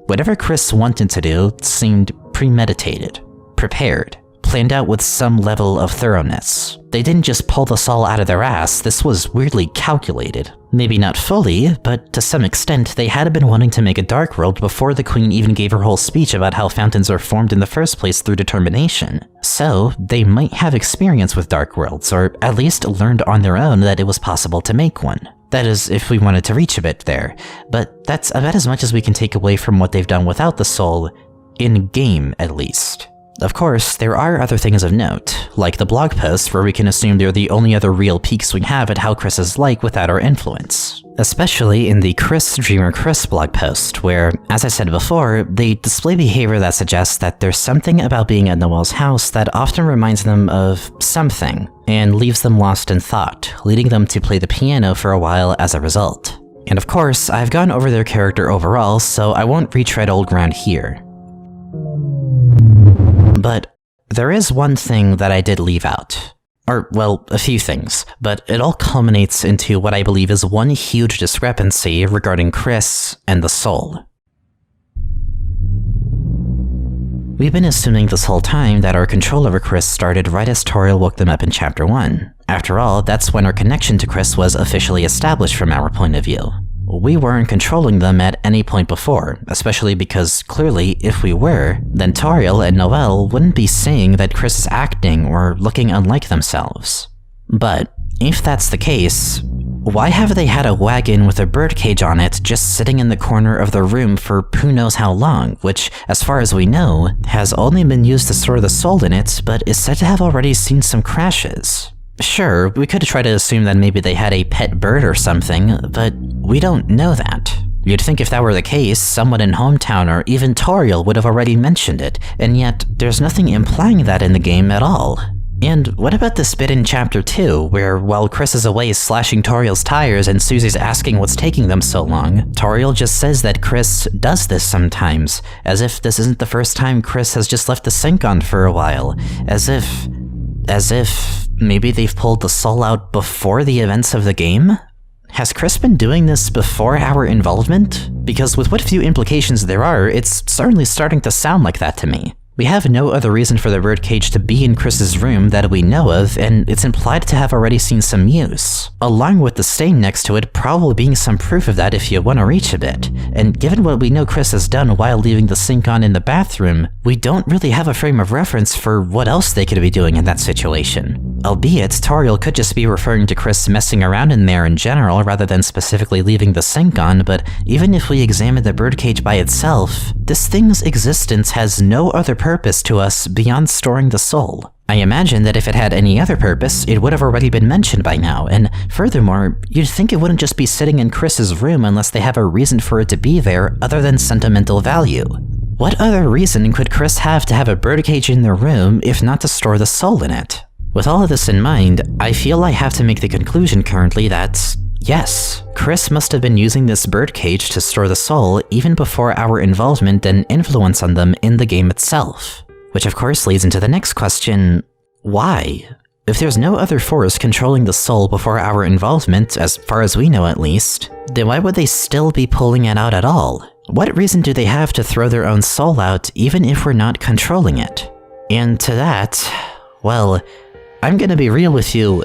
Whatever Chris wanted to do seemed premeditated, prepared, planned out with some level of thoroughness. They didn't just pull this all out of their ass, this was weirdly calculated. Maybe not fully, but to some extent they had been wanting to make a dark world before the Queen even gave her whole speech about how fountains are formed in the first place through determination. So, they might have experience with dark worlds, or at least learned on their own that it was possible to make one. That is, if we wanted to reach a bit there, but that's about as much as we can take away from what they've done without the soul, in-game at least. Of course, there are other things of note, like the blog posts where we can assume they're the only other real peeks we have at how Chris is like without our influence. Especially in the Chris Dreamer Chris blog post, where, as I said before, they display behavior that suggests that there's something about being at Noelle's house that often reminds them of something, and leaves them lost in thought, leading them to play the piano for a while as a result. And of course, I've gone over their character overall, so I won't retread old ground here. But there is one thing that I did leave out. Or, well, a few things, but it all culminates into what I believe is one huge discrepancy regarding Chris and the soul. We've been assuming this whole time that our control over Chris started right as Toriel woke them up in Chapter 1. After all, that's when our connection to Chris was officially established from our point of view. We weren't controlling them at any point before, especially because clearly, if we were, then Toriel and Noelle wouldn't be saying that Chris is acting or looking unlike themselves. But if that's the case, why have they had a wagon with a birdcage on it just sitting in the corner of the room for who knows how long, which, as far as we know, has only been used to store the soul in it, but is said to have already seen some crashes? Sure, we could try to assume that maybe they had a pet bird or something, but we don't know that. You'd think if that were the case, someone in Hometown or even Toriel would have already mentioned it, and yet there's nothing implying that in the game at all. And what about this bit in Chapter 2, where while Chris is away slashing Toriel's tires and Susie's asking what's taking them so long, Toriel just says that Chris does this sometimes, as if this isn't the first time Chris has just left the sink on for a while, as if maybe they've pulled the soul out before the events of the game? Has Chris been doing this before our involvement? Because with what few implications there are, it's certainly starting to sound like that to me. We have no other reason for the birdcage to be in Chris's room that we know of, and it's implied to have already seen some use, along with the stain next to it probably being some proof of that if you want to reach a bit. And given what we know Chris has done while leaving the sink on in the bathroom, we don't really have a frame of reference for what else they could be doing in that situation. Albeit, Toriel could just be referring to Chris messing around in there in general rather than specifically leaving the sink on, but even if we examine the birdcage by itself, this thing's existence has no other purpose to us beyond storing the soul. I imagine that if it had any other purpose, it would have already been mentioned by now, and furthermore, you'd think it wouldn't just be sitting in Chris's room unless they have a reason for it to be there other than sentimental value. What other reason could Chris have to have a birdcage in their room if not to store the soul in it? With all of this in mind, I feel I have to make the conclusion currently that, yes, Chris must have been using this birdcage to store the soul even before our involvement and influence on them in the game itself. Which of course leads into the next question, why? If there's no other force controlling the soul before our involvement, as far as we know at least, then why would they still be pulling it out at all? What reason do they have to throw their own soul out even if we're not controlling it? And to that, well, I'm gonna be real with you,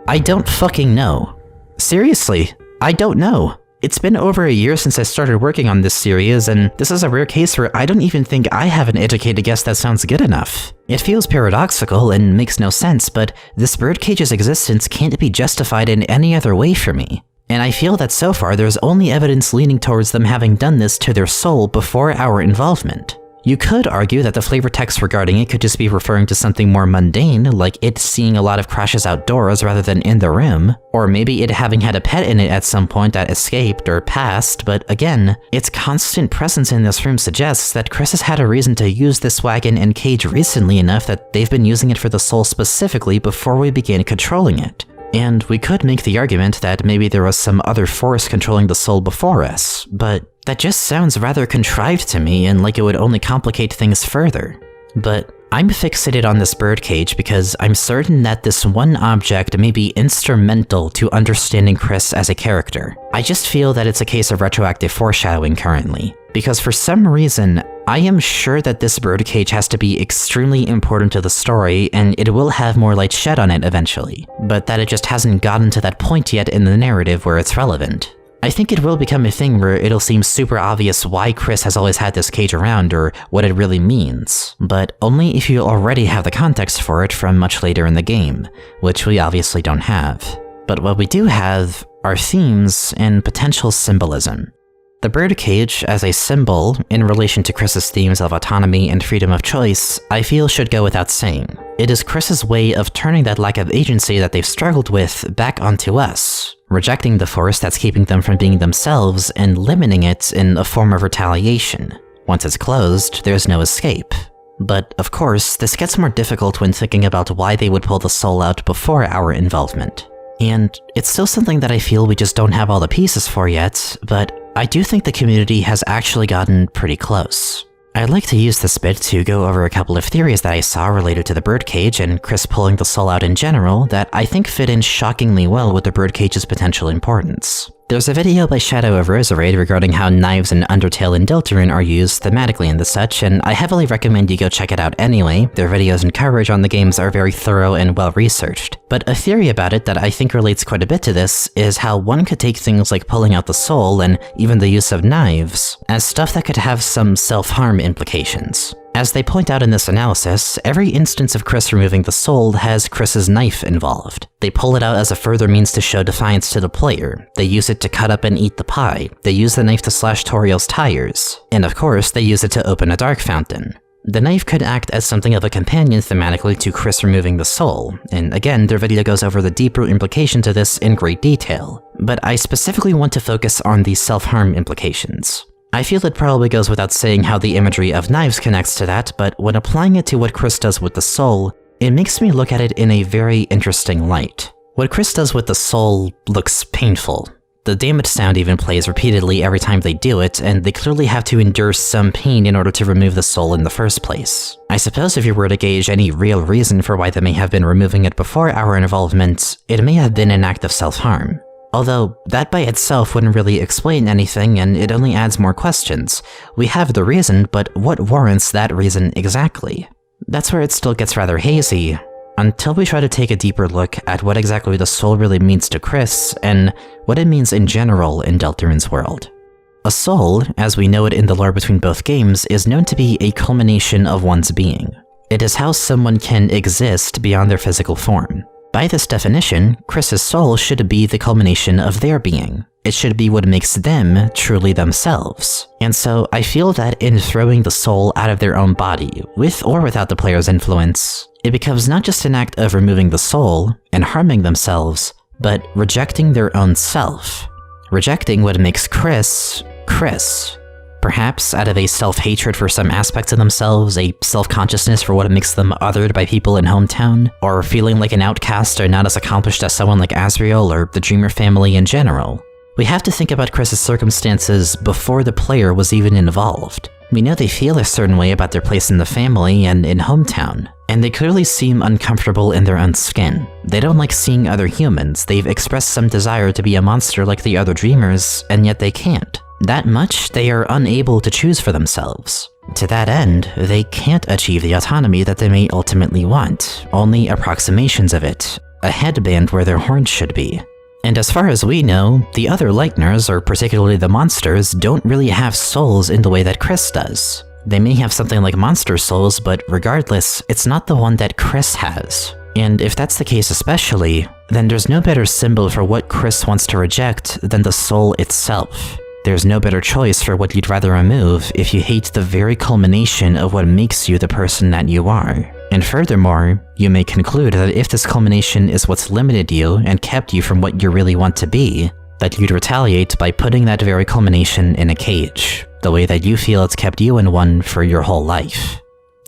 I don't fucking know. Seriously, I don't know. It's been over a year since I started working on this series, and this is a rare case where I don't even think I have an educated guess that sounds good enough. It feels paradoxical and makes no sense, but this birdcage's existence can't be justified in any other way for me. And I feel that so far there's only evidence leaning towards them having done this to their soul before our involvement. You could argue that the flavor text regarding it could just be referring to something more mundane, like it seeing a lot of crashes outdoors rather than in the room, or maybe it having had a pet in it at some point that escaped or passed, but again, its constant presence in this room suggests that Chris has had a reason to use this wagon and cage recently enough that they've been using it for the soul specifically before we began controlling it. And we could make the argument that maybe there was some other force controlling the soul before us, but that just sounds rather contrived to me and like it would only complicate things further. But I'm fixated on this birdcage because I'm certain that this one object may be instrumental to understanding Chris as a character. I just feel that it's a case of retroactive foreshadowing currently, because for some reason, I am sure that this birdcage has to be extremely important to the story and it will have more light shed on it eventually, but that it just hasn't gotten to that point yet in the narrative where it's relevant. I think it will become a thing where it'll seem super obvious why Chris has always had this cage around or what it really means, but only if you already have the context for it from much later in the game, which we obviously don't have. But what we do have are themes and potential symbolism. The birdcage, as a symbol, in relation to Chris's themes of autonomy and freedom of choice, I feel should go without saying. It is Chris's way of turning that lack of agency that they've struggled with back onto us, rejecting the force that's keeping them from being themselves and limiting it in a form of retaliation. Once it's closed, there's no escape. But, of course, this gets more difficult when thinking about why they would pull the soul out before our involvement. And it's still something that I feel we just don't have all the pieces for yet, but I do think the community has actually gotten pretty close. I'd like to use this bit to go over a couple of theories that I saw related to the birdcage and Chris pulling the soul out in general that I think fit in shockingly well with the birdcage's potential importance. There's a video by Shadow of Roserade regarding how knives in Undertale and Deltarune are used thematically and the such, and I heavily recommend you go check it out anyway. Their videos and coverage on the games are very thorough and well-researched. But a theory about it that I think relates quite a bit to this is how one could take things like pulling out the soul and even the use of knives as stuff that could have some self-harm implications. As they point out in this analysis, every instance of Chris removing the soul has Chris's knife involved. They pull it out as a further means to show defiance to the player. They use it to cut up and eat the pie. They use the knife to slash Toriel's tires. And of course, they use it to open a dark fountain. The knife could act as something of a companion thematically to Chris removing the soul, and again, their video goes over the deeper implications of this in great detail. But I specifically want to focus on the self-harm implications. I feel it probably goes without saying how the imagery of knives connects to that, but when applying it to what Chris does with the soul, it makes me look at it in a very interesting light. What Chris does with the soul looks painful. The damage sound even plays repeatedly every time they do it, and they clearly have to endure some pain in order to remove the soul in the first place. I suppose if you were to gauge any real reason for why they may have been removing it before our involvement, it may have been an act of self-harm. Although, that by itself wouldn't really explain anything, and it only adds more questions. We have the reason, but what warrants that reason exactly? That's where it still gets rather hazy, until we try to take a deeper look at what exactly the soul really means to Chris, and what it means in general in Deltarune's world. A soul, as we know it in the lore between both games, is known to be a culmination of one's being. It is how someone can exist beyond their physical form. By this definition, Chris's soul should be the culmination of their being. It should be what makes them truly themselves. And so I feel that in throwing the soul out of their own body, with or without the player's influence, it becomes not just an act of removing the soul and harming themselves, but rejecting their own self. Rejecting what makes Chris, Chris. Perhaps out of a self-hatred for some aspects of themselves, a self-consciousness for what makes them othered by people in hometown, or feeling like an outcast or not as accomplished as someone like Asriel or the Dreamer family in general. We have to think about Chris's circumstances before the player was even involved. We know they feel a certain way about their place in the family and in hometown, and they clearly seem uncomfortable in their own skin. They don't like seeing other humans, they've expressed some desire to be a monster like the other Dreamers, and yet they can't. That much they are unable to choose for themselves. To that end, they can't achieve the autonomy that they may ultimately want, only approximations of it, a headband where their horns should be. And as far as we know, the other Leichners, or particularly the monsters, don't really have souls in the way that Chris does. They may have something like monster souls, but regardless, it's not the one that Chris has. And if that's the case especially, then there's no better symbol for what Chris wants to reject than the soul itself. There's no better choice for what you'd rather remove if you hate the very culmination of what makes you the person that you are. And furthermore, you may conclude that if this culmination is what's limited you and kept you from what you really want to be, that you'd retaliate by putting that very culmination in a cage, the way that you feel it's kept you in one for your whole life.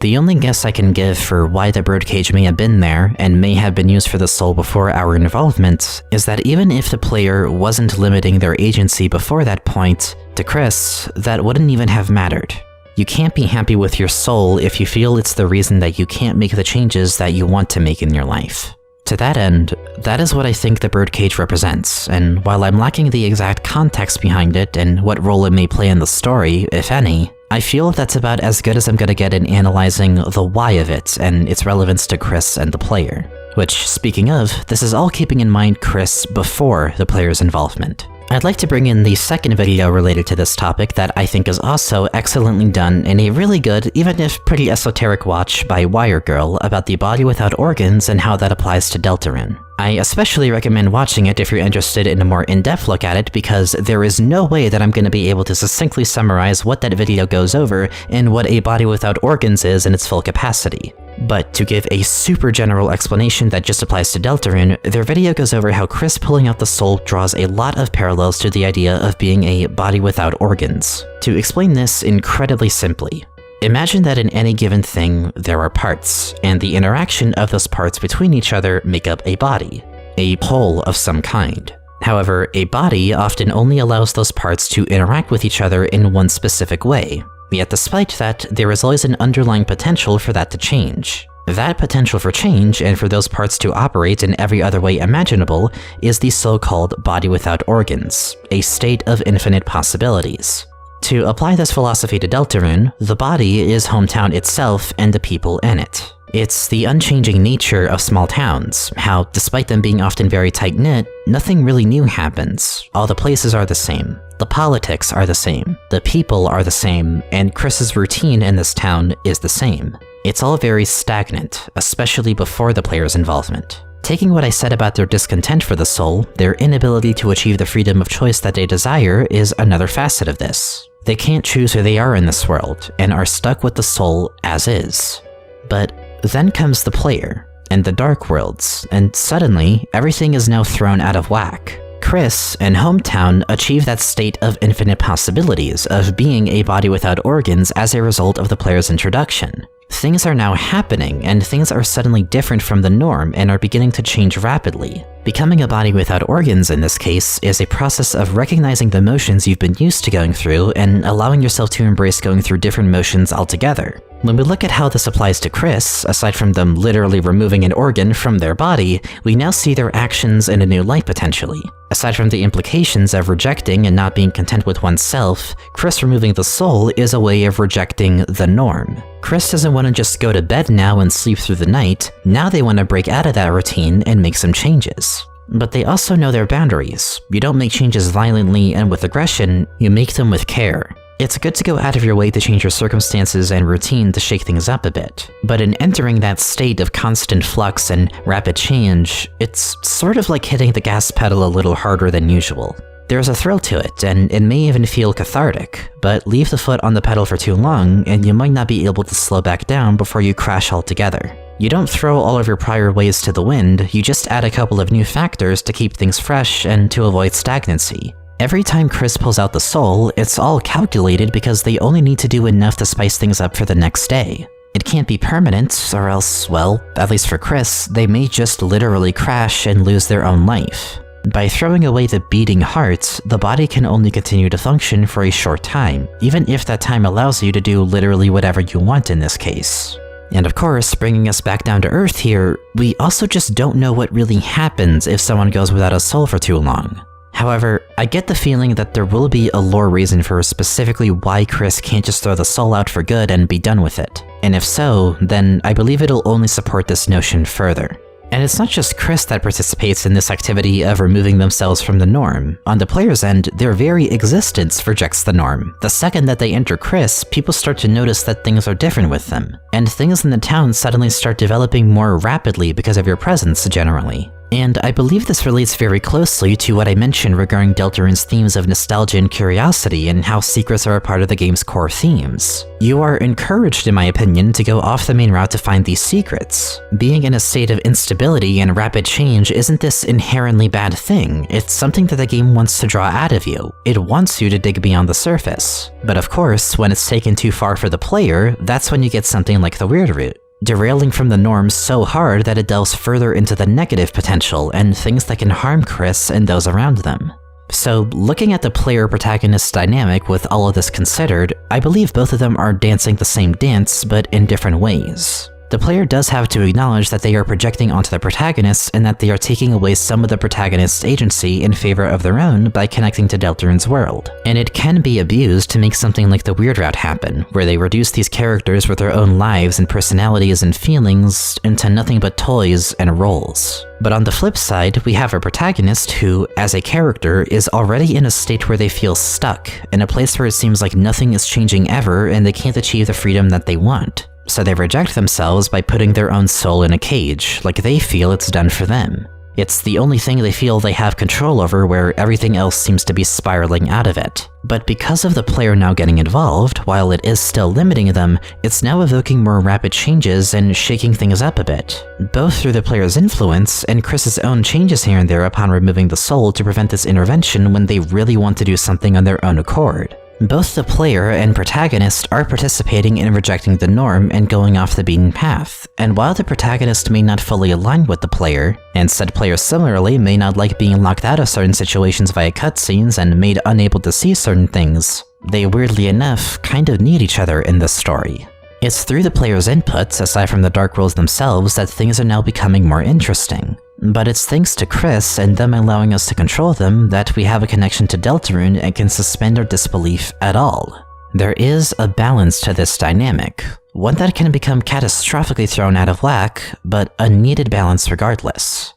The only guess I can give for why the birdcage may have been there and may have been used for the soul before our involvement is that even if the player wasn't limiting their agency before that point, to Chris, that wouldn't even have mattered. You can't be happy with your soul if you feel it's the reason that you can't make the changes that you want to make in your life. To that end, that is what I think the birdcage represents, and while I'm lacking the exact context behind it and what role it may play in the story, if any, I feel that's about as good as I'm gonna get in analyzing the why of it and its relevance to Chris and the player. Which, speaking of, this is all keeping in mind Chris before the player's involvement. I'd like to bring in the second video related to this topic that I think is also excellently done in a really good, even if pretty esoteric watch by Wire Girl about the body without organs and how that applies to Deltarune. I especially recommend watching it if you're interested in a more in-depth look at it because there is no way that I'm going to be able to succinctly summarize what that video goes over and what a body without organs is in its full capacity. But to give a super general explanation that just applies to Deltarune, their video goes over how Chris pulling out the soul draws a lot of parallels to the idea of being a body without organs. To explain this incredibly simply, imagine that in any given thing, there are parts, and the interaction of those parts between each other make up a body, a whole of some kind. However, a body often only allows those parts to interact with each other in one specific way. Yet despite that, there is always an underlying potential for that to change. That potential for change, and for those parts to operate in every other way imaginable, is the so-called body without organs, a state of infinite possibilities. To apply this philosophy to Deltarune, the body is hometown itself and the people in it. It's the unchanging nature of small towns, how, despite them being often very tight-knit, nothing really new happens. All the places are the same, the politics are the same, the people are the same, and Chris's routine in this town is the same. It's all very stagnant, especially before the player's involvement. Taking what I said about their discontent for the soul, their inability to achieve the freedom of choice that they desire is another facet of this. They can't choose who they are in this world, and are stuck with the soul as is. But then comes the player, and the Dark Worlds, and suddenly, everything is now thrown out of whack. Chris and Hometown achieve that state of infinite possibilities of being a body without organs as a result of the player's introduction. Things are now happening, and things are suddenly different from the norm and are beginning to change rapidly. Becoming a body without organs in this case is a process of recognizing the motions you've been used to going through and allowing yourself to embrace going through different motions altogether. When we look at how this applies to Chris, aside from them literally removing an organ from their body, we now see their actions in a new light potentially. Aside from the implications of rejecting and not being content with oneself, Chris removing the soul is a way of rejecting the norm. Chris doesn't want to just go to bed now and sleep through the night, now they want to break out of that routine and make some changes. But they also know their boundaries. You don't make changes violently and with aggression, you make them with care. It's good to go out of your way to change your circumstances and routine to shake things up a bit. But in entering that state of constant flux and rapid change, it's sort of like hitting the gas pedal a little harder than usual. There's a thrill to it, and it may even feel cathartic, but leave the foot on the pedal for too long and you might not be able to slow back down before you crash altogether. You don't throw all of your prior ways to the wind, you just add a couple of new factors to keep things fresh and to avoid stagnancy. Every time Chris pulls out the soul, it's all calculated because they only need to do enough to spice things up for the next day. It can't be permanent, or else, well, at least for Chris, they may just literally crash and lose their own life. By throwing away the beating heart, the body can only continue to function for a short time, even if that time allows you to do literally whatever you want in this case. And of course, bringing us back down to Earth here, we also just don't know what really happens if someone goes without a soul for too long. However, I get the feeling that there will be a lore reason for specifically why Chris can't just throw the soul out for good and be done with it. And if so, then I believe it'll only support this notion further. And it's not just Chris that participates in this activity of removing themselves from the norm. On the player's end, their very existence rejects the norm. The second that they enter Chris, people start to notice that things are different with them. And things in the town suddenly start developing more rapidly because of your presence generally. And I believe this relates very closely to what I mentioned regarding Deltarune's themes of nostalgia and curiosity and how secrets are a part of the game's core themes. You are encouraged, in my opinion, to go off the main route to find these secrets. Being in a state of instability and rapid change isn't this inherently bad thing, it's something that the game wants to draw out of you. It wants you to dig beyond the surface. But of course, when it's taken too far for the player, that's when you get something like the weird route. Derailing from the norms so hard that it delves further into the negative potential and things that can harm Chris and those around them. So, looking at the player-protagonist dynamic with all of this considered, I believe both of them are dancing the same dance, but in different ways. The player does have to acknowledge that they are projecting onto the protagonist and that they are taking away some of the protagonist's agency in favor of their own by connecting to Deltarune's world. And it can be abused to make something like the weird route happen, where they reduce these characters with their own lives and personalities and feelings into nothing but toys and roles. But on the flip side, we have a protagonist who, as a character, is already in a state where they feel stuck, in a place where it seems like nothing is changing ever and they can't achieve the freedom that they want. So they reject themselves by putting their own soul in a cage, like they feel it's done for them. It's the only thing they feel they have control over where everything else seems to be spiraling out of it. But because of the player now getting involved, while it is still limiting them, it's now evoking more rapid changes and shaking things up a bit, both through the player's influence and Chris's own changes here and there upon removing the soul to prevent this intervention when they really want to do something on their own accord. Both the player and protagonist are participating in rejecting the norm and going off the beaten path, and while the protagonist may not fully align with the player, and said player similarly may not like being locked out of certain situations via cutscenes and made unable to see certain things, they weirdly enough kind of need each other in this story. It's through the player's inputs, aside from the Dark Worlds themselves, that things are now becoming more interesting. But it's thanks to Chris and them allowing us to control them that we have a connection to Deltarune and can suspend our disbelief at all. There is a balance to this dynamic, one that can become catastrophically thrown out of whack, but a needed balance regardless.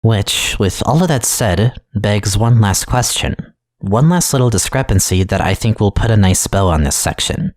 Which, with all of that said, begs one last question. One last little discrepancy that I think will put a nice bow on this section.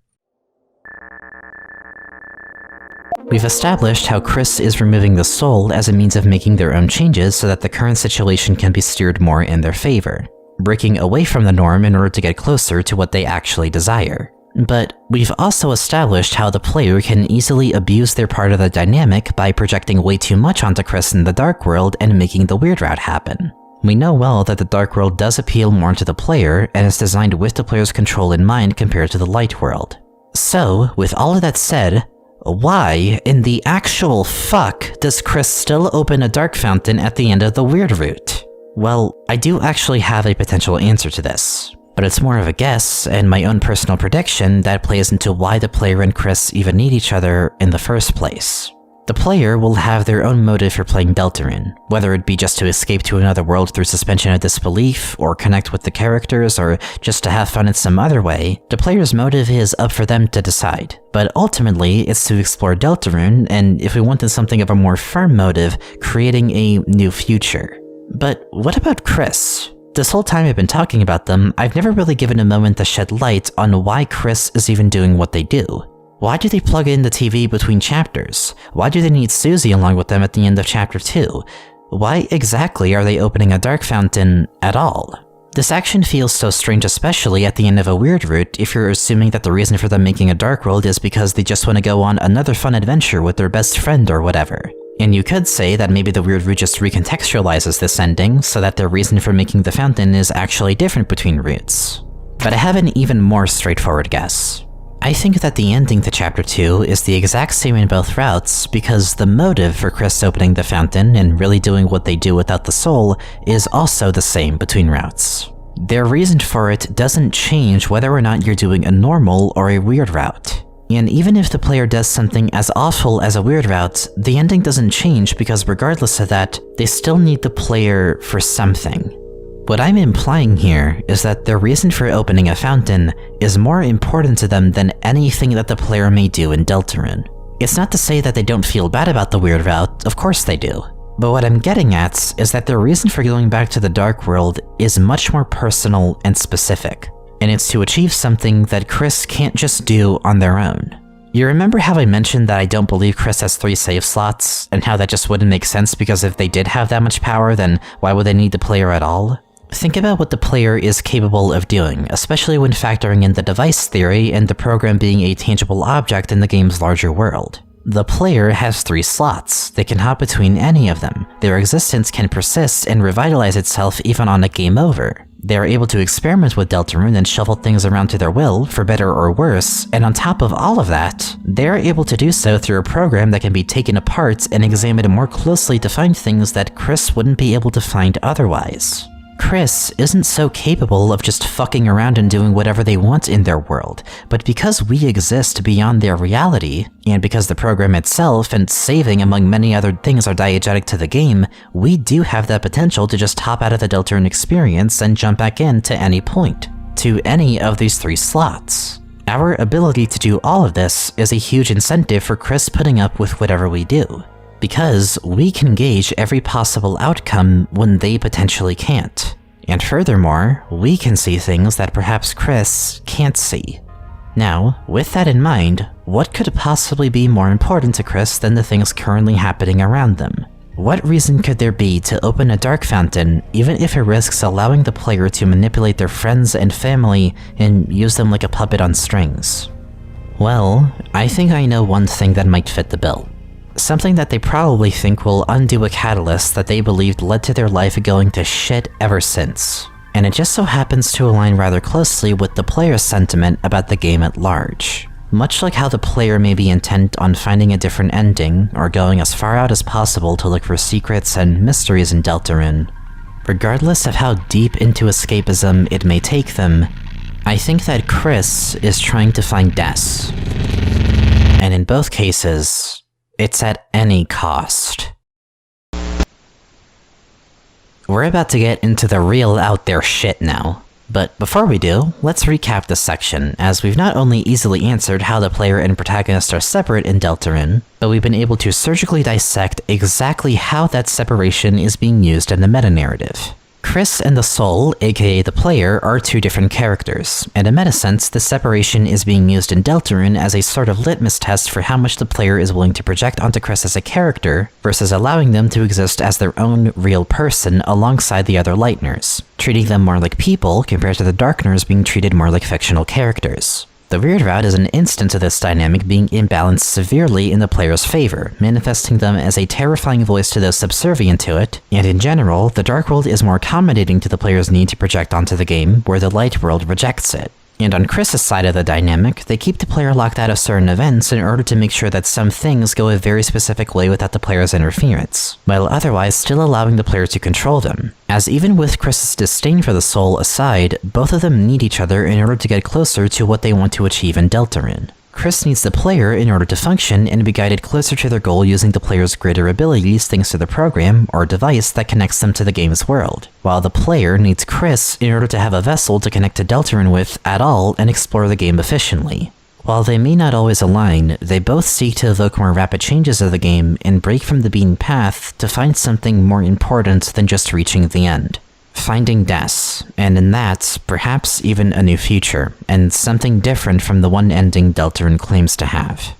We've established how Chris is removing the soul as a means of making their own changes so that the current situation can be steered more in their favor, breaking away from the norm in order to get closer to what they actually desire. But we've also established how the player can easily abuse their part of the dynamic by projecting way too much onto Chris in the Dark World and making the weird route happen. We know well that the Dark World does appeal more to the player and is designed with the player's control in mind compared to the Light World. So, with all of that said, why in the actual fuck does Chris still open a dark fountain at the end of the weird route? Well, I do actually have a potential answer to this, but it's more of a guess and my own personal prediction that plays into why the player and Chris even need each other in the first place. The player will have their own motive for playing Deltarune, whether it be just to escape to another world through suspension of disbelief, or connect with the characters, or just to have fun in some other way. The player's motive is up for them to decide, but ultimately it's to explore Deltarune, and if we wanted something of a more firm motive, creating a new future. But what about Chris? This whole time I've been talking about them, I've never really given a moment to shed light on why Chris is even doing what they do. Why do they plug in the TV between chapters? Why do they need Susie along with them at the end of chapter 2? Why exactly are they opening a dark fountain at all? This action feels so strange, especially at the end of a weird route, if you're assuming that the reason for them making a dark world is because they just want to go on another fun adventure with their best friend or whatever. And you could say that maybe the weird route just recontextualizes this ending, so that their reason for making the fountain is actually different between routes. But I have an even more straightforward guess. I think that the ending to chapter 2 is the exact same in both routes because the motive for Chris opening the fountain and really doing what they do without the soul is also the same between routes. Their reason for it doesn't change whether or not you're doing a normal or a weird route. And even if the player does something as awful as a weird route, the ending doesn't change because regardless of that, they still need the player for something. What I'm implying here is that their reason for opening a fountain is more important to them than anything that the player may do in Deltarune. It's not to say that they don't feel bad about the weird route, of course they do. But what I'm getting at is that their reason for going back to the dark world is much more personal and specific, and it's to achieve something that Chris can't just do on their own. You remember how I mentioned that I don't believe Chris has 3 save slots, and how that just wouldn't make sense because if they did have that much power, then why would they need the player at all? Think about what the player is capable of doing, especially when factoring in the device theory and the program being a tangible object in the game's larger world. The player has 3 slots. They can hop between any of them. Their existence can persist and revitalize itself even on a game over. They are able to experiment with Deltarune and shuffle things around to their will, for better or worse, and on top of all of that, they are able to do so through a program that can be taken apart and examined more closely to find things that Chris wouldn't be able to find otherwise. Chris isn't so capable of just fucking around and doing whatever they want in their world, but because we exist beyond their reality, and because the program itself and saving among many other things are diegetic to the game, we do have that potential to just hop out of the Deltarune experience and jump back in to any point, to any of these 3 slots. Our ability to do all of this is a huge incentive for Chris putting up with whatever we do, because we can gauge every possible outcome when they potentially can't. And furthermore, we can see things that perhaps Chris can't see. Now, with that in mind, what could possibly be more important to Chris than the things currently happening around them? What reason could there be to open a dark fountain, even if it risks allowing the player to manipulate their friends and family and use them like a puppet on strings? Well, I think I know one thing that might fit the bill. Something that they probably think will undo a catalyst that they believed led to their life going to shit ever since. And it just so happens to align rather closely with the player's sentiment about the game at large. Much like how the player may be intent on finding a different ending, or going as far out as possible to look for secrets and mysteries in Deltarune. Regardless of how deep into escapism it may take them, I think that Chris is trying to find Des. And in both cases, it's at any cost. We're about to get into the real out there shit now. But before we do, let's recap this section, as we've not only easily answered how the player and protagonist are separate in Deltarune, but we've been able to surgically dissect exactly how that separation is being used in the meta-narrative. Chris and the soul, aka the player, are 2 different characters, and in meta-sense, the separation is being used in Deltarune as a sort of litmus test for how much the player is willing to project onto Chris as a character, versus allowing them to exist as their own real person alongside the other Lightners, treating them more like people compared to the Darkners being treated more like fictional characters. The weird route is an instance of this dynamic being imbalanced severely in the player's favor, manifesting them as a terrifying voice to those subservient to it, and in general, the dark world is more accommodating to the player's need to project onto the game, where the light world rejects it. And on Chris's side of the dynamic, they keep the player locked out of certain events in order to make sure that some things go a very specific way without the player's interference, while otherwise still allowing the player to control them. As even with Chris's disdain for the soul aside, both of them need each other in order to get closer to what they want to achieve in Deltarune. Chris needs the player in order to function and be guided closer to their goal using the player's greater abilities thanks to the program or device that connects them to the game's world, while the player needs Chris in order to have a vessel to connect to Deltarune with at all and explore the game efficiently. While they may not always align, they both seek to evoke more rapid changes of the game and break from the beaten path to find something more important than just reaching the end. Finding Des, and in that, perhaps even a new future, and something different from the one ending Deltarune claims to have.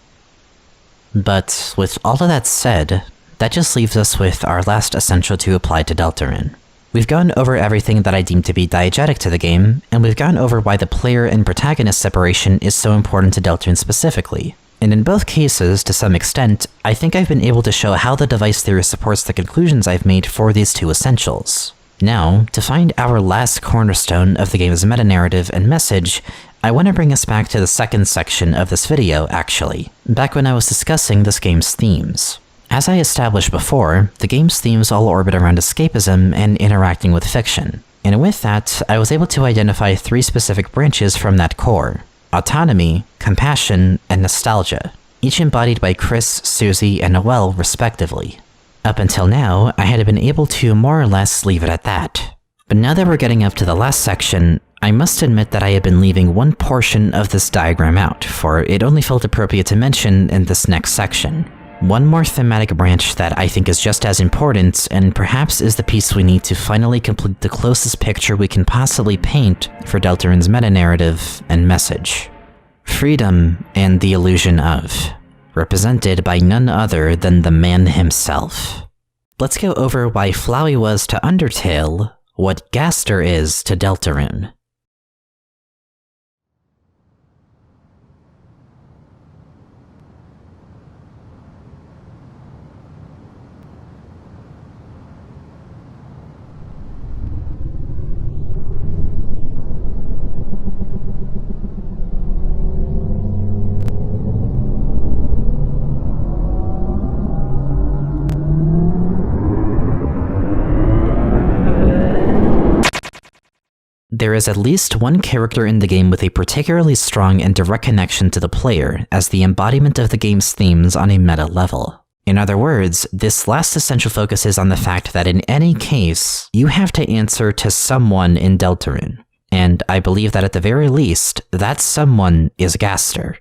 But with all of that said, that just leaves us with our last essential to apply to Deltarune. We've gone over everything that I deem to be diegetic to the game, and we've gone over why the player and protagonist separation is so important to Deltarune specifically. And in both cases, to some extent, I think I've been able to show how the device theory supports the conclusions I've made for these two essentials. Now, to find our last cornerstone of the game's meta-narrative and message, I want to bring us back to the second section of this video, actually, back when I was discussing this game's themes. As I established before, the game's themes all orbit around escapism and interacting with fiction, and with that, I was able to identify 3 specific branches from that core: autonomy, compassion, and nostalgia, each embodied by Chris, Susie, and Noelle respectively. Up until now, I had been able to more or less leave it at that. But now that we're getting up to the last section, I must admit that I have been leaving one portion of this diagram out, for it only felt appropriate to mention in this next section. One more thematic branch that I think is just as important, and perhaps is the piece we need to finally complete the closest picture we can possibly paint for Deltarune's meta-narrative and message. Freedom and the illusion of. Represented by none other than the man himself. Let's go over why Flowey was to Undertale, what Gaster is to Deltarune. There is at least one character in the game with a particularly strong and direct connection to the player as the embodiment of the game's themes on a meta level. In other words, this last essential focuses on the fact that in any case, you have to answer to someone in Deltarune, and I believe that at the very least, that someone is Gaster.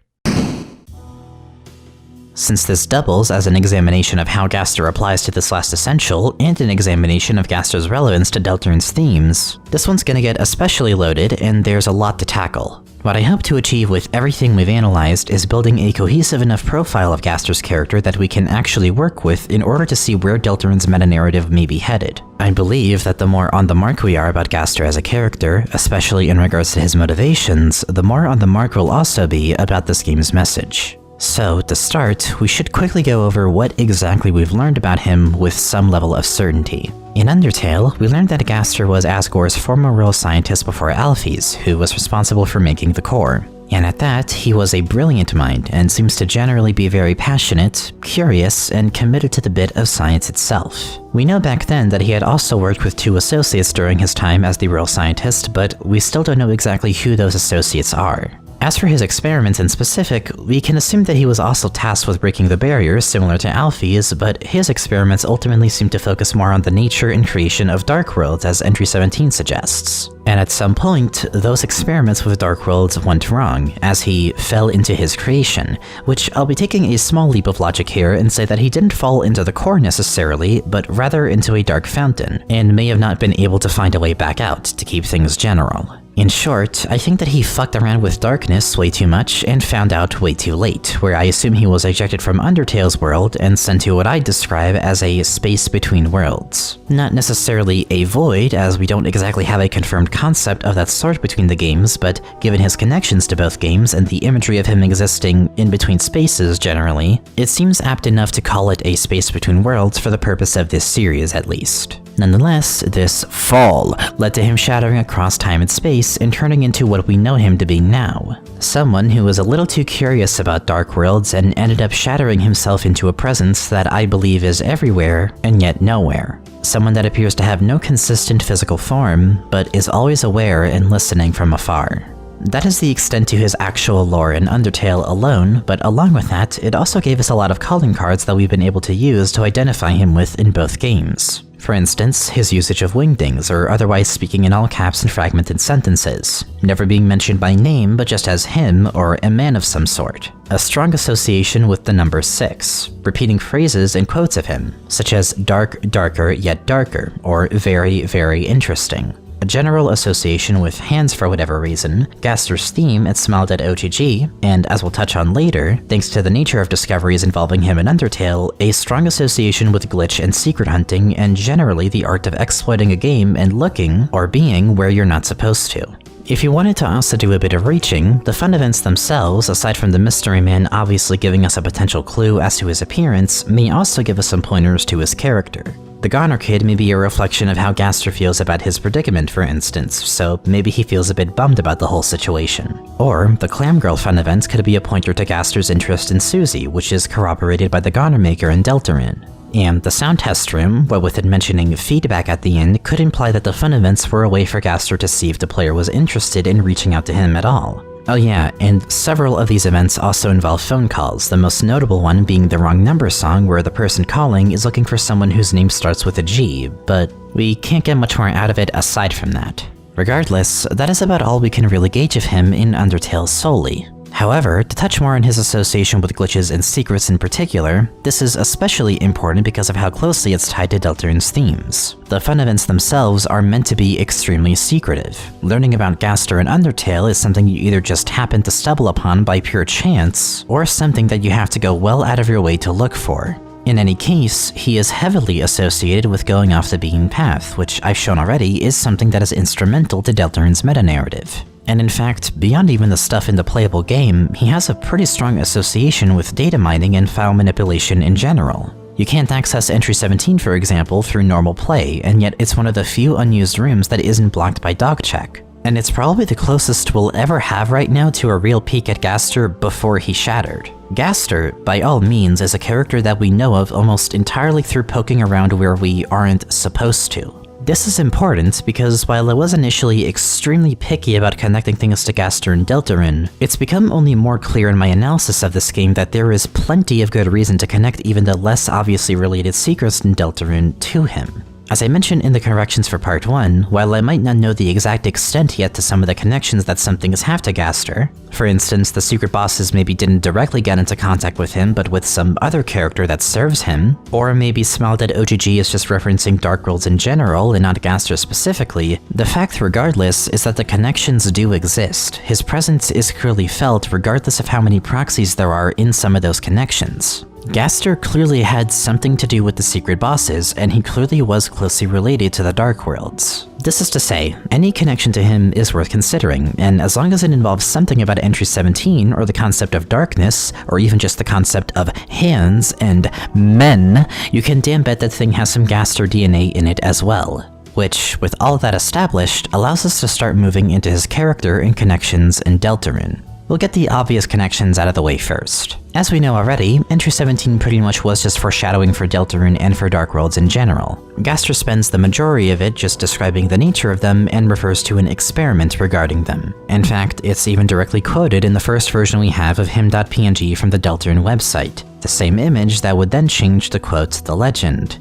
Since this doubles as an examination of how Gaster applies to this last essential, and an examination of Gaster's relevance to Deltarune's themes, this one's gonna get especially loaded, and there's a lot to tackle. What I hope to achieve with everything we've analyzed is building a cohesive enough profile of Gaster's character that we can actually work with in order to see where Deltarune's meta-narrative may be headed. I believe that the more on the mark we are about Gaster as a character, especially in regards to his motivations, the more on the mark we'll also be about this game's message. So, to start, we should quickly go over what exactly we've learned about him with some level of certainty. In Undertale, we learned that Gaster was Asgore's former real scientist before Alphys, who was responsible for making the core. And at that, he was a brilliant mind, and seems to generally be very passionate, curious, and committed to the bit of science itself. We know back then that he had also worked with 2 associates during his time as the real scientist, but we still don't know exactly who those associates are. As for his experiments in specific, we can assume that he was also tasked with breaking the barriers similar to Alphys, but his experiments ultimately seem to focus more on the nature and creation of Dark Worlds, as Entry 17 suggests. And at some point, those experiments with Dark Worlds went wrong, as he fell into his creation, which I'll be taking a small leap of logic here and say that he didn't fall into the core necessarily, but rather into a dark fountain, and may have not been able to find a way back out, to keep things general. In short, I think that he fucked around with darkness way too much and found out way too late, where I assume he was ejected from Undertale's world and sent to what I'd describe as a space between worlds. Not necessarily a void, as we don't exactly have a confirmed concept of that sort between the games, but given his connections to both games and the imagery of him existing in between spaces generally, it seems apt enough to call it a space between worlds for the purpose of this series at least. Nonetheless, this fall led to him shattering across time and space and turning into what we know him to be now. Someone who was a little too curious about dark worlds and ended up shattering himself into a presence that I believe is everywhere and yet nowhere. Someone that appears to have no consistent physical form, but is always aware and listening from afar. That is the extent to his actual lore in Undertale alone, but along with that, it also gave us a lot of calling cards that we've been able to use to identify him with in both games. For instance, his usage of wingdings, or otherwise speaking in all caps and fragmented sentences, never being mentioned by name but just as him or a man of some sort. A strong association with the number 6, repeating phrases and quotes of him, such as dark, darker, yet darker, or very, very interesting. A general association with hands for whatever reason, Gaster's theme at Smiled at OGG, and as we'll touch on later, thanks to the nature of discoveries involving him in Undertale, a strong association with glitch and secret hunting, and generally the art of exploiting a game and looking, or being, where you're not supposed to. If you wanted to also do a bit of reaching, the fun events themselves, aside from the Mystery Man obviously giving us a potential clue as to his appearance, may also give us some pointers to his character. The Goner Kid may be a reflection of how Gaster feels about his predicament, for instance, so maybe he feels a bit bummed about the whole situation. Or, the Clam Girl fun event could be a pointer to Gaster's interest in Susie, which is corroborated by the Goner Maker in Deltarune. And the sound test room, what with it mentioning feedback at the end, could imply that the fun events were a way for Gaster to see if the player was interested in reaching out to him at all. Oh yeah, and several of these events also involve phone calls, the most notable one being the Wrong Number song where the person calling is looking for someone whose name starts with a G, but we can't get much more out of it aside from that. Regardless, that is about all we can really gauge of him in Undertale solely. However, to touch more on his association with glitches and secrets in particular, this is especially important because of how closely it's tied to Deltarune's themes. The fun events themselves are meant to be extremely secretive. Learning about Gaster in Undertale is something you either just happen to stumble upon by pure chance, or something that you have to go well out of your way to look for. In any case, he is heavily associated with going off the beaten path, which I've shown already is something that is instrumental to Deltarune's meta-narrative. And in fact, beyond even the stuff in the playable game, he has a pretty strong association with data mining and file manipulation in general. You can't access Entry 17, for example, through normal play, and yet it's one of the few unused rooms that isn't blocked by dog check. And it's probably the closest we'll ever have right now to a real peek at Gaster before he shattered. Gaster, by all means, is a character that we know of almost entirely through poking around where we aren't supposed to. This is important because while I was initially extremely picky about connecting things to Gaster and Deltarune, it's become only more clear in my analysis of this game that there is plenty of good reason to connect even the less obviously related secrets in Deltarune to him. As I mentioned in the corrections for Part 1, while I might not know the exact extent yet to some of the connections that some things have to Gaster, for instance, the secret bosses maybe didn't directly get into contact with him but with some other character that serves him, or maybe Smiled at OGG is just referencing Dark Worlds in general and not Gaster specifically, the fact regardless is that the connections do exist. His presence is clearly felt regardless of how many proxies there are in some of those connections. Gaster clearly had something to do with the secret bosses, and he clearly was closely related to the Dark Worlds. This is to say, any connection to him is worth considering, and as long as it involves something about Entry 17, or the concept of darkness, or even just the concept of hands and men, you can damn bet that thing has some Gaster DNA in it as well. Which, with all of that established, allows us to start moving into his character and connections in Deltarune. We'll get the obvious connections out of the way first. As we know already, Entry 17 pretty much was just foreshadowing for Deltarune and for Dark Worlds in general. Gaster spends the majority of it just describing the nature of them and refers to an experiment regarding them. In fact, it's even directly quoted in the first version we have of him.png from the Deltarune website, the same image that would then change to quote the legend.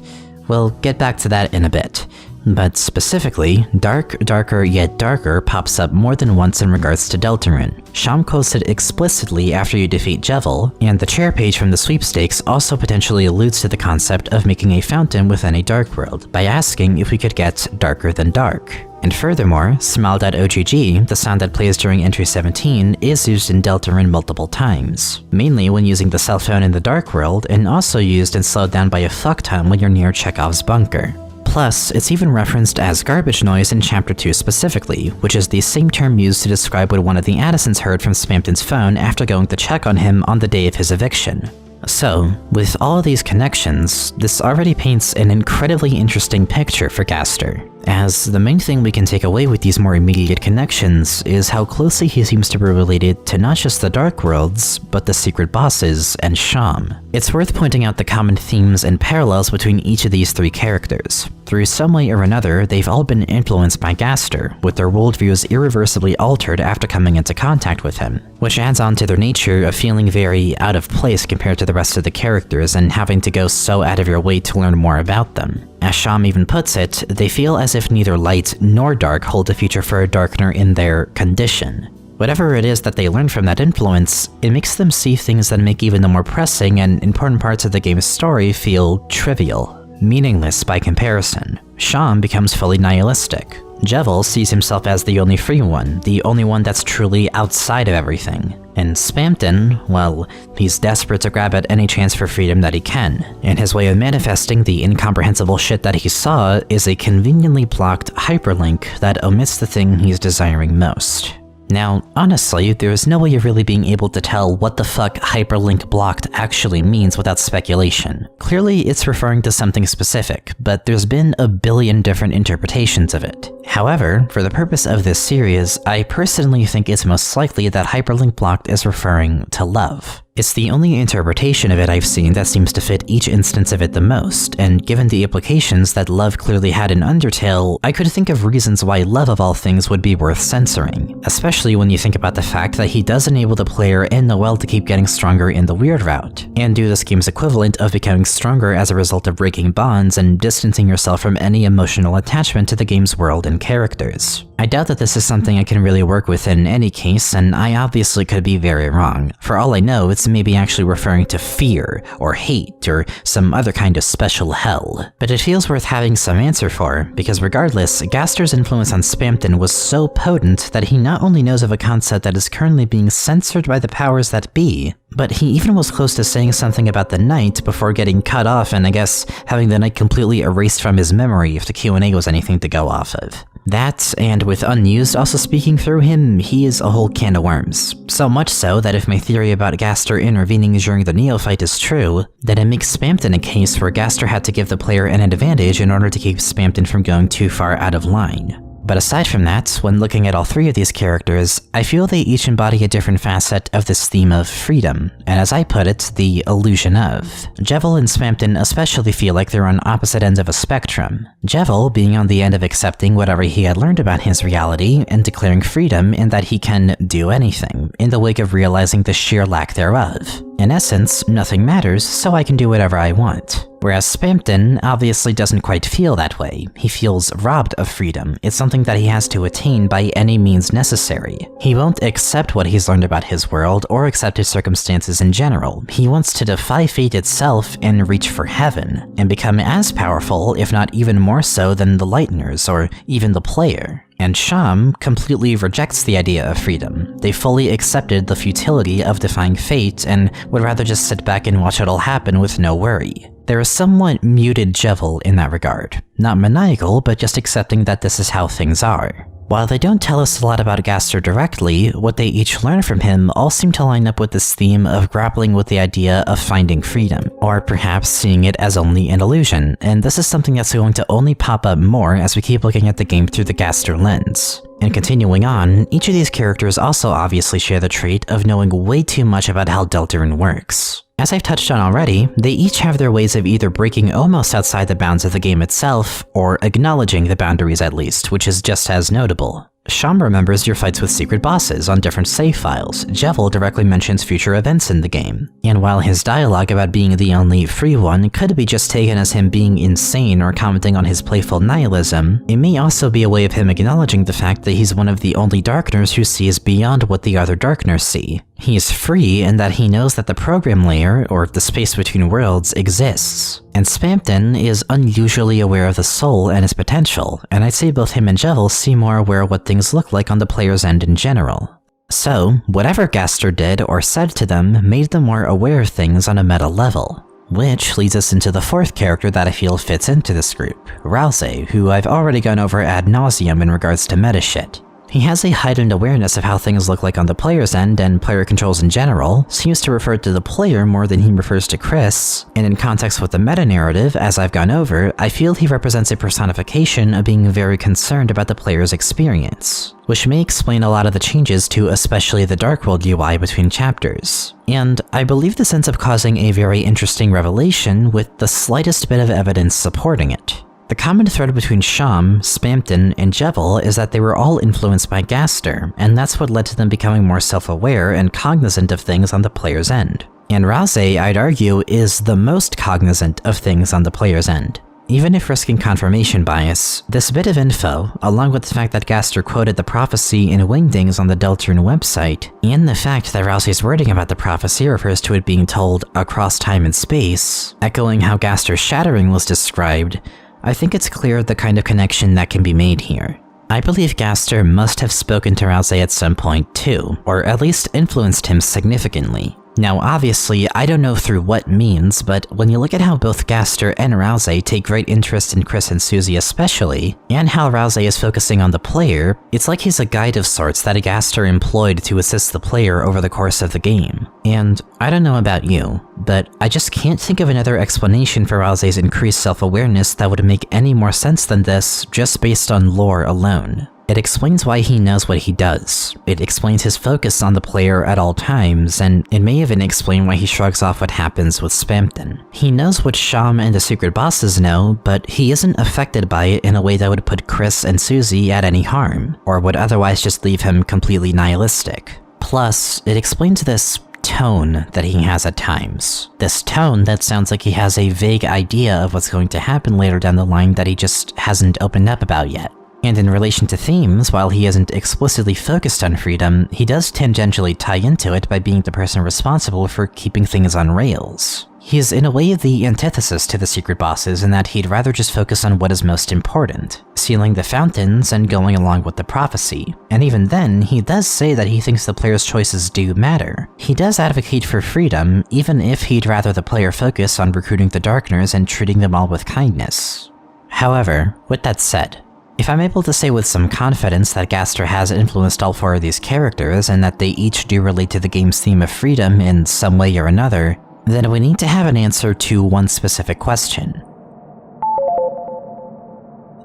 We'll get back to that in a bit. But specifically, dark, darker, yet darker pops up more than once in regards to Deltarune. Sham quotes it explicitly after you defeat Jevil, and the chair page from the sweepstakes also potentially alludes to the concept of making a fountain within a dark world, by asking if we could get darker than dark. And furthermore, Smiled at OGG, the sound that plays during Entry 17, is used in Deltarune multiple times, mainly when using the cell phone in the dark world, and also used and slowed down by a fuck ton when you're near Chekhov's bunker. Plus, it's even referenced as garbage noise in Chapter 2 specifically, which is the same term used to describe what one of the Addisons heard from Spamton's phone after going to check on him on the day of his eviction. So, with all of these connections, this already paints an incredibly interesting picture for Gaster, as the main thing we can take away with these more immediate connections is how closely he seems to be related to not just the Dark Worlds, but the secret bosses and Sham. It's worth pointing out the common themes and parallels between each of these three characters. Through some way or another, they've all been influenced by Gaster, with their worldviews irreversibly altered after coming into contact with him, which adds on to their nature of feeling very out of place compared to the rest of the characters and having to go so out of your way to learn more about them. As Sham even puts it, they feel as if neither light nor dark hold a future for a Darkener in their condition. Whatever it is that they learn from that influence, it makes them see things that make even the more pressing and important parts of the game's story feel trivial, meaningless by comparison. Sham becomes fully nihilistic. Jevil sees himself as the only free one, the only one that's truly outside of everything. And Spamton, well, he's desperate to grab at any chance for freedom that he can, and his way of manifesting the incomprehensible shit that he saw is a conveniently blocked hyperlink that omits the thing he's desiring most. Now, honestly, there is no way of really being able to tell what the fuck hyperlink blocked actually means without speculation. Clearly, it's referring to something specific, but there's been a billion different interpretations of it. However, for the purpose of this series, I personally think it's most likely that hyperlink blocked is referring to love. It's the only interpretation of it I've seen that seems to fit each instance of it the most, and given the implications that love clearly had in Undertale, I could think of reasons why love of all things would be worth censoring, especially when you think about the fact that he does enable the player and Noelle to keep getting stronger in the weird route, and do this game's equivalent of becoming stronger as a result of breaking bonds and distancing yourself from any emotional attachment to the game's world and characters. I doubt that this is something I can really work with in any case, and I obviously could be very wrong. For all I know, it's maybe actually referring to fear, or hate, or some other kind of special hell. But it feels worth having some answer for, because regardless, Gaster's influence on Spamton was so potent that he not only knows of a concept that is currently being censored by the powers that be, but he even was close to saying something about the night before getting cut off and I guess having the night completely erased from his memory if the Q&A was anything to go off of. That, and with Unused also speaking through him, he is a whole can of worms. So much so that if my theory about Gaster intervening during the Neo fight is true, then it makes Spamton a case where Gaster had to give the player an advantage in order to keep Spamton from going too far out of line. But aside from that, when looking at all three of these characters, I feel they each embody a different facet of this theme of freedom, and as I put it, the illusion of. Jevil and Spamton especially feel like they're on opposite ends of a spectrum. Jevil being on the end of accepting whatever he had learned about his reality and declaring freedom in that he can do anything, in the wake of realizing the sheer lack thereof. In essence, nothing matters, so I can do whatever I want. Whereas Spamton obviously doesn't quite feel that way. He feels robbed of freedom. It's something that he has to attain by any means necessary. He won't accept what he's learned about his world or accept his circumstances in general. He wants to defy fate itself and reach for heaven, and become as powerful, if not even more so, than the Lighteners or even the player. And Sham completely rejects the idea of freedom. They fully accepted the futility of defying fate and would rather just sit back and watch it all happen with no worry. There is somewhat muted Jevil in that regard. Not maniacal, but just accepting that this is how things are. While they don't tell us a lot about Gaster directly, what they each learn from him all seem to line up with this theme of grappling with the idea of finding freedom, or perhaps seeing it as only an illusion, and this is something that's going to only pop up more as we keep looking at the game through the Gaster lens. And continuing on, each of these characters also obviously share the trait of knowing way too much about how Deltarune works. As I've touched on already, they each have their ways of either breaking almost outside the bounds of the game itself, or acknowledging the boundaries at least, which is just as notable. Sham remembers your fights with secret bosses on different save files. Jevil directly mentions future events in the game. And while his dialogue about being the only free one could be just taken as him being insane or commenting on his playful nihilism, it may also be a way of him acknowledging the fact that he's one of the only Darkeners who sees beyond what the other Darkeners see. He is free in that he knows that the program layer, or the space between worlds, exists. And Spamton is unusually aware of the soul and its potential, and I'd say both him and Jevil seem more aware of what things look like on the player's end in general. So, whatever Gaster did or said to them made them more aware of things on a meta level. Which leads us into the fourth character that I feel fits into this group, Rouse, who I've already gone over ad nauseum in regards to meta shit. He has a heightened awareness of how things look like on the player's end, and player controls in general, seems to refer to the player more than he refers to Chris, and in context with the meta-narrative, as I've gone over, I feel he represents a personification of being very concerned about the player's experience, which may explain a lot of the changes to especially the Dark World UI between chapters. And I believe this ends up causing a very interesting revelation with the slightest bit of evidence supporting it. The common thread between Sham, Spamton, and Jevil is that they were all influenced by Gaster, and that's what led to them becoming more self-aware and cognizant of things on the player's end. And Rouse, I'd argue, is the most cognizant of things on the player's end. Even if risking confirmation bias, this bit of info, along with the fact that Gaster quoted the prophecy in Wingdings on the Deltarune website, and the fact that Rouse's wording about the prophecy refers to it being told across time and space, echoing how Gaster's shattering was described, I think it's clear the kind of connection that can be made here. I believe Gaster must have spoken to Rouse at some point too, or at least influenced him significantly. Now obviously, I don't know through what means, but when you look at how both Gaster and Rouse take great interest in Chris and Susie especially, and how Rouse is focusing on the player, it's like he's a guide of sorts that Gaster employed to assist the player over the course of the game. And I don't know about you, but I just can't think of another explanation for Rouse's increased self-awareness that would make any more sense than this just based on lore alone. It explains why he knows what he does, it explains his focus on the player at all times, and it may even explain why he shrugs off what happens with Spamton. He knows what Sham and the secret bosses know, but he isn't affected by it in a way that would put Chris and Susie at any harm, or would otherwise just leave him completely nihilistic. Plus, it explains this tone that he has at times. This tone that sounds like he has a vague idea of what's going to happen later down the line that he just hasn't opened up about yet. And in relation to themes, while he isn't explicitly focused on freedom, he does tangentially tie into it by being the person responsible for keeping things on rails. He's in a way the antithesis to the secret bosses in that he'd rather just focus on what is most important, sealing the fountains and going along with the prophecy. And even then, he does say that he thinks the player's choices do matter. He does advocate for freedom, even if he'd rather the player focus on recruiting the Darkners and treating them all with kindness. However, with that said, if I'm able to say with some confidence that Gaster has influenced all four of these characters and that they each do relate to the game's theme of freedom in some way or another, then we need to have an answer to one specific question.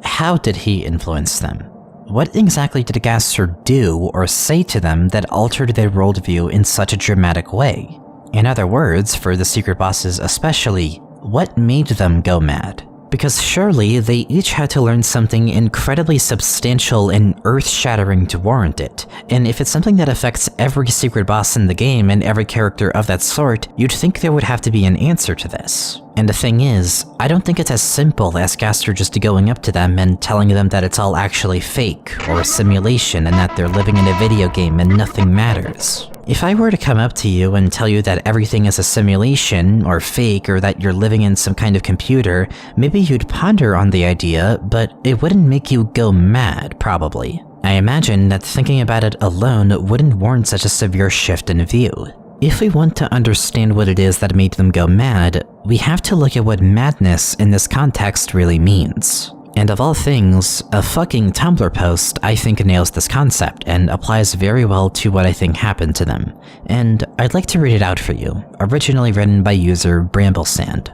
How did he influence them? What exactly did Gaster do or say to them that altered their worldview in such a dramatic way? In other words, for the secret bosses especially, what made them go mad? Because surely they each had to learn something incredibly substantial and earth-shattering to warrant it, and if it's something that affects every secret boss in the game and every character of that sort, you'd think there would have to be an answer to this. And the thing is, I don't think it's as simple as Gaster just going up to them and telling them that it's all actually fake, or a simulation, and that they're living in a video game and nothing matters. If I were to come up to you and tell you that everything is a simulation, or fake, or that you're living in some kind of computer, maybe you'd ponder on the idea, but it wouldn't make you go mad, probably. I imagine that thinking about it alone wouldn't warrant such a severe shift in view. If we want to understand what it is that made them go mad, we have to look at what madness in this context really means. And of all things, a fucking Tumblr post I think nails this concept and applies very well to what I think happened to them. And I'd like to read it out for you, originally written by user Bramblesand.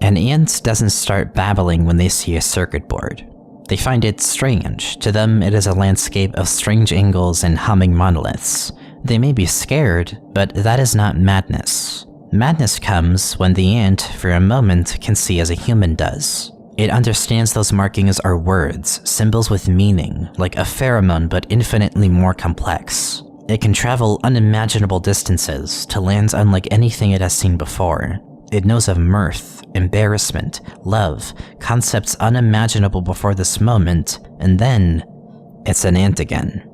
An ant doesn't start babbling when they see a circuit board. They find it strange. To them, it is a landscape of strange angles and humming monoliths. They may be scared, but that is not madness. Madness comes when the ant, for a moment, can see as a human does. It understands those markings are words, symbols with meaning, like a pheromone but infinitely more complex. It can travel unimaginable distances to lands unlike anything it has seen before. It knows of mirth, embarrassment, love, concepts unimaginable before this moment, and then it's an ant again.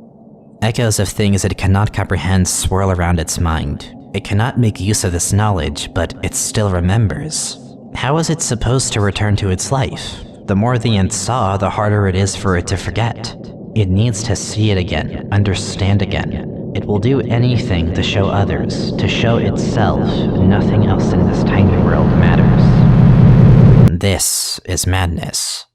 Echoes of things it cannot comprehend swirl around its mind. It cannot make use of this knowledge, but it still remembers. How is it supposed to return to its life? The more the ant saw, the harder it is for it to forget. It needs to see it again, understand again. It will do anything to show others, to show itself. Nothing else in this tiny world matters. This is madness.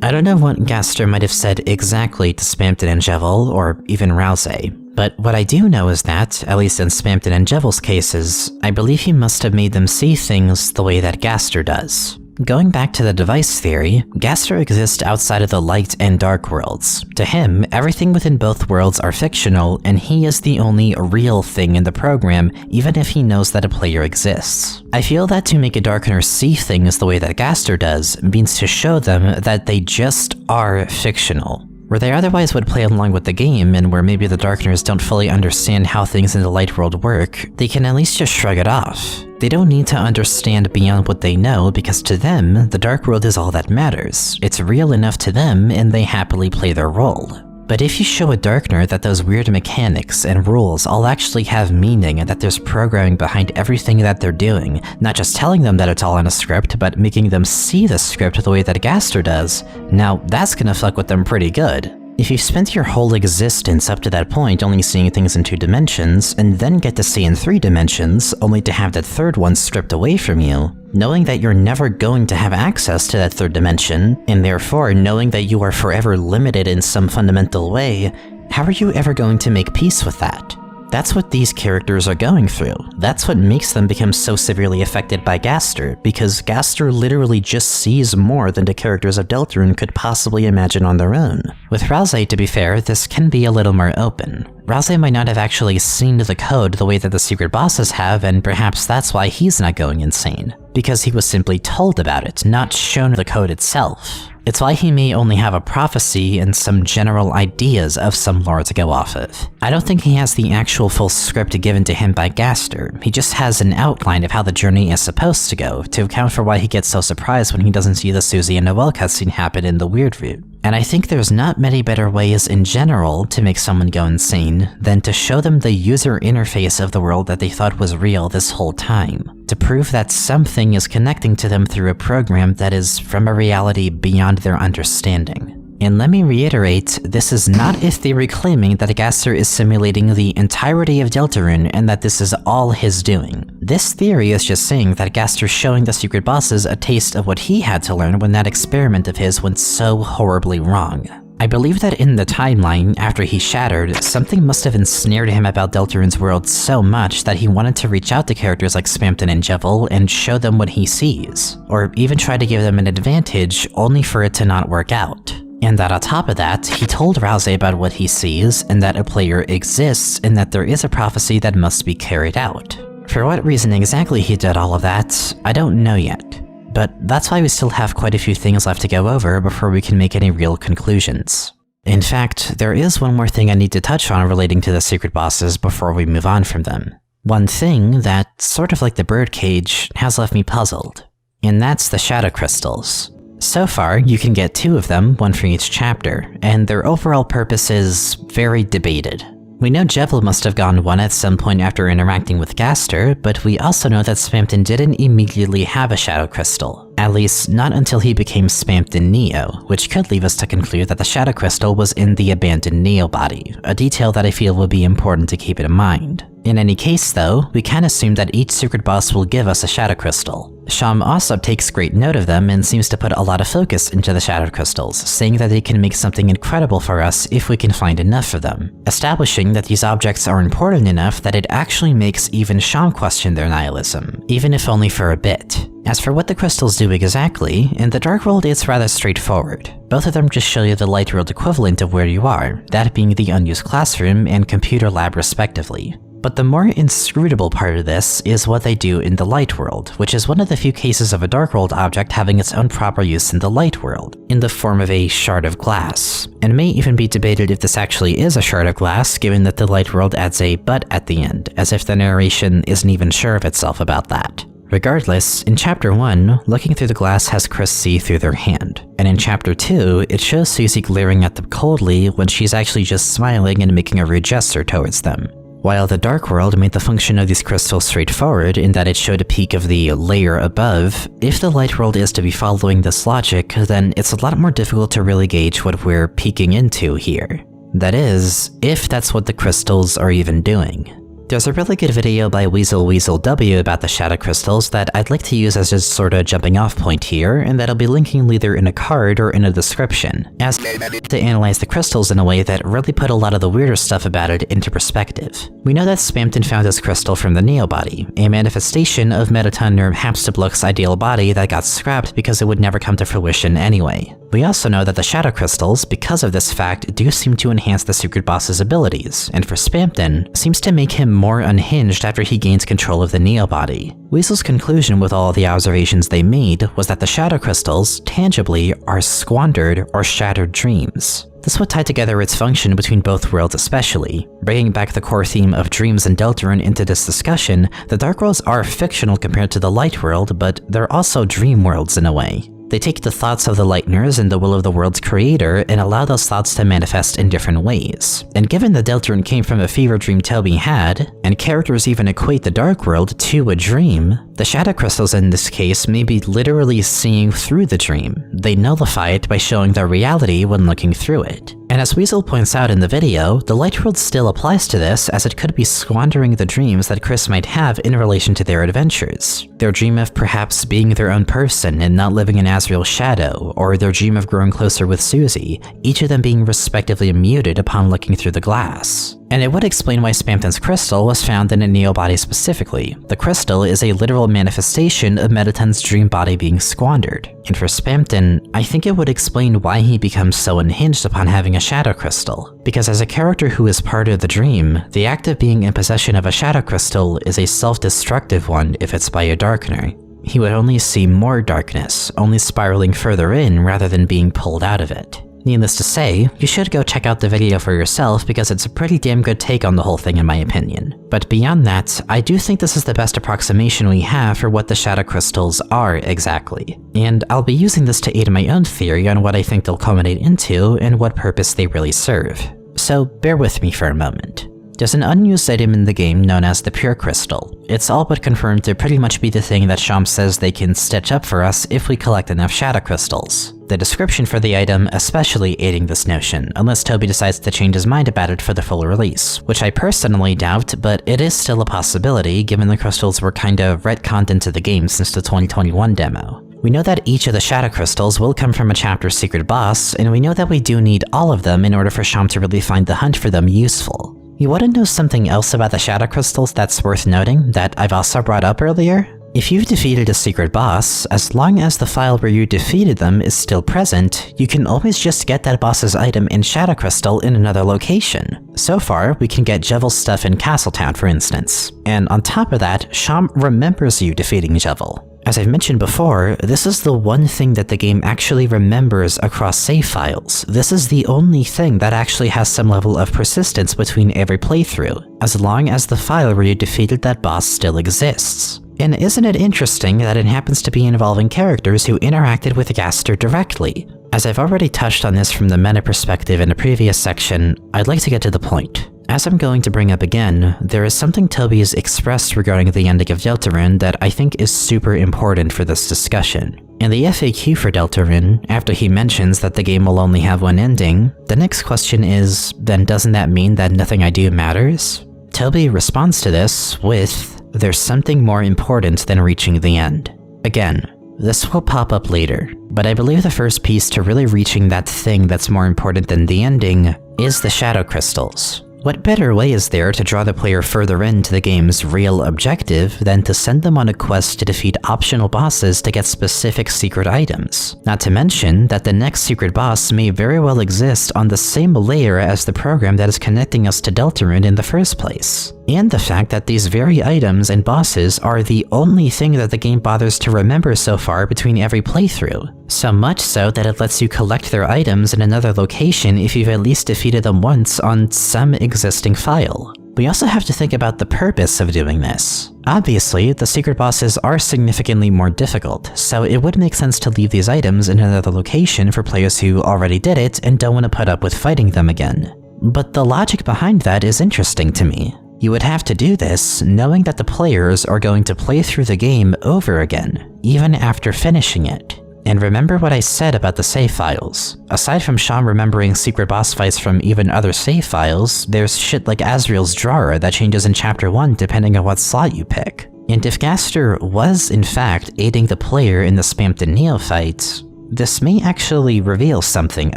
I don't know what Gaster might have said exactly to Spamton and Jevel, or even Rousey, but what I do know is that, at least in Spamton and Jevel's cases, I believe he must have made them see things the way that Gaster does. Going back to the device theory, Gaster exists outside of the light and dark worlds. To him, everything within both worlds are fictional, and he is the only real thing in the program, even if he knows that a player exists. I feel that to make a Darkener see things the way that Gaster does means to show them that they just are fictional. Where they otherwise would play along with the game, and where maybe the Darkeners don't fully understand how things in the light world work, they can at least just shrug it off. They don't need to understand beyond what they know, because to them, the dark world is all that matters. It's real enough to them, and they happily play their role. But if you show a Darkener that those weird mechanics and rules all actually have meaning and that there's programming behind everything that they're doing, not just telling them that it's all in a script, but making them see the script the way that Gaster does, now that's gonna fuck with them pretty good. If you've spent your whole existence up to that point only seeing things in 2 dimensions, and then get to see in 3 dimensions, only to have that third one stripped away from you, knowing that you're never going to have access to that 3rd dimension, and therefore knowing that you are forever limited in some fundamental way, how are you ever going to make peace with that? That's what these characters are going through. That's what makes them become so severely affected by Gaster, because Gaster literally just sees more than the characters of Deltarune could possibly imagine on their own. With Rousey, to be fair, this can be a little more open. Rousey might not have actually seen the code the way that the secret bosses have, and perhaps that's why he's not going insane. Because he was simply told about it, not shown the code itself. It's why he may only have a prophecy and some general ideas of some lore to go off of. I don't think he has the actual full script given to him by Gaster, he just has an outline of how the journey is supposed to go, to account for why he gets so surprised when he doesn't see the Susie and Noelle cutscene happen in the weird route. And I think there's not many better ways in general to make someone go insane than to show them the user interface of the world that they thought was real this whole time, to prove that something is connecting to them through a program that is from a reality beyond their understanding. And let me reiterate, this is not a theory claiming that Gaster is simulating the entirety of Deltarune and that this is all his doing. This theory is just saying that Gaster's showing the secret bosses a taste of what he had to learn when that experiment of his went so horribly wrong. I believe that in the timeline, after he shattered, something must have ensnared him about Deltarune's world so much that he wanted to reach out to characters like Spamton and Jevel and show them what he sees, or even try to give them an advantage only for it to not work out. And that on top of that, he told Rousey about what he sees, and that a player exists, and that there is a prophecy that must be carried out. For what reason exactly he did all of that, I don't know yet. But that's why we still have quite a few things left to go over before we can make any real conclusions. In fact, there is one more thing I need to touch on relating to the secret bosses before we move on from them. One thing that, sort of like the birdcage, has left me puzzled. And that's the shadow crystals. So far, you can get 2 of them, one for each chapter, and their overall purpose is very debated. We know Jevel must have gone one at some point after interacting with Gaster, but we also know that Spamton didn't immediately have a shadow crystal. At least, not until he became Spamton Neo, which could leave us to conclude that the shadow crystal was in the abandoned Neo body, a detail that I feel will be important to keep in mind. In any case though, we can assume that each secret boss will give us a shadow crystal. Sham also takes great note of them and seems to put a lot of focus into the shadow crystals, saying that they can make something incredible for us if we can find enough of them, establishing that these objects are important enough that it actually makes even Sham question their nihilism, even if only for a bit. As for what the crystals do exactly, in the Dark World it's rather straightforward. Both of them just show you the Light World equivalent of where you are, that being the unused classroom and computer lab respectively. But the more inscrutable part of this is what they do in the Light World, which is one of the few cases of a Dark World object having its own proper use in the Light World, in the form of a shard of glass. And it may even be debated if this actually is a shard of glass, given that the Light World adds a but at the end, as if the narration isn't even sure of itself about that. Regardless, in Chapter 1, looking through the glass has Chris see through their hand, and in Chapter 2, it shows Susie glaring at them coldly when she's actually just smiling and making a rude gesture towards them. While the Dark World made the function of these crystals straightforward in that it showed a peek of the layer above, if the Light World is to be following this logic, then it's a lot more difficult to really gauge what we're peeking into here. That is, if that's what the crystals are even doing. There's a really good video by WeaselW about the shadow crystals that I'd like to use as a sort of jumping off point here, and that I'll be linking either in a card or in a description, as to analyze the crystals in a way that really put a lot of the weirder stuff about it into perspective. We know that Spamton found his crystal from the Neo body, a manifestation of Mettaton or Hapstablook's ideal body that got scrapped because it would never come to fruition anyway. We also know that the shadow crystals, because of this fact, do seem to enhance the secret boss's abilities, and for Spamton, seems to make him more unhinged after he gains control of the Neo body. Weasel's conclusion with all the observations they made was that the shadow crystals, tangibly, are squandered or shattered dreams. This would tie together its function between both worlds especially. Bringing back the core theme of dreams and Deltarune into this discussion, the Dark Worlds are fictional compared to the Light World, but they're also dream worlds in a way. They take the thoughts of the Lightners and the will of the world's creator and allow those thoughts to manifest in different ways. And given that Deltarune came from a fever dream Toby had, and characters even equate the Dark World to a dream, the shadow crystals in this case may be literally seeing through the dream. They nullify it by showing the reality when looking through it. And as Weasel points out in the video, the Light World still applies to this, as it could be squandering the dreams that Chris might have in relation to their adventures. Their dream of perhaps being their own person and not living in Asriel's shadow, or their dream of growing closer with Susie, each of them being respectively muted upon looking through the glass. And it would explain why Spamton's crystal was found in a Neo body specifically. The crystal is a literal manifestation of Mettaton's dream body being squandered. And for Spamton, I think it would explain why he becomes so unhinged upon having a shadow crystal. Because as a character who is part of the dream, the act of being in possession of a shadow crystal is a self-destructive one if it's by a darkener. He would only see more darkness, only spiraling further in rather than being pulled out of it. Needless to say, you should go check out the video for yourself because it's a pretty damn good take on the whole thing in my opinion. But beyond that, I do think this is the best approximation we have for what the shadow crystals are exactly. And I'll be using this to aid my own theory on what I think they'll culminate into and what purpose they really serve. So bear with me for a moment. There's an unused item in the game known as the Pure Crystal. It's all but confirmed to pretty much be the thing that Sham says they can stitch up for us if we collect enough shadow crystals. The description for the item especially aiding this notion, unless Toby decides to change his mind about it for the full release, which I personally doubt, but it is still a possibility given the crystals were kinda retconned into the game since the 2021 demo. We know that each of the shadow crystals will come from a chapter's secret boss, and we know that we do need all of them in order for Sham to really find the hunt for them useful. You want to know something else about the shadow crystals that's worth noting that I've also brought up earlier? If you've defeated a secret boss, as long as the file where you defeated them is still present, you can always just get that boss's item in shadow crystal in another location. So far, we can get Jevel's stuff in Castletown for instance. And on top of that, Sham remembers you defeating Jevel. As I've mentioned before, this is the one thing that the game actually remembers across save files. This is the only thing that actually has some level of persistence between every playthrough, as long as the file where you defeated that boss still exists. And isn't it interesting that it happens to be involving characters who interacted with Gaster directly? As I've already touched on this from the meta perspective in a previous section, I'd like to get to the point. As I'm going to bring up again, there is something Toby has expressed regarding the ending of Deltarune that I think is super important for this discussion. In the FAQ for Deltarune, after he mentions that the game will only have one ending, the next question is, then doesn't that mean that nothing I do matters? Toby responds to this with, there's something more important than reaching the end. Again, this will pop up later, but I believe the first piece to really reaching that thing that's more important than the ending is the shadow crystals. What better way is there to draw the player further into the game's real objective than to send them on a quest to defeat optional bosses to get specific secret items? Not to mention that the next secret boss may very well exist on the same layer as the program that is connecting us to Deltarune in the first place. And the fact that these very items and bosses are the only thing that the game bothers to remember so far between every playthrough. So much so that it lets you collect their items in another location if you've at least defeated them once on some existing file. We also have to think about the purpose of doing this. Obviously, the secret bosses are significantly more difficult, so it would make sense to leave these items in another location for players who already did it and don't want to put up with fighting them again. But the logic behind that is interesting to me. You would have to do this knowing that the players are going to play through the game over again, even after finishing it. And remember what I said about the save files. Aside from Sham remembering secret boss fights from even other save files, there's shit like Azrael's drawer that changes in Chapter 1 depending on what slot you pick. And if Gaster was, in fact, aiding the player in the Spampton Neophyte, this may actually reveal something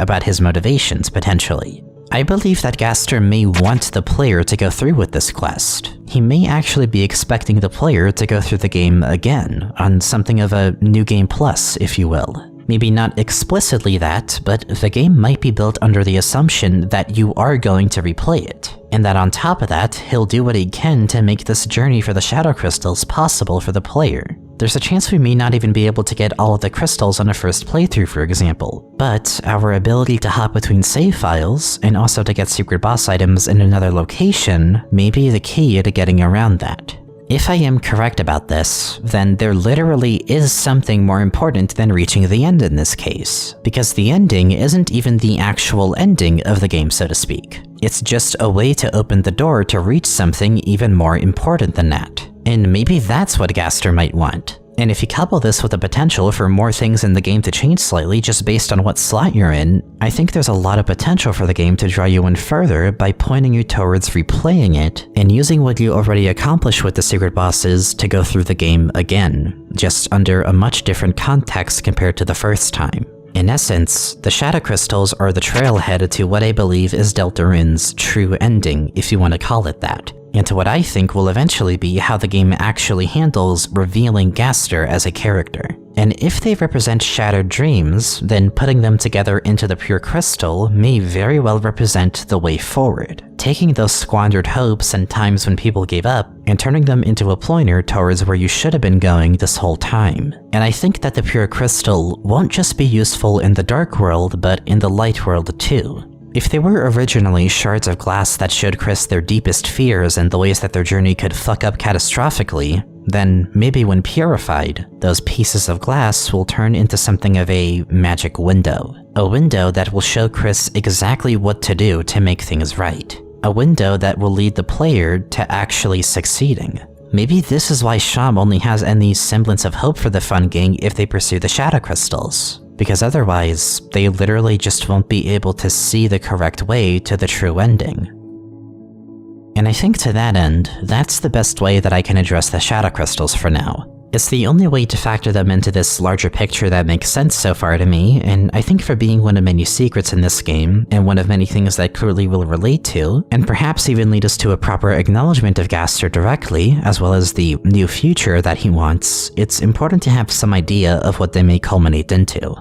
about his motivations, potentially. I believe that Gaster may want the player to go through with this quest. He may actually be expecting the player to go through the game again, on something of a New Game Plus, if you will. Maybe not explicitly that, but the game might be built under the assumption that you are going to replay it, and that on top of that, he'll do what he can to make this journey for the Shadow Crystals possible for the player. There's a chance we may not even be able to get all of the crystals on a first playthrough, for example, but our ability to hop between save files, and also to get secret boss items in another location, may be the key to getting around that. If I am correct about this, then there literally is something more important than reaching the end in this case, because the ending isn't even the actual ending of the game, so to speak. It's just a way to open the door to reach something even more important than that. And maybe that's what Gaster might want. And if you couple this with the potential for more things in the game to change slightly just based on what slot you're in, I think there's a lot of potential for the game to draw you in further by pointing you towards replaying it and using what you already accomplished with the secret bosses to go through the game again, just under a much different context compared to the first time. In essence, the Shadow Crystals are the trailhead to what I believe is Deltarune's true ending, if you want to call it that, and to what I think will eventually be how the game actually handles revealing Gaster as a character. And if they represent shattered dreams, then putting them together into the pure crystal may very well represent the way forward, taking those squandered hopes and times when people gave up and turning them into a pointer towards where you should have been going this whole time. And I think that the pure crystal won't just be useful in the dark world, but in the light world too. If they were originally shards of glass that showed Chris their deepest fears and the ways that their journey could fuck up catastrophically, then maybe when purified, those pieces of glass will turn into something of a magic window. A window that will show Chris exactly what to do to make things right. A window that will lead the player to actually succeeding. Maybe this is why Sham only has any semblance of hope for the Fun Gang if they pursue the Shadow Crystals. Because otherwise, they literally just won't be able to see the correct way to the true ending. And I think to that end, that's the best way that I can address the Shadow Crystals for now. It's the only way to factor them into this larger picture that makes sense so far to me, and I think for being one of many secrets in this game, and one of many things that clearly will relate to, and perhaps even lead us to a proper acknowledgement of Gaster directly, as well as the new future that he wants, it's important to have some idea of what they may culminate into.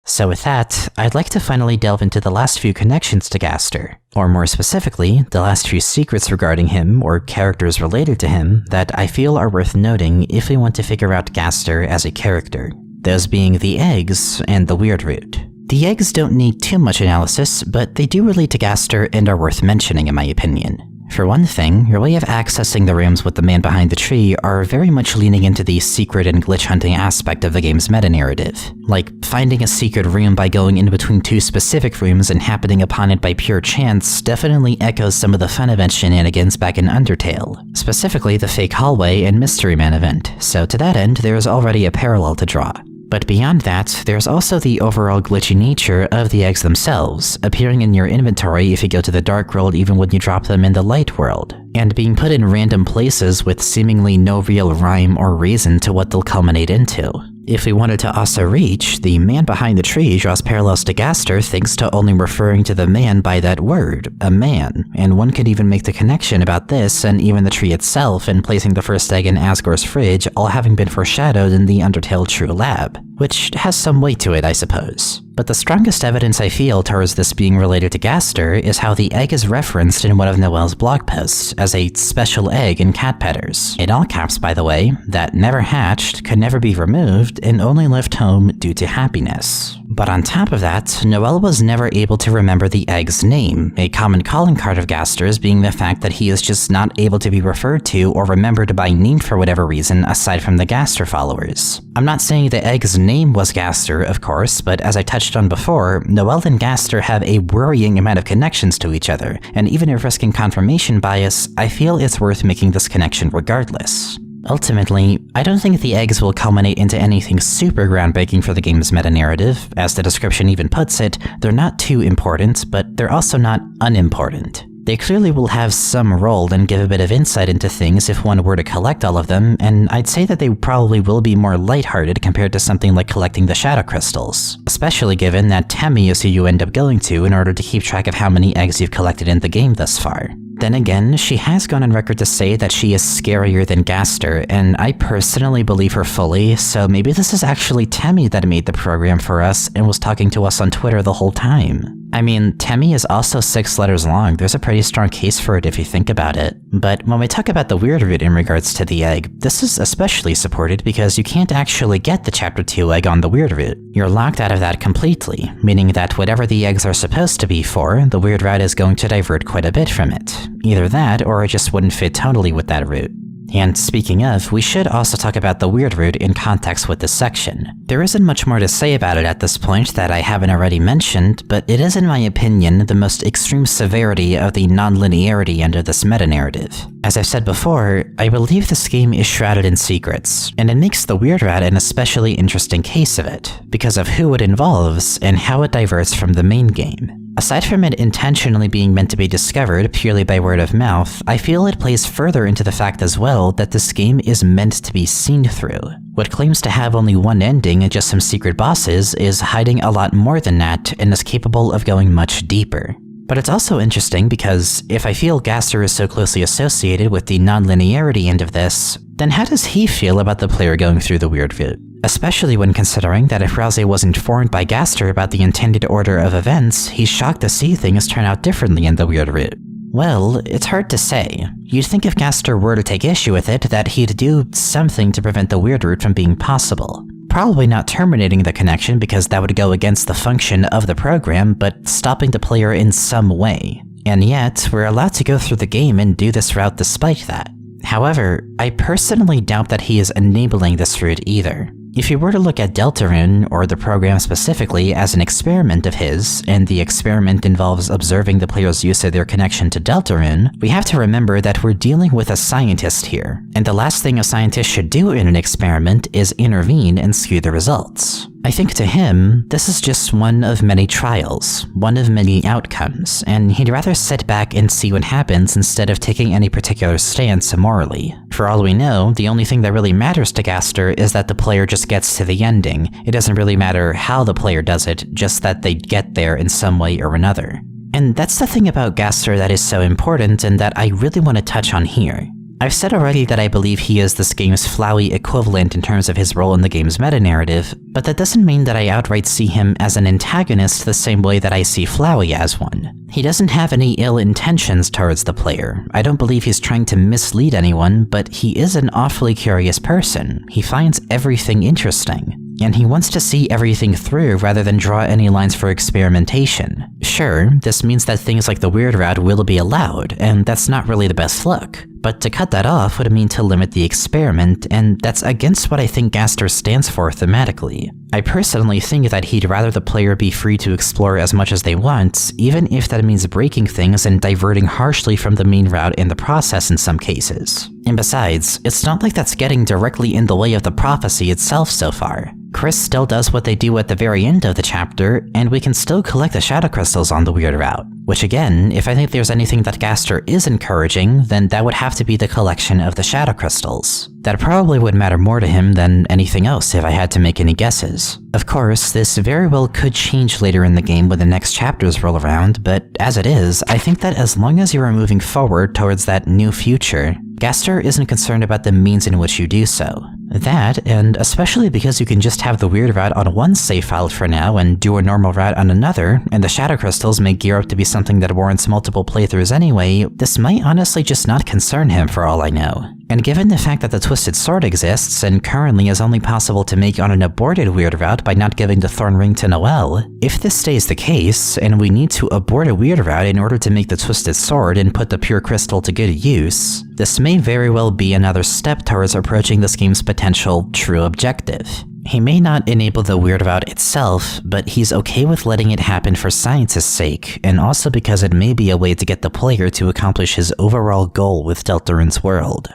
So with that, I'd like to finally delve into the last few connections to Gaster, or more specifically, the last few secrets regarding him or characters related to him that I feel are worth noting if we want to figure out Gaster as a character. Those being the eggs and the weird root. The eggs don't need too much analysis, but they do relate to Gaster and are worth mentioning in my opinion. For one thing, your way of accessing the rooms with the man behind the tree are very much leaning into the secret and glitch hunting aspect of the game's meta-narrative. Like, finding a secret room by going in between two specific rooms and happening upon it by pure chance definitely echoes some of the fun event shenanigans back in Undertale, specifically the fake hallway and Mystery Man event, so to that end there is already a parallel to draw. But beyond that, there's also the overall glitchy nature of the eggs themselves, appearing in your inventory if you go to the dark world even when you drop them in the light world, and being put in random places with seemingly no real rhyme or reason to what they'll culminate into. If we wanted to also reach, the man behind the tree draws parallels to Gaster thanks to only referring to the man by that word, a man, and one could even make the connection about this and even the tree itself and placing the first egg in Asgore's fridge all having been foreshadowed in the Undertale True Lab, which has some weight to it, I suppose. But the strongest evidence I feel towards this being related to Gaster is how the egg is referenced in one of Noelle's blog posts as a special egg in Cat Pedders. In all caps, by the way, that never hatched, could never be removed, and only left home due to happiness. But on top of that, Noelle was never able to remember the egg's name, a common calling card of Gaster's being the fact that he is just not able to be referred to or remembered by name for whatever reason aside from the Gaster followers. I'm not saying the egg's name was Gaster, of course, but as I touched on before, Noelle and Gaster have a worrying amount of connections to each other, and even if risking confirmation bias, I feel it's worth making this connection regardless. Ultimately, I don't think the eggs will culminate into anything super groundbreaking for the game's meta-narrative. As the description even puts it, they're not too important, but they're also not unimportant. They clearly will have some role and give a bit of insight into things if one were to collect all of them, and I'd say that they probably will be more lighthearted compared to something like collecting the shadow crystals, especially given that Temmie is who you end up going to in order to keep track of how many eggs you've collected in the game thus far. Then again, she has gone on record to say that she is scarier than Gaster, and I personally believe her fully, so maybe this is actually Temmie that made the program for us and was talking to us on Twitter the whole time. I mean, Temmie is also 6 letters long. There's a pretty strong case for it if you think about it. But when we talk about the weird root in regards to the egg, this is especially supported because you can't actually get the Chapter 2 egg on the weird root. You're locked out of that completely, meaning that whatever the eggs are supposed to be for, the weird route is going to divert quite a bit from it. Either that, or it just wouldn't fit tonally with that route. And speaking of, we should also talk about the weird root in context with this section. There isn't much more to say about it at this point that I haven't already mentioned, but it is in my opinion the most extreme severity of the non-linearity end of this meta-narrative. As I've said before, I believe this game is shrouded in secrets, and it makes the weird route an especially interesting case of it, because of who it involves and how it diverts from the main game. Aside from it intentionally being meant to be discovered purely by word of mouth, I feel it plays further into the fact as well that this game is meant to be seen through. What claims to have only one ending and just some secret bosses is hiding a lot more than that and is capable of going much deeper. But it's also interesting because if I feel Gaster is so closely associated with the non-linearity end of this, then how does he feel about the player going through the weird route? Especially when considering that if Rouse was informed by Gaster about the intended order of events, he's shocked to see things turn out differently in the weird route. Well, it's hard to say. You'd think if Gaster were to take issue with it, that he'd do something to prevent the weird route from being possible. Probably not terminating the connection because that would go against the function of the program, but stopping the player in some way. And yet, we're allowed to go through the game and do this route despite that. However, I personally doubt that he is enabling this route either. If you were to look at Deltarune, or the program specifically, as an experiment of his, and the experiment involves observing the player's use of their connection to Deltarune, we have to remember that we're dealing with a scientist here, and the last thing a scientist should do in an experiment is intervene and skew the results. I think to him, this is just one of many trials, one of many outcomes, and he'd rather sit back and see what happens instead of taking any particular stance morally. For all we know, the only thing that really matters to Gaster is that the player just gets to the ending. It doesn't really matter how the player does it, just that they get there in some way or another. And that's the thing about Gaster that is so important and that I really want to touch on here. I've said already that I believe he is this game's Flowey equivalent in terms of his role in the game's meta-narrative, but that doesn't mean that I outright see him as an antagonist the same way that I see Flowey as one. He doesn't have any ill intentions towards the player. I don't believe he's trying to mislead anyone, but he is an awfully curious person. He finds everything interesting. And he wants to see everything through rather than draw any lines for experimentation. Sure, this means that things like the weird route will be allowed, and that's not really the best look. But to cut that off would mean to limit the experiment, and that's against what I think Gaster stands for thematically. I personally think that he'd rather the player be free to explore as much as they want, even if that means breaking things and diverting harshly from the main route in the process in some cases. And besides, it's not like that's getting directly in the way of the prophecy itself so far. Chris still does what they do at the very end of the chapter, and we can still collect the shadow crystals on the weird route. Which again, if I think there's anything that Gaster is encouraging, then that would have to be the collection of the shadow crystals. That probably would matter more to him than anything else if I had to make any guesses. Of course, this very well could change later in the game when the next chapters roll around, but as it is, I think that as long as you are moving forward towards that new future, Gaster isn't concerned about the means in which you do so. That, and especially because you can just have the weird route on one save file for now and do a normal route on another, and the shadow crystals may gear up to be something that warrants multiple playthroughs anyway, this might honestly just not concern him for all I know. And given the fact that the Twisted Sword exists, and currently is only possible to make on an aborted weird route by not giving the Thorn Ring to Noelle, if this stays the case, and we need to abort a weird route in order to make the Twisted Sword and put the pure crystal to good use, this may very well be another step towards approaching this game's potential true objective. He may not enable the weird route itself, but he's okay with letting it happen for science's sake, and also because it may be a way to get the player to accomplish his overall goal with Deltarune's world.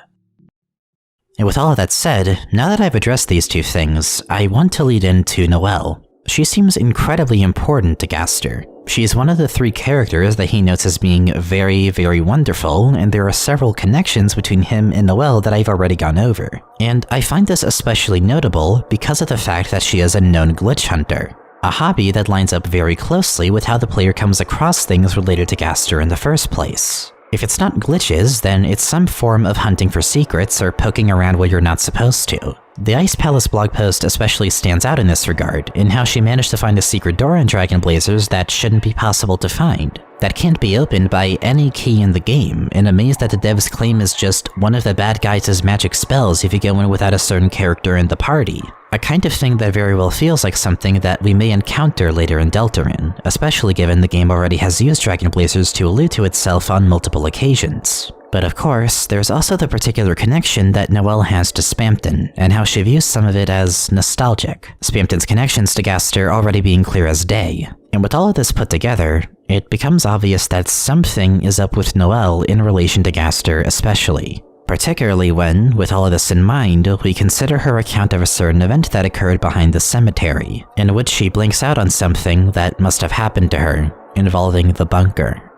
And with all of that said, now that I've addressed these two things, I want to lead into Noelle. She seems incredibly important to Gaster. She's one of the 3 characters that he notes as being very, very wonderful, and there are several connections between him and Noelle that I've already gone over. And I find this especially notable because of the fact that she is a known glitch hunter, a hobby that lines up very closely with how the player comes across things related to Gaster in the first place. If it's not glitches, then it's some form of hunting for secrets or poking around where you're not supposed to. The Ice Palace blog post especially stands out in this regard, in how she managed to find a secret door in Dragon Blazers that shouldn't be possible to find, that can't be opened by any key in the game, and amazed that the devs claim is just one of the bad guys' magic spells if you go in without a certain character in the party. A kind of thing that very well feels like something that we may encounter later in Deltarune, especially given the game already has used Dragon Blazers to allude to itself on multiple occasions. But of course, there's also the particular connection that Noelle has to Spamton, and how she views some of it as nostalgic, Spamton's connections to Gaster already being clear as day. And with all of this put together, it becomes obvious that something is up with Noelle in relation to Gaster especially. Particularly when, with all of this in mind, we consider her account of a certain event that occurred behind the cemetery, in which she blinks out on something that must have happened to her, involving the bunker.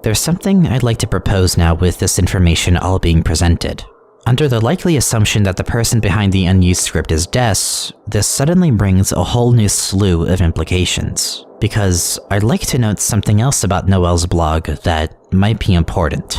There's something I'd like to propose now with this information all being presented. Under the likely assumption that the person behind the unused script is Des, this suddenly brings a whole new slew of implications. Because I'd like to note something else about Noelle's blog that might be important.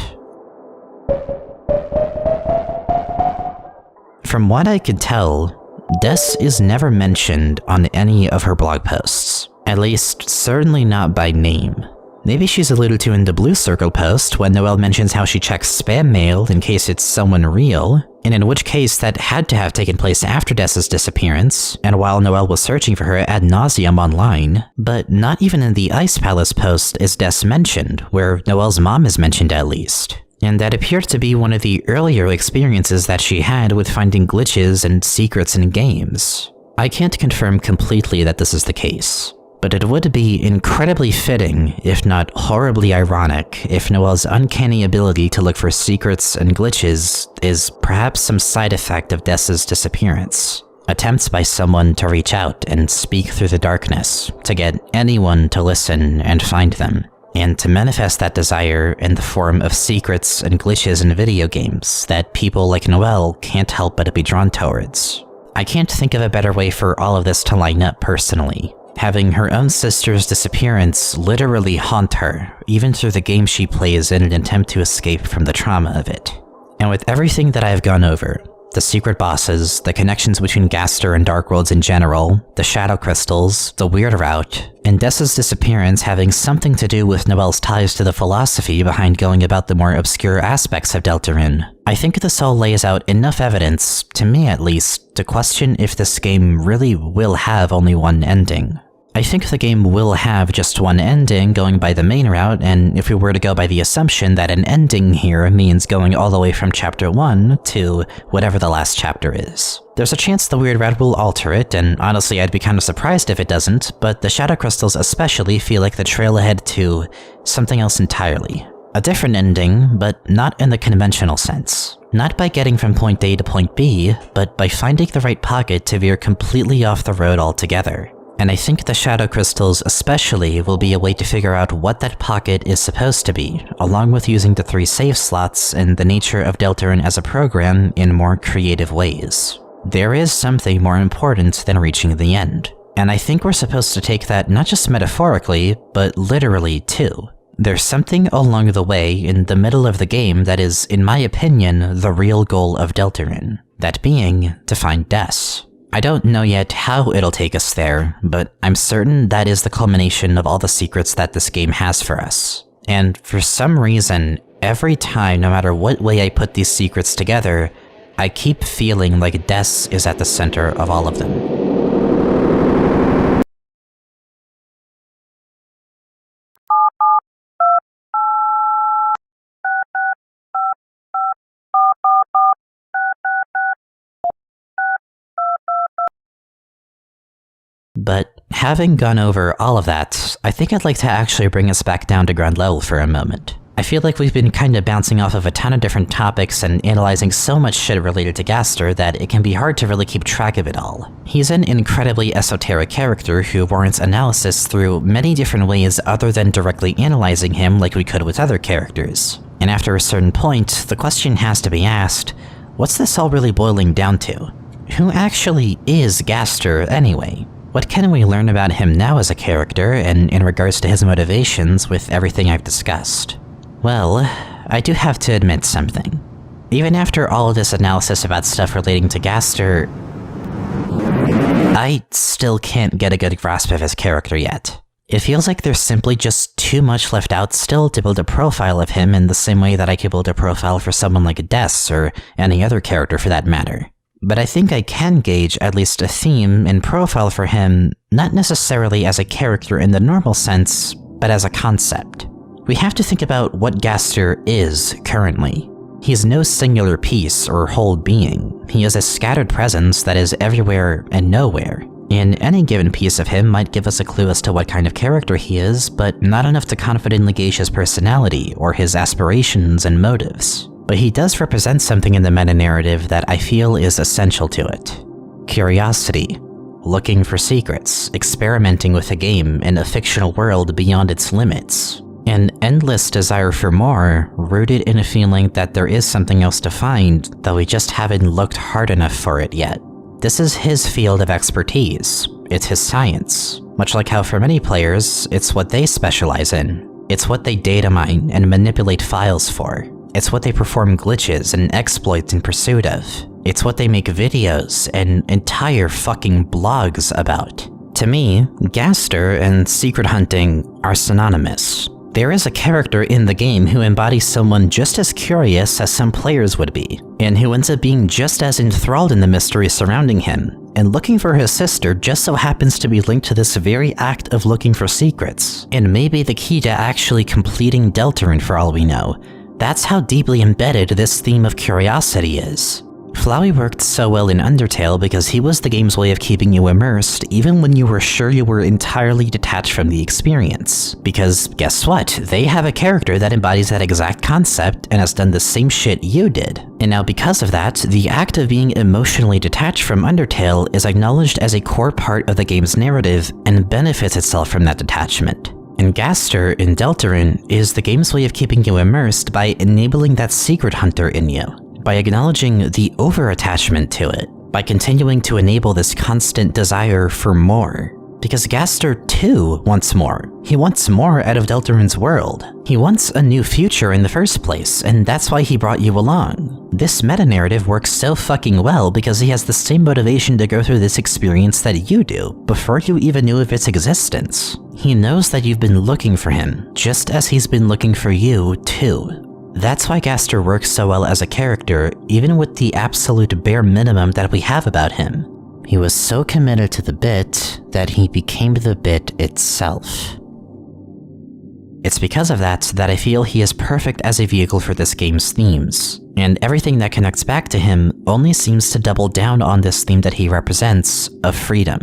From what I could tell, Des is never mentioned on any of her blog posts. At least, certainly not by name. Maybe she's alluded to in the Blue Circle post when Noelle mentions how she checks spam mail in case it's someone real, and in which case that had to have taken place after Des's disappearance, and while Noelle was searching for her ad nauseum online, but not even in the Ice Palace post is Des mentioned, where Noelle's mom is mentioned at least. And that appeared to be one of the earlier experiences that she had with finding glitches and secrets in games. I can't confirm completely that this is the case, but it would be incredibly fitting, if not horribly ironic, if Noelle's uncanny ability to look for secrets and glitches is perhaps some side effect of Des's disappearance. Attempts by someone to reach out and speak through the darkness, to get anyone to listen and find them, and to manifest that desire in the form of secrets and glitches in video games that people like Noelle can't help but be drawn towards. I can't think of a better way for all of this to line up personally. Having her own sister's disappearance literally haunt her, even through the game she plays in an attempt to escape from the trauma of it. And with everything that I've gone over, the secret bosses, the connections between Gaster and Dark Worlds in general, the shadow crystals, the weird route, and Des's disappearance having something to do with Noelle's ties to the philosophy behind going about the more obscure aspects of Deltarune, I think this all lays out enough evidence, to me at least, to question if this game really will have only one ending. I think the game will have just one ending going by the main route, and if we were to go by the assumption that an ending here means going all the way from chapter 1 to whatever the last chapter is. There's a chance the weird route will alter it, and honestly I'd be kind of surprised if it doesn't, but the shadow crystals especially feel like the trail ahead to something else entirely. A different ending, but not in the conventional sense. Not by getting from point A to point B, but by finding the right pocket to veer completely off the road altogether. And I think the shadow crystals especially will be a way to figure out what that pocket is supposed to be, along with using the 3 save slots and the nature of Deltarune as a program in more creative ways. There is something more important than reaching the end, and I think we're supposed to take that not just metaphorically, but literally too. There's something along the way in the middle of the game that is, in my opinion, the real goal of Deltarune, that being to find Des. I don't know yet how it'll take us there, but I'm certain that is the culmination of all the secrets that this game has for us. And for some reason, every time, no matter what way I put these secrets together, I keep feeling like Des is at the center of all of them. But having gone over all of that, I think I'd like to actually bring us back down to ground level for a moment. I I feel like we've been kinda bouncing off of a ton of different topics and analyzing so much shit related to Gaster that it can be hard to really keep track of it all. He's an incredibly esoteric character who warrants analysis through many different ways other than directly analyzing him like we could with other characters. And after a certain point, the question has to be asked, what's this all really boiling down to? Who actually is Gaster anyway? What can we learn about him now as a character, and in regards to his motivations with everything I've discussed? Well, I do have to admit something. Even after all of this analysis about stuff relating to Gaster, I still can't get a good grasp of his character yet. It feels like there's simply just too much left out still to build a profile of him in the same way that I could build a profile for someone like Des or any other character for that matter. But I think I can gauge at least a theme and profile for him, not necessarily as a character in the normal sense, but as a concept. We have to think about what Gaster is currently. He's no singular piece or whole being. He is a scattered presence that is everywhere and nowhere. And any given piece of him might give us a clue as to what kind of character he is, but not enough to confidently gauge his personality or his aspirations and motives. But he does represent something in the meta-narrative that I feel is essential to it. Curiosity. Looking for secrets, experimenting with a game in a fictional world beyond its limits. An endless desire for more, rooted in a feeling that there is something else to find, though we just haven't looked hard enough for it yet. This is his field of expertise. It's his science. Much like how for many players, it's what they specialize in. It's what they data mine and manipulate files for. It's what they perform glitches and exploits in pursuit of. It's what they make videos and entire fucking blogs about. To me, Gaster and secret hunting are synonymous. There is a character in the game who embodies someone just as curious as some players would be, and who ends up being just as enthralled in the mystery surrounding him, and looking for his sister just so happens to be linked to this very act of looking for secrets, and maybe the key to actually completing Deltarune for all we know. That's how deeply embedded this theme of curiosity is. V.ii worked so well in Undertale because he was the game's way of keeping you immersed even when you were sure you were entirely detached from the experience. Because guess what? They have a character that embodies that exact concept and has done the same shit you did. And now because of that, the act of being emotionally detached from Undertale is acknowledged as a core part of the game's narrative and benefits itself from that detachment. And Gaster in Deltarune is the game's way of keeping you immersed by enabling that secret hunter in you. By acknowledging the over-attachment to it, by continuing to enable this constant desire for more. Because Gaster too wants more. He wants more out of Deltarune's world. He wants a new future in the first place, and that's why he brought you along. This meta-narrative works so fucking well because he has the same motivation to go through this experience that you do, before you even knew of its existence. He knows that you've been looking for him, just as he's been looking for you too. That's why Gaster works so well as a character, even with the absolute bare minimum that we have about him. He was so committed to the bit that he became the bit itself. It's because of that I feel he is perfect as a vehicle for this game's themes, and everything that connects back to him only seems to double down on this theme that he represents, of freedom.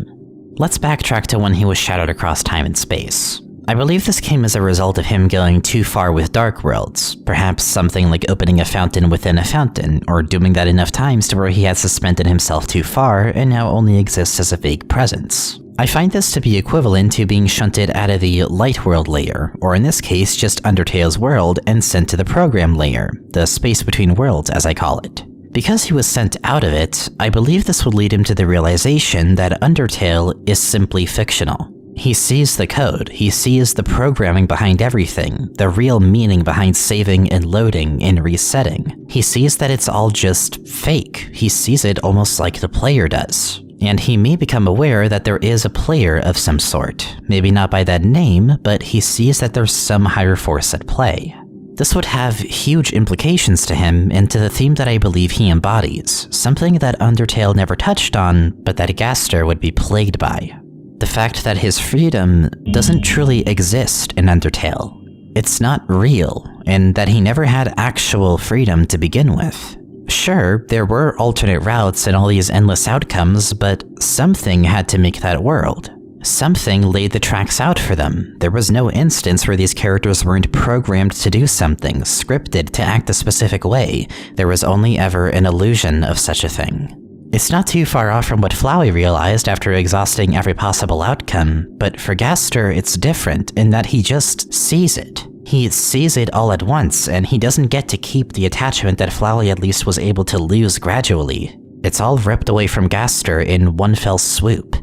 Let's backtrack to when he was shadowed across time and space. I believe this came as a result of him going too far with Dark Worlds, perhaps something like opening a fountain within a fountain, or doing that enough times to where he had suspended himself too far and now only exists as a vague presence. I find this to be equivalent to being shunted out of the Light World layer, or in this case just Undertale's world, and sent to the Program layer, the space between worlds as I call it. Because he was sent out of it, I believe this would lead him to the realization that Undertale is simply fictional. He sees the code, he sees the programming behind everything, the real meaning behind saving and loading and resetting. He sees that it's all just fake. He sees it almost like the player does. And he may become aware that there is a player of some sort. Maybe not by that name, but he sees that there's some higher force at play. This would have huge implications to him and to the theme that I believe he embodies, something that Undertale never touched on, but that Gaster would be plagued by. The fact that his freedom doesn't truly exist in Undertale. It's not real, and that he never had actual freedom to begin with. Sure, there were alternate routes and all these endless outcomes, but something had to make that world. Something laid the tracks out for them. There was no instance where these characters weren't programmed to do something, scripted to act a specific way. There was only ever an illusion of such a thing. It's not too far off from what Flowey realized after exhausting every possible outcome, but for Gaster it's different in that he just sees it. He sees it all at once, and he doesn't get to keep the attachment that Flowey at least was able to lose gradually. It's all ripped away from Gaster in one fell swoop.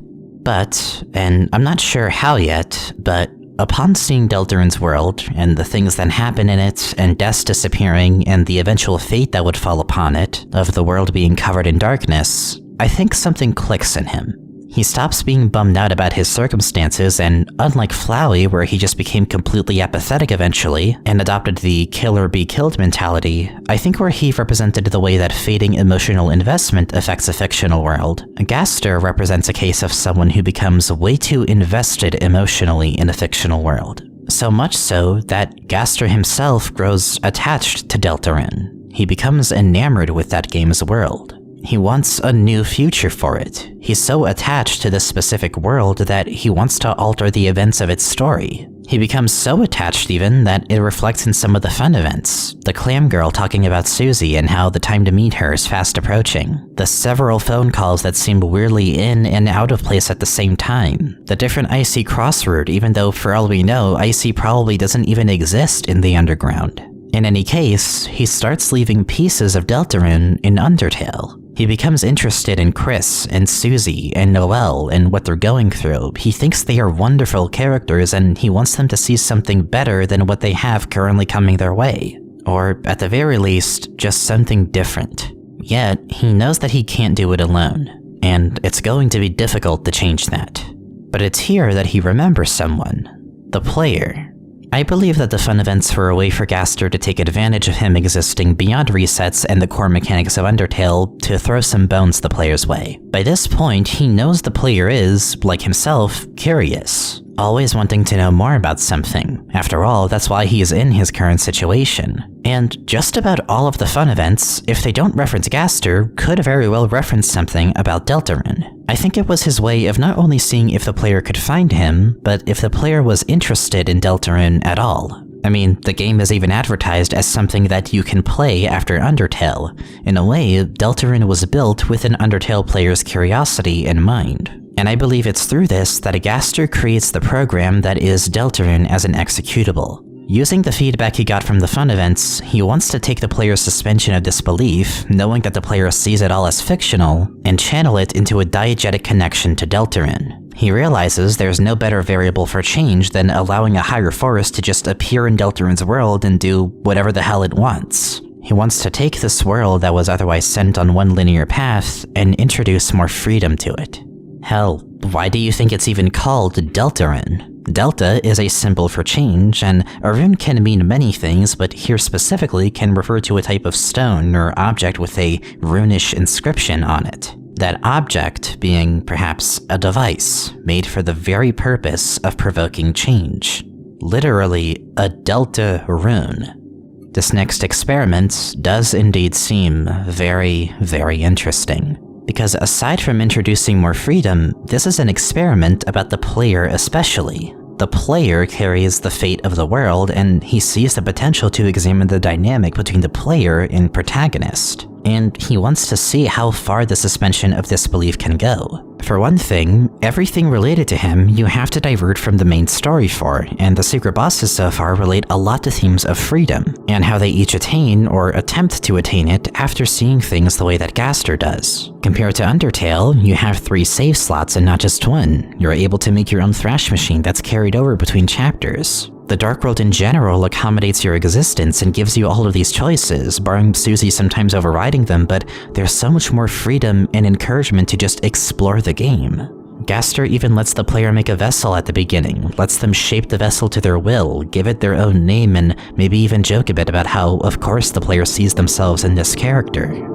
But, and I'm not sure how yet, but upon seeing Deltarun's world, and the things that happen in it, and Des disappearing, and the eventual fate that would fall upon it, of the world being covered in darkness, I think something clicks in him. He stops being bummed out about his circumstances, and unlike Flowey, where he just became completely apathetic eventually, and adopted the kill or be killed mentality, I think where he represented the way that fading emotional investment affects a fictional world, Gaster represents a case of someone who becomes way too invested emotionally in a fictional world. So much so that Gaster himself grows attached to Deltarune. He becomes enamored with that game's world. He wants a new future for it. He's so attached to this specific world that he wants to alter the events of its story. He becomes so attached even that it reflects in some of the fun events. The clam girl talking about Susie and how the time to meet her is fast approaching. The several phone calls that seem weirdly in and out of place at the same time. The different Icy cross route, even though for all we know, Icy probably doesn't even exist in the underground. In any case, he starts leaving pieces of Deltarune in Undertale. He becomes interested in Chris and Susie and Noelle and what they're going through. He thinks they are wonderful characters and he wants them to see something better than what they have currently coming their way. Or, at the very least, just something different. Yet, he knows that he can't do it alone, and it's going to be difficult to change that. But it's here that he remembers someone. The player. I believe that the fun events were a way for Gaster to take advantage of him existing beyond resets and the core mechanics of Undertale to throw some bones the player's way. By this point, he knows the player is, like himself, curious, always wanting to know more about something. After all, that's why he is in his current situation. And just about all of the fun events, if they don't reference Gaster, could very well reference something about Deltarune. I think it was his way of not only seeing if the player could find him, but if the player was interested in Deltarune at all. I mean, the game is even advertised as something that you can play after Undertale. In a way, Deltarune was built with an Undertale player's curiosity in mind. And I believe it's through this that Gaster creates the program that is Deltarune as an executable. Using the feedback he got from the fun events, he wants to take the player's suspension of disbelief, knowing that the player sees it all as fictional, and channel it into a diegetic connection to Deltarune. He realizes there's no better variable for change than allowing a higher force to just appear in Deltarune's world and do whatever the hell it wants. He wants to take this world that was otherwise sent on one linear path and introduce more freedom to it. Hell, why do you think it's even called Deltarune? Delta is a symbol for change, and a rune can mean many things, but here specifically can refer to a type of stone or object with a runish inscription on it. That object being perhaps a device made for the very purpose of provoking change. Literally, a delta rune. This next experiment does indeed seem very, very interesting. Because aside from introducing more freedom, this is an experiment about the player especially. The player carries the fate of the world, and he sees the potential to examine the dynamic between the player and protagonist. And he wants to see how far the suspension of disbelief can go. For one thing, everything related to him you have to divert from the main story for, and the secret bosses so far relate a lot to themes of freedom, and how they each attain or attempt to attain it after seeing things the way that Gaster does. Compared to Undertale, you have 3 save slots and not just 1. You're able to make your own thrash machine that's carried over between chapters. The Dark World in general accommodates your existence and gives you all of these choices, barring Susie sometimes overriding them, but there's so much more freedom and encouragement to just explore the game. Gaster even lets the player make a vessel at the beginning, lets them shape the vessel to their will, give it their own name, and maybe even joke a bit about how, of course, the player sees themselves in this character.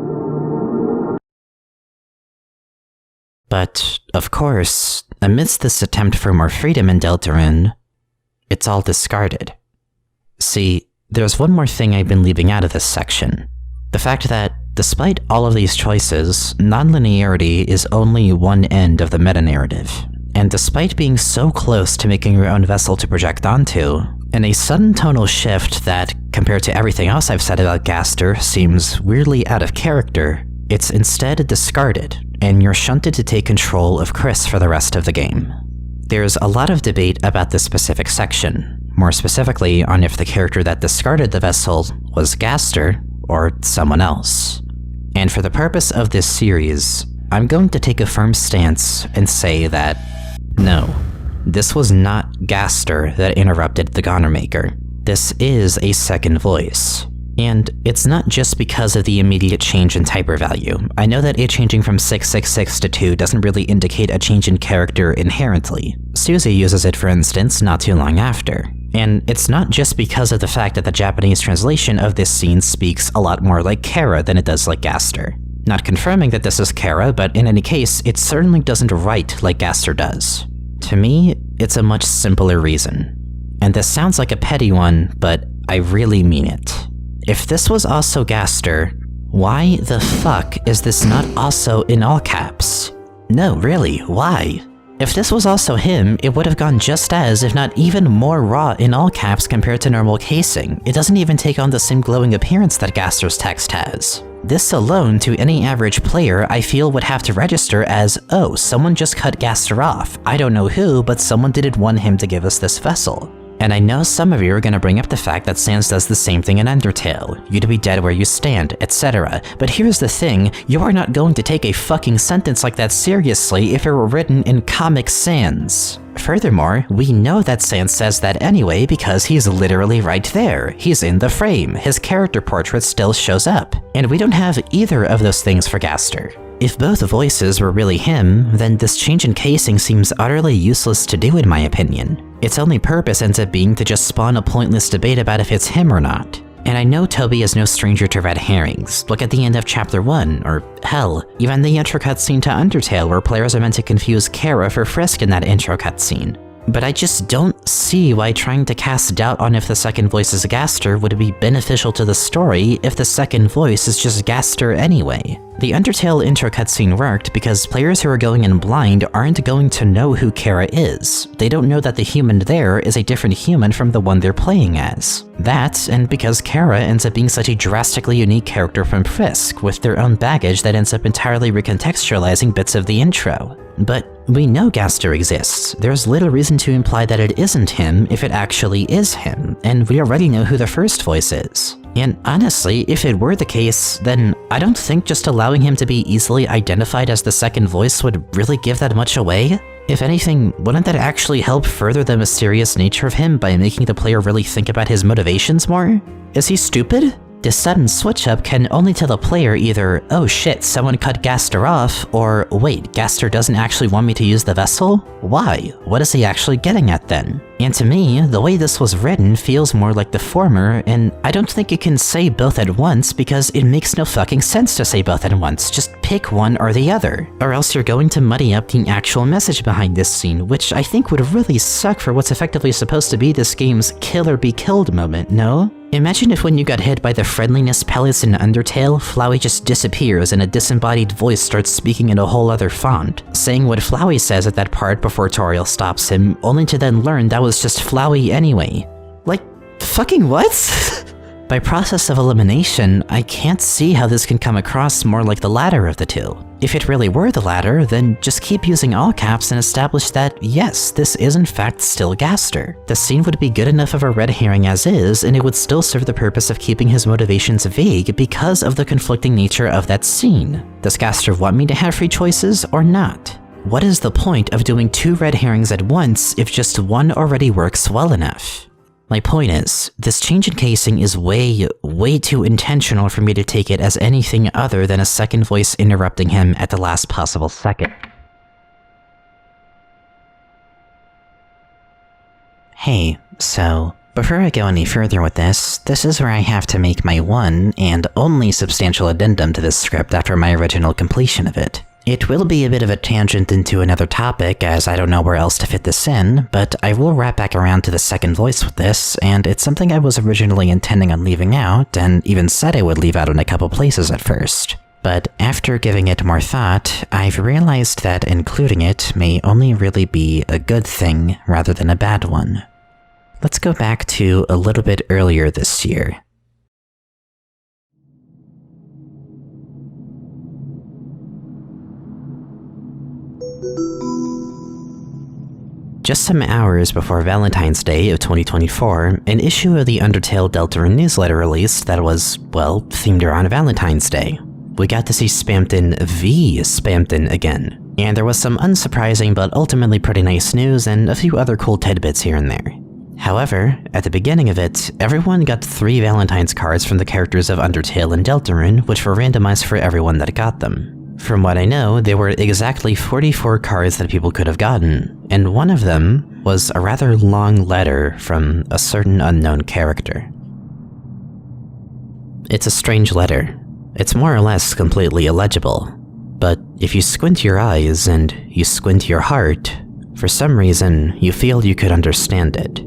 But, of course, amidst this attempt for more freedom in Deltarune, it's all discarded. See, there's one more thing I've been leaving out of this section. The fact that, despite all of these choices, non-linearity is only one end of the meta-narrative. And despite being so close to making your own vessel to project onto, in a sudden tonal shift that, compared to everything else I've said about Gaster, seems weirdly out of character, it's instead discarded, and you're shunted to take control of Chris for the rest of the game. There's a lot of debate about this specific section, more specifically on if the character that discarded the vessel was Gaster or someone else. And for the purpose of this series, I'm going to take a firm stance and say that no, this was not Gaster that interrupted the Goner Maker. This is a second voice. And it's not just because of the immediate change in typer value. I know that it changing from 666 to 2 doesn't really indicate a change in character inherently. Suzy uses it, for instance, not too long after. And it's not just because of the fact that the Japanese translation of this scene speaks a lot more like Kara than it does like Gaster. Not confirming that this is Kara, but in any case, it certainly doesn't write like Gaster does. To me, it's a much simpler reason. And this sounds like a petty one, but I really mean it. If this was also Gaster, why the fuck is this not also in all caps? No, really, why? If this was also him, it would have gone just as, if not even more raw in all caps compared to normal casing. It doesn't even take on the same glowing appearance that Gaster's text has. This alone, to any average player, I feel would have to register as, oh, someone just cut Gaster off. I don't know who, but someone didn't want him to give us this vessel. And I know some of you are gonna bring up the fact that Sans does the same thing in Undertale. You'd be dead where you stand, etc. But here's the thing, you are not going to take a fucking sentence like that seriously if it were written in Comic Sans. Furthermore, we know that Sans says that anyway because he's literally right there. He's in the frame, his character portrait still shows up. And we don't have either of those things for Gaster. If both voices were really him, then this change in casing seems utterly useless to do in my opinion. Its only purpose ends up being to just spawn a pointless debate about if it's him or not. And I know Toby is no stranger to red herrings. Look at the end of Chapter 1, or hell, even the intro cutscene to Undertale where players are meant to confuse Kara for Frisk in that intro cutscene. But I just don't see why trying to cast doubt on if the second voice is Gaster would be beneficial to the story if the second voice is just Gaster anyway. The Undertale intro cutscene worked because players who are going in blind aren't going to know who Kara is. They don't know that the human there is a different human from the one they're playing as. That, and because Kara ends up being such a drastically unique character from Frisk, with their own baggage that ends up entirely recontextualizing bits of the intro. But we know Gaster exists. There's little reason to imply that it isn't him if it actually is him, and we already know who the first voice is. And honestly, if it were the case, then I don't think just allowing him to be easily identified as the second voice would really give that much away. If anything, wouldn't that actually help further the mysterious nature of him by making the player really think about his motivations more? Is he stupid? This sudden switch-up can only tell the player either, oh shit, someone cut Gaster off, or wait, Gaster doesn't actually want me to use the vessel? Why? What is he actually getting at then? And to me, the way this was written feels more like the former, and I don't think you can say both at once because it makes no fucking sense to say both at once. Just pick one or the other. Or else you're going to muddy up the actual message behind this scene, which I think would really suck for what's effectively supposed to be this game's kill or be killed moment, no? Imagine if when you got hit by the friendliness pellets in Undertale, Flowey just disappears and a disembodied voice starts speaking in a whole other font, saying what Flowey says at that part before Toriel stops him, only to then learn that was just Flowey anyway. Like, fucking what? By process of elimination, I can't see how this can come across more like the latter of the two. If it really were the latter, then just keep using all caps and establish that, yes, this is in fact still Gaster. The scene would be good enough of a red herring as is, and it would still serve the purpose of keeping his motivations vague because of the conflicting nature of that scene. Does Gaster want me to have free choices or not? What is the point of doing two red herrings at once if just one already works well enough? My point is, this change in casing is way too intentional for me to take it as anything other than a second voice interrupting him at the last possible second. Hey, so, before I go any further with this is where I have to make my one and only substantial addendum to this script after my original completion of it. It will be a bit of a tangent into another topic, as I don't know where else to fit this in, but I will wrap back around to the second voice with this, and it's something I was originally intending on leaving out, and even said I would leave out in a couple places at first. but after giving it more thought, I've realized that including it may only really be a good thing rather than a bad one. Let's go back to a little bit earlier this year. Just some hours before Valentine's Day of 2024, an issue of the Undertale Deltarune newsletter released that was, well, themed around Valentine's Day. We got to see Spamton V Spamton again, and there was some unsurprising but ultimately pretty nice news and a few other cool tidbits here and there. However, at the beginning of it, everyone got 3 Valentine's cards from the characters of Undertale and Deltarune, which were randomized for everyone that got them. From what I know, there were exactly 44 cards that people could have gotten, and one of them was a rather long letter from a certain unknown character. It's a strange letter. It's more or less completely illegible, but if you squint your eyes and you squint your heart, for some reason you feel you could understand it.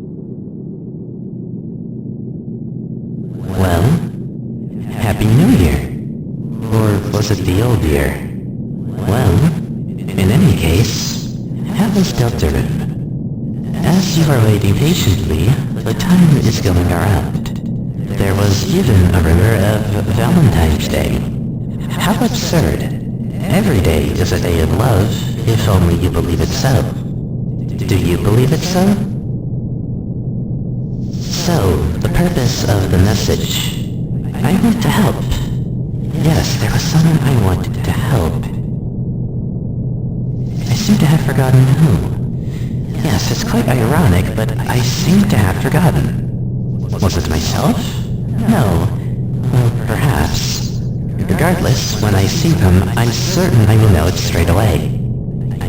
Well, Happy New Year. Or was it the old year? Well, in any case, how was Deltarune? As you are waiting patiently, the time is going around. There was even a rumor of Valentine's Day. How absurd. Every day is a day of love, if only you believe it so. Do you believe it so? So, the purpose of the message. I want to help. Yes, there was someone I wanted to help. I seem to have forgotten who. Yes, it's quite ironic, but I seem to have forgotten. Was it myself? No. Well, perhaps. Regardless, when I see them, I'm certain I will know it straight away.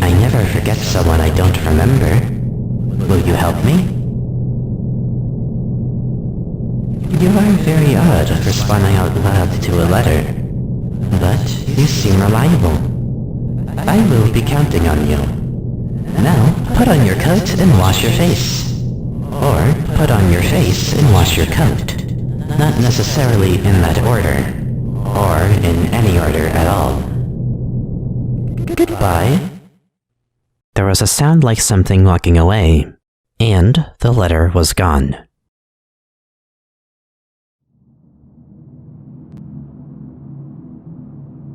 I never forget someone I don't remember. Will you help me? You are very odd responding out loud to a letter. But you seem reliable. I will be counting on you. Now, put on your coat and wash your face. Or, put on your face and wash your coat. Not necessarily in that order. Or in any order at all. Goodbye. There was a sound like something walking away, and the letter was gone.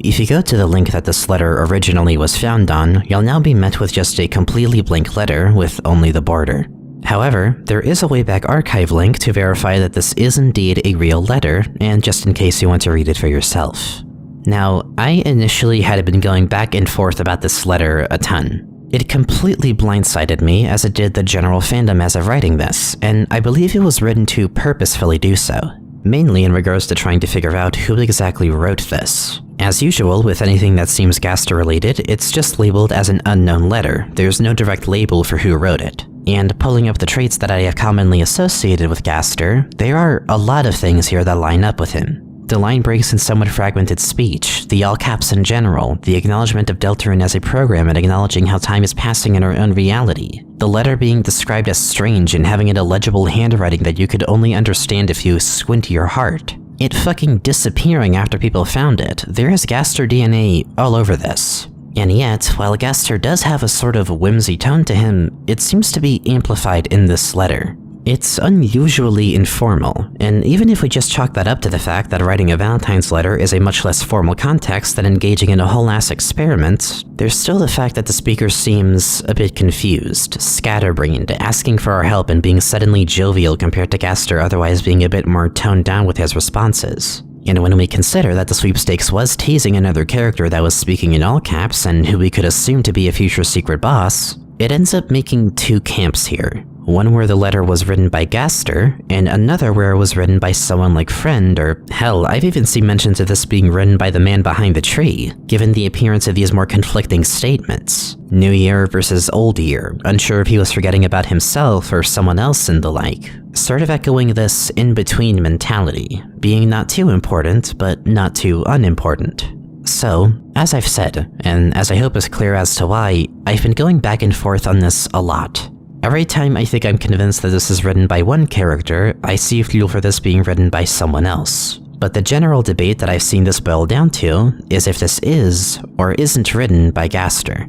If you go to the link that this letter originally was found on, you'll now be met with just a completely blank letter with only the border. However, there is a Wayback Archive link to verify that this is indeed a real letter, and just in case you want to read it for yourself. Now, I initially had been going back and forth about this letter a ton. It completely blindsided me as it did the general fandom as of writing this, and I believe it was written to purposefully do so. Mainly in regards to trying to figure out who exactly wrote this. As usual with anything that seems Gaster related, it's just labeled as an unknown letter. There's no direct label for who wrote it. And pulling up the traits that I have commonly associated with Gaster, there are a lot of things here that line up with him. The line breaks in somewhat fragmented speech, the all caps in general, the acknowledgement of Deltarune as a program and acknowledging how time is passing in our own reality, the letter being described as strange and having an illegible handwriting that you could only understand if you squint your heart, it fucking disappearing after people found it. There is Gaster DNA all over this. And yet, while Gaster does have a sort of whimsy tone to him, it seems to be amplified in this letter. It's unusually informal, and even if we just chalk that up to the fact that writing a Valentine's letter is a much less formal context than engaging in a whole-ass experiment, there's still the fact that the speaker seems a bit confused, scatterbrained, asking for our help and being suddenly jovial compared to Gaster otherwise being a bit more toned down with his responses. And when we consider that the sweepstakes was teasing another character that was speaking in all caps and who we could assume to be a future secret boss, it ends up making two camps here. One where the letter was written by Gaster, and another where it was written by someone like Friend, or hell, I've even seen mentions of this being written by the man behind the tree, given the appearance of these more conflicting statements. New Year versus Old Year, unsure if he was forgetting about himself or someone else and the like. Sort of echoing this in-between mentality, being not too important, but not too unimportant. So, as I've said, and as I hope is clear as to why, I've been going back and forth on this a lot. Every time I think I'm convinced that this is written by one character, I see fuel for this being written by someone else. but the general debate that I've seen this boil down to is if this is or isn't written by Gaster.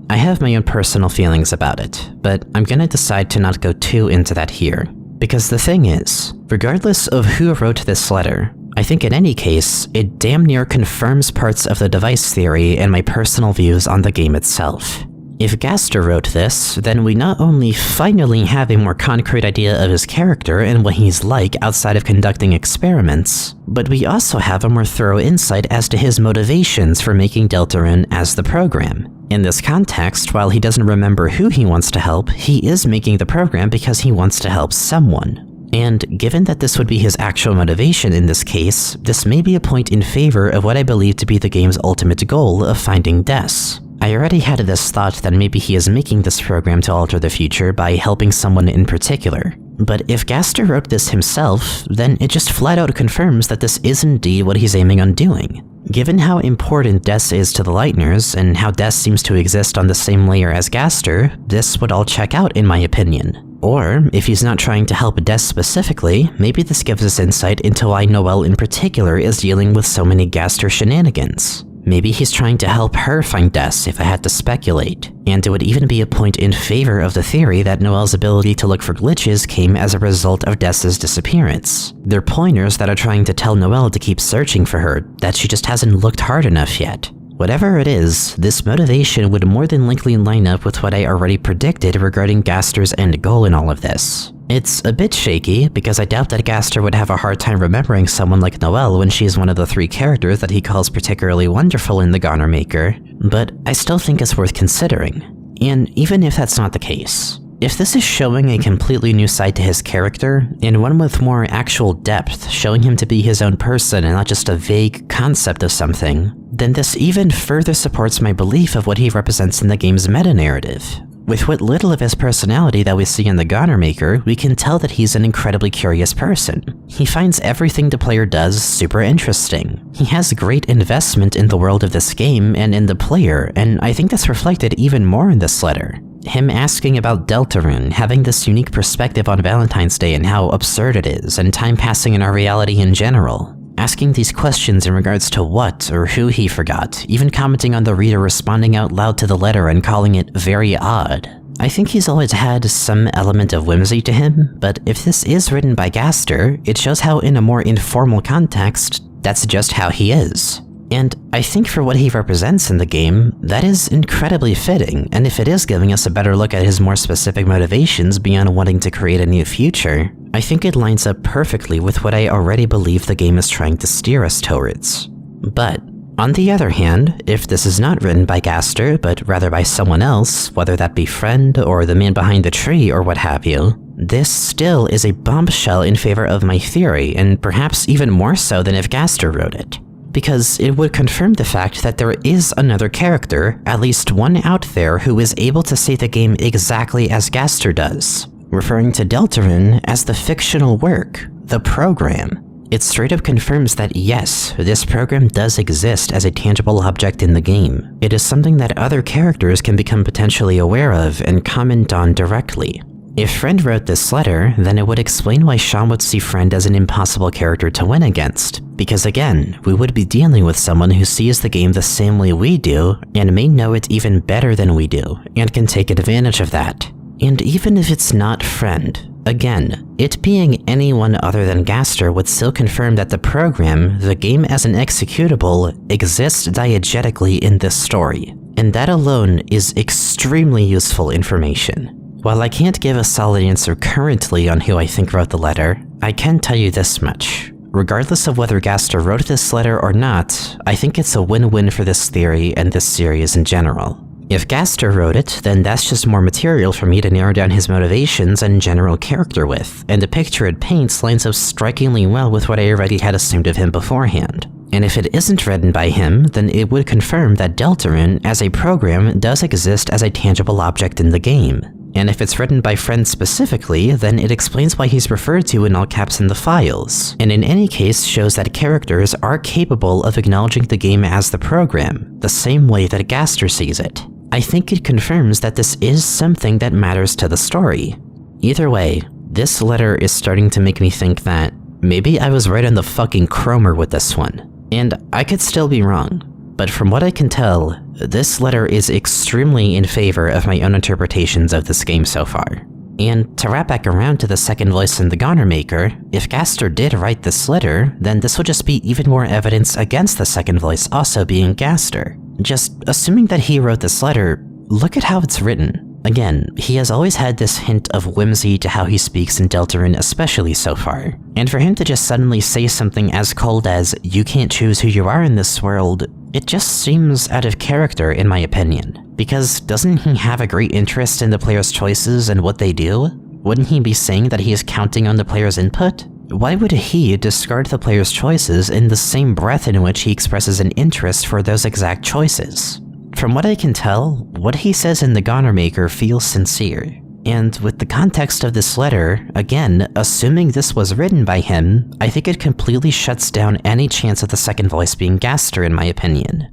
I have my own personal feelings about it, but I'm gonna decide to not go too into that here. Because the thing is, regardless of who wrote this letter, I think in any case, it damn near confirms parts of the device theory and my personal views on the game itself. If Gaster wrote this, then we not only finally have a more concrete idea of his character and what he's like outside of conducting experiments, but we also have a more thorough insight as to his motivations for making Deltarune as the program. In this context, while he doesn't remember who he wants to help, he is making the program because he wants to help someone. And given that this would be his actual motivation in this case, this may be a point in favor of what I believe to be the game's ultimate goal of finding Des. I already had this thought that maybe he is making this program to alter the future by helping someone in particular. But if Gaster wrote this himself, then it just flat out confirms that this is indeed what he's aiming on doing. Given how important Des is to the Lightners, and how Des seems to exist on the same layer as Gaster, this would all check out in my opinion. Or, if he's not trying to help Des specifically, maybe this gives us insight into why Noelle in particular is dealing with so many Gaster shenanigans. Maybe he's trying to help her find Des if I had to speculate, and it would even be a point in favor of the theory that Noelle's ability to look for glitches came as a result of Des's disappearance. They're pointers that are trying to tell Noelle to keep searching for her, that she just hasn't looked hard enough yet. Whatever it is, this motivation would more than likely line up with what I already predicted regarding Gaster's end goal in all of this. It's a bit shaky, because I doubt that Gaster would have a hard time remembering someone like Noelle when she's one of the 3 characters that he calls particularly wonderful in the Goner Maker, but I still think it's worth considering. And even if that's not the case, if this is showing a completely new side to his character, and one with more actual depth, showing him to be his own person and not just a vague concept of something, then this even further supports my belief of what he represents in the game's meta-narrative. With what little of his personality that we see in the Goner Maker, we can tell that he's an incredibly curious person. He finds everything the player does super interesting. He has great investment in the world of this game and in the player, and I think that's reflected even more in this letter. Him asking about Deltarune, having this unique perspective on Valentine's Day and how absurd it is, and time passing in our reality in general. Asking these questions in regards to what or who he forgot, even commenting on the reader responding out loud to the letter and calling it very odd. I think he's always had some element of whimsy to him, but if this is written by Gaster, it shows how in a more informal context, that's just how he is. And I think for what he represents in the game, that is incredibly fitting, and if it is giving us a better look at his more specific motivations beyond wanting to create a new future, I think it lines up perfectly with what I already believe the game is trying to steer us towards. But, on the other hand, if this is not written by Gaster, but rather by someone else, whether that be Friend or the man behind the tree or what have you, this still is a bombshell in favor of my theory, and perhaps even more so than if Gaster wrote it. Because it would confirm the fact that there is another character, at least one out there, who is able to see the game exactly as Gaster does, referring to Deltarune as the fictional work, the program. It straight up confirms that yes, this program does exist as a tangible object in the game. It is something that other characters can become potentially aware of and comment on directly. If Friend wrote this letter, then it would explain why Sean would see Friend as an impossible character to win against. Because again, we would be dealing with someone who sees the game the same way we do, and may know it even better than we do, and can take advantage of that. And even if it's not Friend, again, it being anyone other than Gaster would still confirm that the program, the game as an executable, exists diegetically in this story. And that alone is extremely useful information. While I can't give a solid answer currently on who I think wrote the letter, I can tell you this much. Regardless of whether Gaster wrote this letter or not, I think it's a win-win for this theory and this series in general. If Gaster wrote it, then that's just more material for me to narrow down his motivations and general character with, and the picture it paints lines up strikingly well with what I already had assumed of him beforehand. And if it isn't written by him, then it would confirm that Deltarune, as a program, does exist as a tangible object in the game. And if it's written by Friend specifically, then it explains why he's referred to in all caps in the files, and in any case shows that characters are capable of acknowledging the game as the program, the same way that Gaster sees it. I think it confirms that this is something that matters to the story. Either way, this letter is starting to make me think that maybe I was right on the fucking Cromer with this one, and I could still be wrong. But from what I can tell, this letter is extremely in favor of my own interpretations of this game so far. And to wrap back around to the second voice in the Goner Maker, if Gaster did write this letter, then this would just be even more evidence against the second voice also being Gaster. Just assuming that he wrote this letter, look at how it's written. Again, he has always had this hint of whimsy to how he speaks in Deltarune, especially so far. And for him to just suddenly say something as cold as, "You can't choose who you are in this world," it just seems out of character in my opinion. Because doesn't he have a great interest in the player's choices and what they do? Wouldn't he be saying that he is counting on the player's input? Why would he discard the player's choices in the same breath in which he expresses an interest for those exact choices? From what I can tell, what he says in the Goner Maker feels sincere. And with the context of this letter, again, assuming this was written by him, I think it completely shuts down any chance of the second voice being Gaster in my opinion.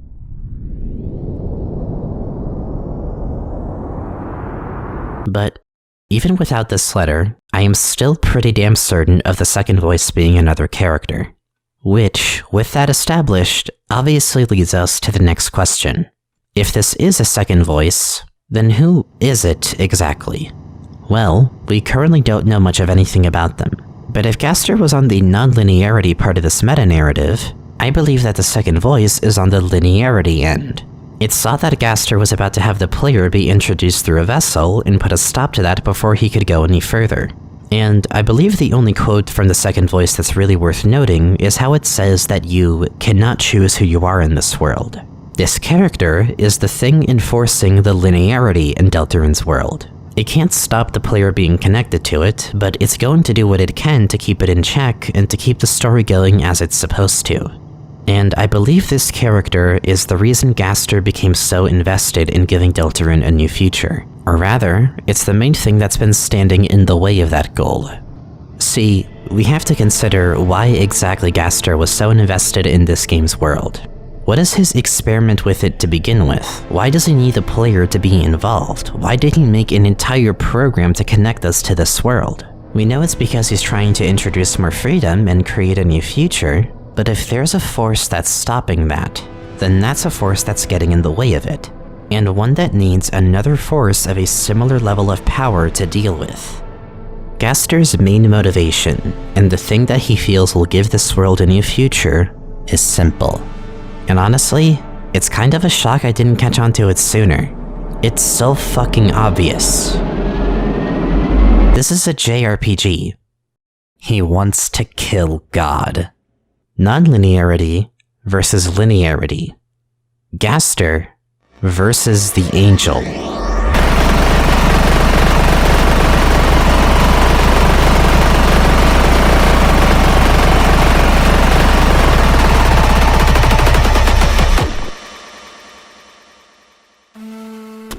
But even without this letter, I am still pretty damn certain of the second voice being another character. Which, with that established, obviously leads us to the next question. If this is a second voice, then who is it exactly? Well, we currently don't know much of anything about them. But if Gaster was on the non-linearity part of this meta-narrative, I believe that the second voice is on the linearity end. It's thought that Gaster was about to have the player be introduced through a vessel and put a stop to that before he could go any further. And I believe the only quote from the second voice that's really worth noting is how it says that you cannot choose who you are in this world. This character is the thing enforcing the linearity in Deltarune's world. It can't stop the player being connected to it, but it's going to do what it can to keep it in check and to keep the story going as it's supposed to. And I believe this character is the reason Gaster became so invested in giving Deltarune a new future. Or rather, it's the main thing that's been standing in the way of that goal. See, we have to consider why exactly Gaster was so invested in this game's world. What is his experiment with it to begin with? Why does he need the player to be involved? Why did he make an entire program to connect us to this world? We know it's because he's trying to introduce more freedom and create a new future, but if there's a force that's stopping that, then that's a force that's getting in the way of it, and one that needs another force of a similar level of power to deal with. Gaster's main motivation, and the thing that he feels will give this world a new future, is simple. And honestly, it's kind of a shock I didn't catch on to it sooner. It's so fucking obvious. This is a JRPG. He wants to kill God. Non-linearity versus linearity. Gaster versus the Angel.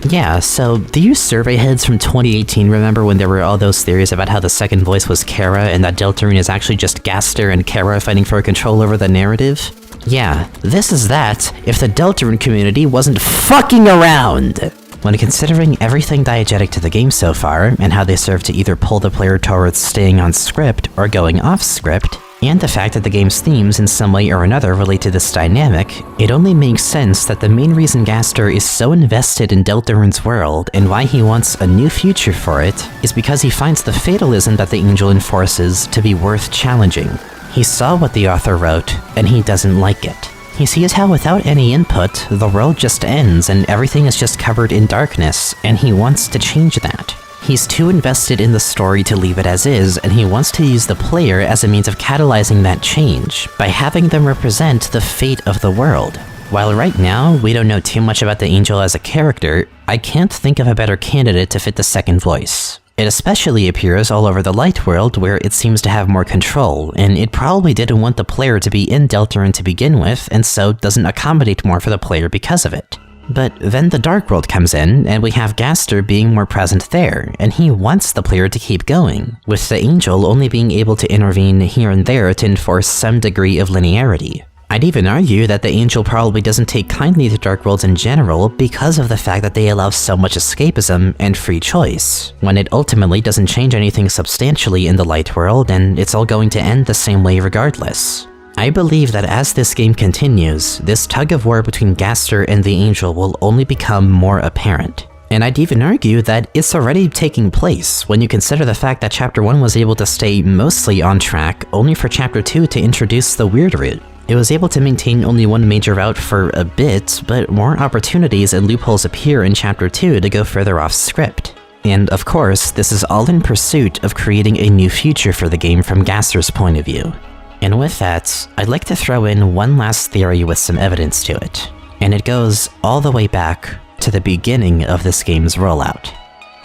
Yeah, so do you survey heads from 2018 remember when there were all those theories about how the second voice was Kara and that Deltarune is actually just Gaster and Kara fighting for control over the narrative? Yeah, this is that if the Deltarune community wasn't fucking around! When considering everything diegetic to the game so far, and how they serve to either pull the player towards staying on script or going off script, and the fact that the game's themes in some way or another relate to this dynamic, it only makes sense that the main reason Gaster is so invested in Deltarune's world and why he wants a new future for it is because he finds the fatalism that the Angel enforces to be worth challenging. He saw what the author wrote, and he doesn't like it. He sees how without any input, the world just ends and everything is just covered in darkness, and he wants to change that. He's too invested in the story to leave it as is, and he wants to use the player as a means of catalyzing that change, by having them represent the fate of the world. While right now, we don't know too much about the Angel as a character, I can't think of a better candidate to fit the second voice. It especially appears all over the Light World, where it seems to have more control, and it probably didn't want the player to be in Deltarune to begin with, and so doesn't accommodate more for the player because of it. But then the Dark World comes in, and we have Gaster being more present there, and he wants the player to keep going, with the Angel only being able to intervene here and there to enforce some degree of linearity. I'd even argue that the Angel probably doesn't take kindly to Dark Worlds in general because of the fact that they allow so much escapism and free choice, when it ultimately doesn't change anything substantially in the Light World, and it's all going to end the same way regardless. I believe that as this game continues, this tug-of-war between Gaster and the Angel will only become more apparent. And I'd even argue that it's already taking place when you consider the fact that Chapter 1 was able to stay mostly on track only for Chapter 2 to introduce the weird route. It was able to maintain only one major route for a bit, but more opportunities and loopholes appear in Chapter 2 to go further off script. And of course, this is all in pursuit of creating a new future for the game from Gaster's point of view. And with that, I'd like to throw in one last theory with some evidence to it. And it goes all the way back to the beginning of this game's rollout.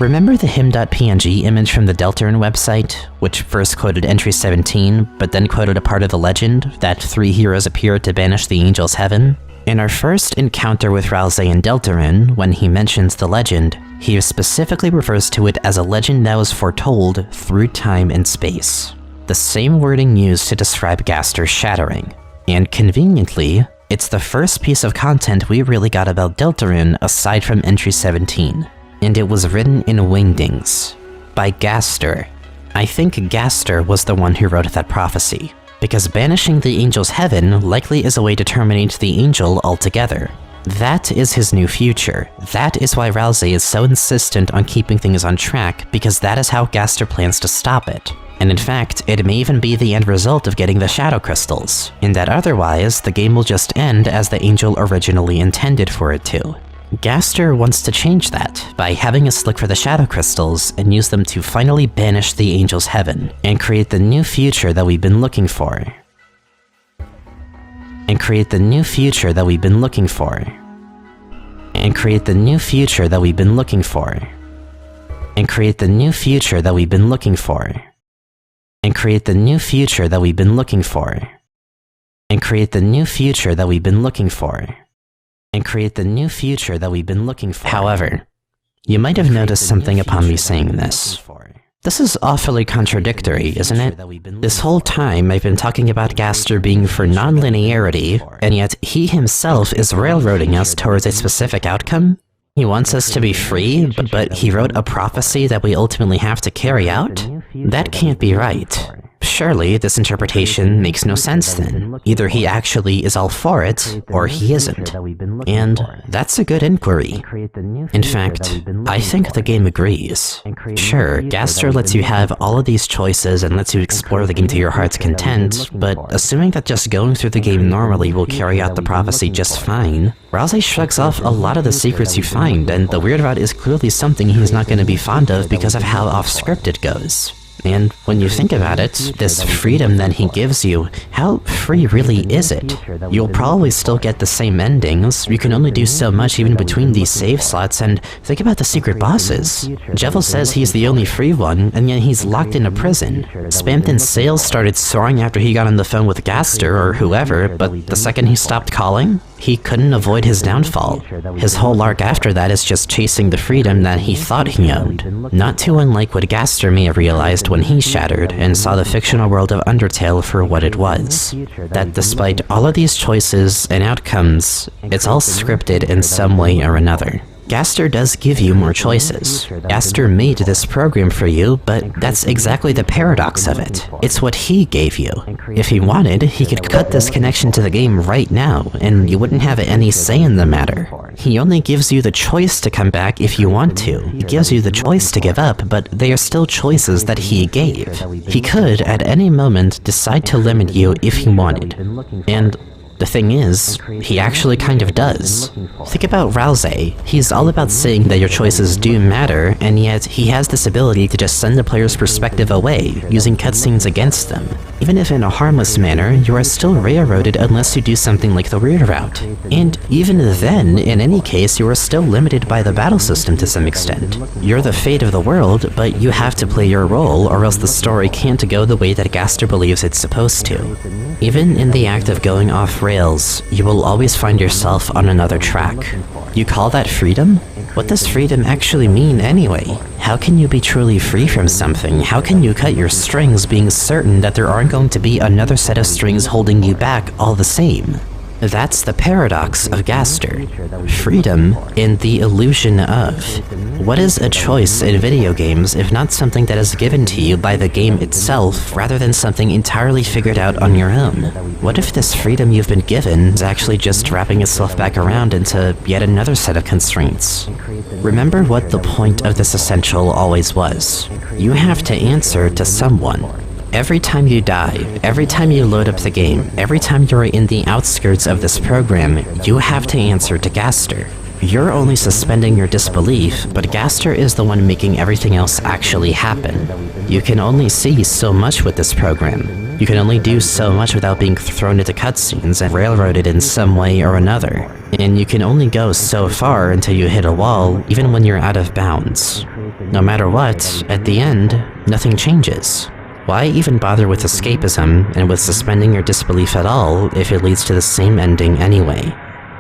Remember the him.png image from the Deltarune website, which first quoted entry 17, but then quoted a part of the legend that 3 heroes appeared to banish the Angel's heaven? In our first encounter with Ralsei in Deltarune, when he mentions the legend, he specifically refers to it as a legend that was foretold through time and space. The same wording used to describe Gaster's shattering. And conveniently, it's the first piece of content we really got about Deltarune aside from entry 17. And it was written in Wingdings by Gaster. I think Gaster was the one who wrote that prophecy, because banishing the Angel's heaven likely is a way to terminate the Angel altogether. That is his new future. That is why Ralsei is so insistent on keeping things on track, because that is how Gaster plans to stop it. And in fact, it may even be the end result of getting the Shadow Crystals, in that otherwise, the game will just end as the Angel originally intended for it to. Gaster wants to change that by having us look for the Shadow Crystals and use them to finally banish the Angel's heaven, and create the new future that we've been looking for. And create the new future that we've been looking for. And create the new future that we've been looking for. And create the new future that we've been looking for. And create the new future that we've been looking for. And create the new future that we've been looking for. And create the new future that we've been looking for. However, you might have noticed something upon me saying this. This is awfully contradictory, isn't it? This whole time I've been talking about Gaster being for non-linearity, and yet he himself is railroading us towards a specific outcome? He wants us to be free, but he wrote a prophecy that we ultimately have to carry out? That can't be right. Surely, this interpretation makes no sense then. Either he actually is all for it, or he isn't. And that's a good inquiry. In fact, I think the game agrees. Sure, Gaster lets you have all of these choices and lets you explore the game to your heart's content, but assuming that just going through the game normally will carry out the prophecy just fine, Ralsei shrugs off a lot of the secrets you find, and the weird route is clearly something he's not going to be fond of because of how off-script it goes. And when you think about it, this freedom that he gives you, how free really is it? You'll probably still get the same endings, you can only do so much even between these save slots, and think about the secret bosses. Jevil says he's the only free one, and yet he's locked in a prison. Spamton's sales started soaring after he got on the phone with Gaster or whoever, but the second he stopped calling, he couldn't avoid his downfall. His whole arc after that is just chasing the freedom that he thought he owned. Not too unlike what Gaster may have realized when he shattered and saw the fictional world of Undertale for what it was. That despite all of these choices and outcomes, it's all scripted in some way or another. Gaster does give you more choices. Gaster made this program for you, but that's exactly the paradox of it. It's what he gave you. If he wanted, he could cut this connection to the game right now, and you wouldn't have any say in the matter. He only gives you the choice to come back if you want to. He gives you the choice to give up, but they are still choices that he gave. He could, at any moment, decide to limit you if he wanted. And the thing is, he actually kind of does. Think about Ralsei. He's all about saying that your choices do matter, and yet he has this ability to just send the player's perspective away, using cutscenes against them. Even if in a harmless manner, you are still railroaded unless you do something like the weird route. And even then, in any case, you are still limited by the battle system to some extent. You're the fate of the world, but you have to play your role, or else the story can't go the way that Gaster believes it's supposed to. Even in the act of going off rails, you will always find yourself on another track. You call that freedom? What does freedom actually mean anyway? How can you be truly free from something? How can you cut your strings being certain that there aren't going to be another set of strings holding you back all the same? That's the paradox of Gaster. Freedom in the illusion of. What is a choice in video games if not something that is given to you by the game itself rather than something entirely figured out on your own? What if this freedom you've been given is actually just wrapping itself back around into yet another set of constraints? Remember what the point of this essential always was. You have to answer to someone. Every time you die, every time you load up the game, every time you're in the outskirts of this program, you have to answer to Gaster. You're only suspending your disbelief, but Gaster is the one making everything else actually happen. You can only see so much with this program. You can only do so much without being thrown into cutscenes and railroaded in some way or another. And you can only go so far until you hit a wall, even when you're out of bounds. No matter what, at the end, nothing changes. Why even bother with escapism and with suspending your disbelief at all if it leads to the same ending anyway?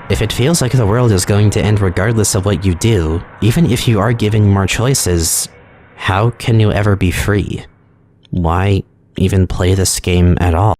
If it feels like the world is going to end regardless of what you do, even if you are given more choices, how can you ever be free? Why even play this game at all?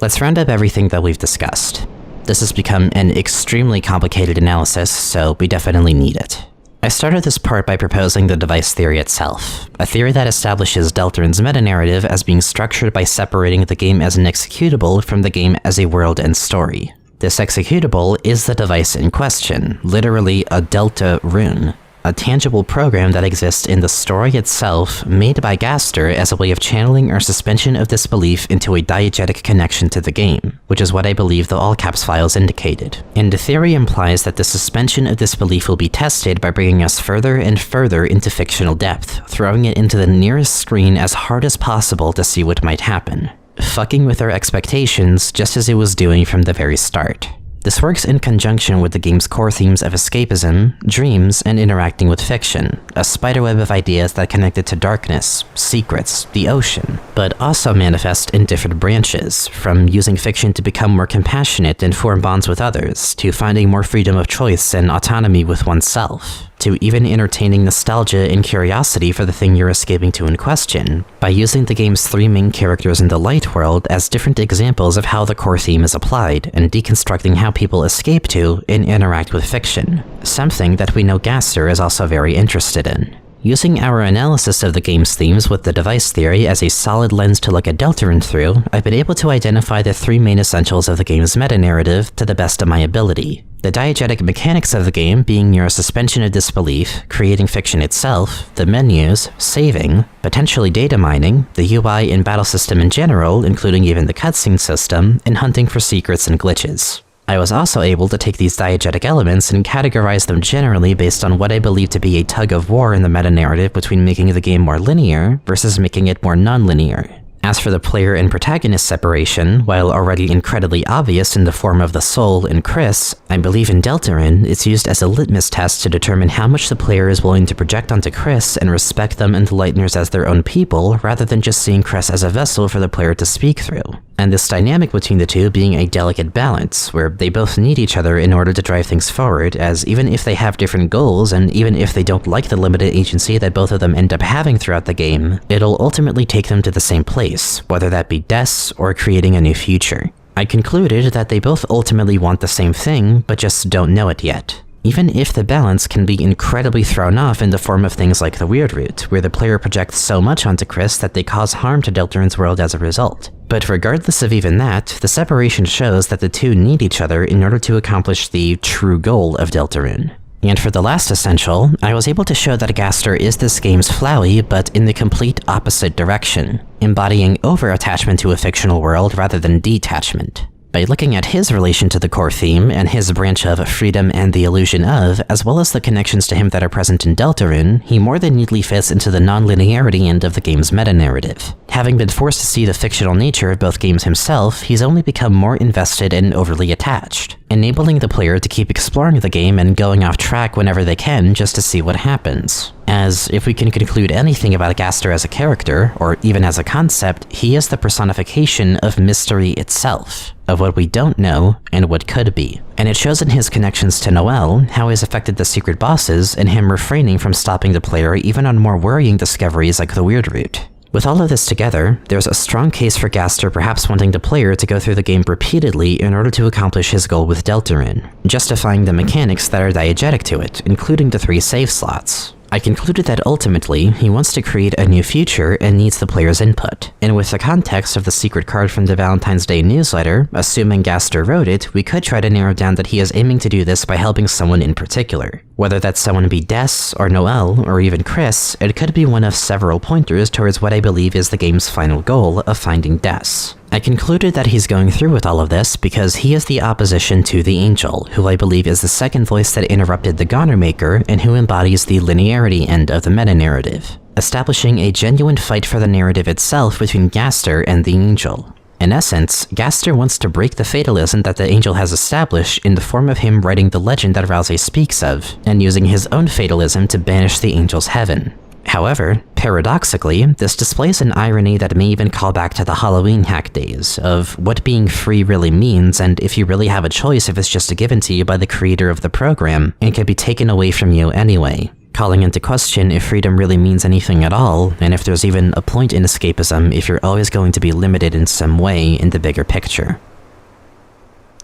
Let's round up everything that we've discussed. This has become an extremely complicated analysis, so we definitely need it. I started this part by proposing the device theory itself, a theory that establishes Deltarun's meta-narrative as being structured by separating the game as an executable from the game as a world and story. This executable is the device in question, literally a delta rune, a tangible program that exists in the story itself, made by Gaster as a way of channeling our suspension of disbelief into a diegetic connection to the game, which is what I believe the all caps files indicated. And the theory implies that the suspension of disbelief will be tested by bringing us further and further into fictional depth, throwing it into the nearest screen as hard as possible to see what might happen, fucking with our expectations just as it was doing from the very start. This works in conjunction with the game's core themes of escapism, dreams, and interacting with fiction, a spiderweb of ideas that connect it to darkness, secrets, the ocean, but also manifest in different branches, from using fiction to become more compassionate and form bonds with others, to finding more freedom of choice and autonomy with oneself, to even entertaining nostalgia and curiosity for the thing you're escaping to in question, by using the game's three main characters in the light world as different examples of how the core theme is applied, and deconstructing how people escape to and interact with fiction, something that we know Gaster is also very interested in. Using our analysis of the game's themes with the device theory as a solid lens to look at Deltarune through, I've been able to identify the three main essentials of the game's meta-narrative to the best of my ability. The diegetic mechanics of the game being your suspension of disbelief, creating fiction itself, the menus, saving, potentially data mining, the UI and battle system in general, including even the cutscene system, and hunting for secrets and glitches. I was also able to take these diegetic elements and categorize them generally based on what I believe to be a tug-of-war in the meta-narrative between making the game more linear versus making it more non-linear. As for the player and protagonist separation, while already incredibly obvious in the form of the Soul and Chris, I believe in Deltarune it's used as a litmus test to determine how much the player is willing to project onto Chris and respect them and the Lightners as their own people, rather than just seeing Chris as a vessel for the player to speak through. And this dynamic between the two being a delicate balance, where they both need each other in order to drive things forward, as even if they have different goals, and even if they don't like the limited agency that both of them end up having throughout the game, it'll ultimately take them to the same place, whether that be deaths or creating a new future. I concluded that they both ultimately want the same thing, but just don't know it yet. Even if the balance can be incredibly thrown off in the form of things like the Weird Root, where the player projects so much onto Chris that they cause harm to Deltarune's world as a result. But regardless of even that, the separation shows that the two need each other in order to accomplish the true goal of Deltarune. And for the last essential, I was able to show that Gaster is this game's Flowey, but in the complete opposite direction, embodying over-attachment to a fictional world rather than detachment. By looking at his relation to the core theme, and his branch of freedom and the illusion of, as well as the connections to him that are present in Deltarune, he more than neatly fits into the non-linearity end of the game's meta-narrative. Having been forced to see the fictional nature of both games himself, he's only become more invested and overly attached, enabling the player to keep exploring the game and going off track whenever they can just to see what happens. As, if we can conclude anything about Gaster as a character, or even as a concept, he is the personification of mystery itself, of what we don't know and what could be. And it shows in his connections to Noelle, how he's affected the secret bosses, and him refraining from stopping the player even on more worrying discoveries like the Weird Route. With all of this together, there's a strong case for Gaster perhaps wanting the player to go through the game repeatedly in order to accomplish his goal with Deltarune, justifying the mechanics that are diegetic to it, including the 3 save slots. I concluded that ultimately, he wants to create a new future and needs the player's input. And with the context of the secret card from the Valentine's Day newsletter, assuming Gaster wrote it, we could try to narrow down that he is aiming to do this by helping someone in particular. Whether that someone be Des, or Noelle, or even Chris, it could be one of several pointers towards what I believe is the game's final goal of finding Des. I concluded that he's going through with all of this because he is the opposition to the Angel, who I believe is the second voice that interrupted the Goner Maker and who embodies the linearity end of the meta-narrative, establishing a genuine fight for the narrative itself between Gaster and the Angel. In essence, Gaster wants to break the fatalism that the Angel has established in the form of him writing the legend that Rousey speaks of, and using his own fatalism to banish the Angel's heaven. However, paradoxically, this displays an irony that may even call back to the Halloween hack days, of what being free really means and if you really have a choice if it's just given to you by the creator of the program and can be taken away from you anyway, calling into question if freedom really means anything at all, and if there's even a point in escapism if you're always going to be limited in some way in the bigger picture.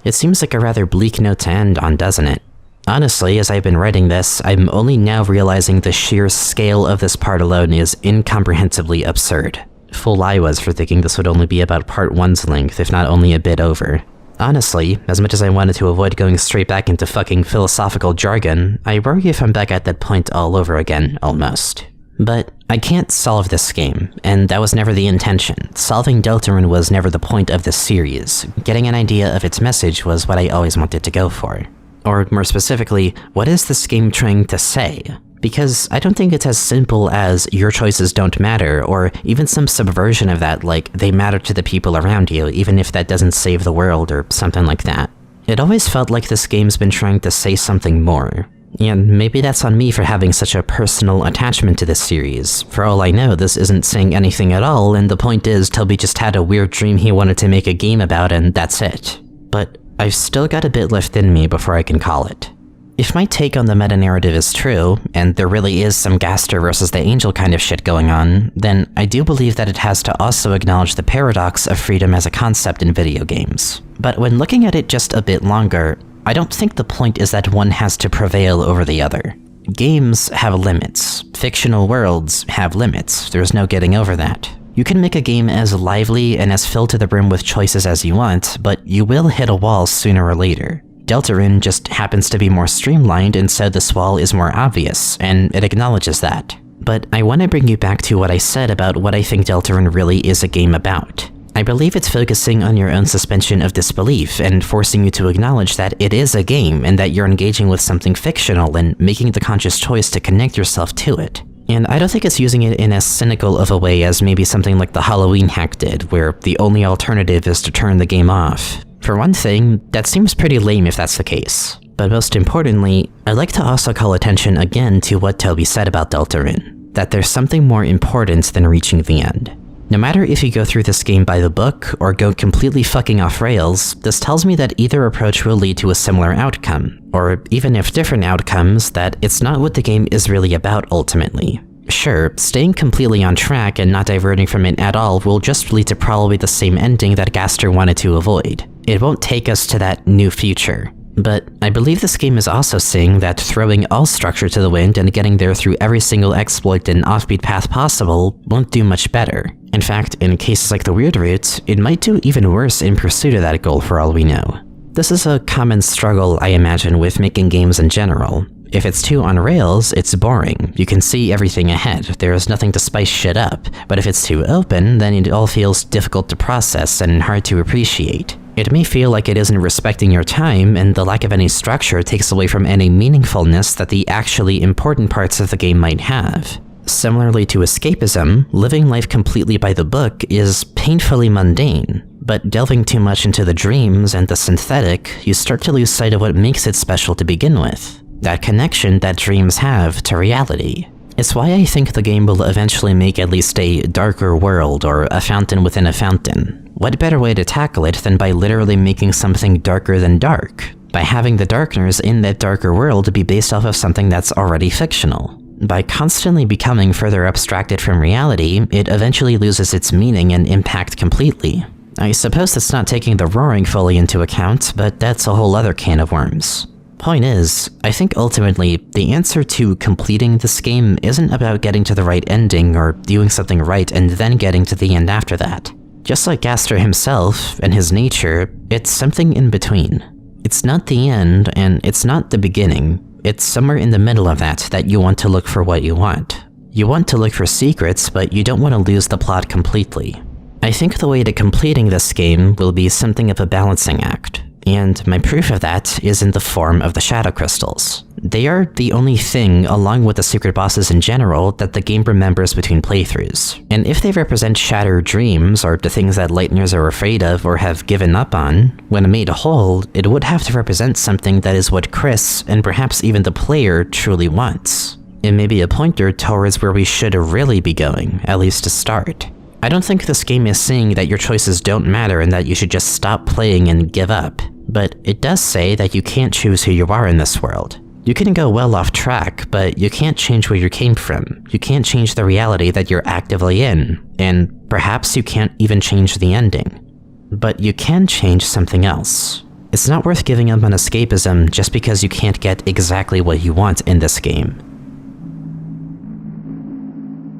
It seems like a rather bleak note to end on, doesn't it? Honestly, as I've been writing this, I'm only now realizing the sheer scale of this part alone is incomprehensibly absurd. Fool I was for thinking this would only be about part 1's length, if not only a bit over. Honestly, as much as I wanted to avoid going straight back into fucking philosophical jargon, I worry if I'm back at that point all over again, almost. But I can't solve this game, and that was never the intention. Solving Deltarune was never the point of this series. Getting an idea of its message was what I always wanted to go for. Or more specifically, what is this game trying to say? Because I don't think it's as simple as your choices don't matter, or even some subversion of that like they matter to the people around you, even if that doesn't save the world or something like that. It always felt like this game's been trying to say something more. And maybe that's on me for having such a personal attachment to this series. For all I know, this isn't saying anything at all, and the point is Toby just had a weird dream he wanted to make a game about and that's it. But I've still got a bit left in me before I can call it. If my take on the meta-narrative is true, and there really is some Gaster versus the Angel kind of shit going on, then I do believe that it has to also acknowledge the paradox of freedom as a concept in video games. But when looking at it just a bit longer, I don't think the point is that one has to prevail over the other. Games have limits. Fictional worlds have limits. There's no getting over that. You can make a game as lively and as filled to the brim with choices as you want, but you will hit a wall sooner or later. Deltarune just happens to be more streamlined, and so this wall is more obvious, and it acknowledges that. But I want to bring you back to what I said about what I think Deltarune really is a game about. I believe it's focusing on your own suspension of disbelief and forcing you to acknowledge that it is a game and that you're engaging with something fictional and making the conscious choice to connect yourself to it. And I don't think it's using it in as cynical of a way as maybe something like the Halloween hack did, where the only alternative is to turn the game off. For one thing, that seems pretty lame if that's the case. But most importantly, I'd like to also call attention again to what Toby said about Deltarune, that there's something more important than reaching the end. No matter if you go through this game by the book or go completely fucking off rails, this tells me that either approach will lead to a similar outcome, or even if different outcomes, that it's not what the game is really about ultimately. Sure, staying completely on track and not diverting from it at all will just lead to probably the same ending that Gaster wanted to avoid. It won't take us to that new future. But I believe this game is also saying that throwing all structure to the wind and getting there through every single exploit and offbeat path possible won't do much better. In fact, in cases like the Weird Route, it might do even worse in pursuit of that goal for all we know. This is a common struggle, I imagine, with making games in general. If it's too on rails, it's boring. You can see everything ahead, there's nothing to spice shit up. But if it's too open, then it all feels difficult to process and hard to appreciate. It may feel like it isn't respecting your time, and the lack of any structure takes away from any meaningfulness that the actually important parts of the game might have. Similarly to escapism, living life completely by the book is painfully mundane. But delving too much into the dreams and the synthetic, you start to lose sight of what makes it special to begin with. That connection that dreams have to reality. It's why I think the game will eventually make at least a darker world or a fountain within a fountain. What better way to tackle it than by literally making something darker than dark? By having the darkness in that darker world be based off of something that's already fictional. By constantly becoming further abstracted from reality, it eventually loses its meaning and impact completely. I suppose that's not taking the roaring fully into account, but that's a whole other can of worms. Point is, I think ultimately, the answer to completing this game isn't about getting to the right ending or doing something right and then getting to the end after that. Just like Gaster himself and his nature, it's something in between. It's not the end, and it's not the beginning. It's somewhere in the middle of that you want to look for what you want. You want to look for secrets, but you don't want to lose the plot completely. I think the way to completing this game will be something of a balancing act. And my proof of that is in the form of the shadow crystals. They are the only thing, along with the secret bosses in general, that the game remembers between playthroughs. And if they represent shattered dreams, or the things that Lightners are afraid of or have given up on, when made whole, it would have to represent something that is what Chris, and perhaps even the player, truly wants. It may be a pointer towards where we should really be going, at least to start. I don't think this game is saying that your choices don't matter and that you should just stop playing and give up. But it does say that you can't choose who you are in this world. You can go well off track, but you can't change where you came from. You can't change the reality that you're actively in, and perhaps you can't even change the ending. But you can change something else. It's not worth giving up on escapism just because you can't get exactly what you want in this game.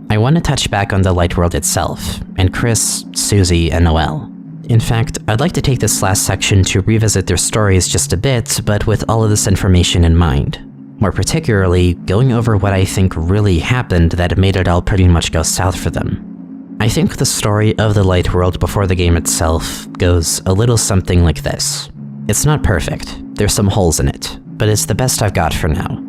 I want to touch back on the light world itself, and Chris, Susie, and Noelle. In fact, I'd like to take this last section to revisit their stories just a bit, but with all of this information in mind. More particularly, going over what I think really happened that made it all pretty much go south for them. I think the story of the light world before the game itself goes a little something like this. It's not perfect, there's some holes in it, but it's the best I've got for now.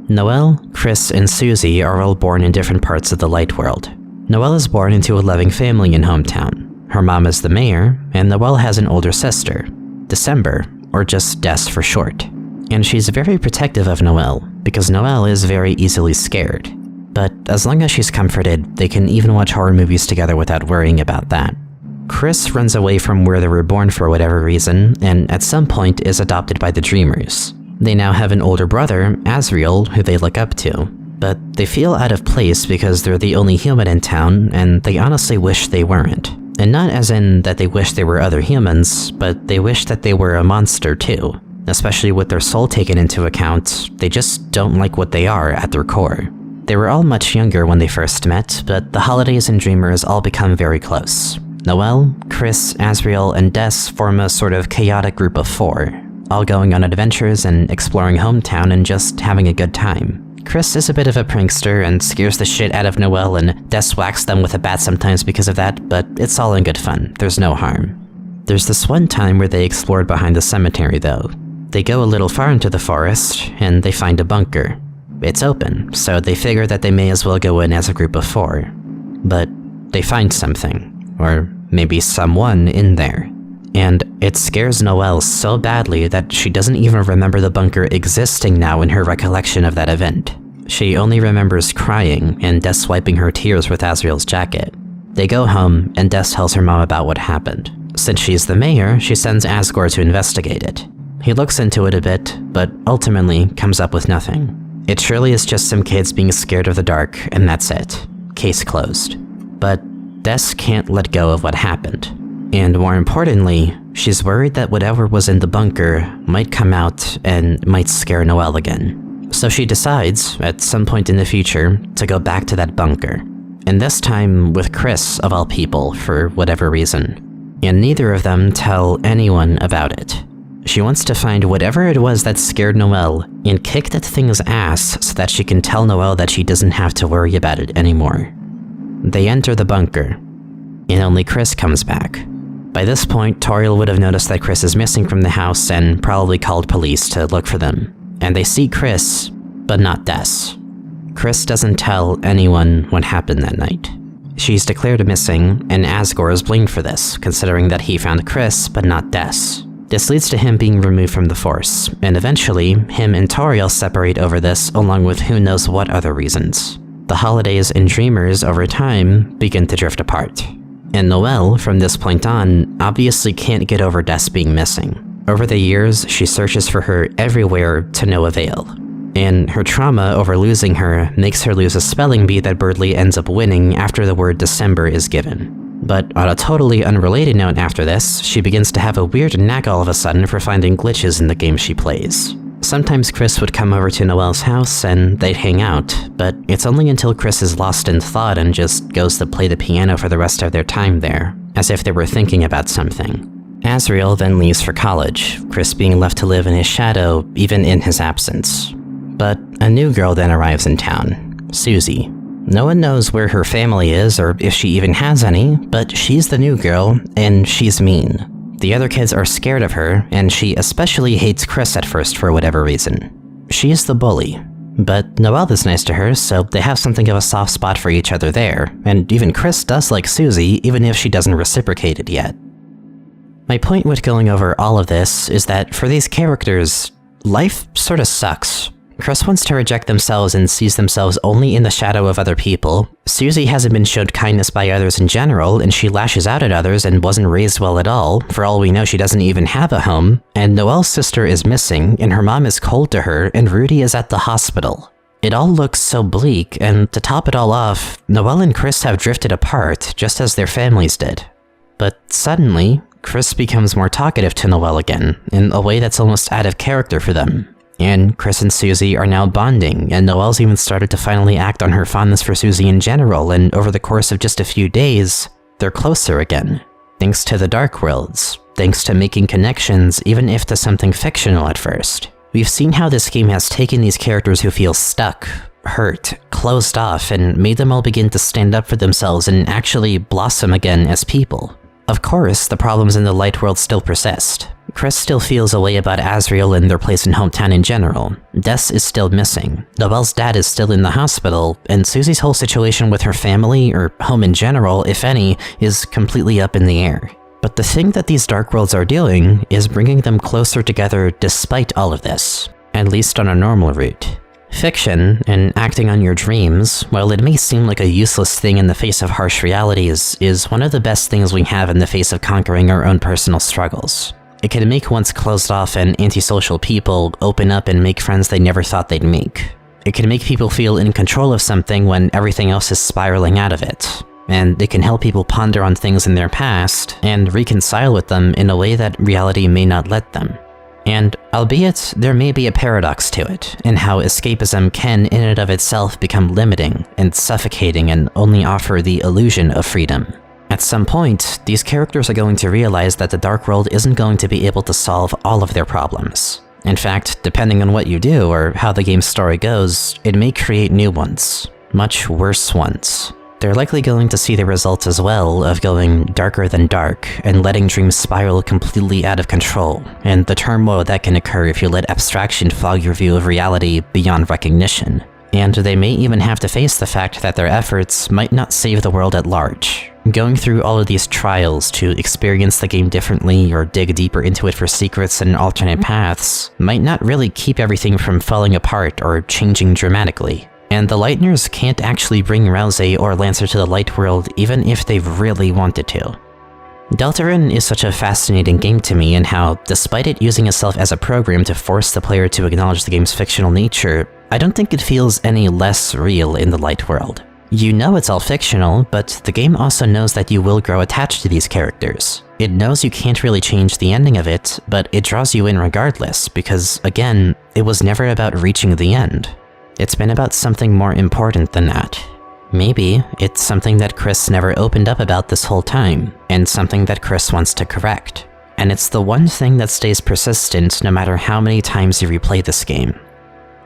Noelle, Chris, and Susie are all born in different parts of the light world. Noelle is born into a loving family in hometown. Her mom is the mayor, and Noelle has an older sister, December, or just Des for short. And she's very protective of Noelle, because Noelle is very easily scared. But as long as she's comforted, they can even watch horror movies together without worrying about that. Chris runs away from where they were born for whatever reason, and at some point is adopted by the Dreamers. They now have an older brother, Asriel, who they look up to. But they feel out of place because they're the only human in town, and they honestly wish they weren't. And not as in that they wish they were other humans, but they wish that they were a monster too. Especially with their soul taken into account, they just don't like what they are at their core. They were all much younger when they first met, but the Holidays and Dreamers all become very close. Noelle, Chris, Asriel, and Des form a sort of chaotic group of 4, all going on adventures and exploring hometown and just having a good time. Chris is a bit of a prankster and scares the shit out of Noelle, and Des whacks them with a bat sometimes because of that, but it's all in good fun, there's no harm. There's this one time where they explored behind the cemetery though. They go a little far into the forest, and they find a bunker. It's open, so they figure that they may as well go in as a group of 4. But they find something, or maybe someone in there. And it scares Noelle so badly that she doesn't even remember the bunker existing now in her recollection of that event. She only remembers crying and Des wiping her tears with Asriel's jacket. They go home, and Des tells her mom about what happened. Since she's the mayor, she sends Asgore to investigate it. He looks into it a bit, but ultimately comes up with nothing. It surely is just some kids being scared of the dark, and that's it. Case closed. But Des can't let go of what happened. And more importantly, she's worried that whatever was in the bunker might come out and might scare Noelle again. So she decides, at some point in the future, to go back to that bunker. And this time with Chris, of all people, for whatever reason. And neither of them tell anyone about it. She wants to find whatever it was that scared Noelle and kick that thing's ass so that she can tell Noelle that she doesn't have to worry about it anymore. They enter the bunker, and only Chris comes back. By this point, Toriel would have noticed that Chris is missing from the house and probably called police to look for them. And they see Chris, but not Des. Chris doesn't tell anyone what happened that night. She's declared missing, and Asgore is blamed for this, considering that he found Chris, but not Des. This leads to him being removed from the Force, and eventually, him and Toriel separate over this, along with who knows what other reasons. The Holidays and Dreamers, over time, begin to drift apart. And Noelle, from this point on, obviously can't get over Des being missing. Over the years, she searches for her everywhere to no avail. And her trauma over losing her makes her lose a spelling bee that Birdley ends up winning after the word December is given. But on a totally unrelated note after this, she begins to have a weird knack all of a sudden for finding glitches in the game she plays. Sometimes Chris would come over to Noelle's house and they'd hang out, but it's only until Chris is lost in thought and just goes to play the piano for the rest of their time there, as if they were thinking about something. Asriel then leaves for college, Chris being left to live in his shadow even in his absence. But a new girl then arrives in town, Susie. No one knows where her family is or if she even has any, but she's the new girl, and she's mean. The other kids are scared of her, and she especially hates Chris at first for whatever reason. She's the bully. But Noelle is nice to her, so they have something of a soft spot for each other there, and even Chris does like Susie, even if she doesn't reciprocate it yet. My point with going over all of this is that for these characters, life sorta sucks. Chris wants to reject themselves and sees themselves only in the shadow of other people. Susie hasn't been showed kindness by others in general, and she lashes out at others and wasn't raised well at all. For all we know, she doesn't even have a home. And Noelle's sister is missing, and her mom is cold to her, and Rudy is at the hospital. It all looks so bleak, and to top it all off, Noelle and Chris have drifted apart, just as their families did. But suddenly, Chris becomes more talkative to Noelle again, in a way that's almost out of character for them. And Chris and Susie are now bonding, and Noelle's even started to finally act on her fondness for Susie in general, and over the course of just a few days, they're closer again. Thanks to the Dark Worlds, thanks to making connections even if to something fictional at first. We've seen how this game has taken these characters who feel stuck, hurt, closed off, and made them all begin to stand up for themselves and actually blossom again as people. Of course, the problems in the Light World still persist. Chris still feels a way about Asriel and their place in hometown in general. Des is still missing. Noelle's dad is still in the hospital, and Susie's whole situation with her family, or home in general, if any, is completely up in the air. But the thing that these Dark Worlds are doing is bringing them closer together despite all of this, at least on a normal route. Fiction, and acting on your dreams, while it may seem like a useless thing in the face of harsh realities, is one of the best things we have in the face of conquering our own personal struggles. It can make once closed off and antisocial people open up and make friends they never thought they'd make. It can make people feel in control of something when everything else is spiraling out of it. And it can help people ponder on things in their past and reconcile with them in a way that reality may not let them. And albeit there may be a paradox to it, in how escapism can in and of itself become limiting and suffocating and only offer the illusion of freedom. At some point, these characters are going to realize that the Dark World isn't going to be able to solve all of their problems. In fact, depending on what you do or how the game's story goes, it may create new ones. Much worse ones. They're likely going to see the results as well of going darker than dark and letting dreams spiral completely out of control, and the turmoil that can occur if you let abstraction fog your view of reality beyond recognition. And they may even have to face the fact that their efforts might not save the world at large. Going through all of these trials to experience the game differently or dig deeper into it for secrets and alternate paths might not really keep everything from falling apart or changing dramatically. And the Lightners can't actually bring Rouse or Lancer to the Light World even if they really wanted to. Deltarune is such a fascinating game to me in how, despite it using itself as a program to force the player to acknowledge the game's fictional nature, I don't think it feels any less real in the Light World. You know it's all fictional, but the game also knows that you will grow attached to these characters. It knows you can't really change the ending of it, but it draws you in regardless, because, again, it was never about reaching the end. It's been about something more important than that. Maybe it's something that Chris never opened up about this whole time, and something that Chris wants to correct. And it's the one thing that stays persistent no matter how many times you replay this game.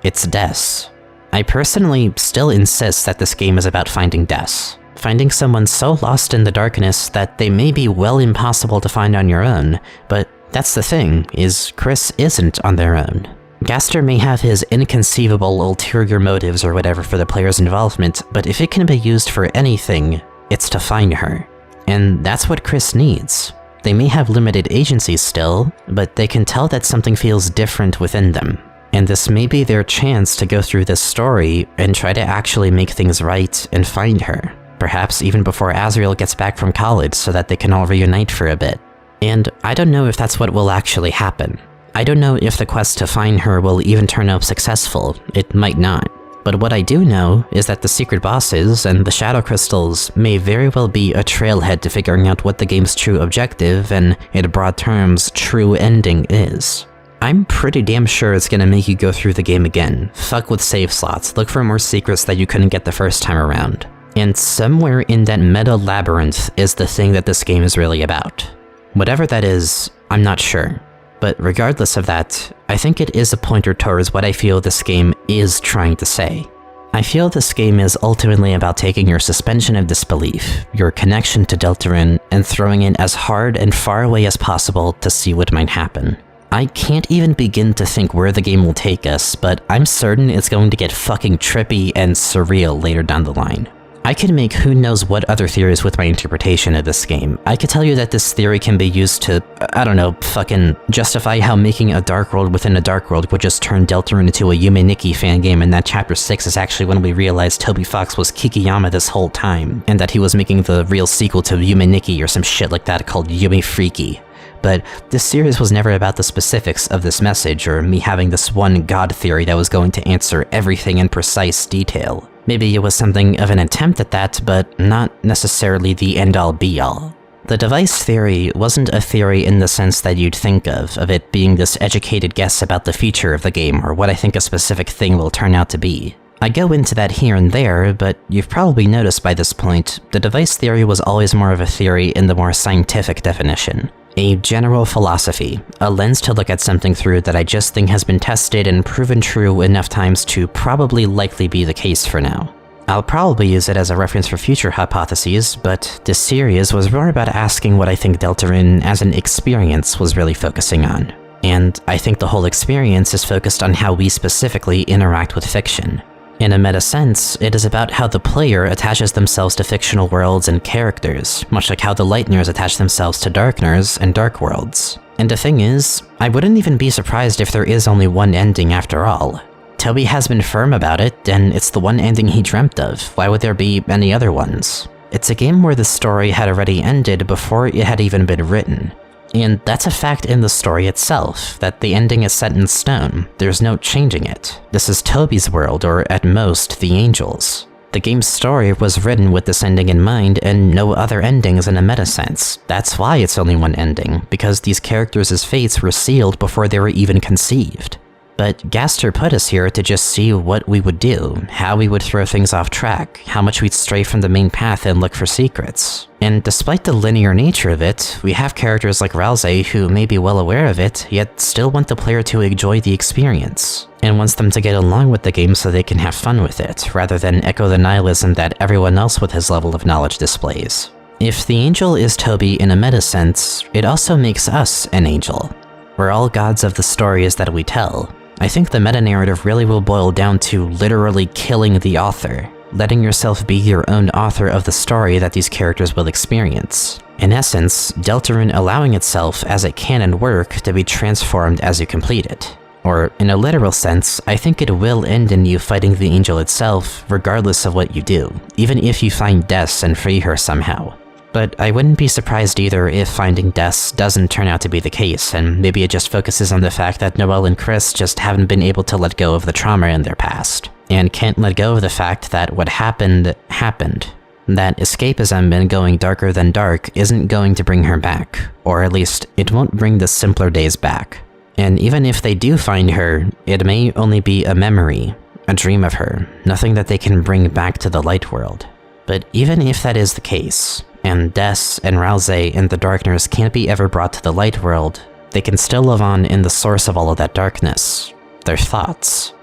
It's Des. I personally still insist that this game is about finding Des. Finding someone so lost in the darkness that they may be well impossible to find on your own, but that's the thing, is Chris isn't on their own. Gaster may have his inconceivable ulterior motives or whatever for the player's involvement, but if it can be used for anything, it's to find her. And that's what Chris needs. They may have limited agency still, but they can tell that something feels different within them. And this may be their chance to go through this story and try to actually make things right and find her. Perhaps even before Azrael gets back from college so that they can all reunite for a bit. And I don't know if that's what will actually happen. I don't know if the quest to find her will even turn out successful. It might not. But what I do know is that the secret bosses and the shadow crystals may very well be a trailhead to figuring out what the game's true objective and, in broad terms, true ending is. I'm pretty damn sure it's gonna make you go through the game again, fuck with save slots, look for more secrets that you couldn't get the first time around. And somewhere in that meta labyrinth is the thing that this game is really about. Whatever that is, I'm not sure. But regardless of that, I think it is a pointer towards what I feel this game is trying to say. I feel this game is ultimately about taking your suspension of disbelief, your connection to Deltarune, and throwing it as hard and far away as possible to see what might happen. I can't even begin to think where the game will take us, but I'm certain it's going to get fucking trippy and surreal later down the line. I could make who knows what other theories with my interpretation of this game. I could tell you that this theory can be used to, I don't know, fucking justify how making a dark world within a dark world would just turn Deltarune into a Yume Nikki fan game, and that Chapter 6 is actually when we realized Toby Fox was Kikiyama this whole time, and that he was making the real sequel to Yume Nikki or some shit like that called Yume Freaky. But this series was never about the specifics of this message, or me having this one god theory that was going to answer everything in precise detail. Maybe it was something of an attempt at that, but not necessarily the end-all be-all. The device theory wasn't a theory in the sense that you'd think of it being this educated guess about the future of the game or what I think a specific thing will turn out to be. I go into that here and there, but you've probably noticed by this point, the device theory was always more of a theory in the more scientific definition. A general philosophy, a lens to look at something through that I just think has been tested and proven true enough times to probably likely be the case for now. I'll probably use it as a reference for future hypotheses, but this series was more about asking what I think Deltarune as an experience was really focusing on. And I think the whole experience is focused on how we specifically interact with fiction. In a meta sense, it is about how the player attaches themselves to fictional worlds and characters, much like how the Lightners attach themselves to Darkners and Dark Worlds. And the thing is, I wouldn't even be surprised if there is only one ending after all. Toby has been firm about it, and it's the one ending he dreamt of. Why would there be any other ones? It's a game where the story had already ended before it had even been written. And that's a fact in the story itself, that the ending is set in stone. There's no changing it. This is Toby's world, or at most, the Angels. The game's story was written with this ending in mind, and no other endings in a meta sense. That's why it's only one ending, because these characters' fates were sealed before they were even conceived. But Gaster put us here to just see what we would do, how we would throw things off track, how much we'd stray from the main path and look for secrets. And despite the linear nature of it, we have characters like Ralze who may be well aware of it, yet still want the player to enjoy the experience, and wants them to get along with the game so they can have fun with it, rather than echo the nihilism that everyone else with his level of knowledge displays. If the angel is Toby in a meta sense, it also makes us an angel. We're all gods of the stories that we tell. I think the meta-narrative really will boil down to literally killing the author, letting yourself be your own author of the story that these characters will experience. In essence, Deltarune allowing itself as a canon work to be transformed as you complete it. Or, in a literal sense, I think it will end in you fighting the angel itself, regardless of what you do, even if you find Des and free her somehow. But I wouldn't be surprised either if finding Des doesn't turn out to be the case, and maybe it just focuses on the fact that Noelle and Chris just haven't been able to let go of the trauma in their past, and can't let go of the fact that what happened, happened. That escapism and going darker than dark isn't going to bring her back, or at least, it won't bring the simpler days back. And even if they do find her, it may only be a memory, a dream of her, nothing that they can bring back to the light world. But even if that is the case, and Des and Ralze and the Darkners can't be ever brought to the light world, they can still live on in the source of all of that darkness, their thoughts.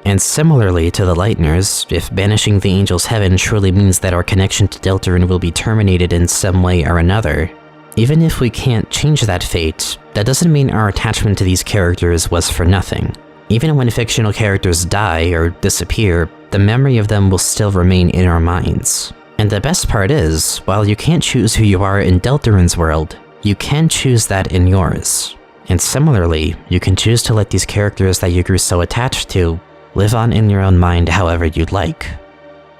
And similarly to the Lightners, if banishing the Angel's Heaven truly means that our connection to Deltarune will be terminated in some way or another, even if we can't change that fate, that doesn't mean our attachment to these characters was for nothing. Even when fictional characters die or disappear, the memory of them will still remain in our minds. And the best part is, while you can't choose who you are in Deltarune's world, you can choose that in yours. And similarly, you can choose to let these characters that you grew so attached to live on in your own mind however you'd like.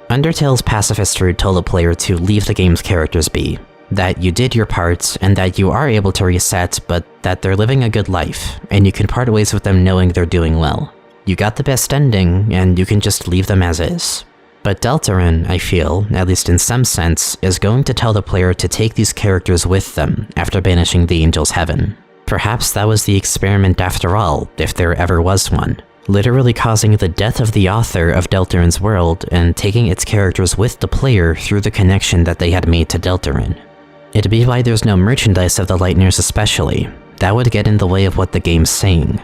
Undertale's pacifist route told the player to leave the game's characters be, that you did your part and that you are able to reset, but that they're living a good life, and you can part ways with them knowing they're doing well. You got the best ending, and you can just leave them as is. But Deltarune, I feel, at least in some sense, is going to tell the player to take these characters with them after banishing the Angel's Heaven. Perhaps that was the experiment after all, if there ever was one. Literally causing the death of the author of Deltarune's world and taking its characters with the player through the connection that they had made to Deltarune. It'd be why there's no merchandise of the Lightners especially. That would get in the way of what the game's saying.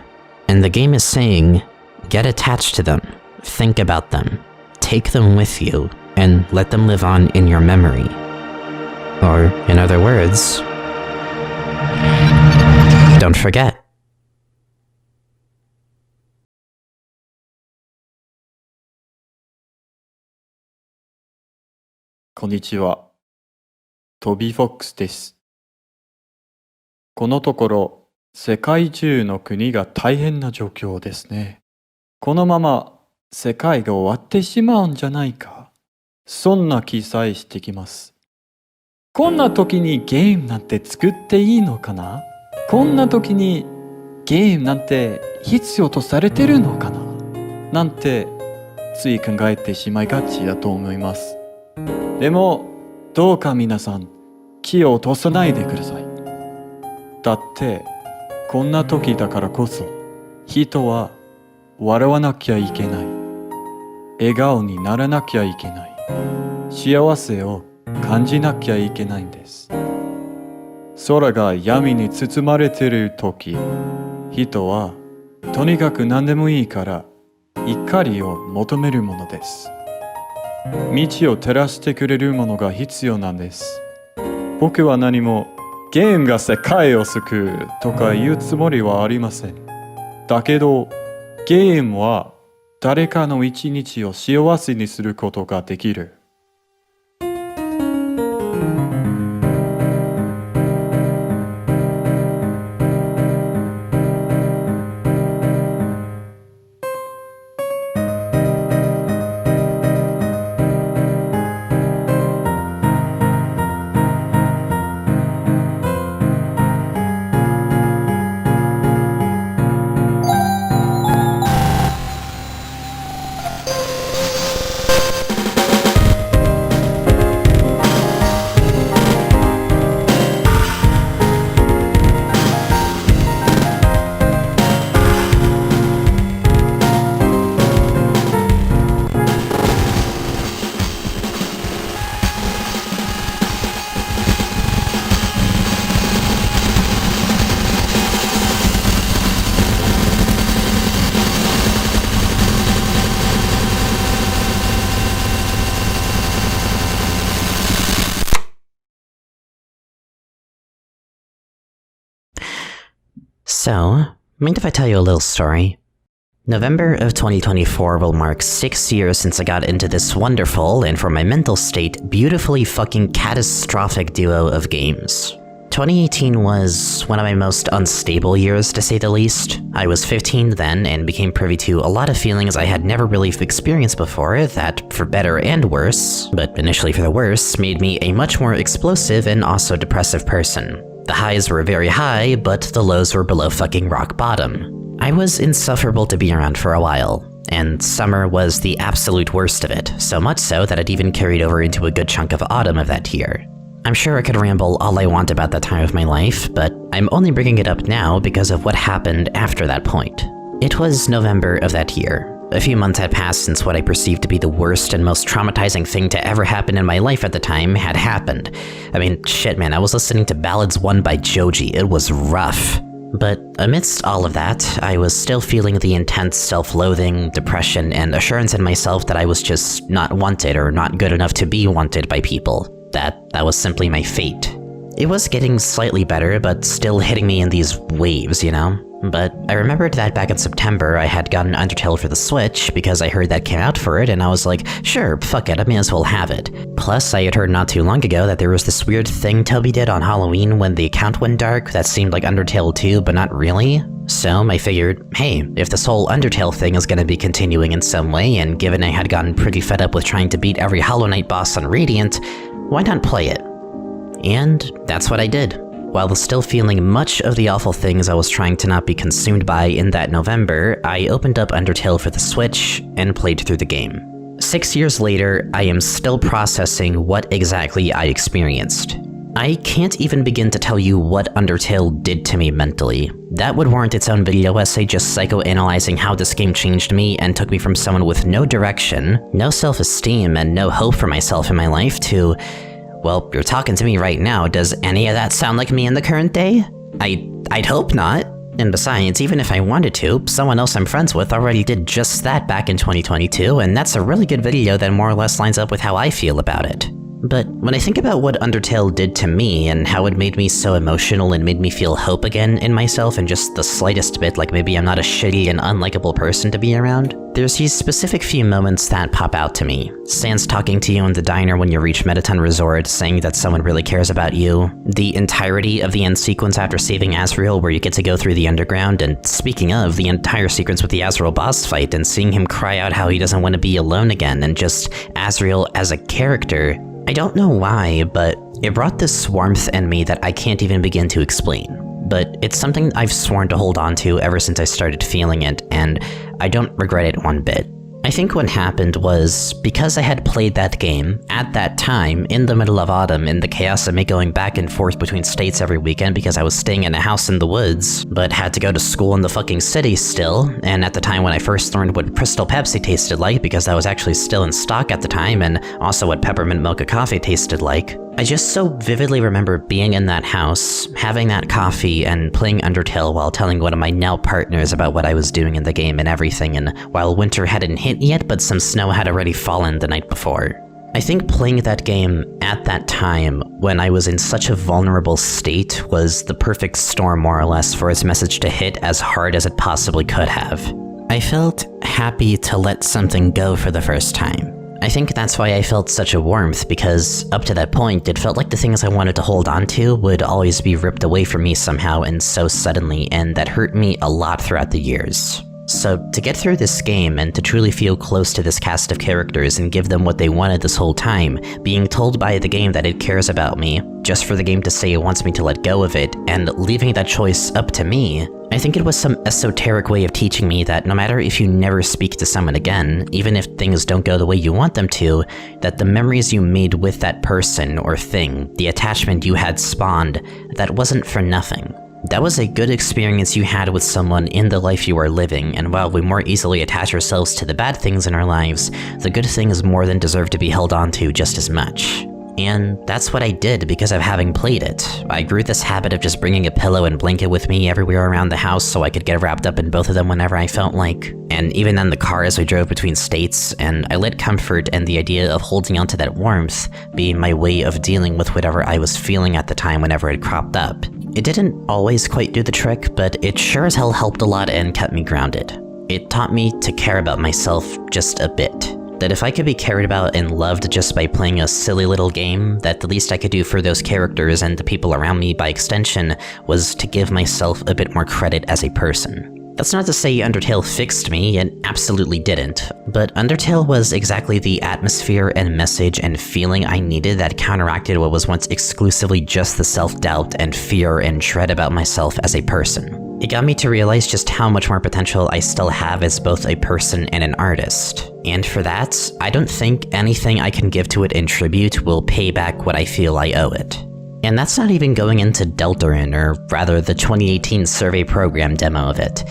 And the game is saying, get attached to them, think about them, take them with you, and let them live on in your memory. Or, in other words, don't forget. Konnichiwa. トビー・フォックスです。このところ、世界中の国が大変な状況ですね。このまま世界が終わってしまうんじゃないか。そんな気さえしてきます。こんな時にゲームなんて作っていいのかな？こんな時にゲームなんて必要とされてるのかな？なんてつい考えてしまいがちだと思います。でも、どうか皆さん、気を落とさないでください。だって、こんな時だからこそ、人は笑わなきゃいけない。笑顔にならなきゃいけない。幸せを感じなきゃいけないんです。空が闇に包まれている時、人はとにかく何でもいいから光を求めるものです。道を照らしてくれるものが必要なんです。僕は何もゲームが世界を救うとか言うつもりはありません。だけどゲームは誰かの一日を幸せにすることができる。So, mind if I tell you a little story? November of 2024 will mark 6 years since I got into this wonderful, and for my mental state, beautifully fucking catastrophic duo of games. 2018 was one of my most unstable years, to say the least. I was 15 then, and became privy to a lot of feelings I had never really experienced before that, for better and worse, but initially for the worse, made me a much more explosive and also depressive person. The highs were very high, but the lows were below fucking rock bottom. I was insufferable to be around for a while, and summer was the absolute worst of it, so much so that it even carried over into a good chunk of autumn of that year. I'm sure I could ramble all I want about that time of my life, but I'm only bringing it up now because of what happened after that point. It was November of that year, a few months had passed since what I perceived to be the worst and most traumatizing thing to ever happen in my life at the time had happened. I mean, shit man, I was listening to Ballads 1 by Joji, it was rough. But amidst all of that, I was still feeling the intense self-loathing, depression, and assurance in myself that I was just not wanted or not good enough to be wanted by people. That was simply my fate. It was getting slightly better, but still hitting me in these waves, you know? But I remembered that back in September I had gotten Undertale for the Switch because I heard that came out for it and I was like, sure, fuck it, I may as well have it. Plus, I had heard not too long ago that there was this weird thing Toby did on Halloween when the account went dark that seemed like Undertale 2, but not really. So I figured, hey, if this whole Undertale thing is gonna be continuing in some way, and given I had gotten pretty fed up with trying to beat every Hollow Knight boss on Radiant, why not play it? And that's what I did. While still feeling much of the awful things I was trying to not be consumed by in that November, I opened up Undertale for the Switch and played through the game. 6 years later, I am still processing what exactly I experienced. I can't even begin to tell you what Undertale did to me mentally. That would warrant its own video essay just psychoanalyzing how this game changed me and took me from someone with no direction, no self-esteem, and no hope for myself in my life to... well, you're talking to me right now, does any of that sound like me in the current day? I'd hope not. And besides, even if I wanted to, someone else I'm friends with already did just that back in 2022, and that's a really good video that more or less lines up with how I feel about it. But when I think about what Undertale did to me and how it made me so emotional and made me feel hope again in myself and just the slightest bit like maybe I'm not a shitty and unlikable person to be around, there's these specific few moments that pop out to me. Sans talking to you in the diner when you reach Mettaton Resort, saying that someone really cares about you, the entirety of the end sequence after saving Azrael where you get to go through the underground, and speaking of, the entire sequence with the Azrael boss fight and seeing him cry out how he doesn't want to be alone again, and just Azrael as a character. I don't know why, but it brought this warmth in me that I can't even begin to explain. But it's something I've sworn to hold on to ever since I started feeling it, and I don't regret it one bit. I think what happened was, because I had played that game, at that time, in the middle of autumn, in the chaos of me going back and forth between states every weekend because I was staying in a house in the woods, but had to go to school in the fucking city still, and at the time when I first learned what Crystal Pepsi tasted like because that was actually still in stock at the time, and also what peppermint mocha coffee tasted like, I just so vividly remember being in that house, having that coffee, and playing Undertale while telling one of my now partners about what I was doing in the game and everything, and while winter hadn't hit yet, but some snow had already fallen the night before. I think playing that game at that time, when I was in such a vulnerable state, was the perfect storm more or less for its message to hit as hard as it possibly could have. I felt happy to let something go for the first time. I think that's why I felt such a warmth, because up to that point, it felt like the things I wanted to hold on to would always be ripped away from me somehow and so suddenly, and that hurt me a lot throughout the years. So to get through this game and to truly feel close to this cast of characters and give them what they wanted this whole time, being told by the game that it cares about me, just for the game to say it wants me to let go of it, and leaving that choice up to me, I think it was some esoteric way of teaching me that no matter if you never speak to someone again, even if things don't go the way you want them to, that the memories you made with that person or thing, the attachment you had spawned, that wasn't for nothing. That was a good experience you had with someone in the life you are living, and while we more easily attach ourselves to the bad things in our lives, the good things more than deserve to be held on to just as much. And that's what I did because of having played it. I grew this habit of just bringing a pillow and blanket with me everywhere around the house so I could get wrapped up in both of them whenever I felt like, and even in the car as we drove between states, and I let comfort and the idea of holding onto that warmth be my way of dealing with whatever I was feeling at the time whenever it cropped up. It didn't always quite do the trick, but it sure as hell helped a lot and kept me grounded. It taught me to care about myself just a bit. That if I could be cared about and loved just by playing a silly little game, that the least I could do for those characters and the people around me by extension was to give myself a bit more credit as a person. That's not to say Undertale fixed me, it absolutely didn't, but Undertale was exactly the atmosphere and message and feeling I needed that counteracted what was once exclusively just the self-doubt and fear and dread about myself as a person. It got me to realize just how much more potential I still have as both a person and an artist. And for that, I don't think anything I can give to it in tribute will pay back what I feel I owe it. And that's not even going into Deltarune, or rather the 2018 survey program demo of it.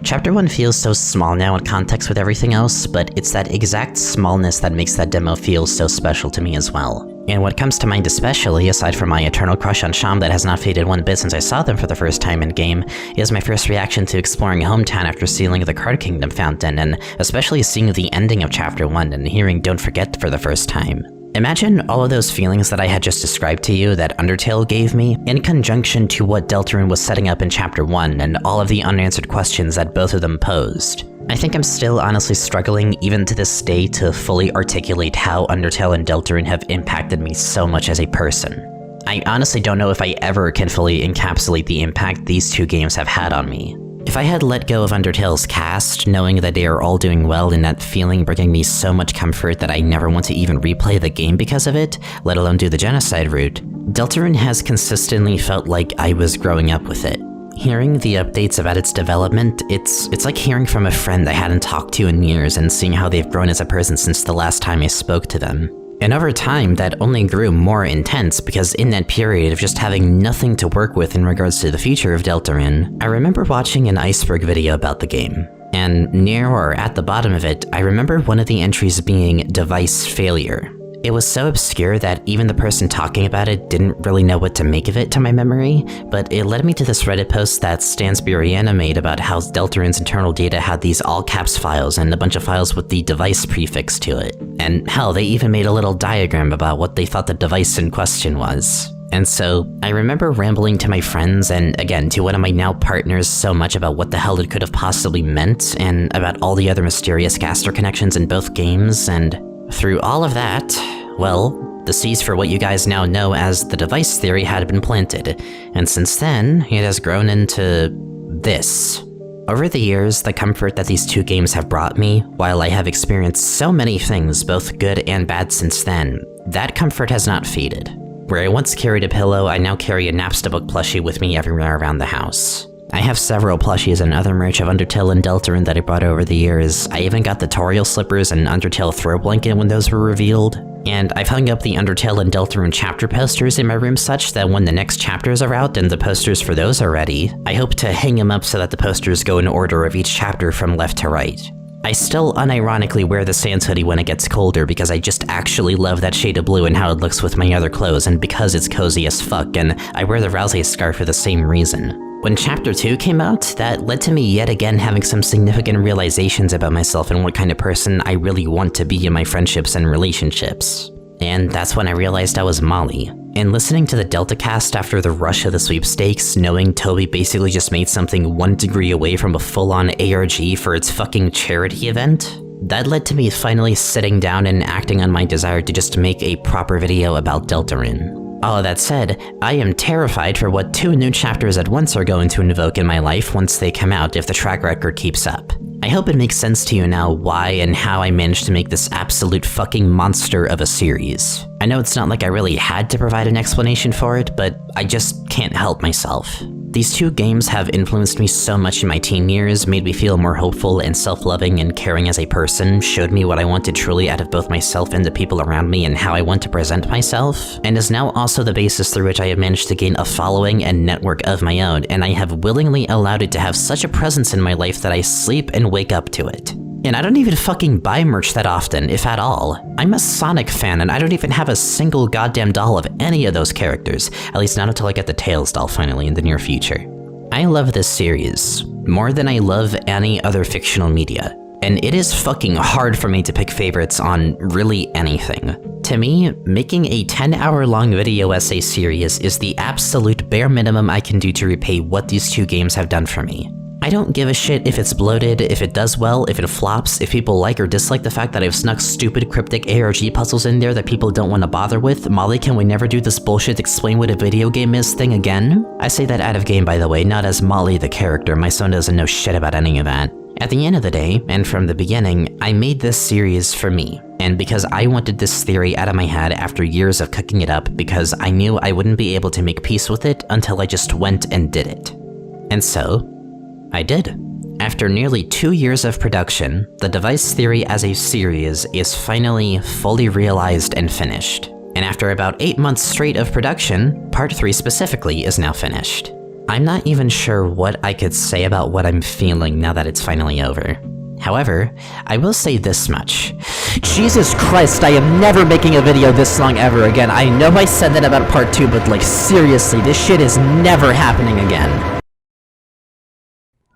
Chapter 1 feels so small now in context with everything else, but it's that exact smallness that makes that demo feel so special to me as well. And what comes to mind especially, aside from my eternal crush on Sham that has not faded one bit since I saw them for the first time in-game, is my first reaction to exploring Hometown after sealing the Card Kingdom Fountain, and especially seeing the ending of Chapter 1 and hearing Don't Forget for the first time. Imagine all of those feelings that I had just described to you that Undertale gave me, in conjunction to what Deltarune was setting up in Chapter 1 and all of the unanswered questions that both of them posed. I think I'm still honestly struggling, even to this day, to fully articulate how Undertale and Deltarune have impacted me so much as a person. I honestly don't know if I ever can fully encapsulate the impact these two games have had on me. If I had let go of Undertale's cast, knowing that they are all doing well and that feeling bringing me so much comfort that I never want to even replay the game because of it, let alone do the genocide route, Deltarune has consistently felt like I was growing up with it. Hearing the updates about its development, it's like hearing from a friend I hadn't talked to in years and seeing how they've grown as a person since the last time I spoke to them. And over time, that only grew more intense because in that period of just having nothing to work with in regards to the future of Deltarune, I remember watching an iceberg video about the game. And near or at the bottom of it, I remember one of the entries being device failure. It was so obscure that even the person talking about it didn't really know what to make of it to my memory, but it led me to this Reddit post that Stansburyana made about how Deltarune's internal data had these all-caps files and a bunch of files with the device prefix to it. And hell, they even made a little diagram about what they thought the device in question was. And so, I remember rambling to my friends and, again, to one of my now partners so much about what the hell it could have possibly meant, and about all the other mysterious Gaster connections in both games, and through all of that, well, the seeds for what you guys now know as the device theory had been planted, and since then, it has grown into this. Over the years, the comfort that these two games have brought me, while I have experienced so many things, both good and bad since then, that comfort has not faded. Where I once carried a pillow, I now carry a Napster book plushie with me everywhere around the house. I have several plushies and other merch of Undertale and Deltarune that I brought over the years. I even got the Toriel slippers and Undertale throw blanket when those were revealed. And I've hung up the Undertale and Deltarune chapter posters in my room such that when the next chapters are out and the posters for those are ready, I hope to hang them up so that the posters go in order of each chapter from left to right. I still unironically wear the Sans hoodie when it gets colder because I just actually love that shade of blue and how it looks with my other clothes, and because it's cozy as fuck, and I wear the Rousey scarf for the same reason. When Chapter 2 came out, that led to me yet again having some significant realizations about myself and what kind of person I really want to be in my friendships and relationships. And that's when I realized I was Molly. And listening to the Delta cast after the rush of the sweepstakes, knowing Toby basically just made something 1 degree away from a full-on ARG for its fucking charity event, that led to me finally sitting down and acting on my desire to just make a proper video about Deltarune. All of that said, I am terrified for what 2 new chapters at once are going to invoke in my life once they come out if the track record keeps up. I hope it makes sense to you now why and how I managed to make this absolute fucking monster of a series. I know it's not like I really had to provide an explanation for it, but I just can't help myself. These 2 games have influenced me so much in my teen years, made me feel more hopeful and self-loving and caring as a person, showed me what I wanted truly out of both myself and the people around me and how I want to present myself, and is now also the basis through which I have managed to gain a following and network of my own, and I have willingly allowed it to have such a presence in my life that I sleep and wake up to it. And I don't even fucking buy merch that often, if at all. I'm a Sonic fan and I don't even have a single goddamn doll of any of those characters, at least not until I get the Tails doll finally in the near future. I love this series, more than I love any other fictional media, and it is fucking hard for me to pick favorites on really anything. To me, making a 10-hour-long video essay series is the absolute bare minimum I can do to repay what these 2 games have done for me. I don't give a shit if it's bloated, if it does well, if it flops, if people like or dislike the fact that I've snuck stupid cryptic ARG puzzles in there that people don't want to bother with. Molly, can we never do this bullshit explain what a video game is thing again? I say that out of game, by the way, not as Molly the character. My son doesn't know shit about any of that. At the end of the day, and from the beginning, I made this series for me. And because I wanted this theory out of my head after years of cooking it up, because I knew I wouldn't be able to make peace with it until I just went and did it. And so, I did. After nearly 2 years of production, the device theory as a series is finally fully realized and finished. And after about 8 months straight of production, Part 3 specifically is now finished. I'm not even sure what I could say about what I'm feeling now that it's finally over. However, I will say this much. Jesus Christ, I am never making a video this long ever again. I know I said that about part 2, but like seriously, this shit is never happening again.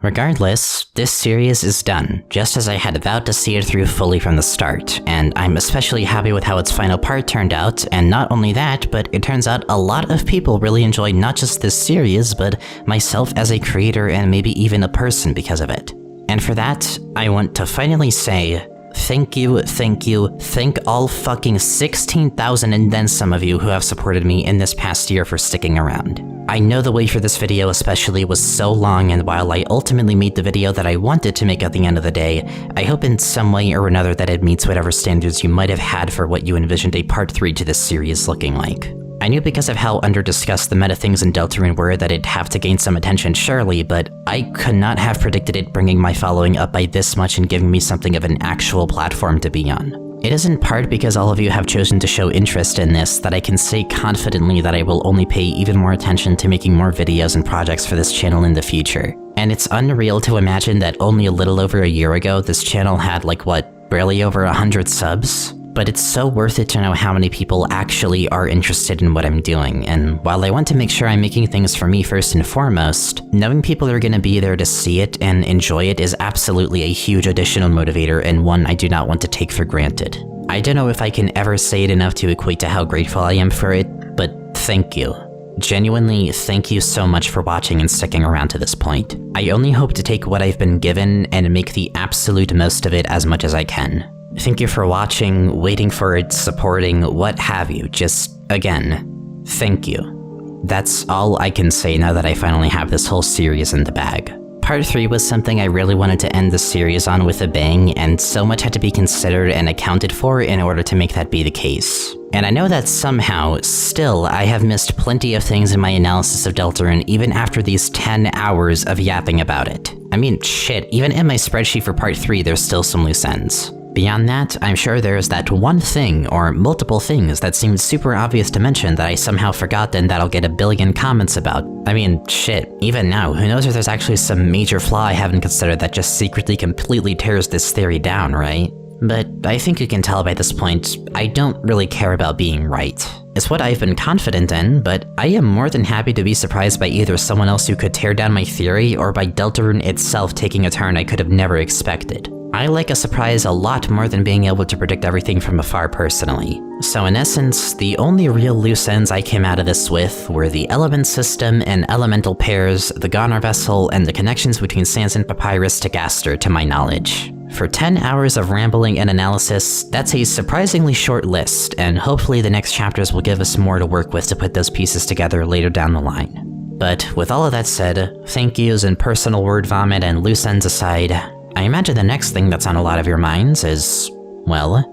Regardless, this series is done, just as I had vowed to see it through fully from the start, and I'm especially happy with how its final part turned out, and not only that, but it turns out a lot of people really enjoyed not just this series, but myself as a creator and maybe even a person because of it. And for that, I want to finally say, thank you, thank all fucking 16,000 and then some of you who have supported me in this past year for sticking around. I know the wait for this video especially was so long, and while I ultimately made the video that I wanted to make at the end of the day, I hope in some way or another that it meets whatever standards you might have had for what you envisioned a part 3 to this series looking like. I knew because of how under-discussed the meta things in Deltarune were that it'd have to gain some attention surely, but I could not have predicted it bringing my following up by this much and giving me something of an actual platform to be on. It is in part because all of you have chosen to show interest in this that I can say confidently that I will only pay even more attention to making more videos and projects for this channel in the future. And it's unreal to imagine that only a little over a year ago this channel had like what, barely over 100 subs? But it's so worth it to know how many people actually are interested in what I'm doing, and while I want to make sure I'm making things for me first and foremost, knowing people are gonna be there to see it and enjoy it is absolutely a huge additional motivator and one I do not want to take for granted. I don't know if I can ever say it enough to equate to how grateful I am for it, but thank you. Genuinely, thank you so much for watching and sticking around to this point. I only hope to take what I've been given and make the absolute most of it as much as I can. Thank you for watching, waiting for it, supporting, what have you. Just, again, thank you. That's all I can say now that I finally have this whole series in the bag. Part 3 was something I really wanted to end the series on with a bang, and so much had to be considered and accounted for in order to make that be the case. And I know that somehow, still, I have missed plenty of things in my analysis of Deltarune even after these 10 hours of yapping about it. I mean, shit, even in my spreadsheet for part 3 there's still some loose ends. Beyond that, I'm sure there's that one thing, or multiple things, that seemed super obvious to mention that I somehow forgot and that I'll get a billion comments about. I mean, shit, even now, who knows if there's actually some major flaw I haven't considered that just secretly completely tears this theory down, right? But I think you can tell by this point, I don't really care about being right. It's what I've been confident in, but I am more than happy to be surprised by either someone else who could tear down my theory or by Deltarune itself taking a turn I could have never expected. I like a surprise a lot more than being able to predict everything from afar personally. So in essence, the only real loose ends I came out of this with were the element system and elemental pairs, the Goner vessel, and the connections between Sans and Papyrus to Gaster to my knowledge. For 10 hours of rambling and analysis, that's a surprisingly short list, and hopefully the next chapters will give us more to work with to put those pieces together later down the line. But with all of that said, thank yous and personal word vomit and loose ends aside, I imagine the next thing that's on a lot of your minds is, well,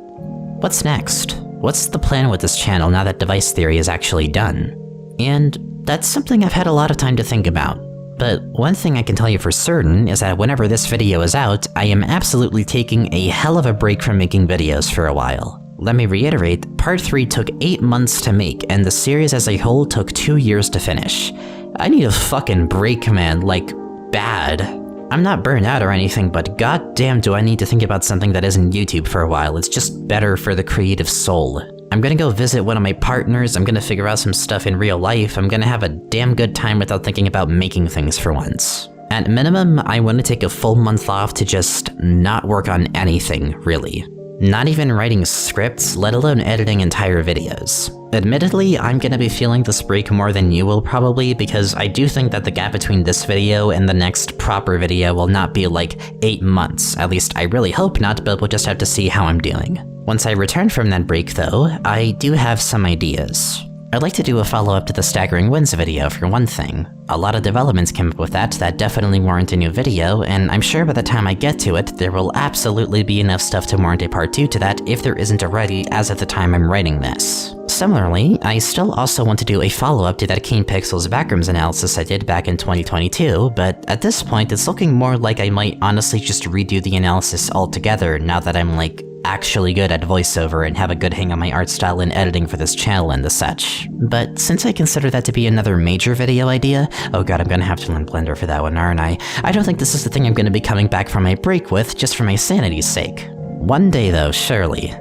what's next? What's the plan with this channel now that device theory is actually done? And that's something I've had a lot of time to think about. But one thing I can tell you for certain is that whenever this video is out, I am absolutely taking a hell of a break from making videos for a while. Let me reiterate, part 3 took 8 months to make, and the series as a whole took 2 years to finish. I need a fucking break, man, like, bad. I'm not burnt out or anything, but goddamn do I need to think about something that isn't YouTube for a while. It's just better for the creative soul. I'm gonna go visit one of my partners, I'm gonna figure out some stuff in real life, I'm gonna have a damn good time without thinking about making things for once. At minimum, I want to take a full month off to just not work on anything, really. Not even writing scripts, let alone editing entire videos. Admittedly, I'm gonna be feeling this break more than you will probably, because I do think that the gap between this video and the next proper video will not be like 8 months. At least I really hope not, but we'll just have to see how I'm doing. Once I return from that break though, I do have some ideas. I'd like to do a follow-up to the Staggering Winds video for one thing. A lot of developments came up with that definitely warrant a new video, and I'm sure by the time I get to it, there will absolutely be enough stuff to warrant a part 2 to that if there isn't already as of the time I'm writing this. Similarly, I still also want to do a follow-up to that Keen Pixels backrooms analysis I did back in 2022, but at this point it's looking more like I might honestly just redo the analysis altogether now that I'm like actually good at voiceover and have a good hang on my art style and editing for this channel and the such. But since I consider that to be another major video idea, oh god, I'm gonna have to learn Blender for that one, aren't I? I don't think this is the thing I'm gonna be coming back from my break with, just for my sanity's sake. One day though, surely.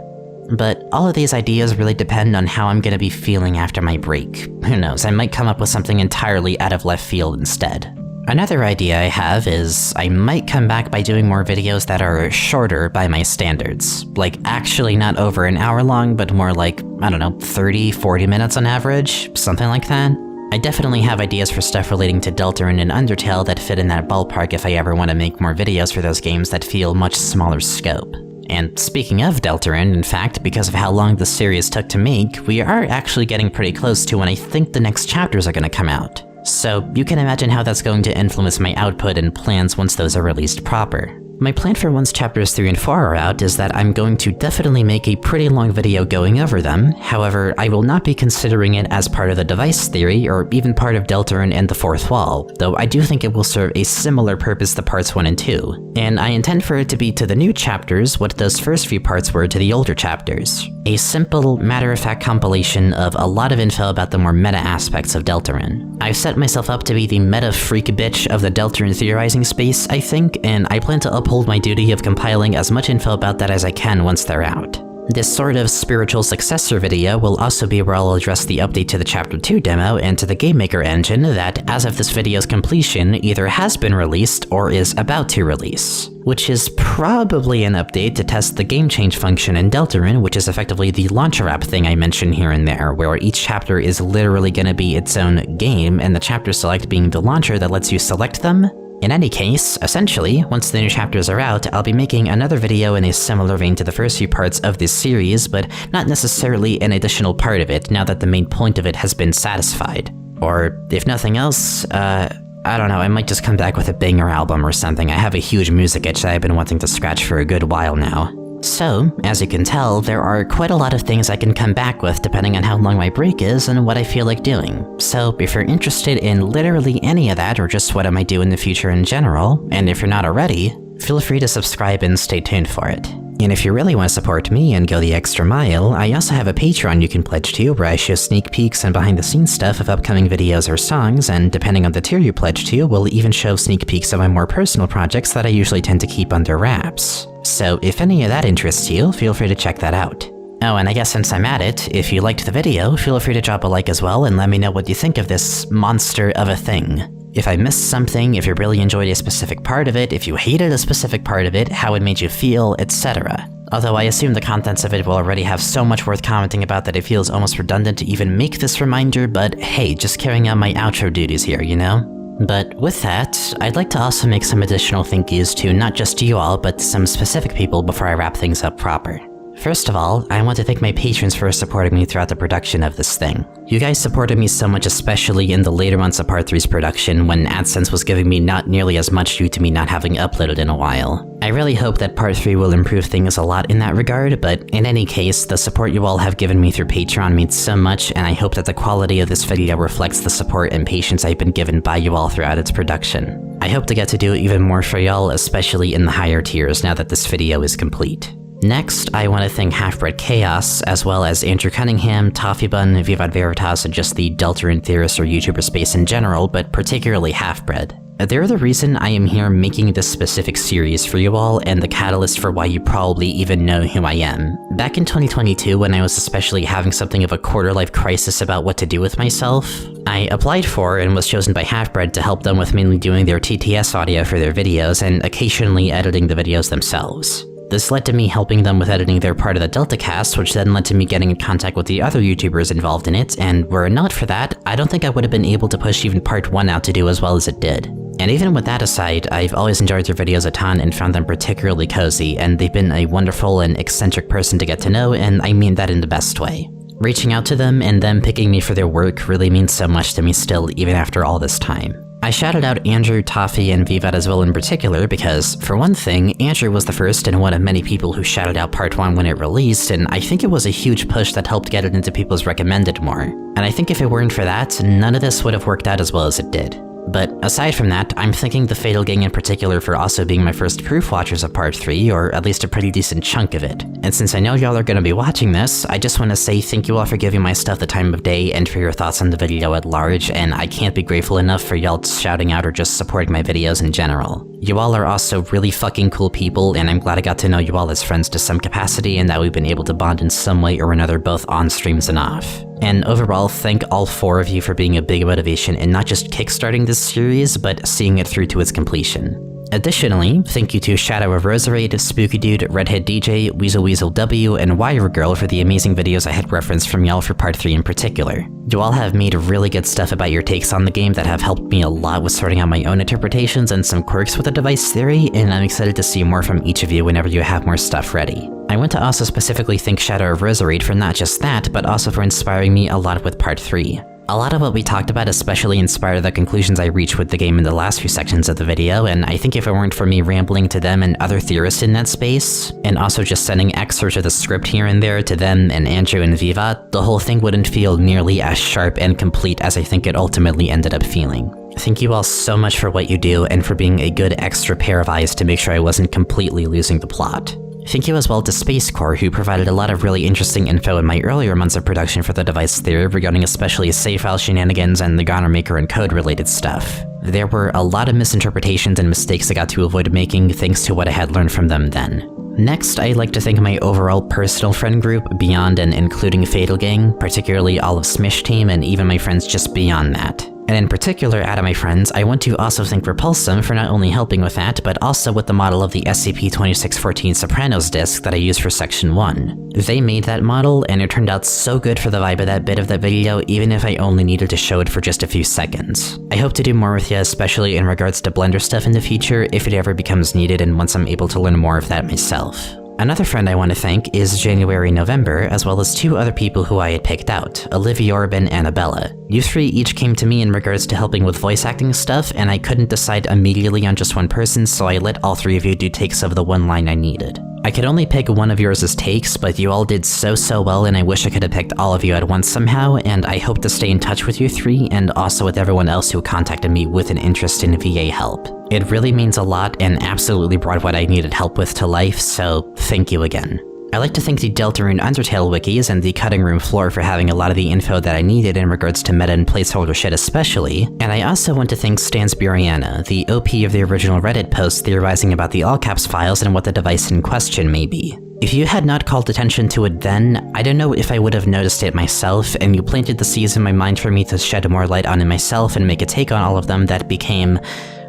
But all of these ideas really depend on how I'm gonna be feeling after my break. Who knows, I might come up with something entirely out of left field instead. Another idea I have is I might come back by doing more videos that are shorter by my standards. Like actually not over an hour long, but more like, I don't know, 30, 40 minutes on average, something like that. I definitely have ideas for stuff relating to Deltarune and Undertale that fit in that ballpark if I ever want to make more videos for those games that feel much smaller scope. And speaking of Deltarune, in fact, because of how long the series took to make, we are actually getting pretty close to when I think the next chapters are going to come out. So you can imagine how that's going to influence my output and plans once those are released proper. My plan for once chapters 3 and 4 are out is that I'm going to definitely make a pretty long video going over them. However, I will not be considering it as part of the device theory or even part of Deltarune and the fourth wall, though I do think it will serve a similar purpose to parts 1 and 2. And I intend for it to be to the new chapters what those first few parts were to the older chapters. A simple, matter-of-fact compilation of a lot of info about the more meta aspects of Deltarune. I've set myself up to be the meta freak bitch of the Deltarune theorizing space, I think, and I plan to uphold my duty of compiling as much info about that as I can once they're out. This sort of spiritual successor video will also be where I'll address the update to the Chapter 2 demo and to the GameMaker engine that, as of this video's completion, either has been released or is about to release. Which is probably an update to test the game change function in Deltarune, which is effectively the launcher app thing I mentioned here and there, where each chapter is literally gonna be its own game, and the chapter select being the launcher that lets you select them. In any case, essentially, once the new chapters are out, I'll be making another video in a similar vein to the first few parts of this series, but not necessarily an additional part of it, now that the main point of it has been satisfied. Or, if nothing else, I don't know, I might just come back with a banger album or something. I have a huge music itch that I've been wanting to scratch for a good while now. So, as you can tell, there are quite a lot of things I can come back with depending on how long my break is and what I feel like doing. So, if you're interested in literally any of that or just what I might do in the future in general, and if you're not already, feel free to subscribe and stay tuned for it. And if you really want to support me and go the extra mile, I also have a Patreon you can pledge to where I show sneak peeks and behind the scenes stuff of upcoming videos or songs, and depending on the tier you pledge to, we'll even show sneak peeks of my more personal projects that I usually tend to keep under wraps. So if any of that interests you, feel free to check that out. Oh, and I guess since I'm at it, if you liked the video, feel free to drop a like as well and let me know what you think of this monster of a thing. If I missed something, if you really enjoyed a specific part of it, if you hated a specific part of it, how it made you feel, etc. Although I assume the contents of it will already have so much worth commenting about that it feels almost redundant to even make this reminder, but hey, just carrying out my outro duties here, you know? But with that, I'd like to also make some additional thank yous to not just you all, but some specific people before I wrap things up proper. First of all, I want to thank my patrons for supporting me throughout the production of this thing. You guys supported me so much, especially in the later months of Part 3's production, when AdSense was giving me not nearly as much due to me not having uploaded in a while. I really hope that Part 3 will improve things a lot in that regard, but in any case, the support you all have given me through Patreon means so much, and I hope that the quality of this video reflects the support and patience I've been given by you all throughout its production. I hope to get to do even more for y'all, especially in the higher tiers now that this video is complete. Next, I want to thank Halfbread Chaos, as well as Andrew Cunningham, Toffee Bun, Vivad Veritas, and just the Deltarune theorists or YouTuber space in general, but particularly Halfbread. They're the reason I am here making this specific series for you all, and the catalyst for why you probably even know who I am. Back in 2022, when I was especially having something of a quarter-life crisis about what to do with myself, I applied for and was chosen by Halfbread to help them with mainly doing their TTS audio for their videos and occasionally editing the videos themselves. This led to me helping them with editing their part of the DeltaCast, which then led to me getting in contact with the other YouTubers involved in it, and were it not for that, I don't think I would have been able to push even Part 1 out to do as well as it did. And even with that aside, I've always enjoyed their videos a ton and found them particularly cozy, and they've been a wonderful and eccentric person to get to know, and I mean that in the best way. Reaching out to them and them picking me for their work really means so much to me still, even after all this time. I shouted out Andrew, Toffee, and Vivad as well in particular because, for one thing, Andrew was the first and one of many people who shouted out Part 1 when it released, and I think it was a huge push that helped get it into people's recommended more. And I think if it weren't for that, none of this would have worked out as well as it did. But aside from that, I'm thanking the Fatal Gang in particular for also being my first proof watchers of Part 3, or at least a pretty decent chunk of it. And since I know y'all are gonna be watching this, I just want to say thank you all for giving my stuff the time of day and for your thoughts on the video at large, and I can't be grateful enough for y'all shouting out or just supporting my videos in general. You all are also really fucking cool people, and I'm glad I got to know you all as friends to some capacity and that we've been able to bond in some way or another both on streams and off. And overall, thank all 4 of you for being a big motivation in not just kickstarting this series, but seeing it through to its completion. Additionally, thank you to Shadow of Roserade, Spooky Dude, Redhead DJ, Weasel W, and Wire Girl for the amazing videos I had referenced from y'all for Part 3 in particular. You all have made really good stuff about your takes on the game that have helped me a lot with sorting out my own interpretations and some quirks with the device theory, and I'm excited to see more from each of you whenever you have more stuff ready. I want to also specifically thank Shadow of Roserade for not just that, but also for inspiring me a lot with Part 3. A lot of what we talked about especially inspired the conclusions I reached with the game in the last few sections of the video, and I think if it weren't for me rambling to them and other theorists in that space, and also just sending excerpts of the script here and there to them and Andrew and Viva, the whole thing wouldn't feel nearly as sharp and complete as I think it ultimately ended up feeling. Thank you all so much for what you do and for being a good extra pair of eyes to make sure I wasn't completely losing the plot. Thank you as well to Space Core, who provided a lot of really interesting info in my earlier months of production for the device theory regarding especially save file shenanigans and the Goner Maker and code related stuff. There were a lot of misinterpretations and mistakes I got to avoid making thanks to what I had learned from them then. Next, I'd like to thank my overall personal friend group beyond and including Fatal Gang, particularly all of Smish Team and even my friends just beyond that. And in particular, out of my friends, I want to also thank Repulsum for not only helping with that, but also with the model of the SCP-2614 Sopranos disc that I used for Section 1. They made that model, and it turned out so good for the vibe of that bit of the video, even if I only needed to show it for just a few seconds. I hope to do more with you, especially in regards to Blender stuff in the future, if it ever becomes needed and once I'm able to learn more of that myself. Another friend I want to thank is January November, as well as 2 other people who I had picked out, Olivia Orb and Annabella. You 3 each came to me in regards to helping with voice acting stuff, and I couldn't decide immediately on just one person, so I let all 3 of you do takes of the one line I needed. I could only pick one of yours as takes, but you all did so well, and I wish I could have picked all of you at once somehow, and I hope to stay in touch with you 3, and also with everyone else who contacted me with an interest in VA help. It really means a lot and absolutely brought what I needed help with to life, so thank you again. I'd like to thank the Deltarune Undertale wikis and the Cutting Room Floor for having a lot of the info that I needed in regards to meta and placeholder shit especially, and I also want to thank Stansburiana, the OP of the original Reddit post theorizing about the all-caps files and what the device in question may be. If you had not called attention to it then, I don't know if I would have noticed it myself, and you planted the seeds in my mind for me to shed more light on it myself and make a take on all of them that became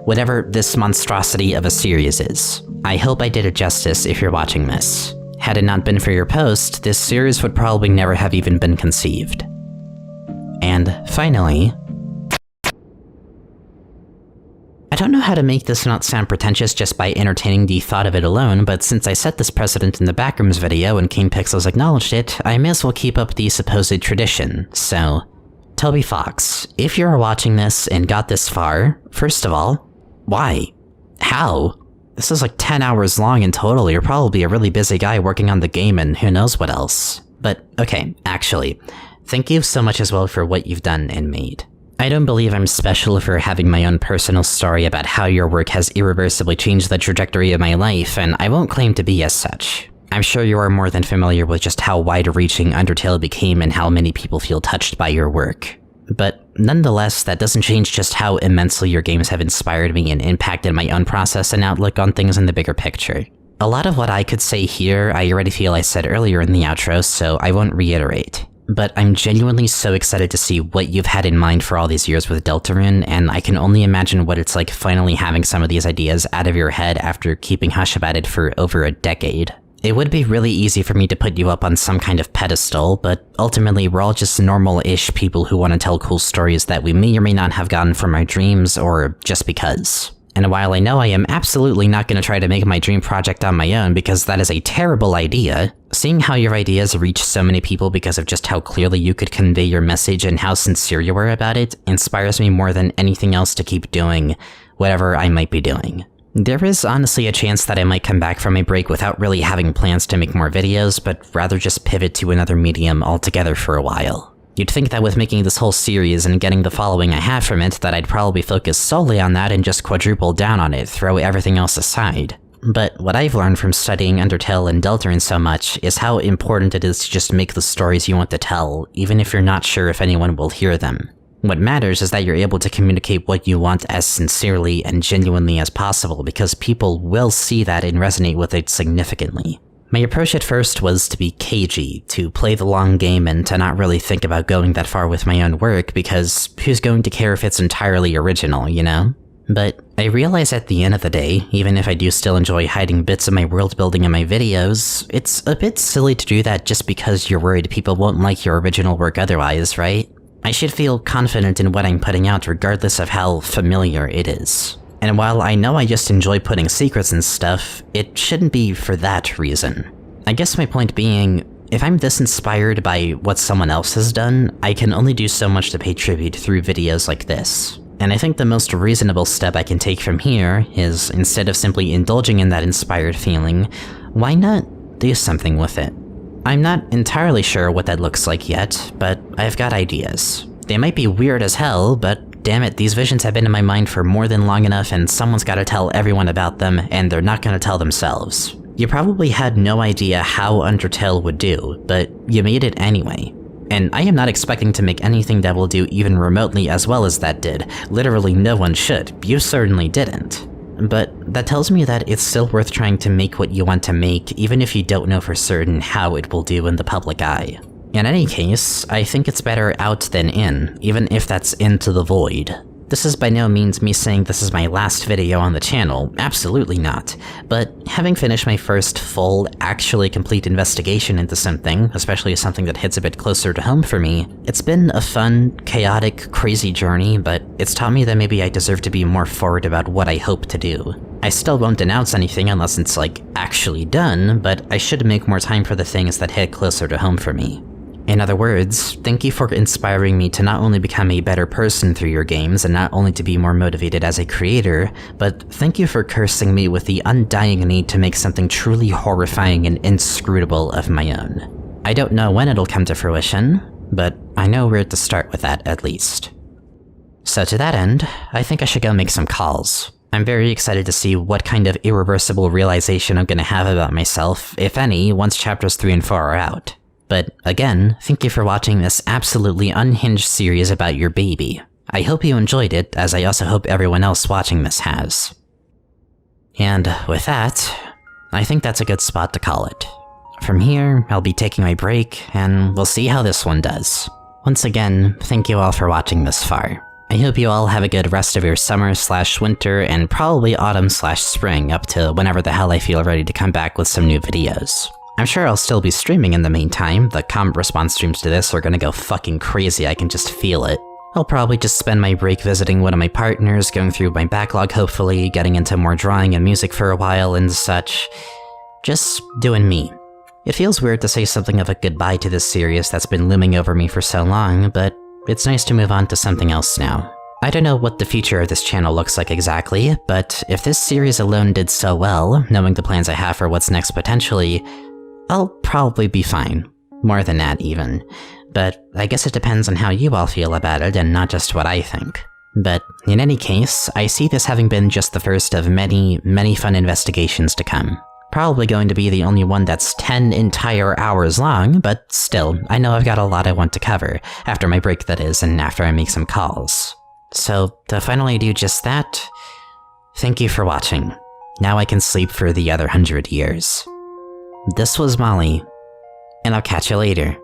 whatever this monstrosity of a series is. I hope I did it justice if you're watching this. Had it not been for your post, this series would probably never have even been conceived. And finally, I don't know how to make this not sound pretentious just by entertaining the thought of it alone, but since I set this precedent in the Backrooms video and King Pixels acknowledged it, I may as well keep up the supposed tradition, so Toby Fox, if you're watching this and got this far, first of all, why? How? This is like 10 hours long in total. You're probably a really busy guy working on the game and who knows what else. But okay, actually, thank you so much as well for what you've done and made. I don't believe I'm special for having my own personal story about how your work has irreversibly changed the trajectory of my life, and I won't claim to be as such. I'm sure you are more than familiar with just how wide-reaching Undertale became and how many people feel touched by your work. But nonetheless, that doesn't change just how immensely your games have inspired me and impacted my own process and outlook on things in the bigger picture. A lot of what I could say here I already feel I said earlier in the outro, so I won't reiterate. But I'm genuinely so excited to see what you've had in mind for all these years with Deltarune, and I can only imagine what it's like finally having some of these ideas out of your head after keeping hush about it for over a decade. It would be really easy for me to put you up on some kind of pedestal, but ultimately we're all just normal-ish people who want to tell cool stories that we may or may not have gotten from our dreams, or just because. And while I know I am absolutely not going to try to make my dream project on my own because that is a terrible idea, seeing how your ideas reach so many people because of just how clearly you could convey your message and how sincere you were about it inspires me more than anything else to keep doing whatever I might be doing. There is honestly a chance that I might come back from a break without really having plans to make more videos, but rather just pivot to another medium altogether for a while. You'd think that with making this whole series and getting the following I have from it, that I'd probably focus solely on that and just quadruple down on it, throw everything else aside. But what I've learned from studying Undertale and Deltarune so much is how important it is to just make the stories you want to tell, even if you're not sure if anyone will hear them. What matters is that you're able to communicate what you want as sincerely and genuinely as possible, because people will see that and resonate with it significantly. My approach at first was to be cagey, to play the long game and to not really think about going that far with my own work, because who's going to care if it's entirely original, you know? But I realize at the end of the day, even if I do still enjoy hiding bits of my world building in my videos, it's a bit silly to do that just because you're worried people won't like your original work otherwise, right? I should feel confident in what I'm putting out regardless of how familiar it is. And while I know I just enjoy putting secrets and stuff, it shouldn't be for that reason. I guess my point being, if I'm this inspired by what someone else has done, I can only do so much to pay tribute through videos like this. And I think the most reasonable step I can take from here is, instead of simply indulging in that inspired feeling, why not do something with it? I'm not entirely sure what that looks like yet, but I've got ideas. They might be weird as hell, but damn it, these visions have been in my mind for more than long enough and someone's gotta tell everyone about them, and they're not gonna tell themselves. You probably had no idea how Undertale would do, but you made it anyway. And I am not expecting to make anything that will do even remotely as well as that did. Literally no one should. You certainly didn't. But that tells me that it's still worth trying to make what you want to make, even if you don't know for certain how it will do in the public eye. In any case, I think it's better out than in, even if that's into the void. This is by no means me saying this is my last video on the channel, absolutely not. But having finished my first full, actually complete investigation into something, especially something that hits a bit closer to home for me, it's been a fun, chaotic, crazy journey, but it's taught me that maybe I deserve to be more forward about what I hope to do. I still won't announce anything unless it's like, actually done, but I should make more time for the things that hit closer to home for me. In other words, thank you for inspiring me to not only become a better person through your games and not only to be more motivated as a creator, but thank you for cursing me with the undying need to make something truly horrifying and inscrutable of my own. I don't know when it'll come to fruition, but I know where to start with that at least. So to that end, I think I should go make some calls. I'm very excited to see what kind of irreversible realization I'm gonna have about myself, if any, once chapters 3 and 4 are out. But again, thank you for watching this absolutely unhinged series about your baby. I hope you enjoyed it, as I also hope everyone else watching this has. And with that, I think that's a good spot to call it. From here, I'll be taking my break, and we'll see how this one does. Once again, thank you all for watching this far. I hope you all have a good rest of your summer/winter and probably autumn/spring up to whenever the hell I feel ready to come back with some new videos. I'm sure I'll still be streaming in the meantime. The comment response streams to this are gonna go fucking crazy, I can just feel it. I'll probably just spend my break visiting one of my partners, going through my backlog hopefully, getting into more drawing and music for a while and such. Just doing me. It feels weird to say something of a goodbye to this series that's been looming over me for so long, but it's nice to move on to something else now. I don't know what the future of this channel looks like exactly, but if this series alone did so well, knowing the plans I have for what's next potentially, I'll probably be fine. More than that, even. But I guess it depends on how you all feel about it and not just what I think. But in any case, I see this having been just the first of many, many fun investigations to come. Probably going to be the only one that's 10 entire hours long, but still, I know I've got a lot I want to cover, after my break that is, and after I make some calls. So, to finally do just that, thank you for watching. Now I can sleep for the other 100 years. This was Molly, and I'll catch you later.